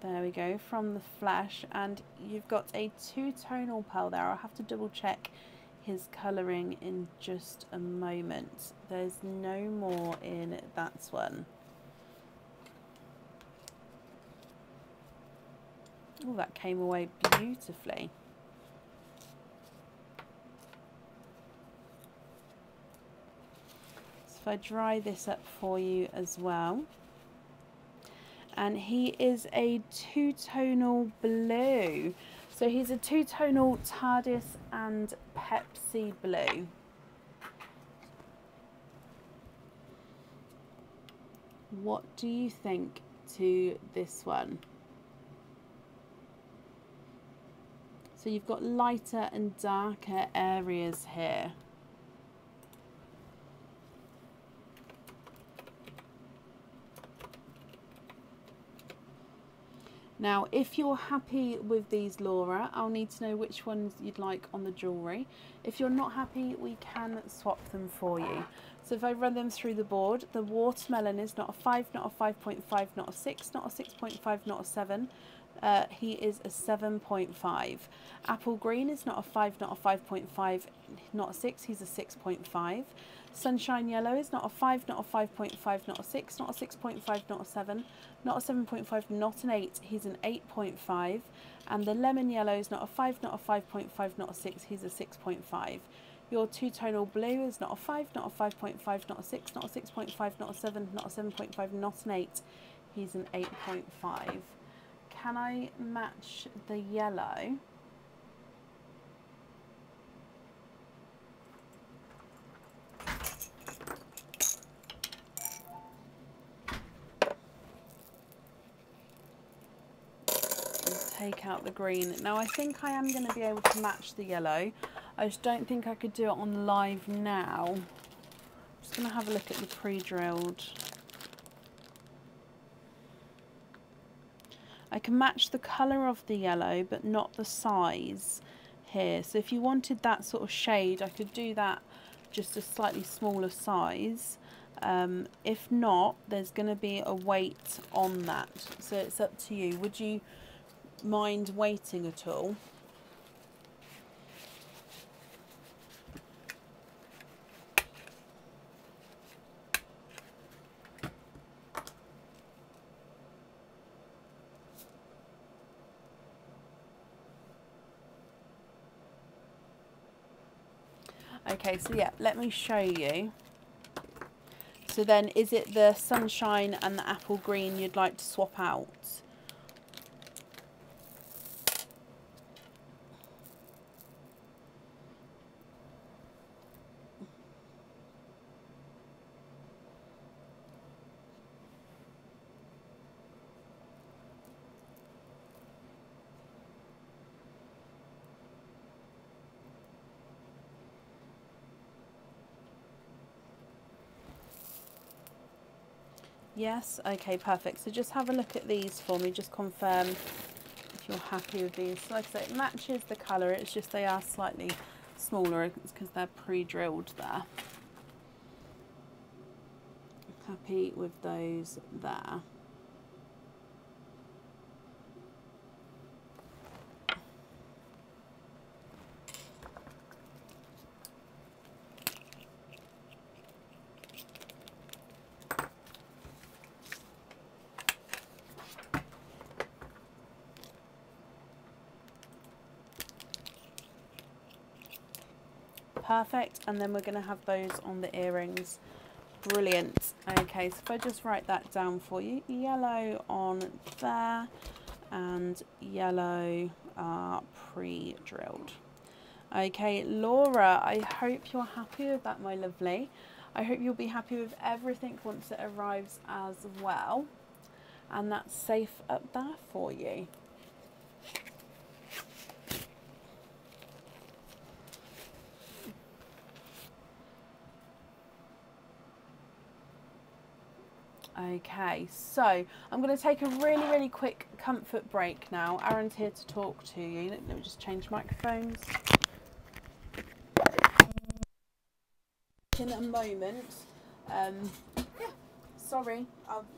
There we go, from the flesh. And you've got a two-tonal pearl there. I'll have to double check his colouring in just a moment. There's no more in that one. Oh, that came away beautifully. So if I dry this up for you as well. And he is a two-tonal blue. So he's a two-tonal TARDIS and Pepsi blue. What do you think to this one? So you've got lighter and darker areas here. Now, if you're happy with these, Laura, I'll need to know which ones you'd like on the jewellery. If you're not happy, we can swap them for you. So if I run them through the board, the watermelon is not a 5, not a 5.5, not a 6, not a 6.5, not a 7. He is a 7.5. Apple green is not a 5, not a 5.5, not a 6, he's a 6.5. Sunshine yellow is not a 5, not a 5.5, not a 6, not a 6.5, not a 7, not a 7.5, not an 8, he's an 8.5. And the lemon yellow is not a 5, not a 5.5, not a 6, he's a 6.5. Your two-tonal blue is not a 5, not a 5.5, not a 6, not a 6.5, not a 7, not a 7.5, not an 8, he's an 8.5. Can I match the yellow? Take out the green. Now I think I am going to be able to match the yellow. I just don't think I could do it on live now. I'm just going to have a look at the pre-drilled. I can match the colour of the yellow but not the size here. So if you wanted that sort of shade, I could do that just a slightly smaller size. If not, there's going to be a weight on that. So it's up to you. Would you mind waiting at all? Okay, so yeah, let me show you. So then, is it the sunshine and the apple green you'd like to swap out? Yes, okay, perfect. So just have a look at these for me, just confirm if you're happy with these. So like I say, it matches the colour, it's just they are slightly smaller, it's because they're pre-drilled there. Happy with those there. Perfect, and then we're going to have those on the earrings. Brilliant. Okay, so if I just write that down for you, yellow on there and yellow pre-drilled. Okay, Laura, I hope you're happy with that, my lovely. I hope you'll be happy with everything once it arrives as well, and that's safe up there for you. Okay, so I'm going to take a really quick comfort break now. Aaron's here to talk to you. Let me just change microphones. In a moment. Yeah, sorry.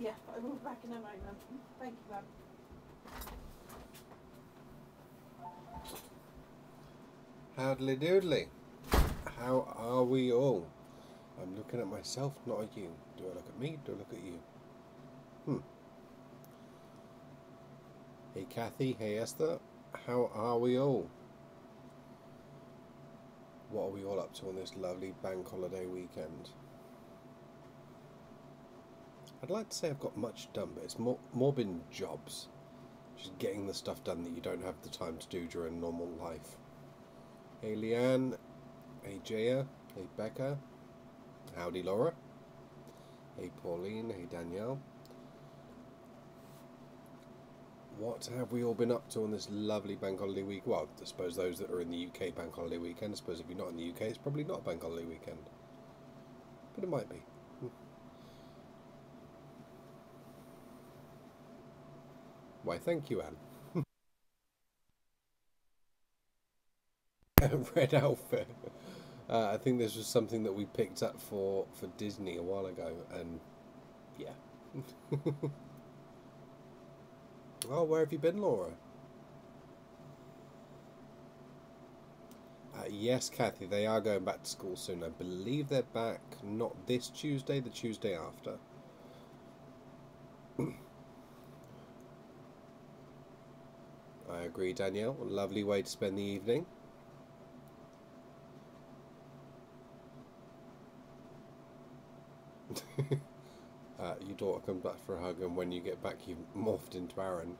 Yeah, I will be back in a moment. Thank you, Mum. Howdly doodly. How are we all? I'm looking at myself, not at you. Do I look at me? Do I look at you? Hey Kathy, hey Esther. How are we all? What are we all up to on this lovely bank holiday weekend? I'd like to say I've got much done, but it's more been jobs. Just getting the stuff done that you don't have the time to do during normal life. Hey Leanne, hey Jaya, hey Becca, howdy Laura, hey Pauline, hey Danielle. What have we all been up to on this lovely bank holiday week? Well, I suppose those that are in the UK bank holiday weekend. I suppose if you're not in the UK, it's probably not a bank holiday weekend. But it might be. Why, thank you, Anne. Red outfit. I think this was something that we picked up for Disney a while ago, and yeah. Oh, where have you been, Laura? Yes, Kathy, they are going back to school soon. I believe they're back not this Tuesday, the Tuesday after. I agree, Danielle. A lovely way to spend the evening. Your daughter comes back for a hug, and when you get back, you've morphed into Aaron.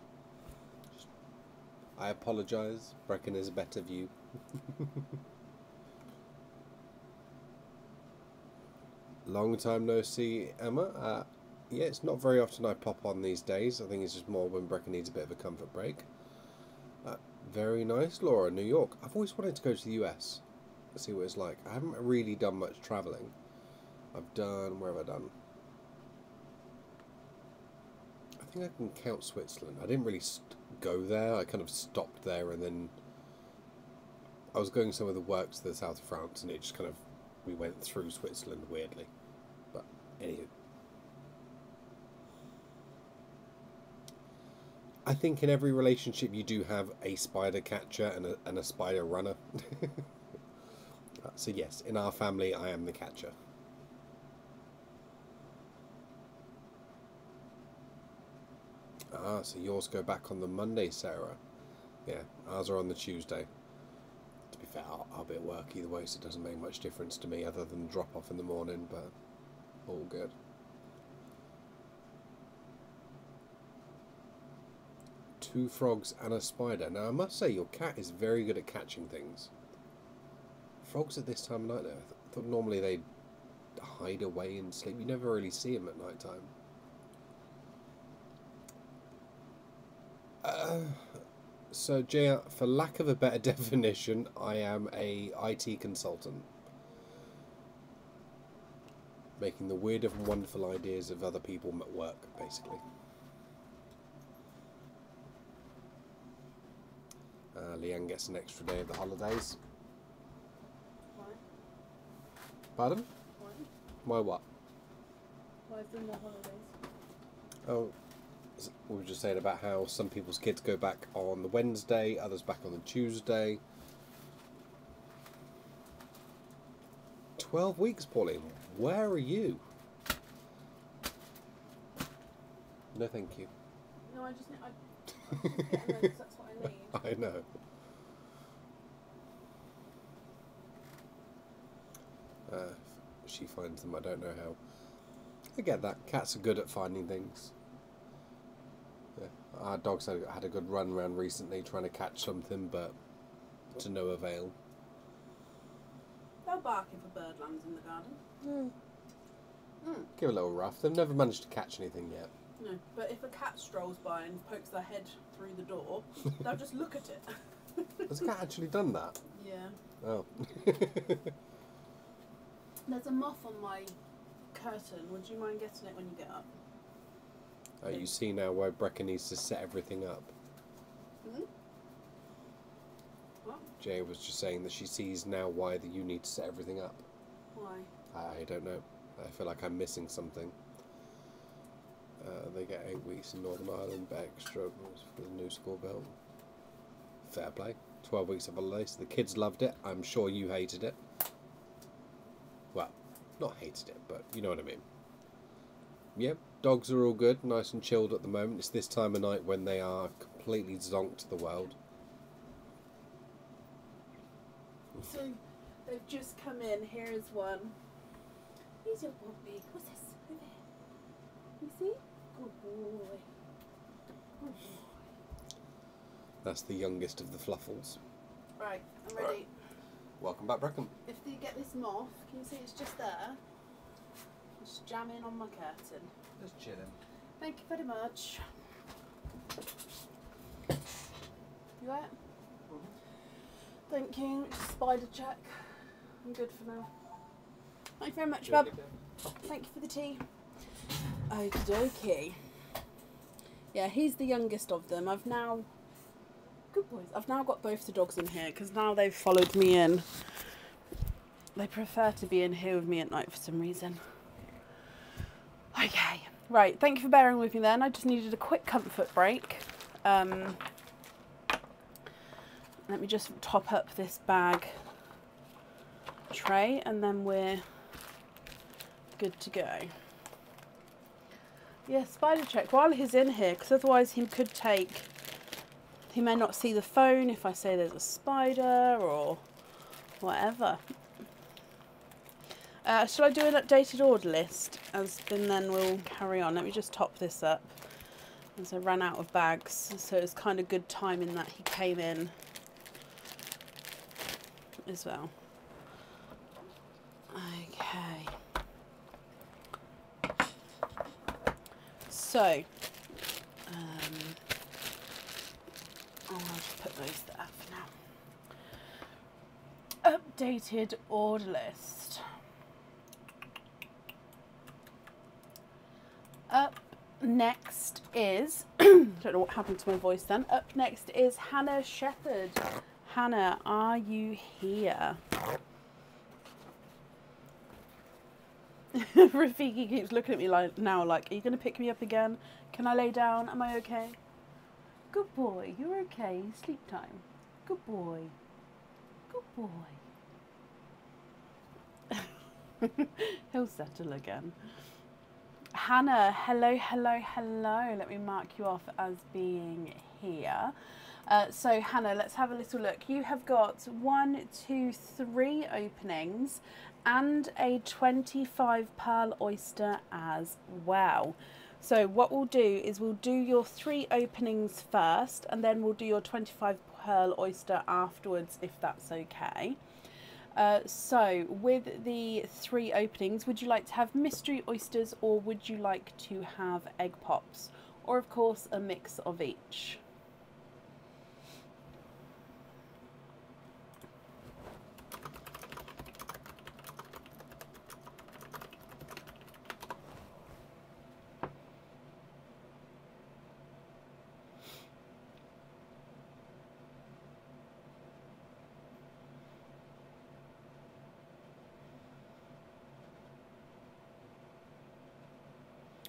I apologise. Brecken is a better view. Long time no see, Emma. Yeah, it's not very often I pop on these days. I think it's just more when Brecken needs a bit of a comfort break. Very nice, Laura. New York. I've always wanted to go to the US. See what it's like. I haven't really done much travelling. I've done... where have I done? I think I can count Switzerland. I didn't really go there. I kind of stopped there, and then I was going some of the works to the south of France, and it just kind of... we went through Switzerland weirdly. But anywho. I think in every relationship you do have a spider catcher and a spider runner. So yes, in our family I am the catcher. So yours go back on the Monday, Sarah. Yeah, ours are on the Tuesday. To be be fair, I'll be at work either way, so it doesn't make much difference to me other than drop off in the morning, but all good. Two frogs and a spider. Now I must say your cat is very good at catching things. Frogs at this time of night though, I thought normally they'd hide away and sleep. You never really see them at night time. So Jay, for lack of a better definition, I am a IT consultant. Making the weird and wonderful ideas of other people at work, basically. Leanne gets an extra day of the holidays. Why? Pardon? Why? Why what? Why is there more holidays? Oh, we were just saying about how some people's kids go back on the Wednesday, others back on the Tuesday. 12 weeks, Pauline. Where are you? No, thank you. No, I just need. I'm just getting those, that's what I need. I know. She finds them, I don't know how. I get that. Cats are good at finding things. Yeah. Our dogs had a good run around recently trying to catch something, but to no avail. They'll bark if a bird lands in the garden. Give a little rough. They've never managed to catch anything yet. No, but if a cat strolls by and pokes their head through the door, they'll just look at it. Has a cat actually done that? Yeah. Oh. There's a moth on my curtain. Would you mind getting it when you get up? You see now why Brecca needs to set everything up. What? Jay was just saying that she sees now why that you need to set everything up. Why? I don't know. I feel like I'm missing something. They get 8 weeks in Northern Ireland extra for the new school built. Fair play. 12 weeks of holidays. The kids loved it. I'm sure you hated it. Well, not hated it, but you know what I mean. Yep, dogs are all good, nice and chilled at the moment. It's this time of night when they are completely zonked to the world. So, they've just come in. Here is one. Here's your puppy. What's this? Over here. You see? Good boy. Good boy. That's the youngest of the Fluffles. Right, I'm ready. Right. Welcome back, Breckham. If you get this moth, can you see it's just there? Just jamming on my curtain. Just chilling. Thank you very much. You right? Thank you. Just spider check. I'm good for now. Thank you very much, Bub. Thank you for the tea. Okie dokie. Yeah, he's the youngest of them. I've now... Good boys. I've now got both the dogs in here because now they've followed me in. They prefer to be in here with me at night for some reason. Okay. Right. Thank you for bearing with me then. I just needed a quick comfort break. Let me just top up this bag tray and then we're good to go. Yeah, spider check while he's in here because otherwise he could take... He may not see the phone if I say there's a spider or whatever. Shall I do an updated order list? And then we'll carry on. Let me just top this up. As I ran out of bags, so it's kind of good timing that he came in as well. Okay. So, I'll just put those there for now. Updated order list. Up next is, don't know what happened to my voice then. Up next is Hannah Shepherd. Hannah, are you here? Rafiki keeps looking at me like now, like, are you going to pick me up again? Can I lay down? Am I okay? Good boy, you're okay. Sleep time. Good boy. Good boy. He'll settle again. Hannah, hello, hello, hello. Let me mark you off as being here. So Hannah, let's have a little look. You have got 1, 2, 3 openings and a 25 pearl oyster as well. So what we'll do is we'll do your 3 openings first, and then we'll do your 25 pearl oyster afterwards, if that's okay. So with the 3 openings, would you like to have mystery oysters, or would you like to have egg pops, or of course a mix of each?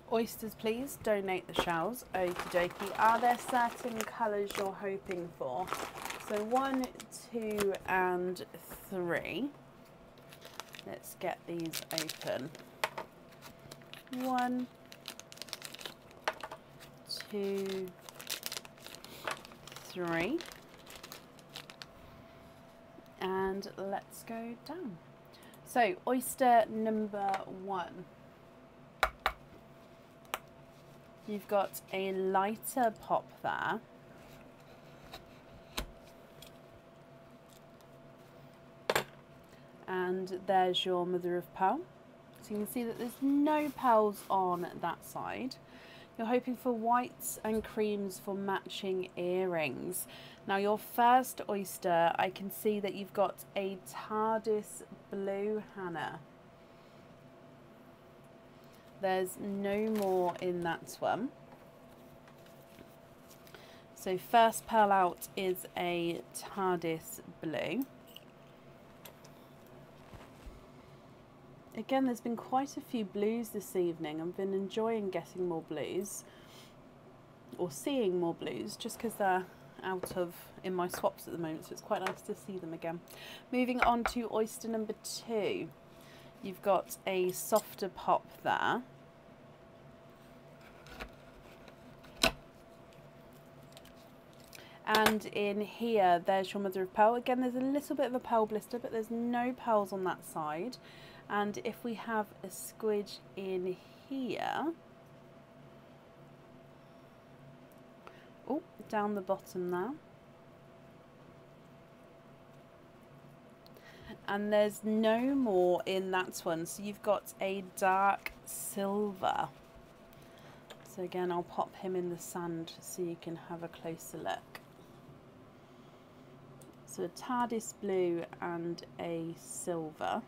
Oysters, please. Donate the shells. Okie dokie. Are there certain colours you're hoping for? So 1, 2 and 3. Let's get these open. 1, 2, 3. And let's go down. So oyster number 1. You've got a lighter pop there. And there's your mother of pearl. So you can see that there's no pearls on that side. You're hoping for whites and creams for matching earrings. Now your first oyster, I can see that you've got a TARDIS blue, Hannah. There's no more in that one. So first pearl out is a TARDIS blue. Again, there's been quite a few blues this evening. I've been enjoying getting more blues, or seeing more blues, just because they're out of in my swaps at the moment, so it's quite nice to see them again. Moving on to oyster number 2. You've got a softer pop there. And in here, there's your mother of pearl. Again, there's a little bit of a pearl blister, but there's no pearls on that side. And if we have a squidge in here, oh, down the bottom there. And there's no more in that one. So you've got a dark silver. So again, I'll pop him in the sand so you can have a closer look. So a TARDIS blue and a silver.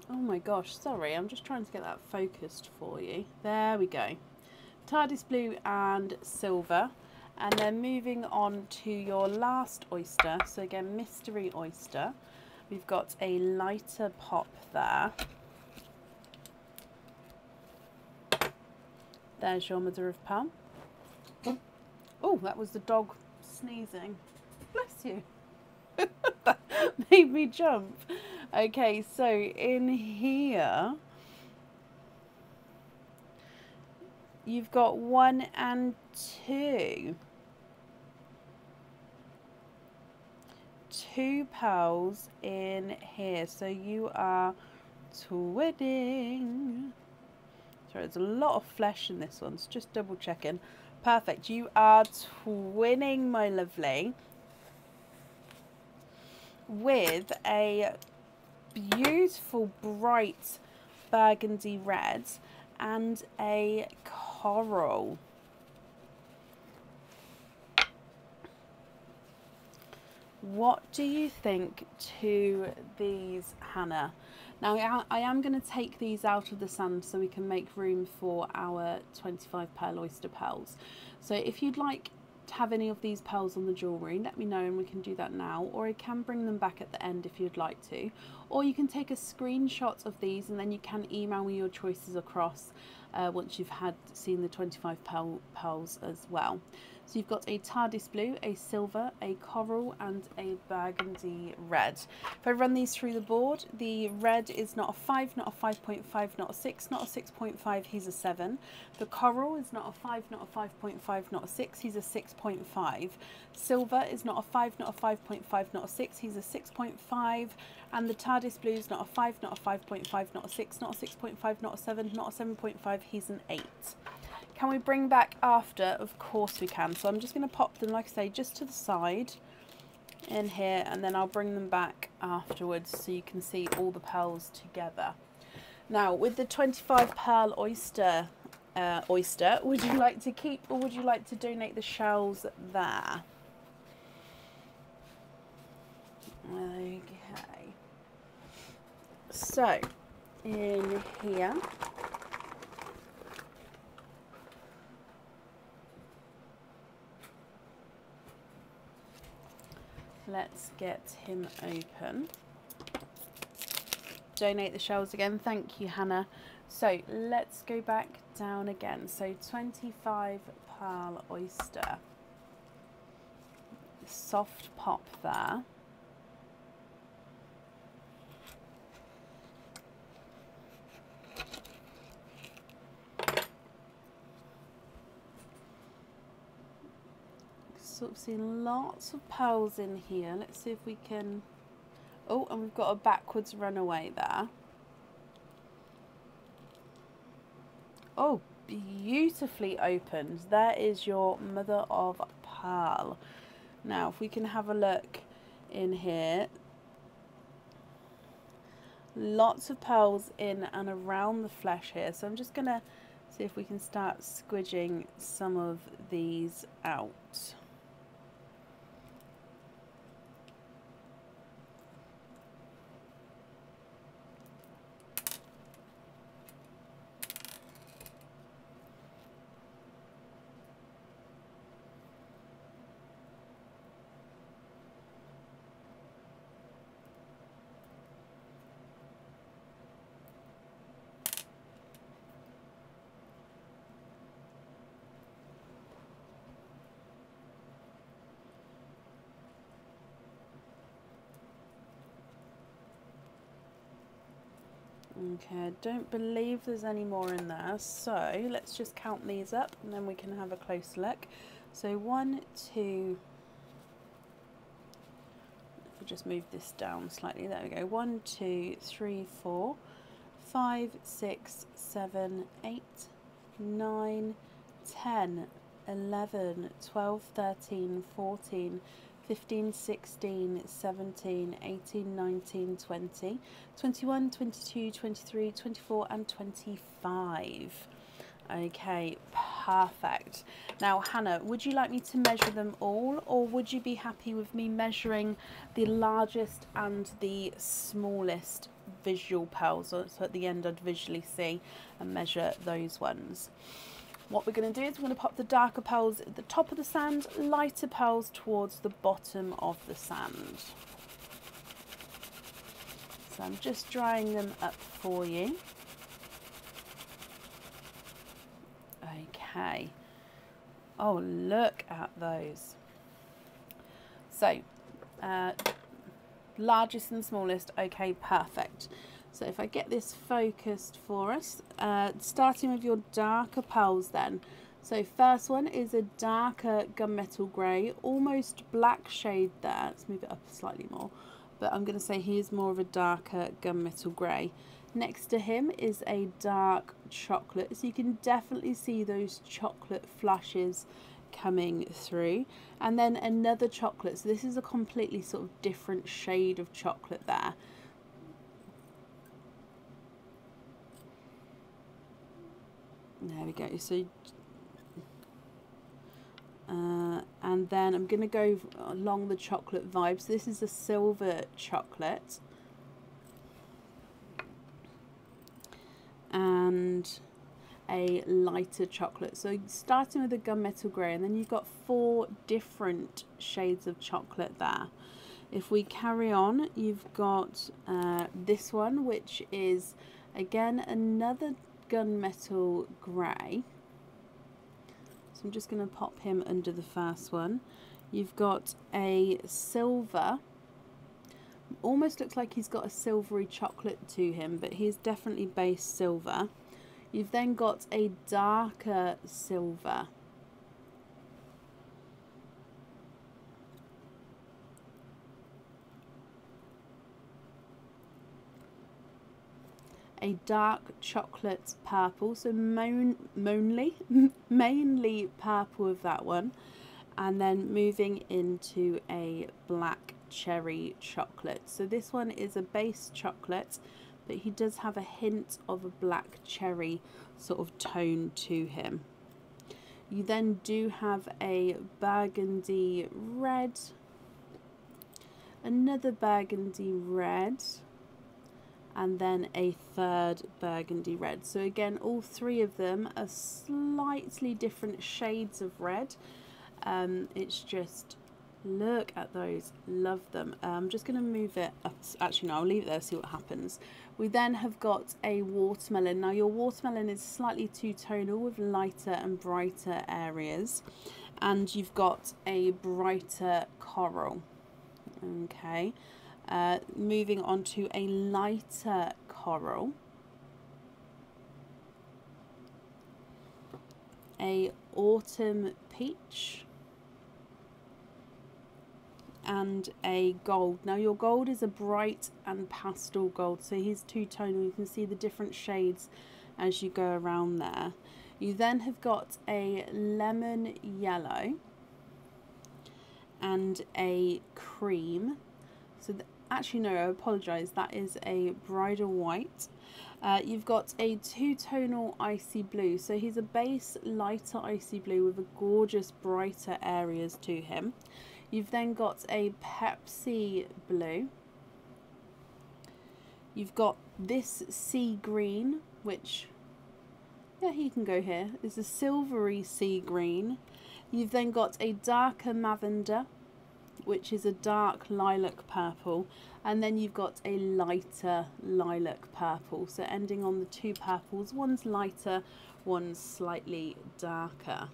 Oh my gosh, sorry, I'm just trying to get that focused for you. There we go. TARDIS blue and silver. And then moving on to your last oyster. So again, mystery oyster. We've got a lighter pop there. There's your mother of pearl. Oh, that was the dog sneezing. Bless you. That made me jump. Okay, so in here, you've got 1 and 2. 2 pearls in here. So you are twinning. Sorry, there's a lot of flesh in this one, so just double checking. Perfect. You are twinning, my lovely, with a beautiful bright burgundy red and a coral. What do you think to these, Hannah? Now I am going to take these out of the sand so we can make room for our 25 pearl oyster pearls. So if you'd like to have any of these pearls on the jewellery, let me know and we can do that now, or I can bring them back at the end if you'd like to, or you can take a screenshot of these and then you can email me your choices across once you've seen the 25 pearls as well. So you've got a TARDIS blue, a silver, a coral and a burgundy red. If I run these through the board, the red is not a 5, not a 5.5, not a 6, not a 6.5, he's a 7. The coral is not a 5, not a 5.5, not a 6, he's a 6.5. Silver is not a 5, not a 5.5, not a 6, he's a 6.5. And the TARDIS blue is not a 5, not a 5.5, not a 6, not a 6.5, not a 7, not a 7.5, he's an 8. Can we bring back after? Of course we can. So I'm just going to pop them, like I say, just to the side in here, and then I'll bring them back afterwards so you can see all the pearls together. Now, with the 25 pearl oyster, would you like to keep or would you like to donate the shells there? Okay. So, in here, let's get him open. Donate the shells again. Thank you, Hannah. So let's go back down again. So 25 pearl oyster. Soft pop there. Sort of seeing lots of pearls in here. Let's see if we can... Oh, and we've got a backwards runaway there. Oh, beautifully opened. There is your mother of pearl. Now, if we can have a look in here. Lots of pearls in and around the flesh here. So I'm just going to see if we can start squidging some of these out. Okay, I don't believe there's any more in there, so let's just count these up and then we can have a close look. So 1, 2, if we just move this down slightly, there we go. 1, 2, 3, 4, 5, 6, 7, 8, 9, 10, 11, 12, 13, 14, 15, 16, 17, 18, 19, 20, 21, 22, 23, 24 and 25. Okay, perfect. Now, Hannah, would you like me to measure them all, or would you be happy with me measuring the largest and the smallest visual pearls? So at the end I'd visually see and measure those ones. What we're going to do is we're going to pop the darker pearls at the top of the sand, lighter pearls towards the bottom of the sand. So I'm just drying them up for you. Okay. Oh, look at those. So, largest and smallest. Okay, perfect. So if I get this focused for us, starting with your darker pearls then. So first one is a darker gunmetal grey, almost black shade there. Let's move it up slightly more. But I'm going to say he is more of a darker gunmetal grey. Next to him is a dark chocolate. So you can definitely see those chocolate flashes coming through. And then another chocolate. So this is a completely sort of different shade of chocolate there. There we go. So, and then I'm going to go along the chocolate vibe. So this is a silver chocolate. And a lighter chocolate. So starting with a gunmetal grey, and then you've got 4 different shades of chocolate there. If we carry on, you've got this one, which is again another gunmetal grey. So I'm just going to pop him under the first one. You've got a silver. Almost looks like he's got a silvery chocolate to him, but he's definitely base silver. You've then got a darker silver. A dark chocolate purple, so mainly purple with that one, and then moving into a black cherry chocolate. So this one is a base chocolate, but he does have a hint of a black cherry sort of tone to him. You then do have a burgundy red, another burgundy red, and then a third burgundy red. So again, all three of them are slightly different shades of red. It's just, look at those, love them. I'm just going to move it up. Actually no, I'll leave it there, see what happens. We then have got a watermelon. Now your watermelon is slightly two-tonal with lighter and brighter areas, and you've got a brighter coral. Okay. Moving on to a lighter coral, a autumn peach, and a gold. Now your gold is a bright and pastel gold, so he's two-tonal. You can see the different shades as you go around there. You then have got a lemon yellow and a cream. So actually no, I apologise, that is a bridal white. You've got a two-tonal icy blue, so he's a base lighter icy blue with a gorgeous brighter areas to him. You've then got a Pepsi blue. You've got this sea green, which, yeah, he can go here. It's a silvery sea green. You've then got a darker lavender, which is a dark lilac purple, and then you've got a lighter lilac purple. So ending on the two purples, one's lighter, one's slightly darker.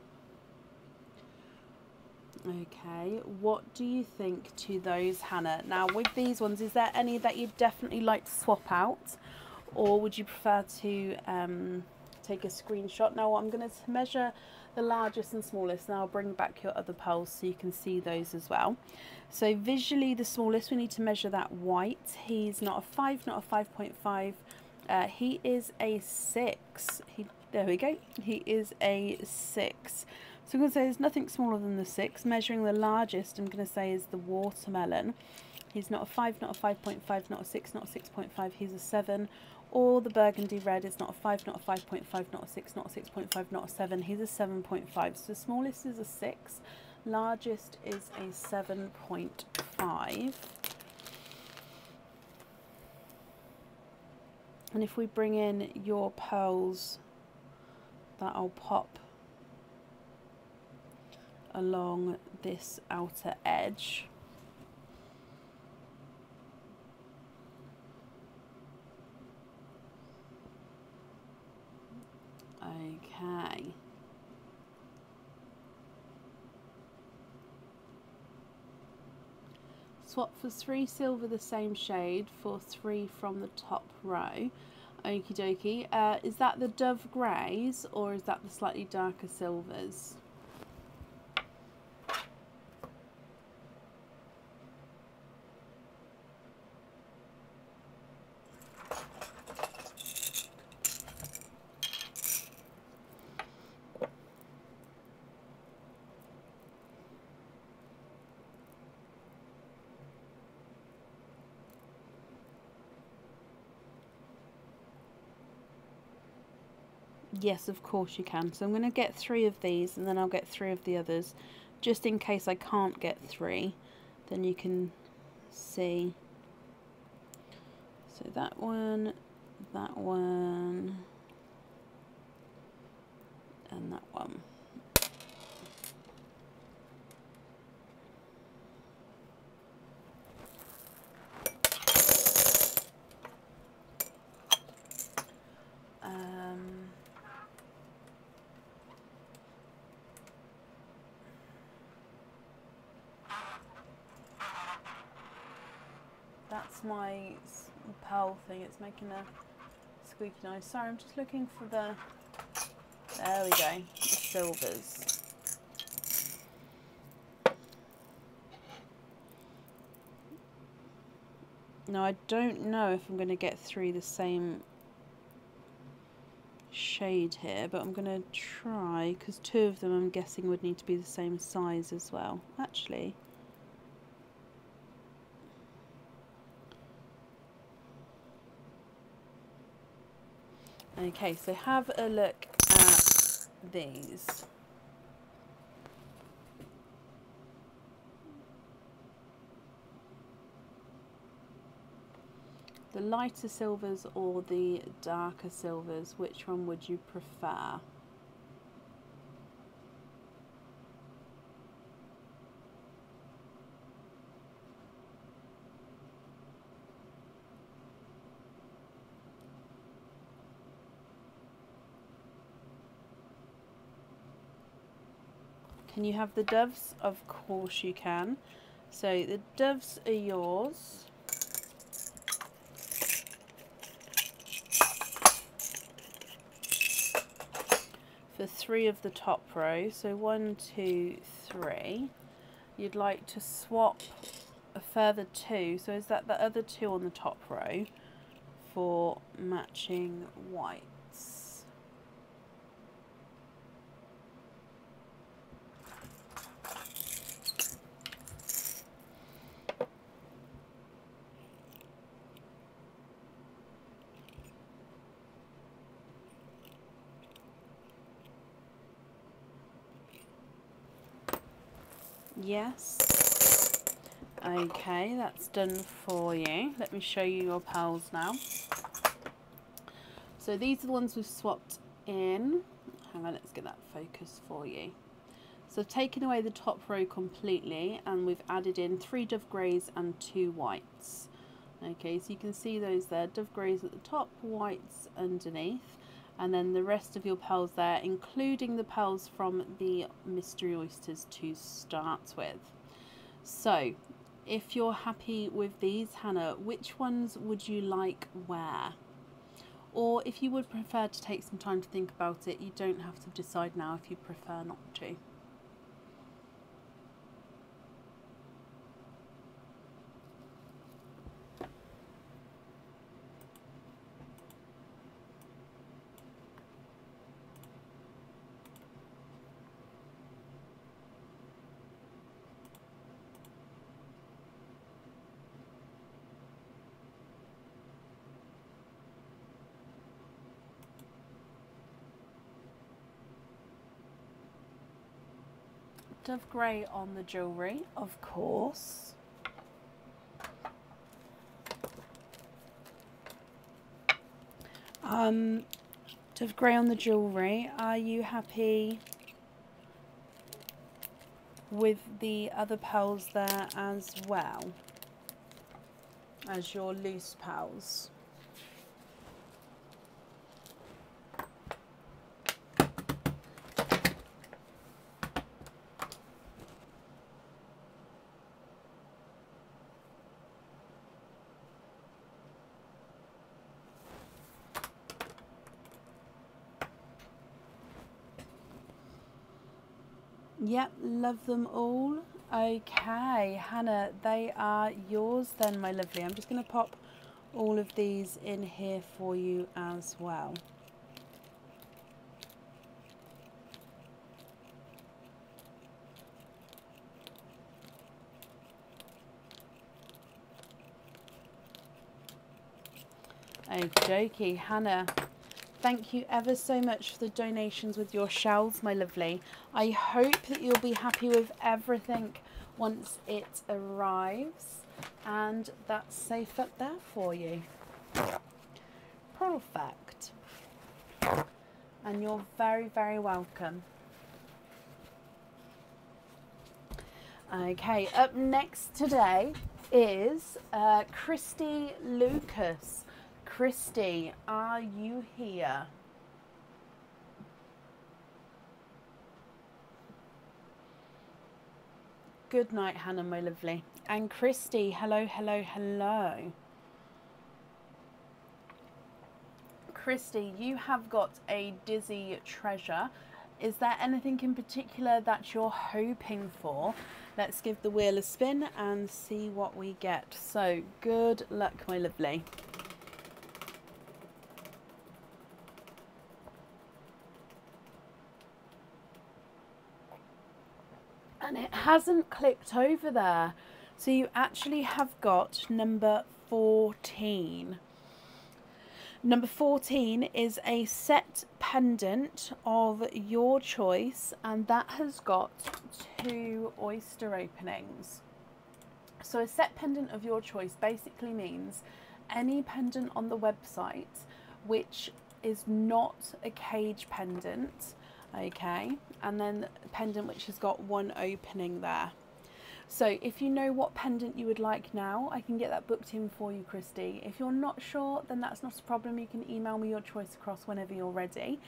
Okay, what do you think to those, Hannah? Now with these ones, is there any that you'd definitely like to swap out, or would you prefer to take a screenshot? Now I'm going to measure the largest and smallest, and I'll bring back your other pearls so you can see those as well. So visually the smallest, we need to measure that white. He's not a 5, not a 5.5. He is a 6. There we go. He is a 6. So I'm going to say there's nothing smaller than the 6. Measuring the largest, I'm going to say, is the watermelon. He's not a 5, not a 5.5, not a 6, not a 6.5. He's a 7. Or the burgundy red is not a 5, not a 5.5, not a 6, not a 6.5, not a 7. He's a 7.5. So the smallest is a 6. Largest is a 7.5. And if we bring in your pearls that I'll pop along this outer edge. Okay. Swap for 3 silver the same shade for 3 from the top row. Okie dokie. Is that the dove greys or is that the slightly darker silvers? Yes, of course you can. So I'm going to get 3 of these and then I'll get 3 of the others. Just in case I can't get 3, then you can see. So that one, and that one. That's my pearl thing. It's making a squeaky noise. Sorry, I'm just looking for the... There we go. The silvers. Now, I don't know if I'm going to get through the same shade here, but I'm going to try, because two of them I'm guessing would need to be the same size as well. Actually... Okay, so have a look at these. The lighter silvers or the darker silvers, which one would you prefer? Can you have the doves? Of course you can. So the doves are yours. For 3 of the top row. So 1, 2, 3. You'd like to swap a further 2. So is that the other 2 on the top row for matching whites? Yes. Okay, that's done for you. Let me show you your pearls now. So these are the ones we've swapped in. Hang on, let's get that focus for you. So I've taken away the top row completely and we've added in 3 dove greys and 2 whites. Okay, so you can see those there, dove greys at the top, whites underneath. And then the rest of your pearls there, including the pearls from the mystery oysters to start with. So, if you're happy with these, Hannah, which ones would you like where? Or if you would prefer to take some time to think about it, you don't have to decide now if you prefer not to. Dove grey on the jewellery, of course. Dove grey on the jewellery. Are you happy with the other pearls there as well as your loose pearls? Yep, love them all. Okay, Hannah, they are yours then, my lovely. I'm just going to pop all of these in here for you as well. Okie dokie, Hannah. Thank you ever so much for the donations with your shells, my lovely. I hope that you'll be happy with everything once it arrives. And that's safe up there for you. Perfect. And you're very, very welcome. Okay, up next today is Christy Lucas. Christy, are you here? Good night, Hannah, my lovely. And Christy, hello, hello, hello. Christy, you have got a dizzy treasure. Is there anything in particular that you're hoping for? Let's give the wheel a spin and see what we get. So, good luck, my lovely. And it hasn't clicked over there. So you actually have got number 14. Number 14 is a set pendant of your choice, and that has got 2 oyster openings. So a set pendant of your choice basically means any pendant on the website which is not a cage pendant, okay, and then a pendant which has got 1 opening there. So if you know what pendant you would like now, I can get that booked in for you, Christy. If you're not sure, then that's not a problem. You can email me your choice across whenever you're ready.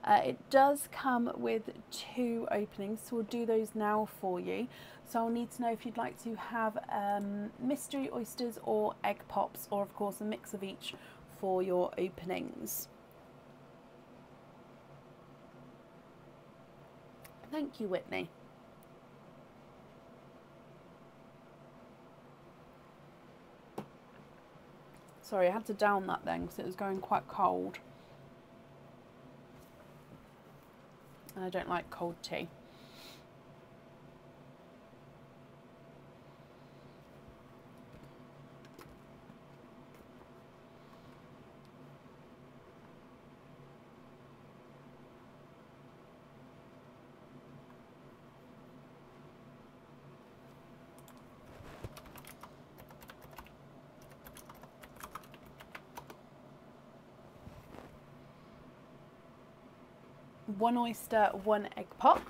It does come with 2 openings, so we'll do those now for you. So I'll need to know if you'd like to have mystery oysters or egg pops, or of course a mix of each for your openings. Thank you, Whitney. Sorry, I had to down that then because it was going quite cold. And I don't like cold tea. One oyster, 1 egg pop.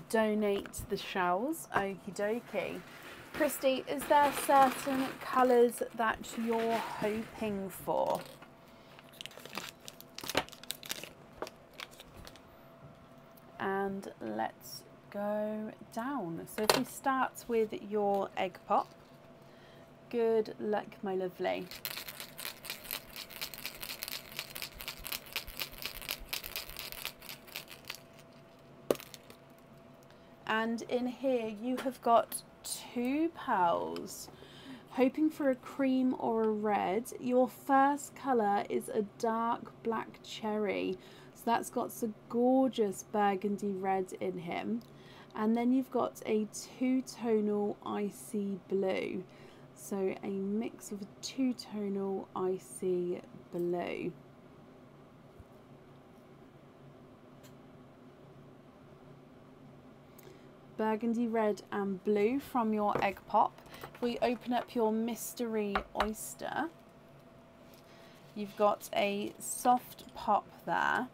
Donate the shells. Okie dokie. Christy, is there certain colours that you're hoping for? And let's go down. So if we start with your egg pop, good luck, my lovely. And in here you have got 2 pearls. Hoping for a cream or a red. Your first colour is a dark black cherry. So that's got some gorgeous burgundy red in him. And then you've got a 2-tonal icy blue. So a mix of a 2-tonal icy blue. Burgundy red and blue from your egg pop. If we open up your mystery oyster, you've got a soft pop there.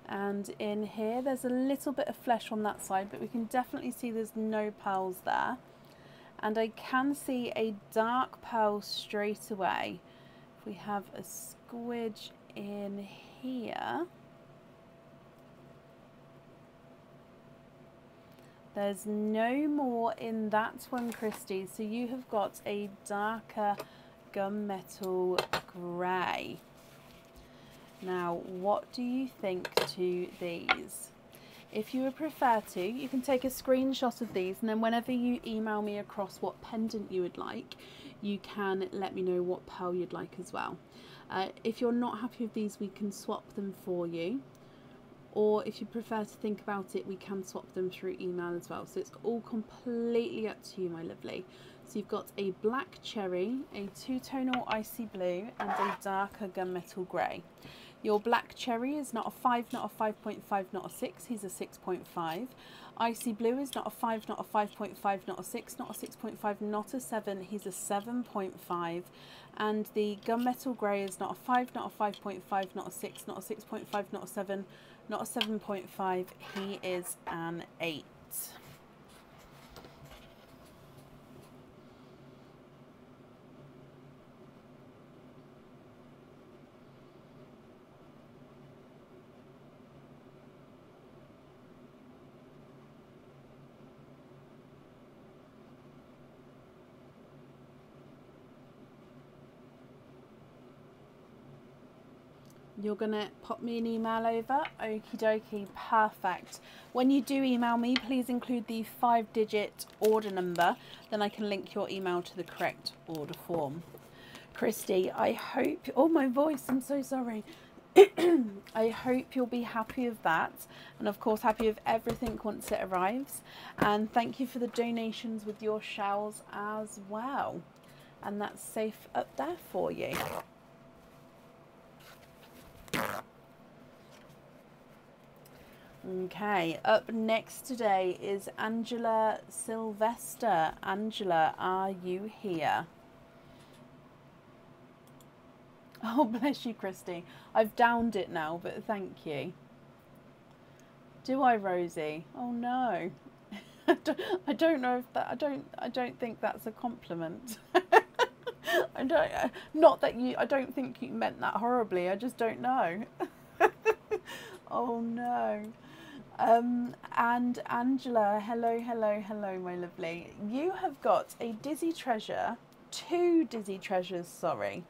And in here there's a little bit of flesh on that side, but we can definitely see there's no pearls there. And I can see a dark pearl straight away. If we have a squidge in here, there's no more in that one, Christy, so you have got a darker gunmetal grey. Now what do you think to these? If you would prefer to, you can take a screenshot of these, and then whenever you email me across what pendant you would like, you can let me know what pearl you'd like as well. If you're not happy with these, we can swap them for you, or if you prefer to think about it, we can swap them through email as well. So it's all completely up to you, my lovely. So you've got a black cherry, a 2-tonal icy blue, and a darker gunmetal grey. Your black cherry is not a 5, not a 5.5, not a 6, he's a 6.5. Icy blue is not a 5, not a 5.5, not a 6, not a 6.5, not a 7, he's a 7.5. And the gunmetal grey is not a 5, not a 5.5, not a 6, not a 6.5, not a 7, not a 7.5, he is an 8. You're going to pop me an email over. Okie dokie, perfect. When you do email me, please include the 5-digit order number. Then I can link your email to the correct order form. Christy, I hope... Oh, my voice, I'm so sorry. I hope you'll be happy with that. And of course, happy with everything once it arrives. And thank you for the donations with your shells as well. And that's safe up there for you. Okay, up next today is Angela Sylvester. Angela, are you here? Oh, bless you, Christy. I've downed it now, but thank you. Do I, Rosie? Oh no. I don't know if that. I don't think that's a compliment. I don't. Not that you. I don't think you meant that horribly. I just don't know. Oh no. And Angela, hello, my lovely. You have got a dizzy treasure, 2 dizzy treasures, sorry.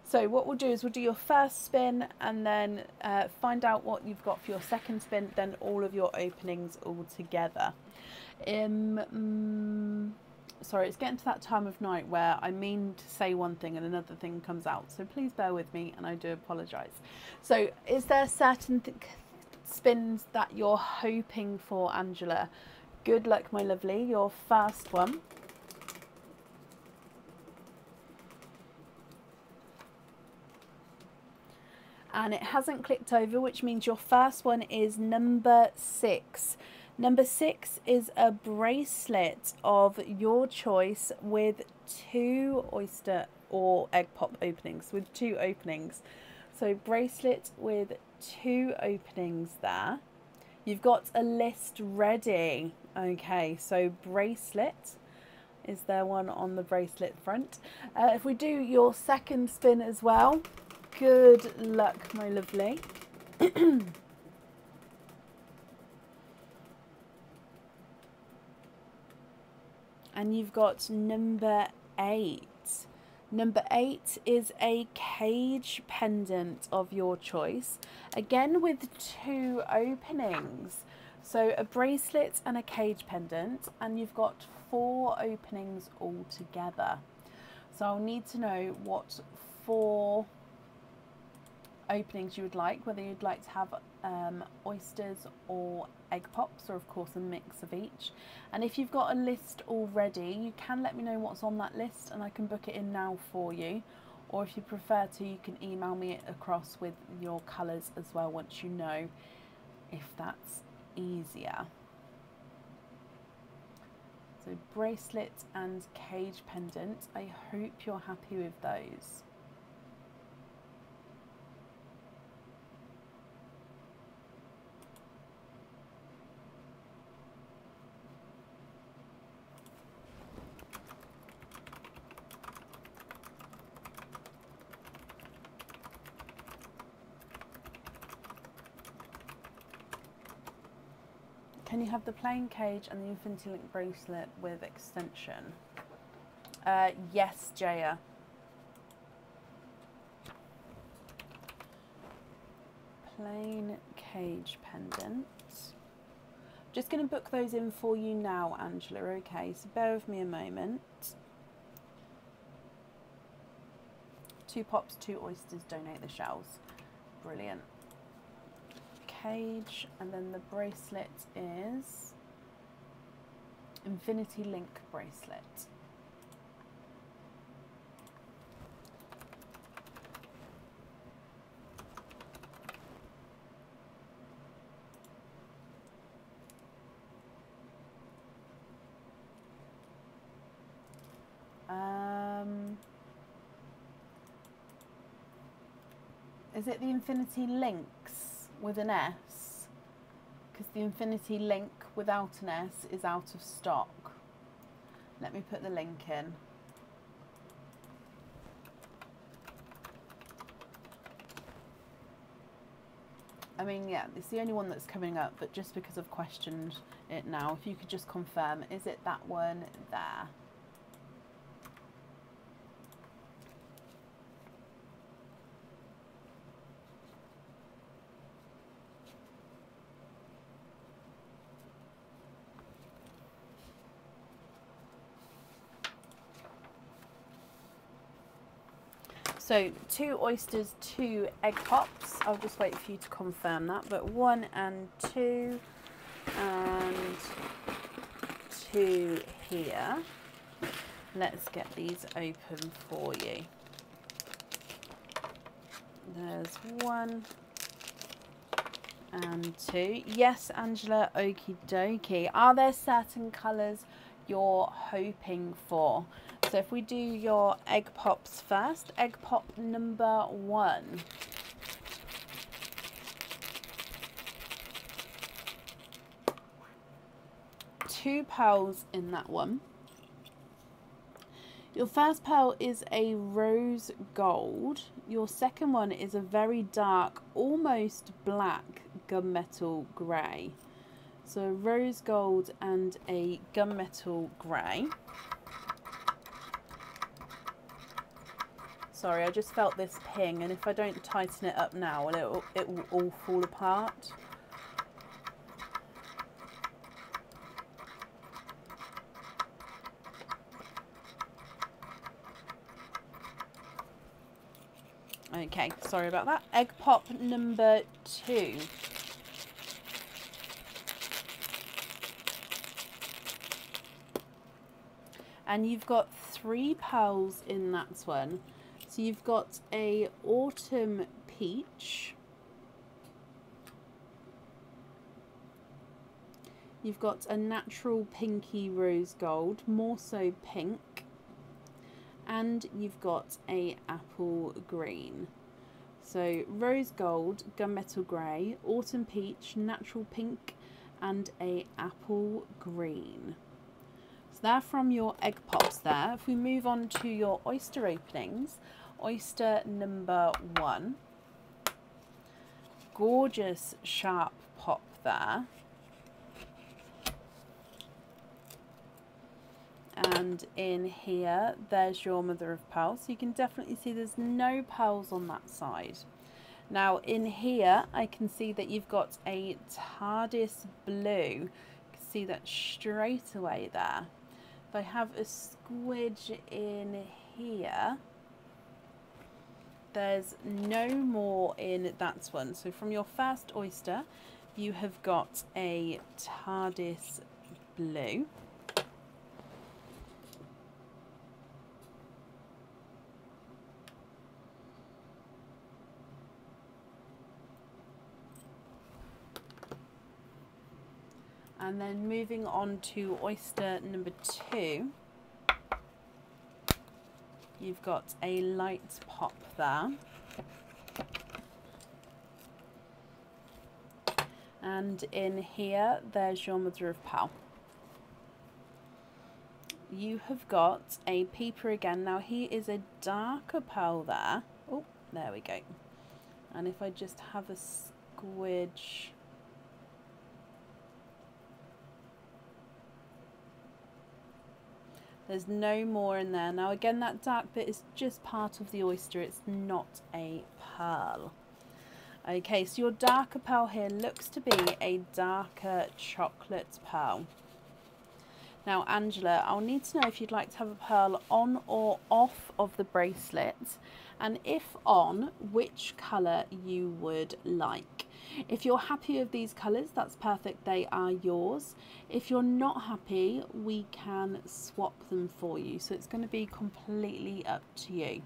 So what we'll do is we'll do your first spin and then find out what you've got for your second spin, then all of your openings all together. Sorry, it's getting to that time of night where I mean to say one thing and another thing comes out. So please bear with me and I do apologise. So is there certain spins that you're hoping for, Angela? Good luck, my lovely. Your first one. And it hasn't clicked over, which means your first one is number 6. Number 6 is a bracelet of your choice with 2 oyster or egg pop openings, with 2 openings. So bracelet with 2 openings there. You've got a list ready. Okay, so bracelet. Is there one on the bracelet front? If we do your second spin as well, good luck, my lovely. And you've got number 8. Number 8 is a cage pendant of your choice, again with 2 openings. So a bracelet and a cage pendant, and you've got 4 openings altogether. So I'll need to know what 4 openings you would like, whether you'd like to have oysters or egg pops, or of course a mix of each. And if you've got a list already, you can let me know what's on that list and I can book it in now for you, or if you prefer to, you can email me it across with your colours as well once you know, if that's easier. So bracelet and cage pendant, I hope you're happy with those. Can you have the plain cage and the Infinity Link bracelet with extension? Yes, Jaya. Plain cage pendant. Just going to book those in for you now, Angela, okay? So bear with me a moment. 2 pops, 2 oysters, donate the shells. Brilliant. Cage, and then the bracelet is Infinity Link bracelet. Is it the Infinity Links with an S? Because the Infinity Link without an S is out of stock. Let me put the link in. I mean, yeah, it's the only one that's coming up, but just because I've questioned it now, if you could just confirm, is it that one there? So 2 oysters, 2 egg pops. I'll just wait for you to confirm that. But 1 and 2 and 2 here. Let's get these open for you. There's 1 and 2. Yes, Angela, okie dokie. Are there certain colours you're hoping for? So if we do your egg pops first, egg pop number 1. Two pearls in that one. Your first pearl is a rose gold. Your second one is a very dark, almost black gunmetal grey. So rose gold and a gunmetal grey. Sorry, I just felt this ping, and if I don't tighten it up now, it will all fall apart. Okay, sorry about that. Egg pop number 2. And you've got 3 pearls in that one. So you've got a autumn peach. You've got a natural pinky rose gold, more so pink. And you've got a apple green. So rose gold, gunmetal grey, autumn peach, natural pink, and a apple green. So they're from your egg pops there. If we move on to your oyster openings, oyster number 1. Gorgeous sharp pop there. And in here, there's your mother of pearl. So you can definitely see there's no pearls on that side. Now in here, I can see that you've got a TARDIS blue. You can see that straight away there. If I have a squidge in here, there's no more in that one. So from your first oyster, you have got a TARDIS blue. And then moving on to oyster number 2, you've got a light pop there. And in here, there's your mother of pearl. You have got a peeper again. Now he is a darker pearl there. Oh, there we go. And if I just have a squidge. There's no more in there. Now again, that dark bit is just part of the oyster. It's not a pearl. Okay, so your darker pearl here looks to be a darker chocolate pearl. Now Angela, I'll need to know if you'd like to have a pearl on or off of the bracelet, and if on, which colour you would like. If you're happy with these colours, that's perfect, they are yours. If you're not happy, we can swap them for you. So it's going to be completely up to you.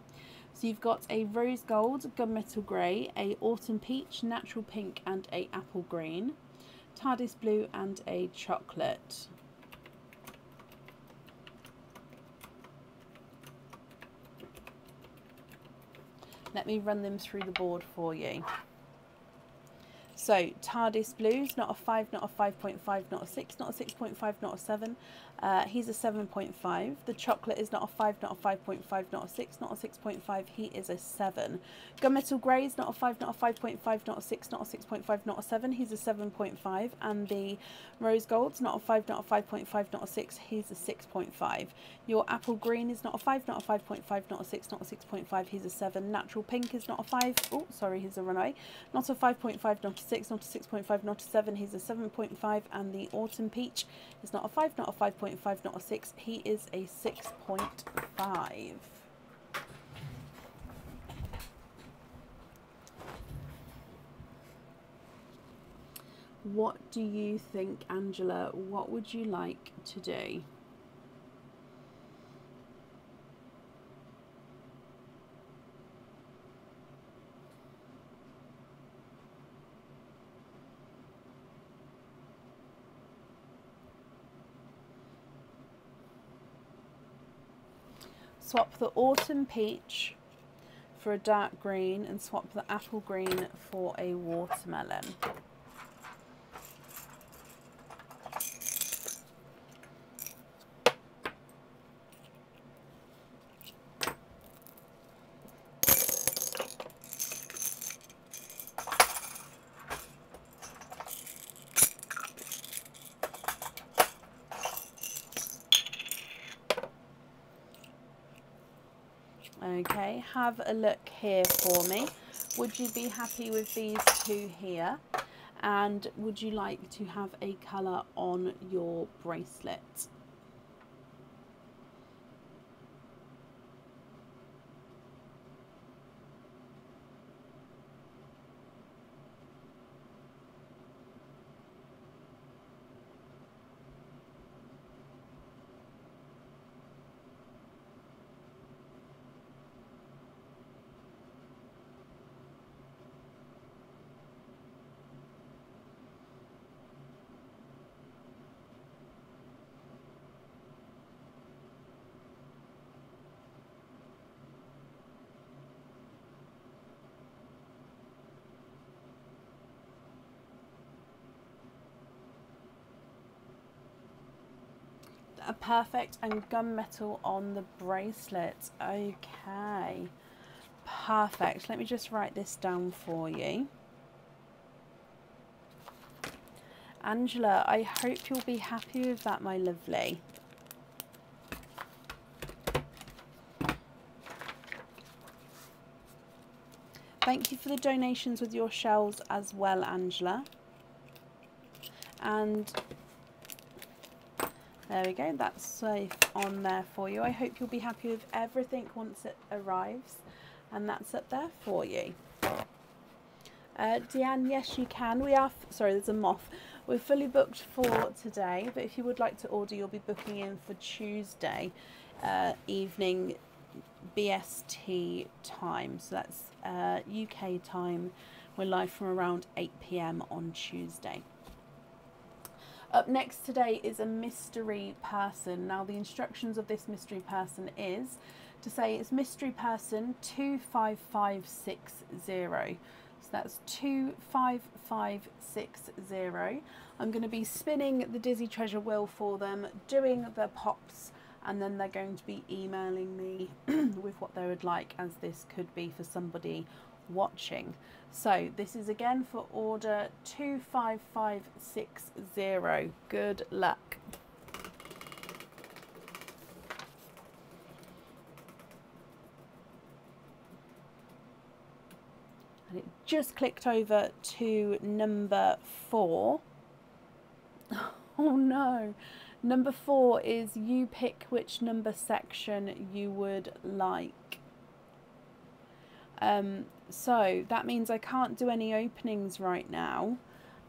So you've got a rose gold, gunmetal grey, a autumn peach, natural pink and a apple green, TARDIS blue and a chocolate. Let me run them through the board for you. So TARDIS blue's not a 5, not a 5.5, not a 6, not a 6.5, not a 7. He's a 7.5. The chocolate is not a 5, not a 5.5, not a 6, not a 6.5. He is a 7. Gunmetal grey is not a 5, not a 5.5, not a 6, not a 6.5, not a 7. He's a 7.5. And the rose gold's not a 5, not a 5.5, not a 6. He's a 6.5. Your apple green is not a 5, not a 5.5, not a 6, not a 6.5. He's a 7. Natural pink is not a 5. Oh, sorry, he's a runaway. Not a 5.5, not a 6, not a 6.5, not a 7. He's a 7.5. And the autumn peach is not a 5, not a 5.5, not a 6. He is a 6.5. What do you think, Angela? What would you like to do? Swap the autumn peach for a dark green and swap the apple green for a watermelon. Okay, have a look here for me. Would you be happy with these two here? And would you like to have a colour on your bracelet? A perfect, and gunmetal on the bracelet. Okay, perfect. Let me just write this down for you. Angela, I hope you'll be happy with that, my lovely. Thank you for the donations with your shells as well, Angela. And there we go, that's safe on there for you. I hope you'll be happy with everything once it arrives, and that's up there for you. Deanne, yes you can. We are, sorry, there's a moth. We're fully booked for today, but if you would like to order, you'll be booking in for Tuesday evening BST time. So that's UK time. We're live from around 8 PM on Tuesday. Up next today is a mystery person. Now the instructions of this mystery person is to say it's mystery person 25560. So that's 25560. I'm going to be spinning the Dizzy Treasure wheel for them, doing the pops, and then they're going to be emailing me with what they would like, as this could be for somebody watching. So this is again for order 25560. Good luck. And it just clicked over to number 4. Oh no. Number 4 is you pick which number section you would like. So that means I can't do any openings right now.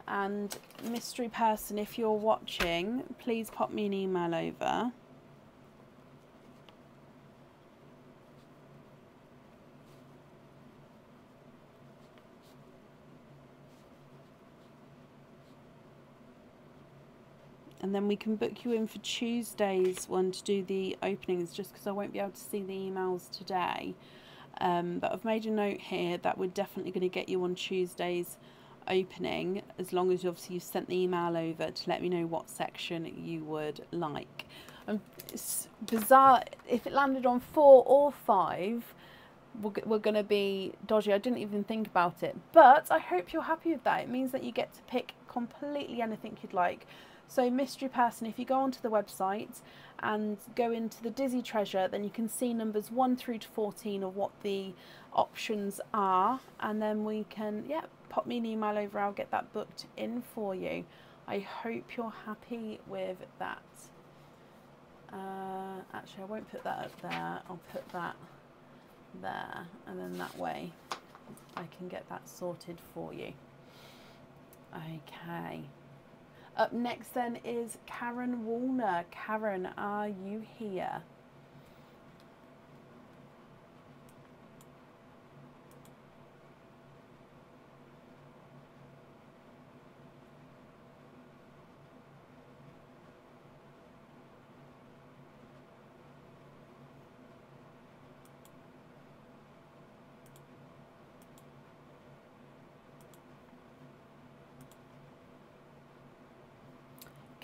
And mystery person, if you're watching, please pop me an email over. And then we can book you in for Tuesday's one to do the openings, just because I won't be able to see the emails today. But I've made a note here that we're definitely going to get you on Tuesday's opening, as long as obviously you've sent the email over to let me know what section you would like. It's bizarre, if it landed on 4 or 5, we're going to be dodgy. I didn't even think about it, but I hope you're happy with that. It means that you get to pick completely anything you'd like. So mystery person, if you go onto the website and go into the Dizzy Treasure, then you can see numbers 1 through to 14 of what the options are, and then we can, yeah, pop me an email over. I'll get that booked in for you. I hope you're happy with that. Actually, I won't put that up there. I'll put that there, and then that way I can get that sorted for you. Okay. Up next then is Karen Warner. Karen, are you here?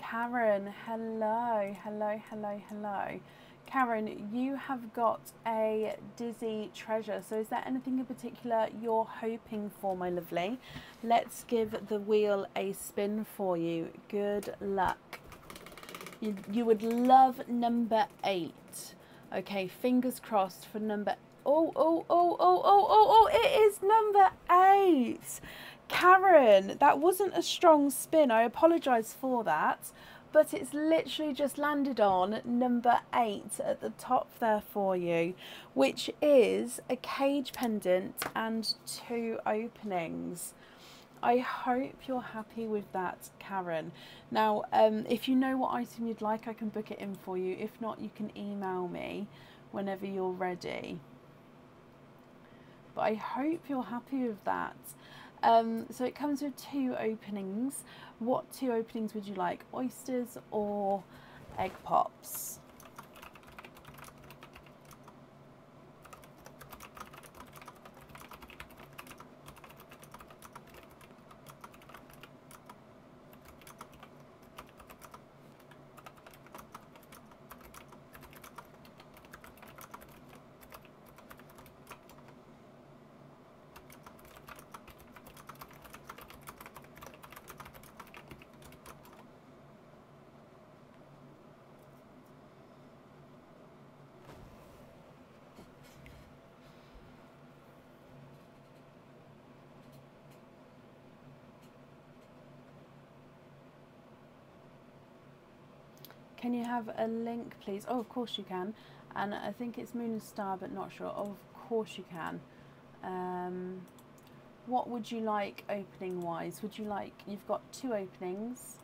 Karen, hello, hello, hello, hello. Karen, you have got a dizzy treasure. So is there anything in particular you're hoping for, my lovely? Let's give the wheel a spin for you. Good luck. You would love number 8. Okay, fingers crossed for number... Oh, it is number 8. Karen, that wasn't a strong spin. I apologise for that. But it's literally just landed on number 8 at the top there for you, which is a cage pendant and 2 openings. I hope you're happy with that, Karen. Now, if you know what item you'd like, I can book it in for you. If not, you can email me whenever you're ready. But I hope you're happy with that. So it comes with 2 openings. What 2 openings would you like? Oysters or egg pops? Can you have a link, please? Oh, of course you can. And I think it's Moon and Star, but not sure. Oh, of course you can. What would you like opening wise? Would you like, you've got 2 openings,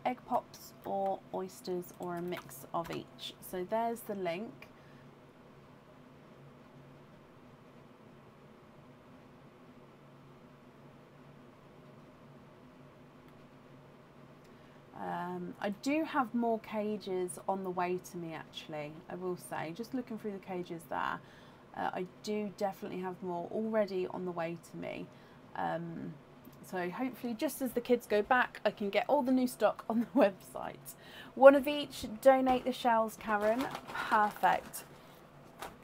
egg pops or oysters or a mix of each. So there's the link. I do have more cages on the way to me, actually, I will say. Just looking through the cages there, I do definitely have more already on the way to me. So hopefully just as the kids go back, I can get all the new stock on the website. 1 of each, donate the shells, Karen. Perfect.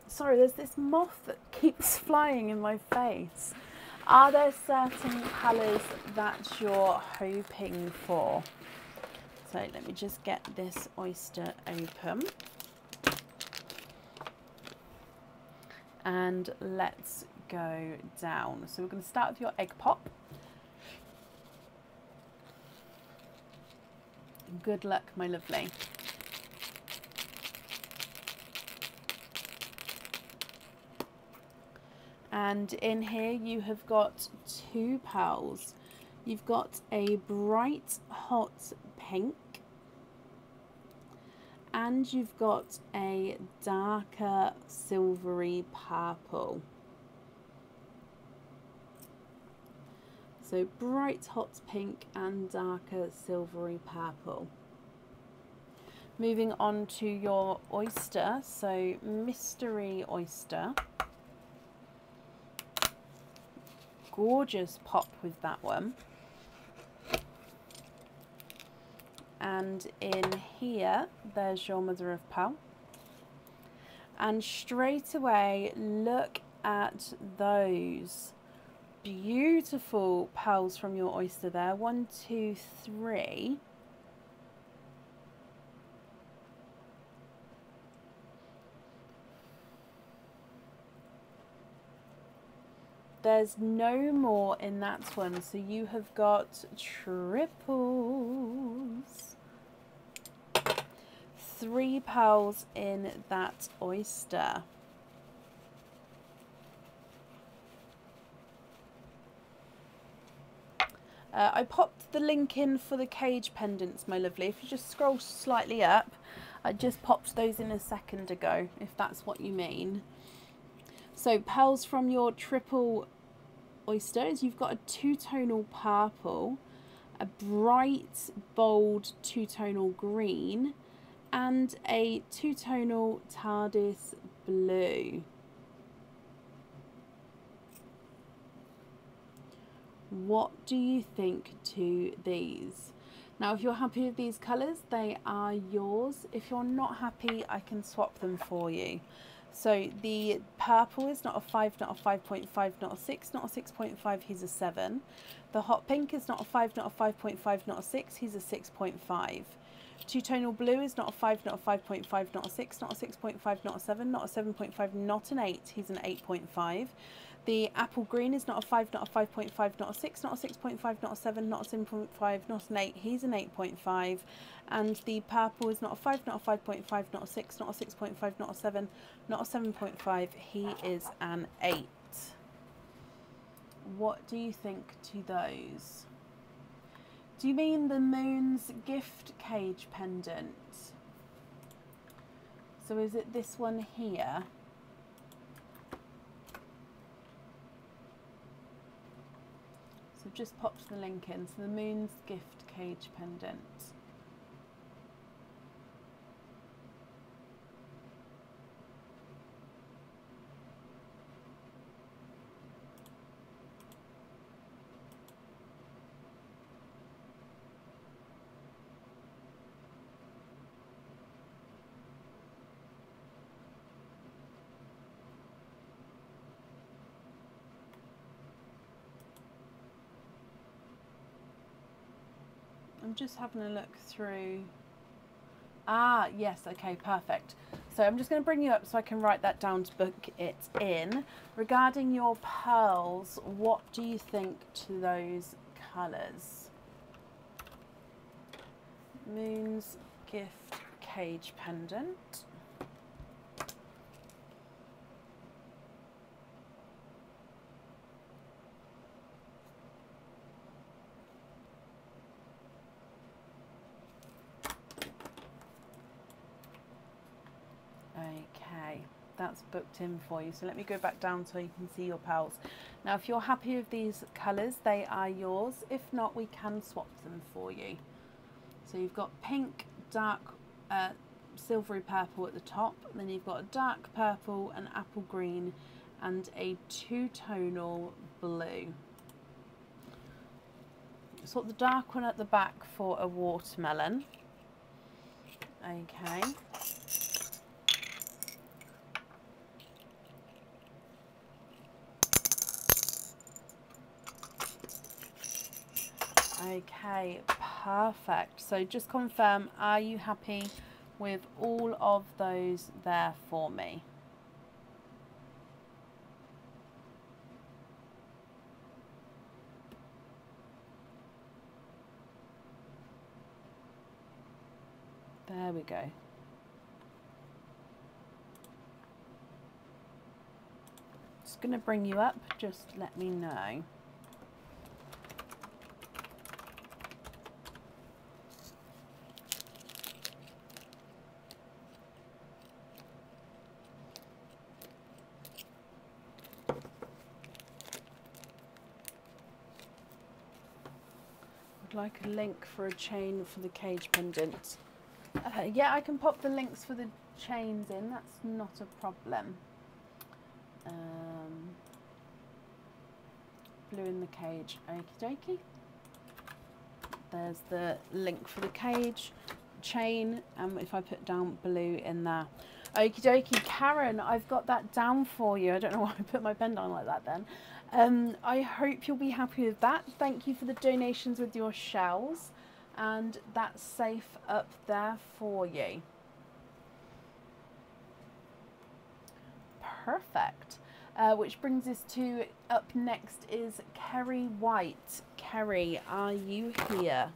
Sorry, there's this moth that keeps flying in my face. Are there certain colours that you're hoping for? So let me just get this oyster open. And let's go down. So we're going to start with your egg pop. Good luck, my lovely. And in here you have got 2 pearls. You've got a bright hot pink and you've got a darker silvery purple. So bright hot pink and darker silvery purple. Moving on to your oyster, so mystery oyster. Gorgeous pop with that one. And in here, there's your mother of pearl. And straight away, look at those beautiful pearls from your oyster there. 1, 2, 3. There's no more in that one, so you have got triples. 3 pearls in that oyster. I popped the link in for the cage pendants, my lovely. If you just scroll slightly up, I just popped those in a second ago, if that's what you mean. So pearls from your triple oysters, you've got a two-tonal purple, a bright, bold two-tonal green, and a two-tonal TARDIS blue. What do you think to these? Now, if you're happy with these colours, they are yours. If you're not happy, I can swap them for you. So the purple is not a 5, not a 5.5, not a 6, not a 6.5, he's a 7. The hot pink is not a 5, not a 5.5, not a 6, he's a 6.5. Two-tonal blue is not a 5, not a 5.5, not a 6, not a 6.5, not a 7, not a 7.5, not an 8, he's an 8.5. The apple green is not a 5, not a 5.5, not a 6, not a 6.5, not a 7, not a 7.5, not an 8, he's an 8.5. And the purple is not a 5, not a 5.5, not a 6, not a 6.5, not a 7, not a 7.5, he is an 8. What do you think to those? Do you mean the Moon's gift cage pendant? So is it this one here? So I've just popped the link in. So the Moon's gift cage pendant. I'm just having a look through. Ah, yes, okay, perfect. So I'm just going to bring you up so I can write that down to book it in. Regarding your pearls, what do you think to those colours? Moon's gift cage pendant. Okay, that's booked in for you. So let me go back down so you can see your pearls. Now, if you're happy with these colours, they are yours. If not, we can swap them for you. So you've got pink, dark, silvery purple at the top. Then you've got a dark purple, an apple green, and a two-tonal blue. Swap the dark one at the back for a watermelon. Okay. Okay, perfect. So just confirm, are you happy with all of those there for me? There we go. Just going to bring you up, just let me know. Like a link for a chain for the cage pendant. Yeah, I can pop the links for the chains in, that's not a problem. Blue in the cage, okie dokie. There's the link for the cage, chain, and if I put down blue in there. Okie dokie, Karen, I've got that down for you. I don't know why I put my pen down like that then. I hope you'll be happy with that. Thank you for the donations with your shells, and that's safe up there for you. Perfect. Which brings us to up next is Kerry White. Kerry, are you here?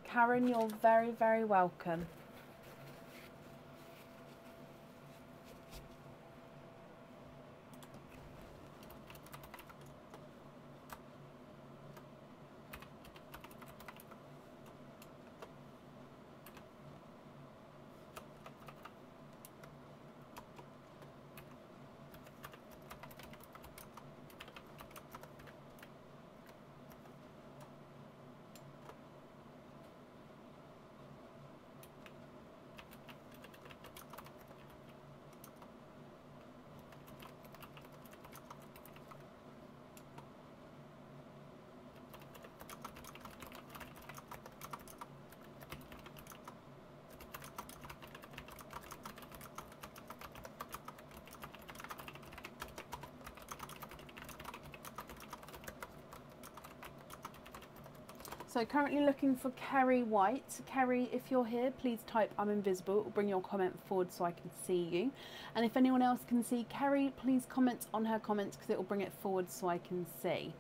Karen, you're very, very welcome. So currently looking for Kerry White. Kerry, if you're here, please type I'm invisible. It will bring your comment forward so I can see you. And if anyone else can see Kerry, please comment on her comments because it will bring it forward so I can see.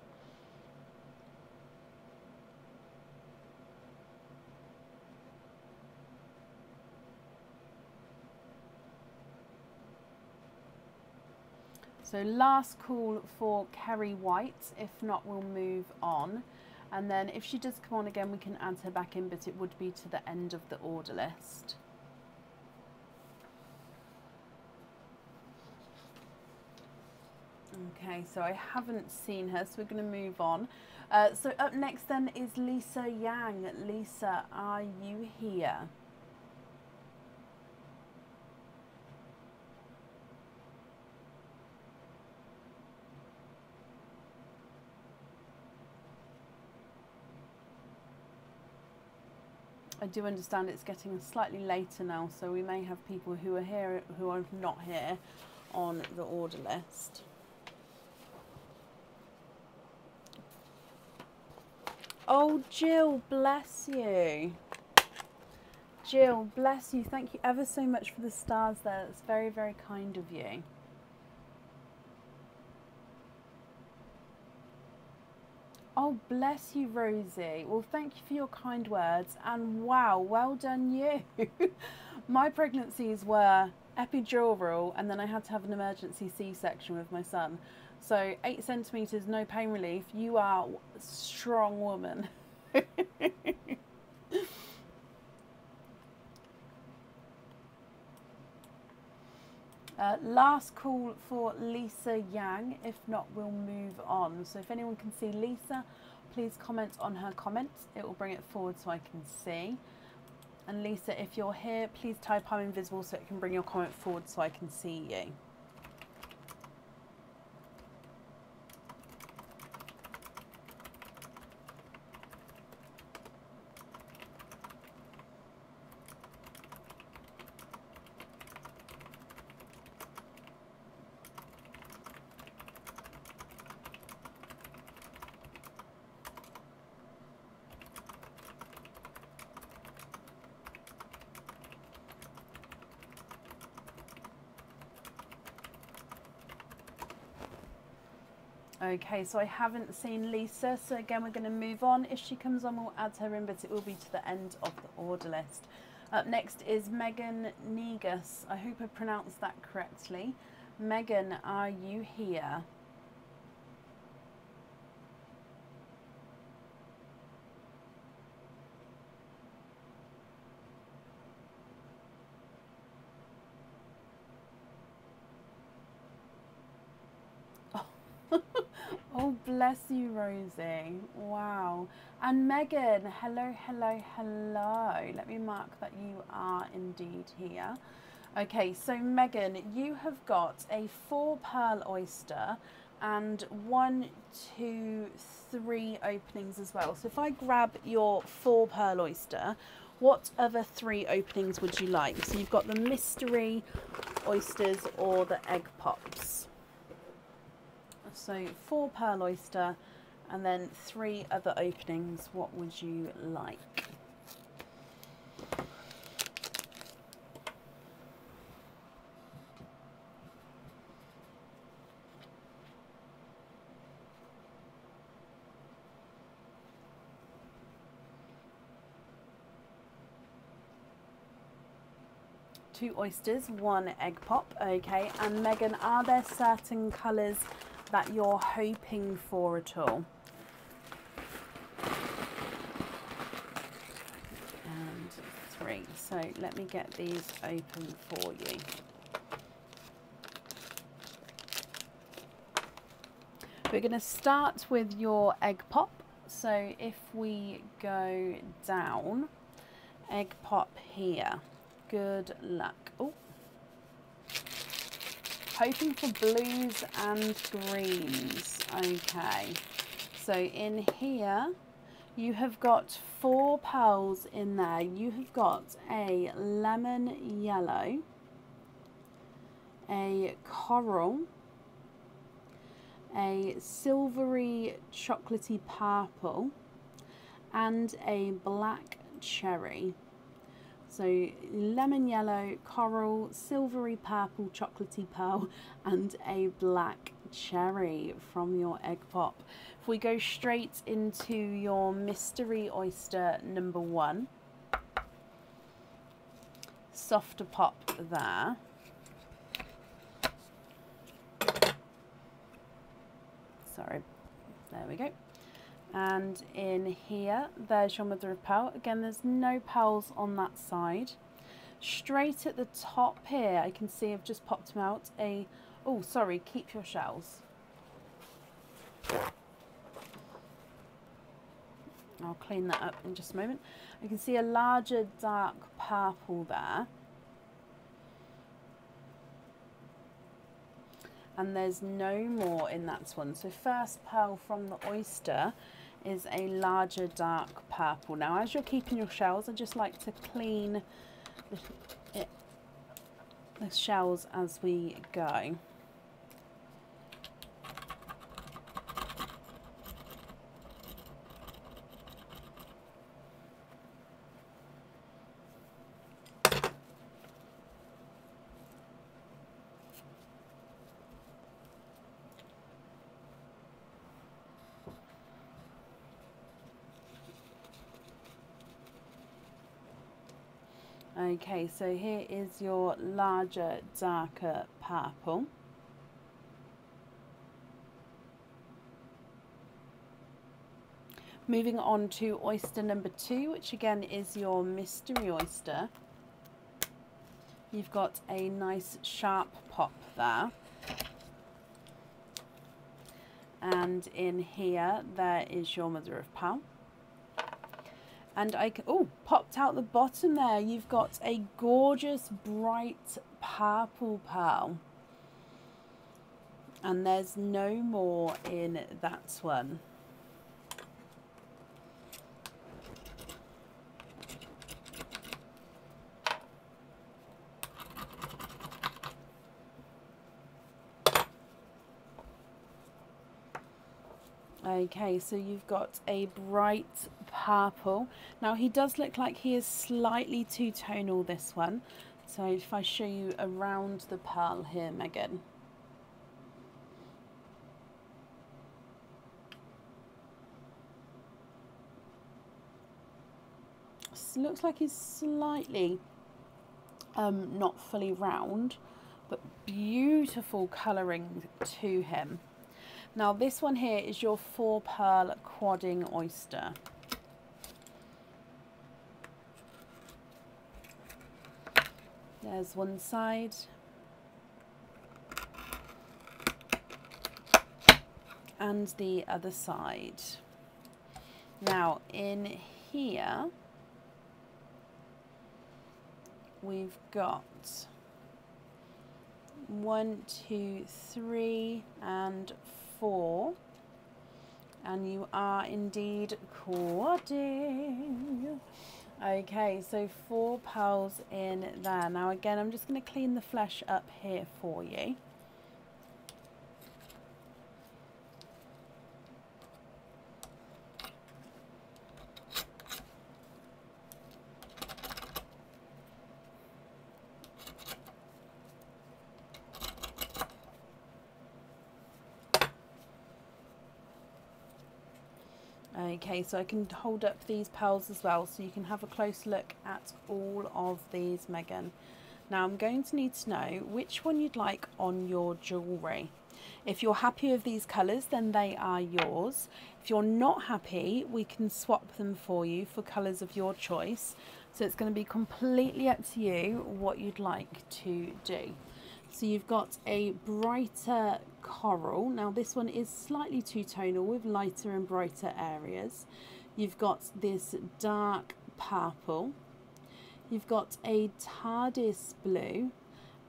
So last call for Kerry White. If not, we'll move on. And then if she does come on again, we can add her back in, but it would be to the end of the order list. Okay, so I haven't seen her, so we're going to move on. So up next then is Lisa Yang. Lisa, are you here? I do understand it's getting slightly later now, so we may have people who are here who are not here on the order list. Oh, Jill, bless you. Jill, bless you. Thank you ever so much for the stars there. That's very, very kind of you. Oh, bless you, Rosie. Well, thank you for your kind words. And wow, well done you. My pregnancies were epidural, and then I had to have an emergency C-section with my son. So 8 centimetres, no pain relief. You are a strong woman. Last call for Lisa Yang. If not, we'll move on. So if anyone can see Lisa, please comment on her comments. It will bring it forward so I can see. And Lisa, if you're here, please type I'm invisible so it can bring your comment forward so I can see you. Okay, so I haven't seen Lisa, so again we're going to move on. If she comes on, we'll add her in, but it will be to the end of the order list. Up next is Megan Negus. I hope I pronounced that correctly. Megan, are you here? Oh, bless you, Rosie. Wow. And Megan, hello, hello, hello. Let me mark that you are indeed here. Okay, so Megan, you have got a 4 pearl oyster and 1, 2, 3 openings as well. So if I grab your 4 pearl oyster, what other 3 openings would you like? So you've got the mystery oysters or the egg pops. So 4 pearl oyster and then 3 other openings. What would you like? Two oysters, 1 egg pop. Okay, and Megan, are there certain colours that you're hoping for at all? And 3. So let me get these open for you. We're going to start with your egg pop. So if we go down, egg pop here. Good luck. Oh. Hoping for blues and greens. Okay, so in here you have got 4 pearls in there. You have got a lemon yellow, a coral, a silvery chocolatey purple, and a black cherry. So lemon yellow, coral, silvery purple, chocolatey pearl, and a black cherry from your egg pop. If we go straight into your mystery oyster number 1, softer pop there. Sorry, there we go. And in here, there's your mother of pearl. Again, there's no pearls on that side. Straight at the top here, I can see I've just popped them out. Oh, sorry, keep your shells. I'll clean that up in just a moment. I can see a larger dark purple there. And there's no more in that one. So first pearl from the oyster is a larger dark purple. Now as you're keeping your shells, I just like to clean the shells as we go. Okay, so here is your larger, darker purple. Moving on to oyster number 2, which again is your mystery oyster. You've got a nice sharp pop there. And in here, there is your mother of pearl. And popped out the bottom there, you've got a gorgeous bright purple pearl. And there's no more in that one. Okay, so you've got a bright purple. Now he does look like he is slightly two-tonal, this one. So if I show you around the pearl here, Megan. So looks like he's slightly not fully round, but beautiful colouring to him. Now this one here is your 4 pearl quadding oyster. There's one side. And the other side. Now in here we've got 1, 2, 3 and 4, and you are indeed quadding. Okay, so 4 pearls in there. Now again, I'm just going to clean the flesh up here for you. Okay, so I can hold up these pearls as well so you can have a close look at all of these, Megan. Now I'm going to need to know which one you'd like on your jewellery. If you're happy with these colours, then they are yours. If you're not happy, we can swap them for you for colours of your choice. So it's going to be completely up to you what you'd like to do. So you've got a brighter coral. Now this one is slightly two-tonal with lighter and brighter areas. You've got this dark purple. You've got a TARDIS blue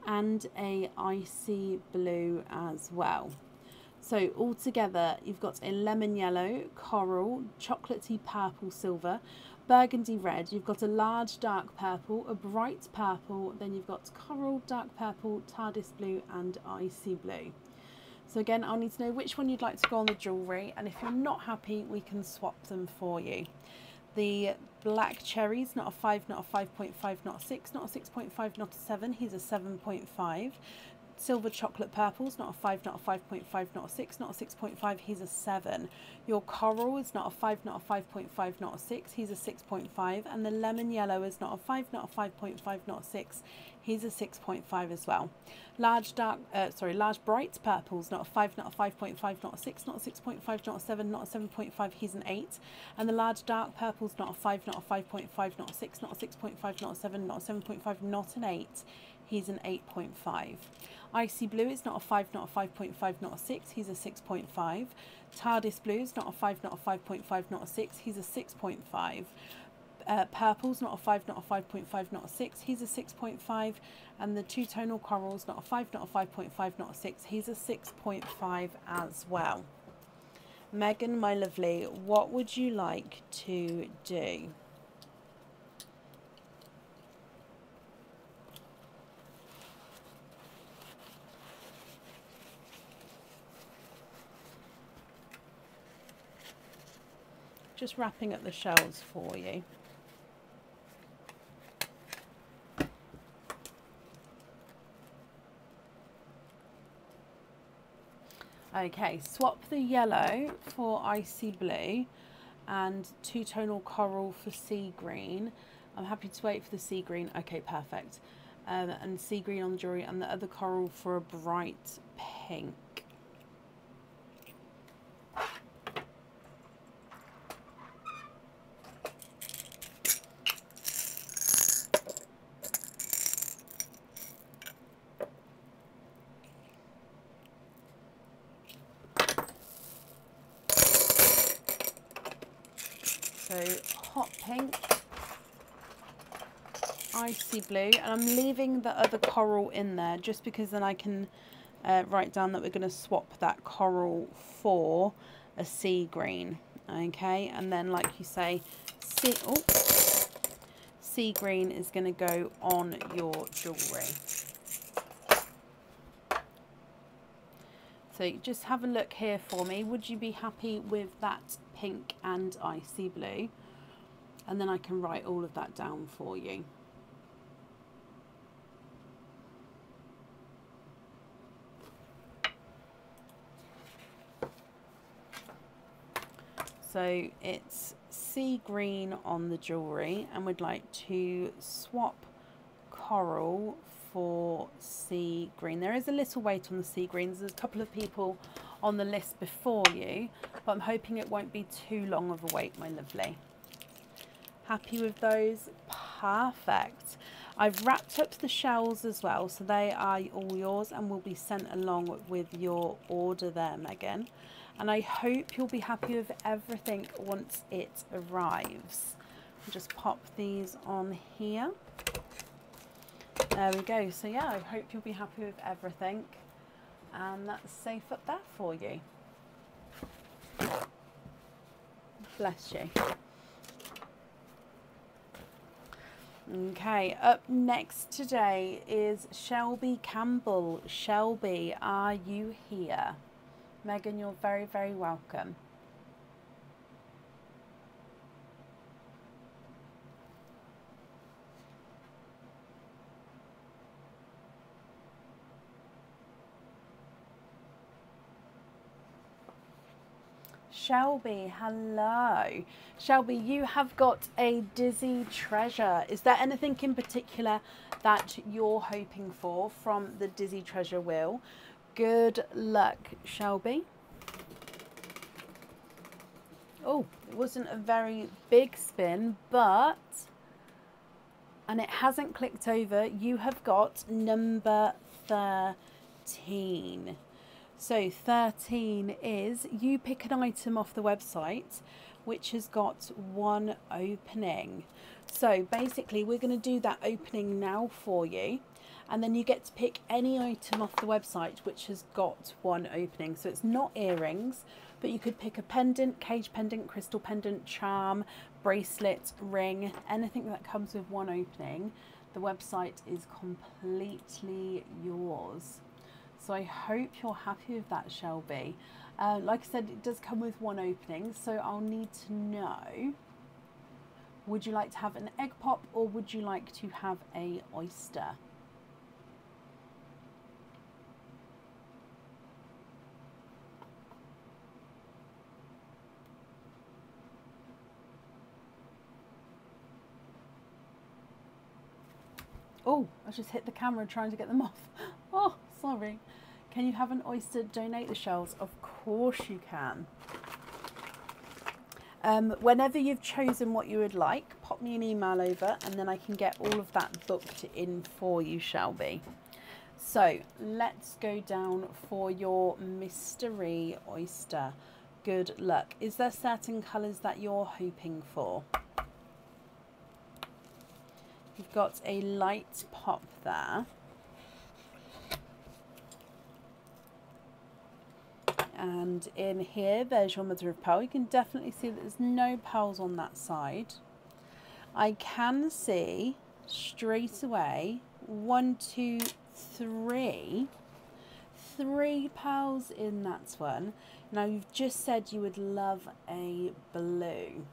and a icy blue as well. So altogether you've got a lemon yellow, coral, chocolatey purple silver, burgundy red, you've got a large dark purple, a bright purple, then you've got coral, dark purple, TARDIS blue and icy blue. So again, I'll need to know which one you'd like to go on the jewellery, and if you're not happy, we can swap them for you. The black cherries, not a 5, not a 5.5, not a 6, not a 6.5, not a 7. He's a 7.5. Silver chocolate purples, not a 5, not a 5.5, not a 6, not a 6.5, he's a 7. Your coral is not a 5, not a 5.5, not a 6, he's a 6.5. And the lemon yellow is not a 5, not a 5.5, not a 6, he's a 6.5 as well. Large bright purples, not a 5, not a 5.5, not a 6, not a 6.5, not a 7, not a 7.5, he's an 8. And the large dark purples, not a 5, not a 5.5, not a 6, not a 6.5, not a 7, not a 7.5, not an 8, he's an 8.5. Icy blue is not a 5, not a 5.5, not a 6, he's a 6.5. TARDIS blue is not a 5, not a 5.5, not a 6, he's a 6.5. Purple's not a 5, not a 5.5, not a 6, he's a 6.5. And the two-tonal corals, not a 5, not a 5.5, not a 6, he's a 6.5 as well. Megan, my lovely, what would you like to do? Just wrapping up the shells for you. Okay, swap the yellow for icy blue and two-tonal coral for sea green. I'm happy to wait for the sea green. Okay, perfect. And sea green on the jewelry, and the other coral for a bright pink. So hot pink, icy blue, and I'm leaving the other coral in there just because then I can write down that we're going to swap that coral for a sea green. Okay, and then like you say, sea green is going to go on your jewellery. So just have a look here for me. Would you be happy with that pink and icy blue? And then I can write all of that down for you. So it's sea green on the jewellery, and we'd like to swap coral for sea green. There is a little weight on the sea greens. There's a couple of people on the list before you, but I'm hoping it won't be too long of a wait, my lovely. Happy with those? Perfect. I've wrapped up the shells as well, so they are all yours and will be sent along with your order there, Megan. And I hope you'll be happy with everything once it arrives. I'll just pop these on here. There we go. So yeah, I hope you'll be happy with everything. And that's safe up there for you. Bless you. Okay, up next today is Shelby Campbell. Shelby, are you here? Megan, you're very, very welcome. Shelby, hello. Shelby, you have got a dizzy treasure. Is there anything in particular that you're hoping for from the dizzy treasure wheel? Good luck, Shelby. Oh, it wasn't a very big spin, but, and it hasn't clicked over, you have got number 13. So 13 is you pick an item off the website which has got one opening. So basically we're going to do that opening now for you, and then you get to pick any item off the website which has got one opening. So it's not earrings, but you could pick a pendant, cage pendant, crystal pendant, charm, bracelet, ring, anything that comes with one opening. The website is completely yours. So I hope you're happy with that, Shelby. Like I said, it does come with one opening, so I'll need to know Would you like to have an egg pop or would you like to have a oyster? Oh, I just hit the camera trying to get them off. Oh, sorry. Can you have an oyster? Donate the shells. Of course you can. Whenever you've chosen what you would like, pop me an email over and then I can get all of that booked in for you, Shelby. So let's go down for your mystery oyster. Good luck. Is there certain colours that you're hoping for? You've got a light pop there. And in here, there's your mother of pearl. You can definitely see that there's no pearls on that side. I can see straight away 1, 2, 3. 3 pearls in that one. Now you've just said you would love a blue.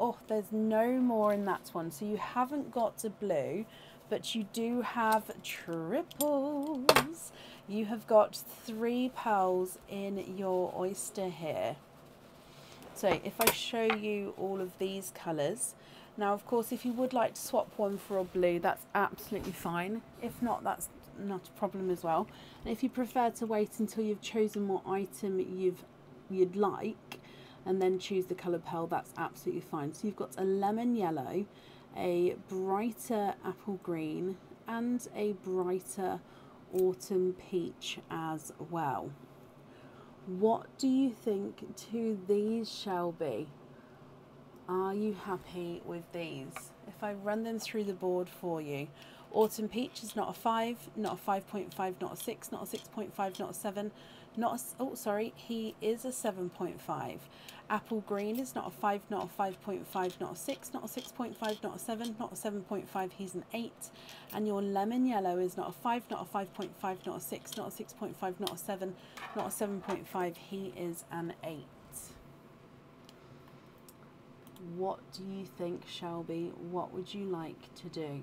Oh, there's no more in that one. So you haven't got a blue, but you do have triples. You have got 3 pearls in your oyster here. So if I show you all of these colours, now of course if you would like to swap one for a blue, that's absolutely fine. If not, that's not a problem as well. And if you prefer to wait until you've chosen what item you'd like and then choose the colour pearl, that's absolutely fine. So you've got a lemon yellow, a brighter apple green and a brighter autumn peach as well. What do you think to these, Shelby? Are you happy with these? If I run them through the board for you. Autumn peach is not a 5, not a 5.5, not a 6, not a 6.5, not a 7, not a, oh sorry, he is a 7.5. Apple green is not a 5, not a 5.5, not a 6, not a 6.5, not a 7, not a 7.5, he's an 8. And your lemon yellow is not a 5, not a 5.5, not a 6, not a 6.5, not a 7, not a 7.5, he is an 8. What do you think, Shelby? What would you like to do?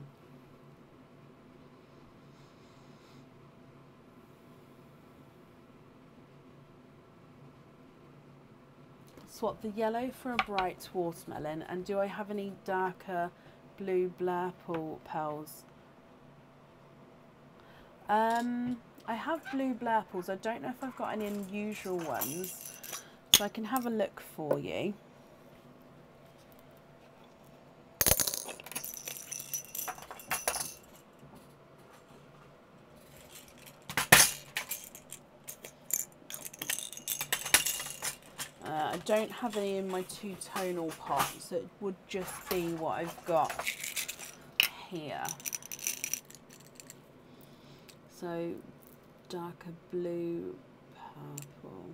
Swap the yellow for a bright watermelon. And do I have any darker blue Blairpool pearls? I have blue Blairpools. I don't know if I've got any unusual ones, so I can have a look for you. I don't have any in my two-tonal pot, so it would just be what I've got here. So darker blue, purple.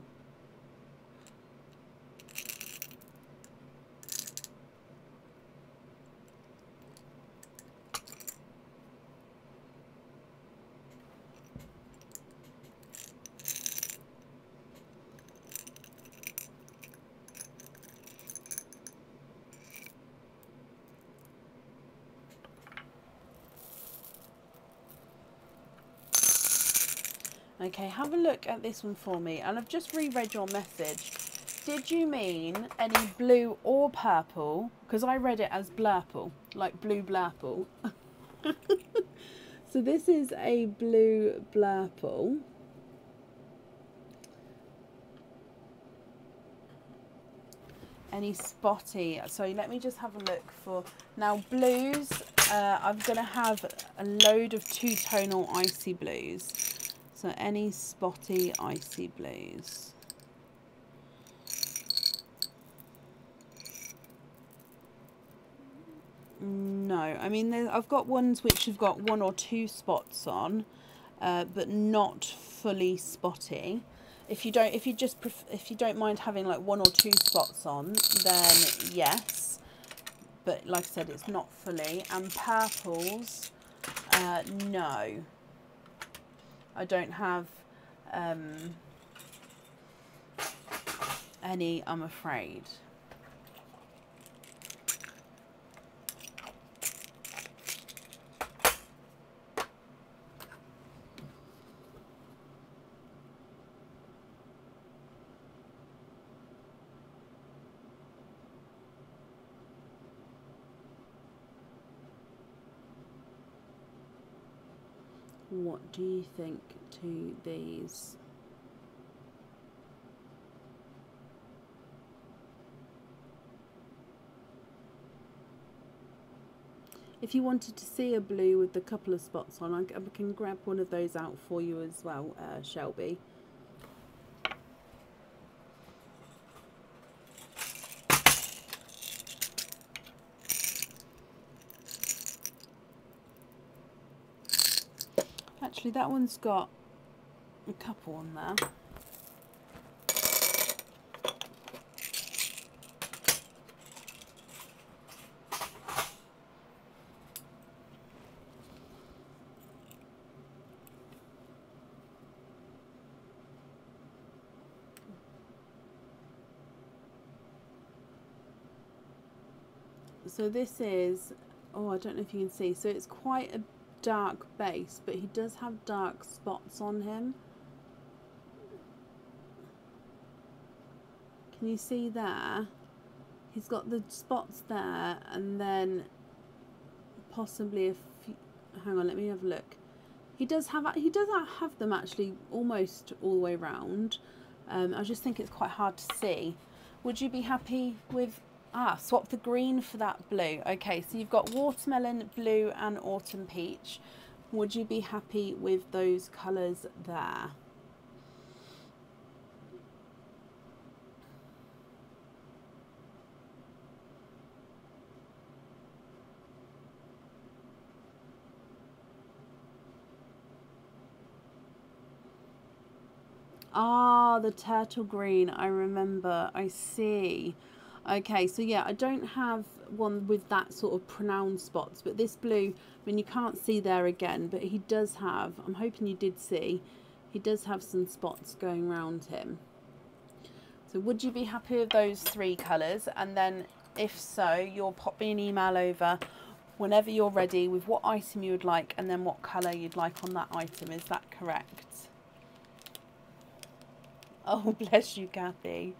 Okay, have a look at this one for me. And I've just reread your message. Did you mean any blue or purple? Because I read it as blurple, like blue blurple. So this is a blue blurple. Any spotty? So let me just have a look for... Now blues, I'm going to have a load of two-tonal icy blues. So any spotty icy blues. No, I mean I've got ones which have got 1 or 2 spots on, but not fully spotty. If you don't mind having like 1 or 2 spots on, then yes. But like I said, it's not fully. And purples, no. I don't have any, I'm afraid. What do you think to these? If you wanted to see a blue with a couple of spots on, I can grab one of those out for you as well, Shelby. Actually, that one's got a couple on there. So this is, oh, I don't know if you can see, so it's quite a dark base, but he does have dark spots on him. Can you see there? He's got the spots there, and then possibly a few, hang on, let me have a look. He does have them actually almost all the way around. I just think it's quite hard to see. Would you be happy with, swap the green for that blue? Okay, so you've got watermelon, blue and autumn peach. Would you be happy with those colours there? Ah, the turtle green, I remember, I see. Okay, so yeah, I don't have one with that sort of pronounced spots, but this blue, I mean, you can't see there again, but he does have, I'm hoping you did see, he does have some spots going around him. So would you be happy with those three colours? And then if so, you'll pop me an email over whenever you're ready with what item you would like and then what colour you'd like on that item. Is that correct? Oh, bless you, Kathy.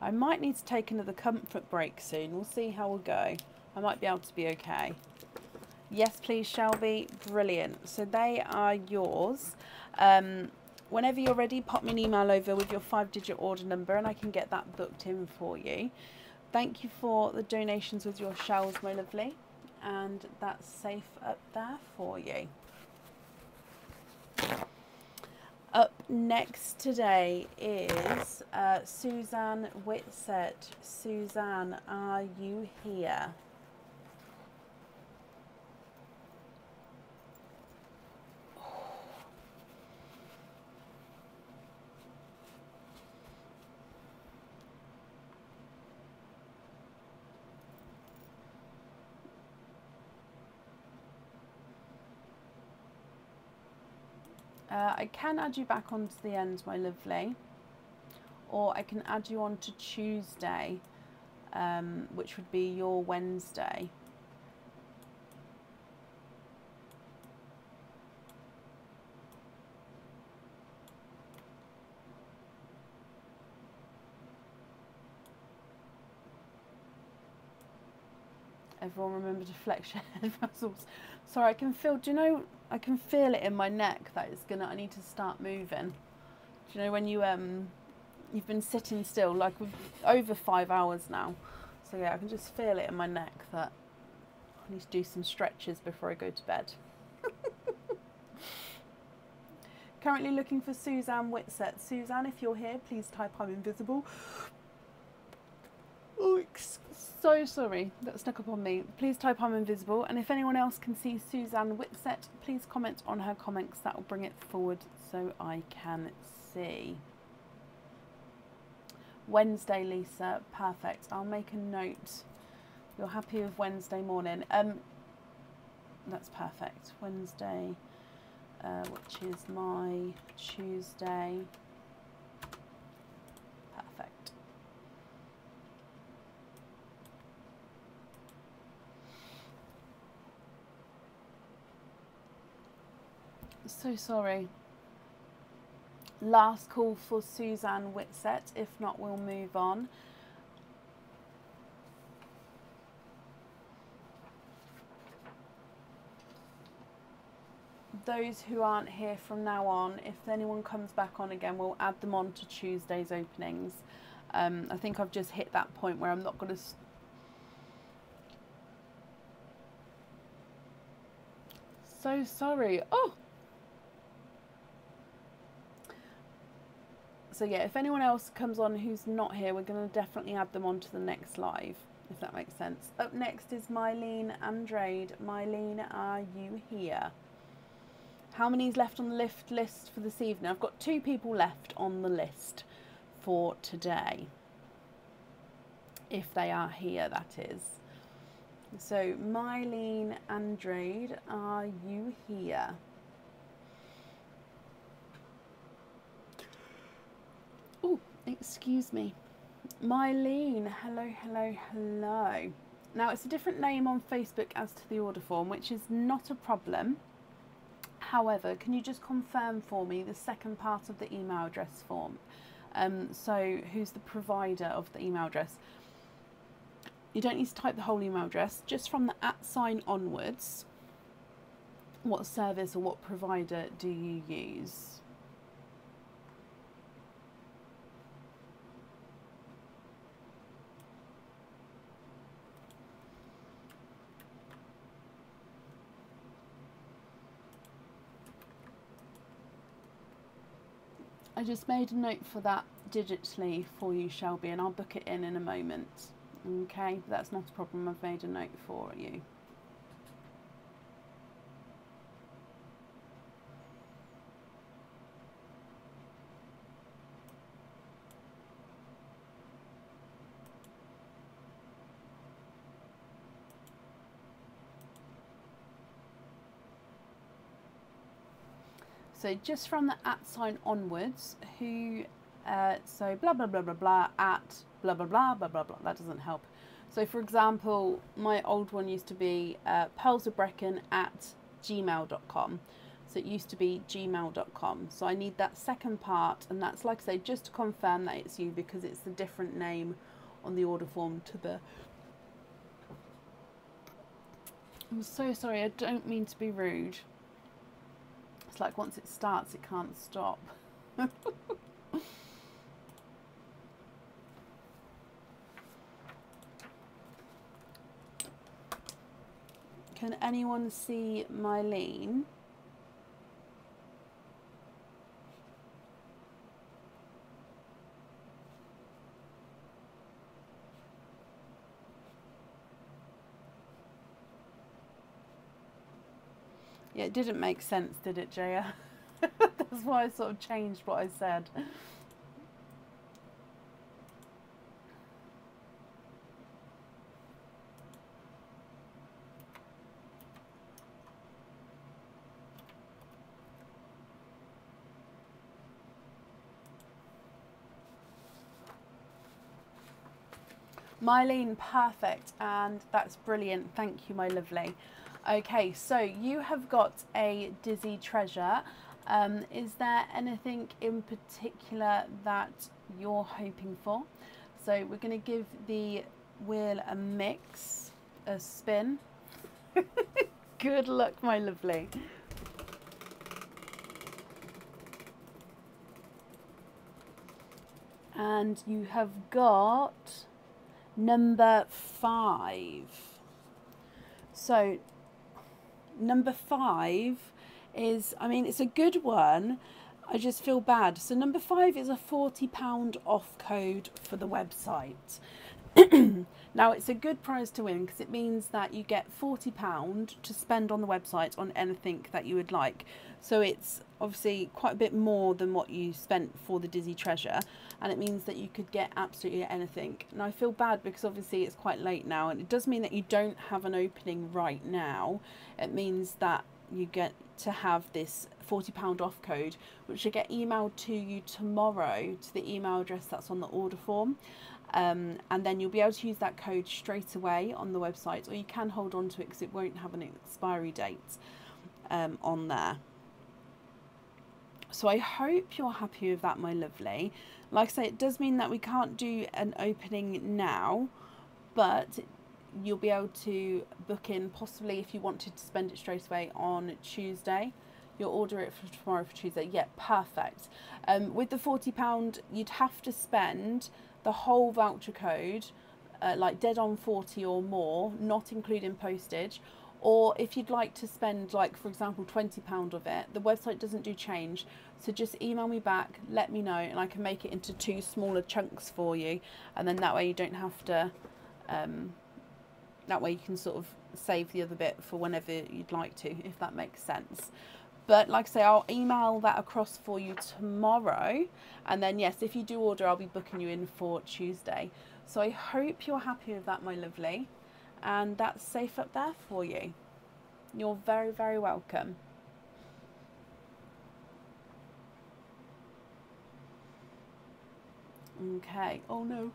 I might need to take another comfort break soon. We'll see how we'll go. I might be able to be okay. Yes, please, Shelby. Brilliant. So they are yours. Whenever you're ready, pop me an email over with your 5-digit order number and I can get that booked in for you. Thank you for the donations with your shells, my lovely. And that's safe up there for you. Up next today is Suzanne Whitsett. Suzanne, are you here? I can add you back onto the end, my lovely, or I can add you on to Tuesday, which would be your Wednesday. Everyone remember to flex your head muscles. Sorry, I can feel, do you know, I can feel it in my neck that it's gonna, I need to start moving. Do you know when you, you've been sitting still, like over 5 hours now. So yeah, I can just feel it in my neck that I need to do some stretches before I go to bed. Currently looking for Suzanne Whitsett. Suzanne, if you're here, please type I'm invisible. Oh, so sorry, that snuck up on me. Please type I'm invisible, and if anyone else can see Suzanne Whitsett, please comment on her comments. That will bring it forward so I can see. Wednesday, Lisa, perfect. I'll make a note. You're happy with Wednesday morning? That's perfect. Wednesday, which is my Tuesday. So sorry. Last call for Suzanne Whitsett. If not, we'll move on. Those who aren't here from now on, if anyone comes back on again, we'll add them on to Tuesday's openings. I think I've just hit that point where I'm not going to... So sorry. Oh! So yeah, if anyone else comes on who's not here, we're going to definitely add them on to the next live, if that makes sense. Up next is Mylene Andrade. Mylene, are you here? How many's left on the list for this evening? I've got 2 people left on the list for today. If they are here, that is. So, Mylene Andrade, are you here? Oh, excuse me. Mylene, hello, hello, hello. Now, it's a different name on Facebook as to the order form, which is not a problem. However, can you just confirm for me the second part of the email address form? So, who's the provider of the email address? You don't need to type the whole email address, just from the @ onwards. What service or what provider do you use? I just made a note for that digitally for you, Shelby, and I'll book it in a moment. Okay, that's not a problem. I've made a note for you. So just from the @ onwards, who, so blah, blah, blah, blah, blah, at blah, blah, blah, blah, blah, blah. That doesn't help. So for example, my old one used to be pearlsofbrecon@gmail.com. So it used to be gmail.com. So I need that second part, and that's, like I say, just to confirm that it's you, because it's the different name on the order form to the... I'm so sorry, I don't mean to be rude. It's like once it starts, it can't stop. Can anyone see Mylene? Yeah, it didn't make sense, did it, Jaya? That's why I sort of changed what I said. Mylene, perfect, and that's brilliant. Thank you, my lovely. Okay, so you have got a Dizzy Treasure. Is there anything in particular that you're hoping for? So we're going to give the wheel a mix, a spin. Good luck, my lovely. And you have got number 5. So number 5 is, I mean, it's a good one. I just feel bad. So number 5 is a £40 off code for the website. Now, it's a good prize to win because it means that you get £40 to spend on the website on anything that you would like. So it's obviously quite a bit more than what you spent for the Dizzy Treasure, and it means that you could get absolutely anything. And I feel bad because obviously it's quite late now, and it does mean that you don't have an opening right now. It means that you get to have this £40 off code, which will get emailed to you tomorrow to the email address that's on the order form. And then you'll be able to use that code straight away on the website, or you can hold on to it because it won't have an expiry date on there. So I hope you're happy with that, my lovely. Like I say, it does mean that we can't do an opening now, but you'll be able to book in possibly if you wanted to spend it straight away on Tuesday. You'll order it for tomorrow for Tuesday. Yeah, perfect. With the £40, you'd have to spend the whole voucher code, like dead on 40 or more, not including postage. Or if you'd like to spend, like, for example, £20 of it, the website doesn't do change. So just email me back, let me know, and I can make it into 2 smaller chunks for you. And then that way you don't have to, that way you can sort of save the other bit for whenever you'd like to, if that makes sense. But like I say, I'll email that across for you tomorrow. And then, yes, if you do order, I'll be booking you in for Tuesday. So I hope you're happy with that, my lovely. And that's safe up there for you. You're very, very welcome. Okay. Oh no.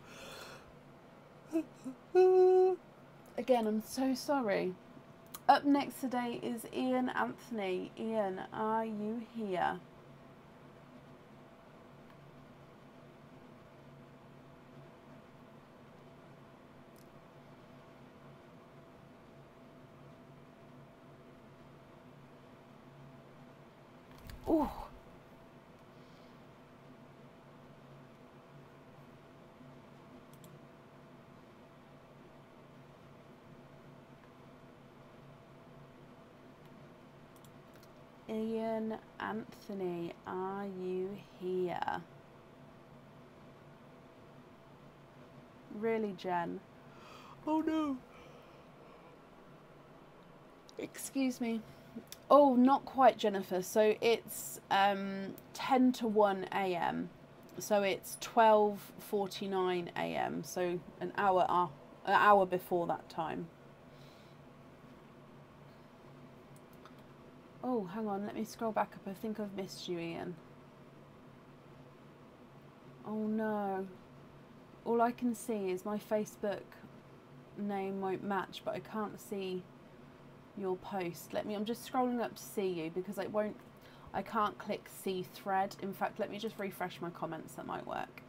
Again, I'm so sorry. Up next today is Ian Anthony. Ian, are you here? Ooh. Ian Anthony, are you here? Really, Jen? Oh no. Excuse me. Oh, not quite, Jennifer. So it's 10 to 1 a.m. So it's 12:49 a.m. So an hour before that time. Oh, hang on. Let me scroll back up. I think I've missed you, Ian. Oh no. All I can see is my Facebook name won't match, but I can't see your post. I'm just scrolling up to see you because I can't click see thread. In fact, let me just refresh my comments. That might work.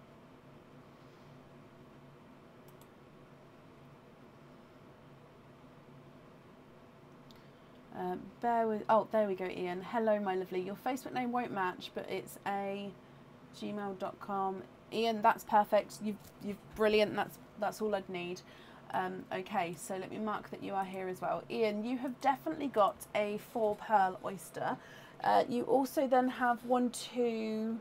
Bear with. Oh, there we go, Ian. Hello, my lovely. Your Facebook name won't match, but it's a gmail.com. Ian, that's perfect. You've brilliant. That's all I'd need. Okay, so let me mark that you are here as well. Ian, you have definitely got a 4 pearl oyster. You also then have 1, 2,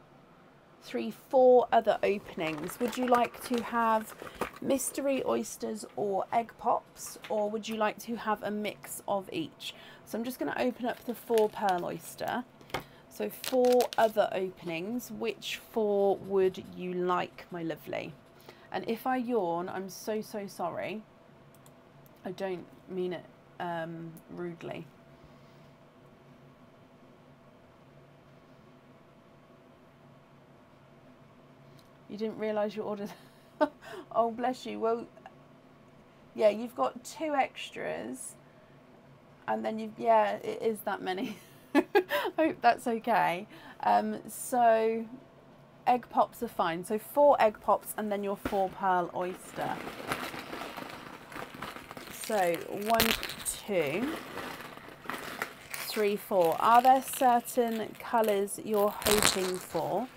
3, 4 other openings. Would you like to have mystery oysters or egg pops, or would you like to have a mix of each? So I'm just going to open up the 4 pearl oyster. So 4 other openings. Which 4 would you like, my lovely? And if I yawn, I'm so sorry. I don't mean it rudely. You didn't realise you ordered... Oh, bless you. Well, yeah, you've got 2 extras. And then yeah, it is that many. Hope that's okay. So egg pops are fine. So 4 egg pops and then your 4 pearl oyster. So 1, 2, 3, 4. Are there certain colours you're hoping for?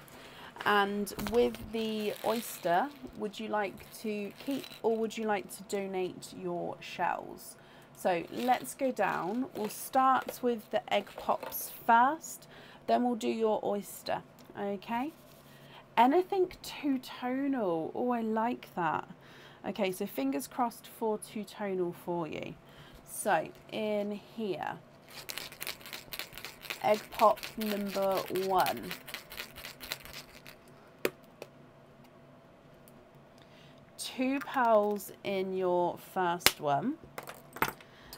And with the oyster, would you like to keep or would you like to donate your shells? So let's go down. We'll start with the egg pops first, then we'll do your oyster, okay? Anything two-tonal. Oh, I like that. Okay, so fingers crossed for two-tonal for you. So in here, egg pop number 1. Two pearls in your first one.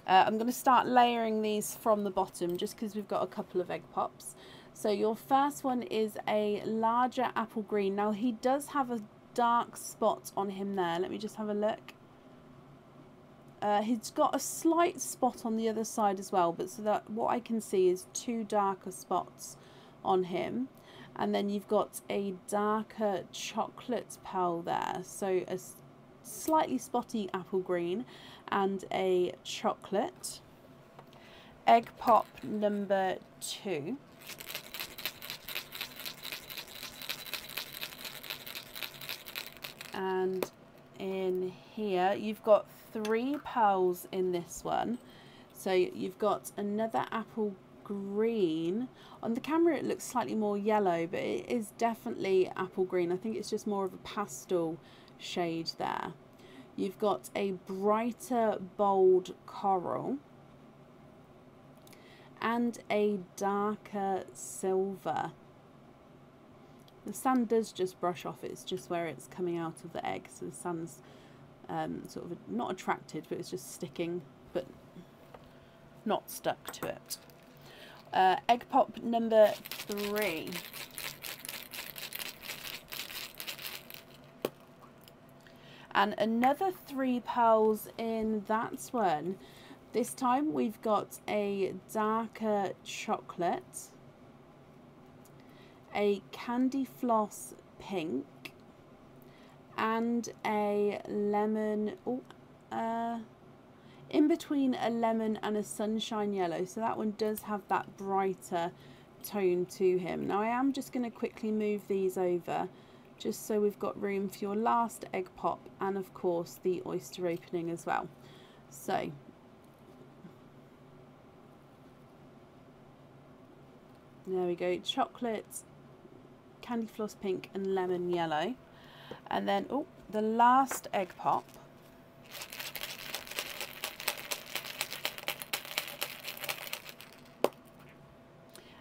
I'm going to start layering these from the bottom just because we've got a couple of egg pops. So your first one is a larger apple green. Now he does have a dark spot on him there. Let me just have a look. He's got a slight spot on the other side as well, but so that what I can see is 2 darker spots on him. And then you've got a darker chocolate pearl there, so a slightly spotty apple green and a chocolate. Egg pop number 2. And in here you've got 3 pearls in this one. So you've got another apple green. On the camera it looks slightly more yellow, but it is definitely apple green. I think it's just more of a pastel shade there. You've got a brighter bold coral and a darker silver. The sand does just brush off, it's just where it's coming out of the egg, so the sand's sort of not attracted, but it's just sticking, but not stuck to it. Egg pop number 3. And another 3 pearls in that one. This time we've got a darker chocolate, a candy floss pink, and a lemon, in between a lemon and a sunshine yellow. So that one does have that brighter tone to him. Now I am just going to quickly move these over, just so we've got room for your last egg pop and of course the oyster opening as well. So there we go, chocolate, candy floss pink and lemon yellow. And then the last egg pop.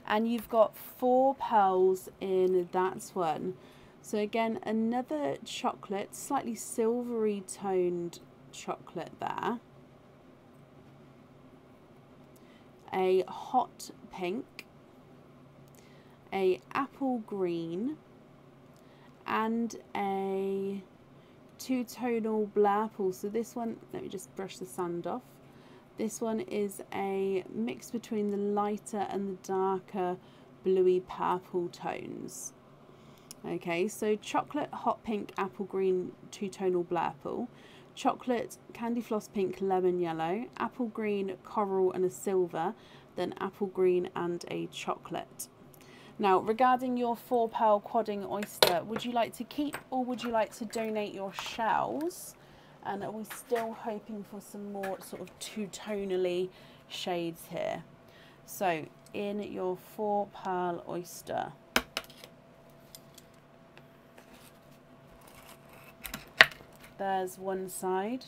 And you've got 4 pearls in that one. So again, another chocolate, slightly silvery toned chocolate there. A hot pink, a apple green, and a 2-tonal blurple. So this one, let me just brush the sand off. This one is a mix between the lighter and the darker bluey purple tones. Okay, so chocolate, hot pink, apple green, 2-tonal blurple, chocolate, candy floss pink, lemon yellow, apple green, coral and a silver, then apple green and a chocolate. Now, regarding your 4 pearl quadding oyster, would you like to keep or would you like to donate your shells? And are we still hoping for some more sort of 2-tonally shades here? So, in your 4 pearl oyster. There's one side.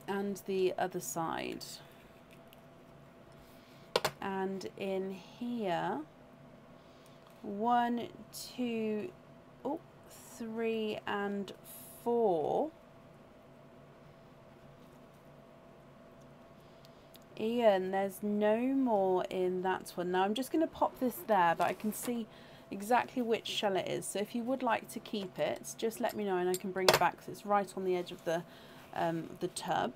And the other side. And in here, 1, 2, 3 and 4. Ian, there's no more in that one. Now I'm just going to pop this there, but I can see exactly which shell it is. So if you would like to keep it, just let me know and I can bring it back, because it's right on the edge of the tub.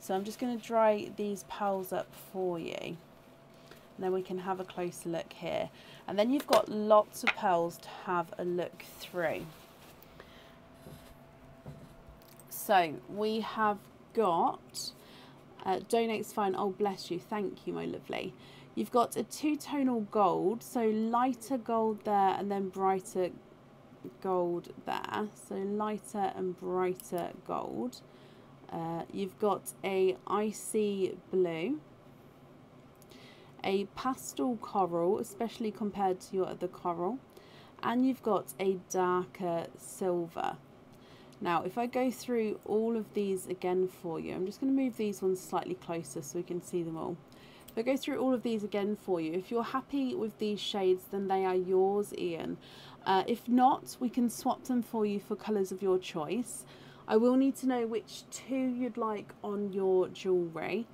So I'm just going to dry these pearls up for you. And then we can have a closer look here. And then you've got lots of pearls to have a look through. So we have got, donate's fine, oh bless you, thank you my lovely. You've got a 2-tonal gold, so lighter gold there and then brighter gold there. So lighter and brighter gold. You've got a icy blue, a pastel coral, especially compared to your other coral, and you've got a darker silver. Now if I go through all of these again for you, I'm just going to move these ones slightly closer so we can see them all. If I go through all of these again for you, if you're happy with these shades, then they are yours, Ian. If not, we can swap them for you for colours of your choice. I will need to know which 2 you'd like on your jewellery,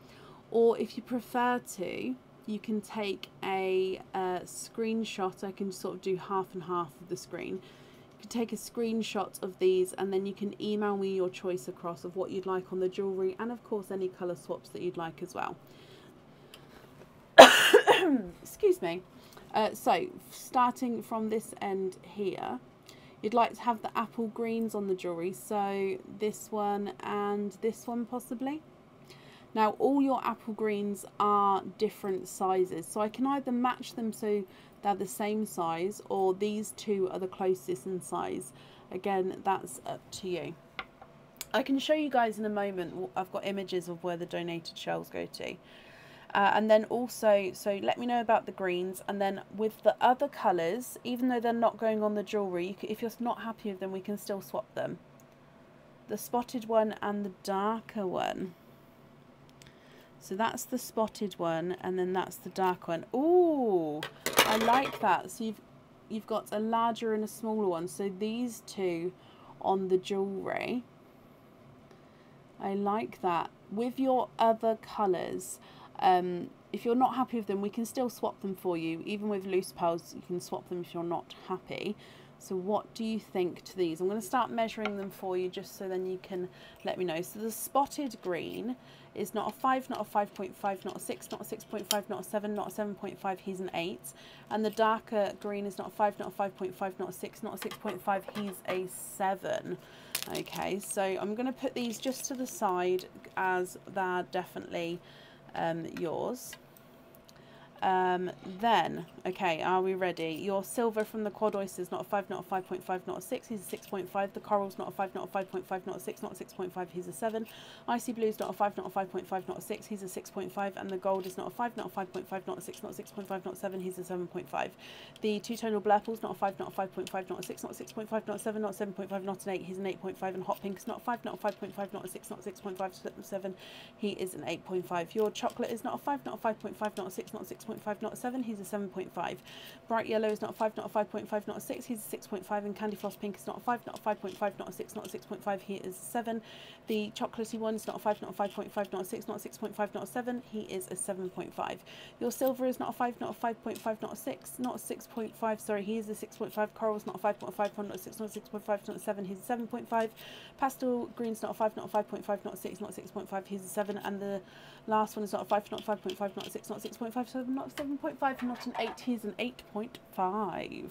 or if you prefer to, you can take a screenshot. I can sort of do half and half of the screen. You can take a screenshot of these and then you can email me your choice across of what you'd like on the jewellery, and of course any colour swaps that you'd like as well. Excuse me. So starting from this end here, you'd like to have the apple greens on the jewellery, so this one and this one possibly. Now all your apple greens are different sizes, so I can either match them so they're the same size, or these two are the closest in size. Again, that's up to you. I can show you guys in a moment. I've got images of where the donated shells go to. And then also, so let me know about the greens, and then with the other colours, even though they're not going on the jewellery, if you're not happy with them, we can still swap them. The spotted one and the darker one. So that's the spotted one, and then that's the dark one. Ooh, I like that. So you've got a larger and a smaller one. So these two on the jewellery. I like that. With your other colours, if you're not happy with them, we can still swap them for you. Even with loose pearls, you can swap them if you're not happy. So what do you think to these? I'm going to start measuring them for you just so then you can let me know. So the spotted green is not a 5, not a 5.5, not a 6, not a 6.5, not a 7, not a 7.5, he's an 8. And the darker green is not a 5, not a 5.5, not a 6, not a 6.5, he's a 7. Okay, so I'm going to put these just to the side as they're definitely yours. Then, okay, are we ready? Your silver from the quad oysters, not a 5, not a 5.5, not a 6, he's a 6.5. The coral's not a 5, not a 5.5, not a 6, not a 6.5, he's a 7. Icy blue's not a 5, not a 5.5, not a 6, he's a 6.5. And the gold is not a 5, not a 5.5, not a 6, not a 6.5, not a 7, he's a 7.5. The two-tonal blurple's not a 5, not a 5.5, not a 6, not a 6.5, not a 7, not a 7.5, not an 8, he's an 8.5. And hot pink's not a 5, not a 5.5, not a 6, not a 6.5, not a 7, he is an 8.5. Your chocolate is not a 5, not a 5.5, not a 6, not a 6.5, not a 7, he's a 7.5. Bright yellow is not a 5, not a 5.5, not a 6, he's a 6.5. And candy floss pink is not a 5, not a 5.5, not a 6, not a 6.5, he is a 7. The chocolatey one is not a 5, not a 5.5, not a 6, not a 6.5, not a 7, he is a 7.5. Your silver is not a 5, not a 5.5, not a 6, not a 6.5, sorry, he is a 6.5. Coral is not a 5.5, not a 6, not a 6.5, not a 7, he's a 7.5. Pastel green's not a 5, not a 5.5, not a 6, not a 6.5, he's a 7. And the last one is not a 5, not a 5.5, not a 6, not a 6.5, so not a 7.5, not an 8, he's an 8.5.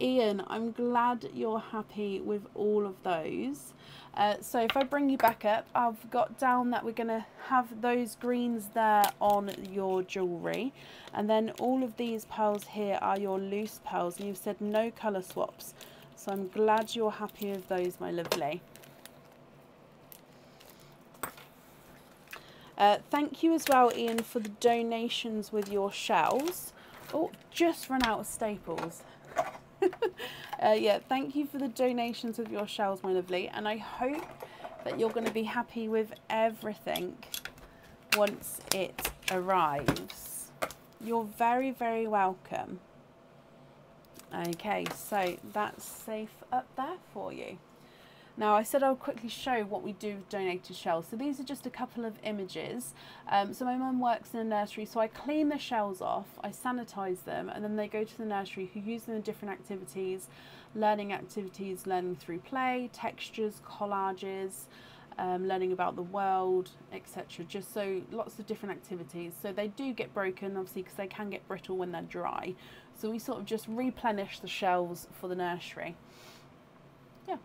Ian, I'm glad you're happy with all of those. So if I bring you back up, I've got down that we're going to have those greens there on your jewellery. And then all of these pearls here are your loose pearls. And you've said no colour swaps. So I'm glad you're happy with those, my lovely. Thank you as well, Ian, for the donations with your shells. Oh, just run out of staples. Yeah, thank you for the donations with your shells, my lovely. And I hope that you're going to be happy with everything once it arrives. You're very, very welcome. Okay, so that's safe up there for you. Now, I said I'll quickly show what we do with donated shells. So these are just a couple of images. So my mum works in a nursery, so I clean the shells off, I sanitize them, and then they go to the nursery who use them in different activities, learning through play, textures, collages, learning about the world, etc. Just so lots of different activities. So they do get broken, obviously, because they can get brittle when they're dry. So we sort of just replenish the shells for the nursery. Yeah.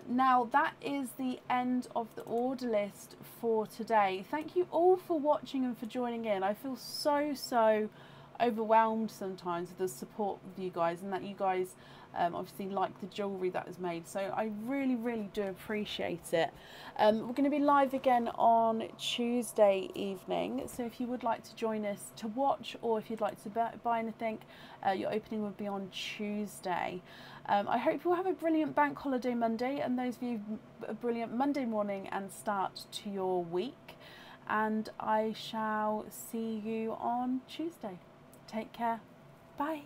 Now that is the end of the order list for today. Thank you all for watching and for joining in. I feel so overwhelmed sometimes with the support of you guys, and that you guys obviously like the jewellery that is made, so I really do appreciate it. We're going to be live again on Tuesday evening, so if you would like to join us to watch, or if you'd like to buy anything, your opening would be on Tuesday. I hope you'll have a brilliant bank holiday Monday, and those of you a brilliant Monday morning and start to your week, and I shall see you on Tuesday. Take care. Bye.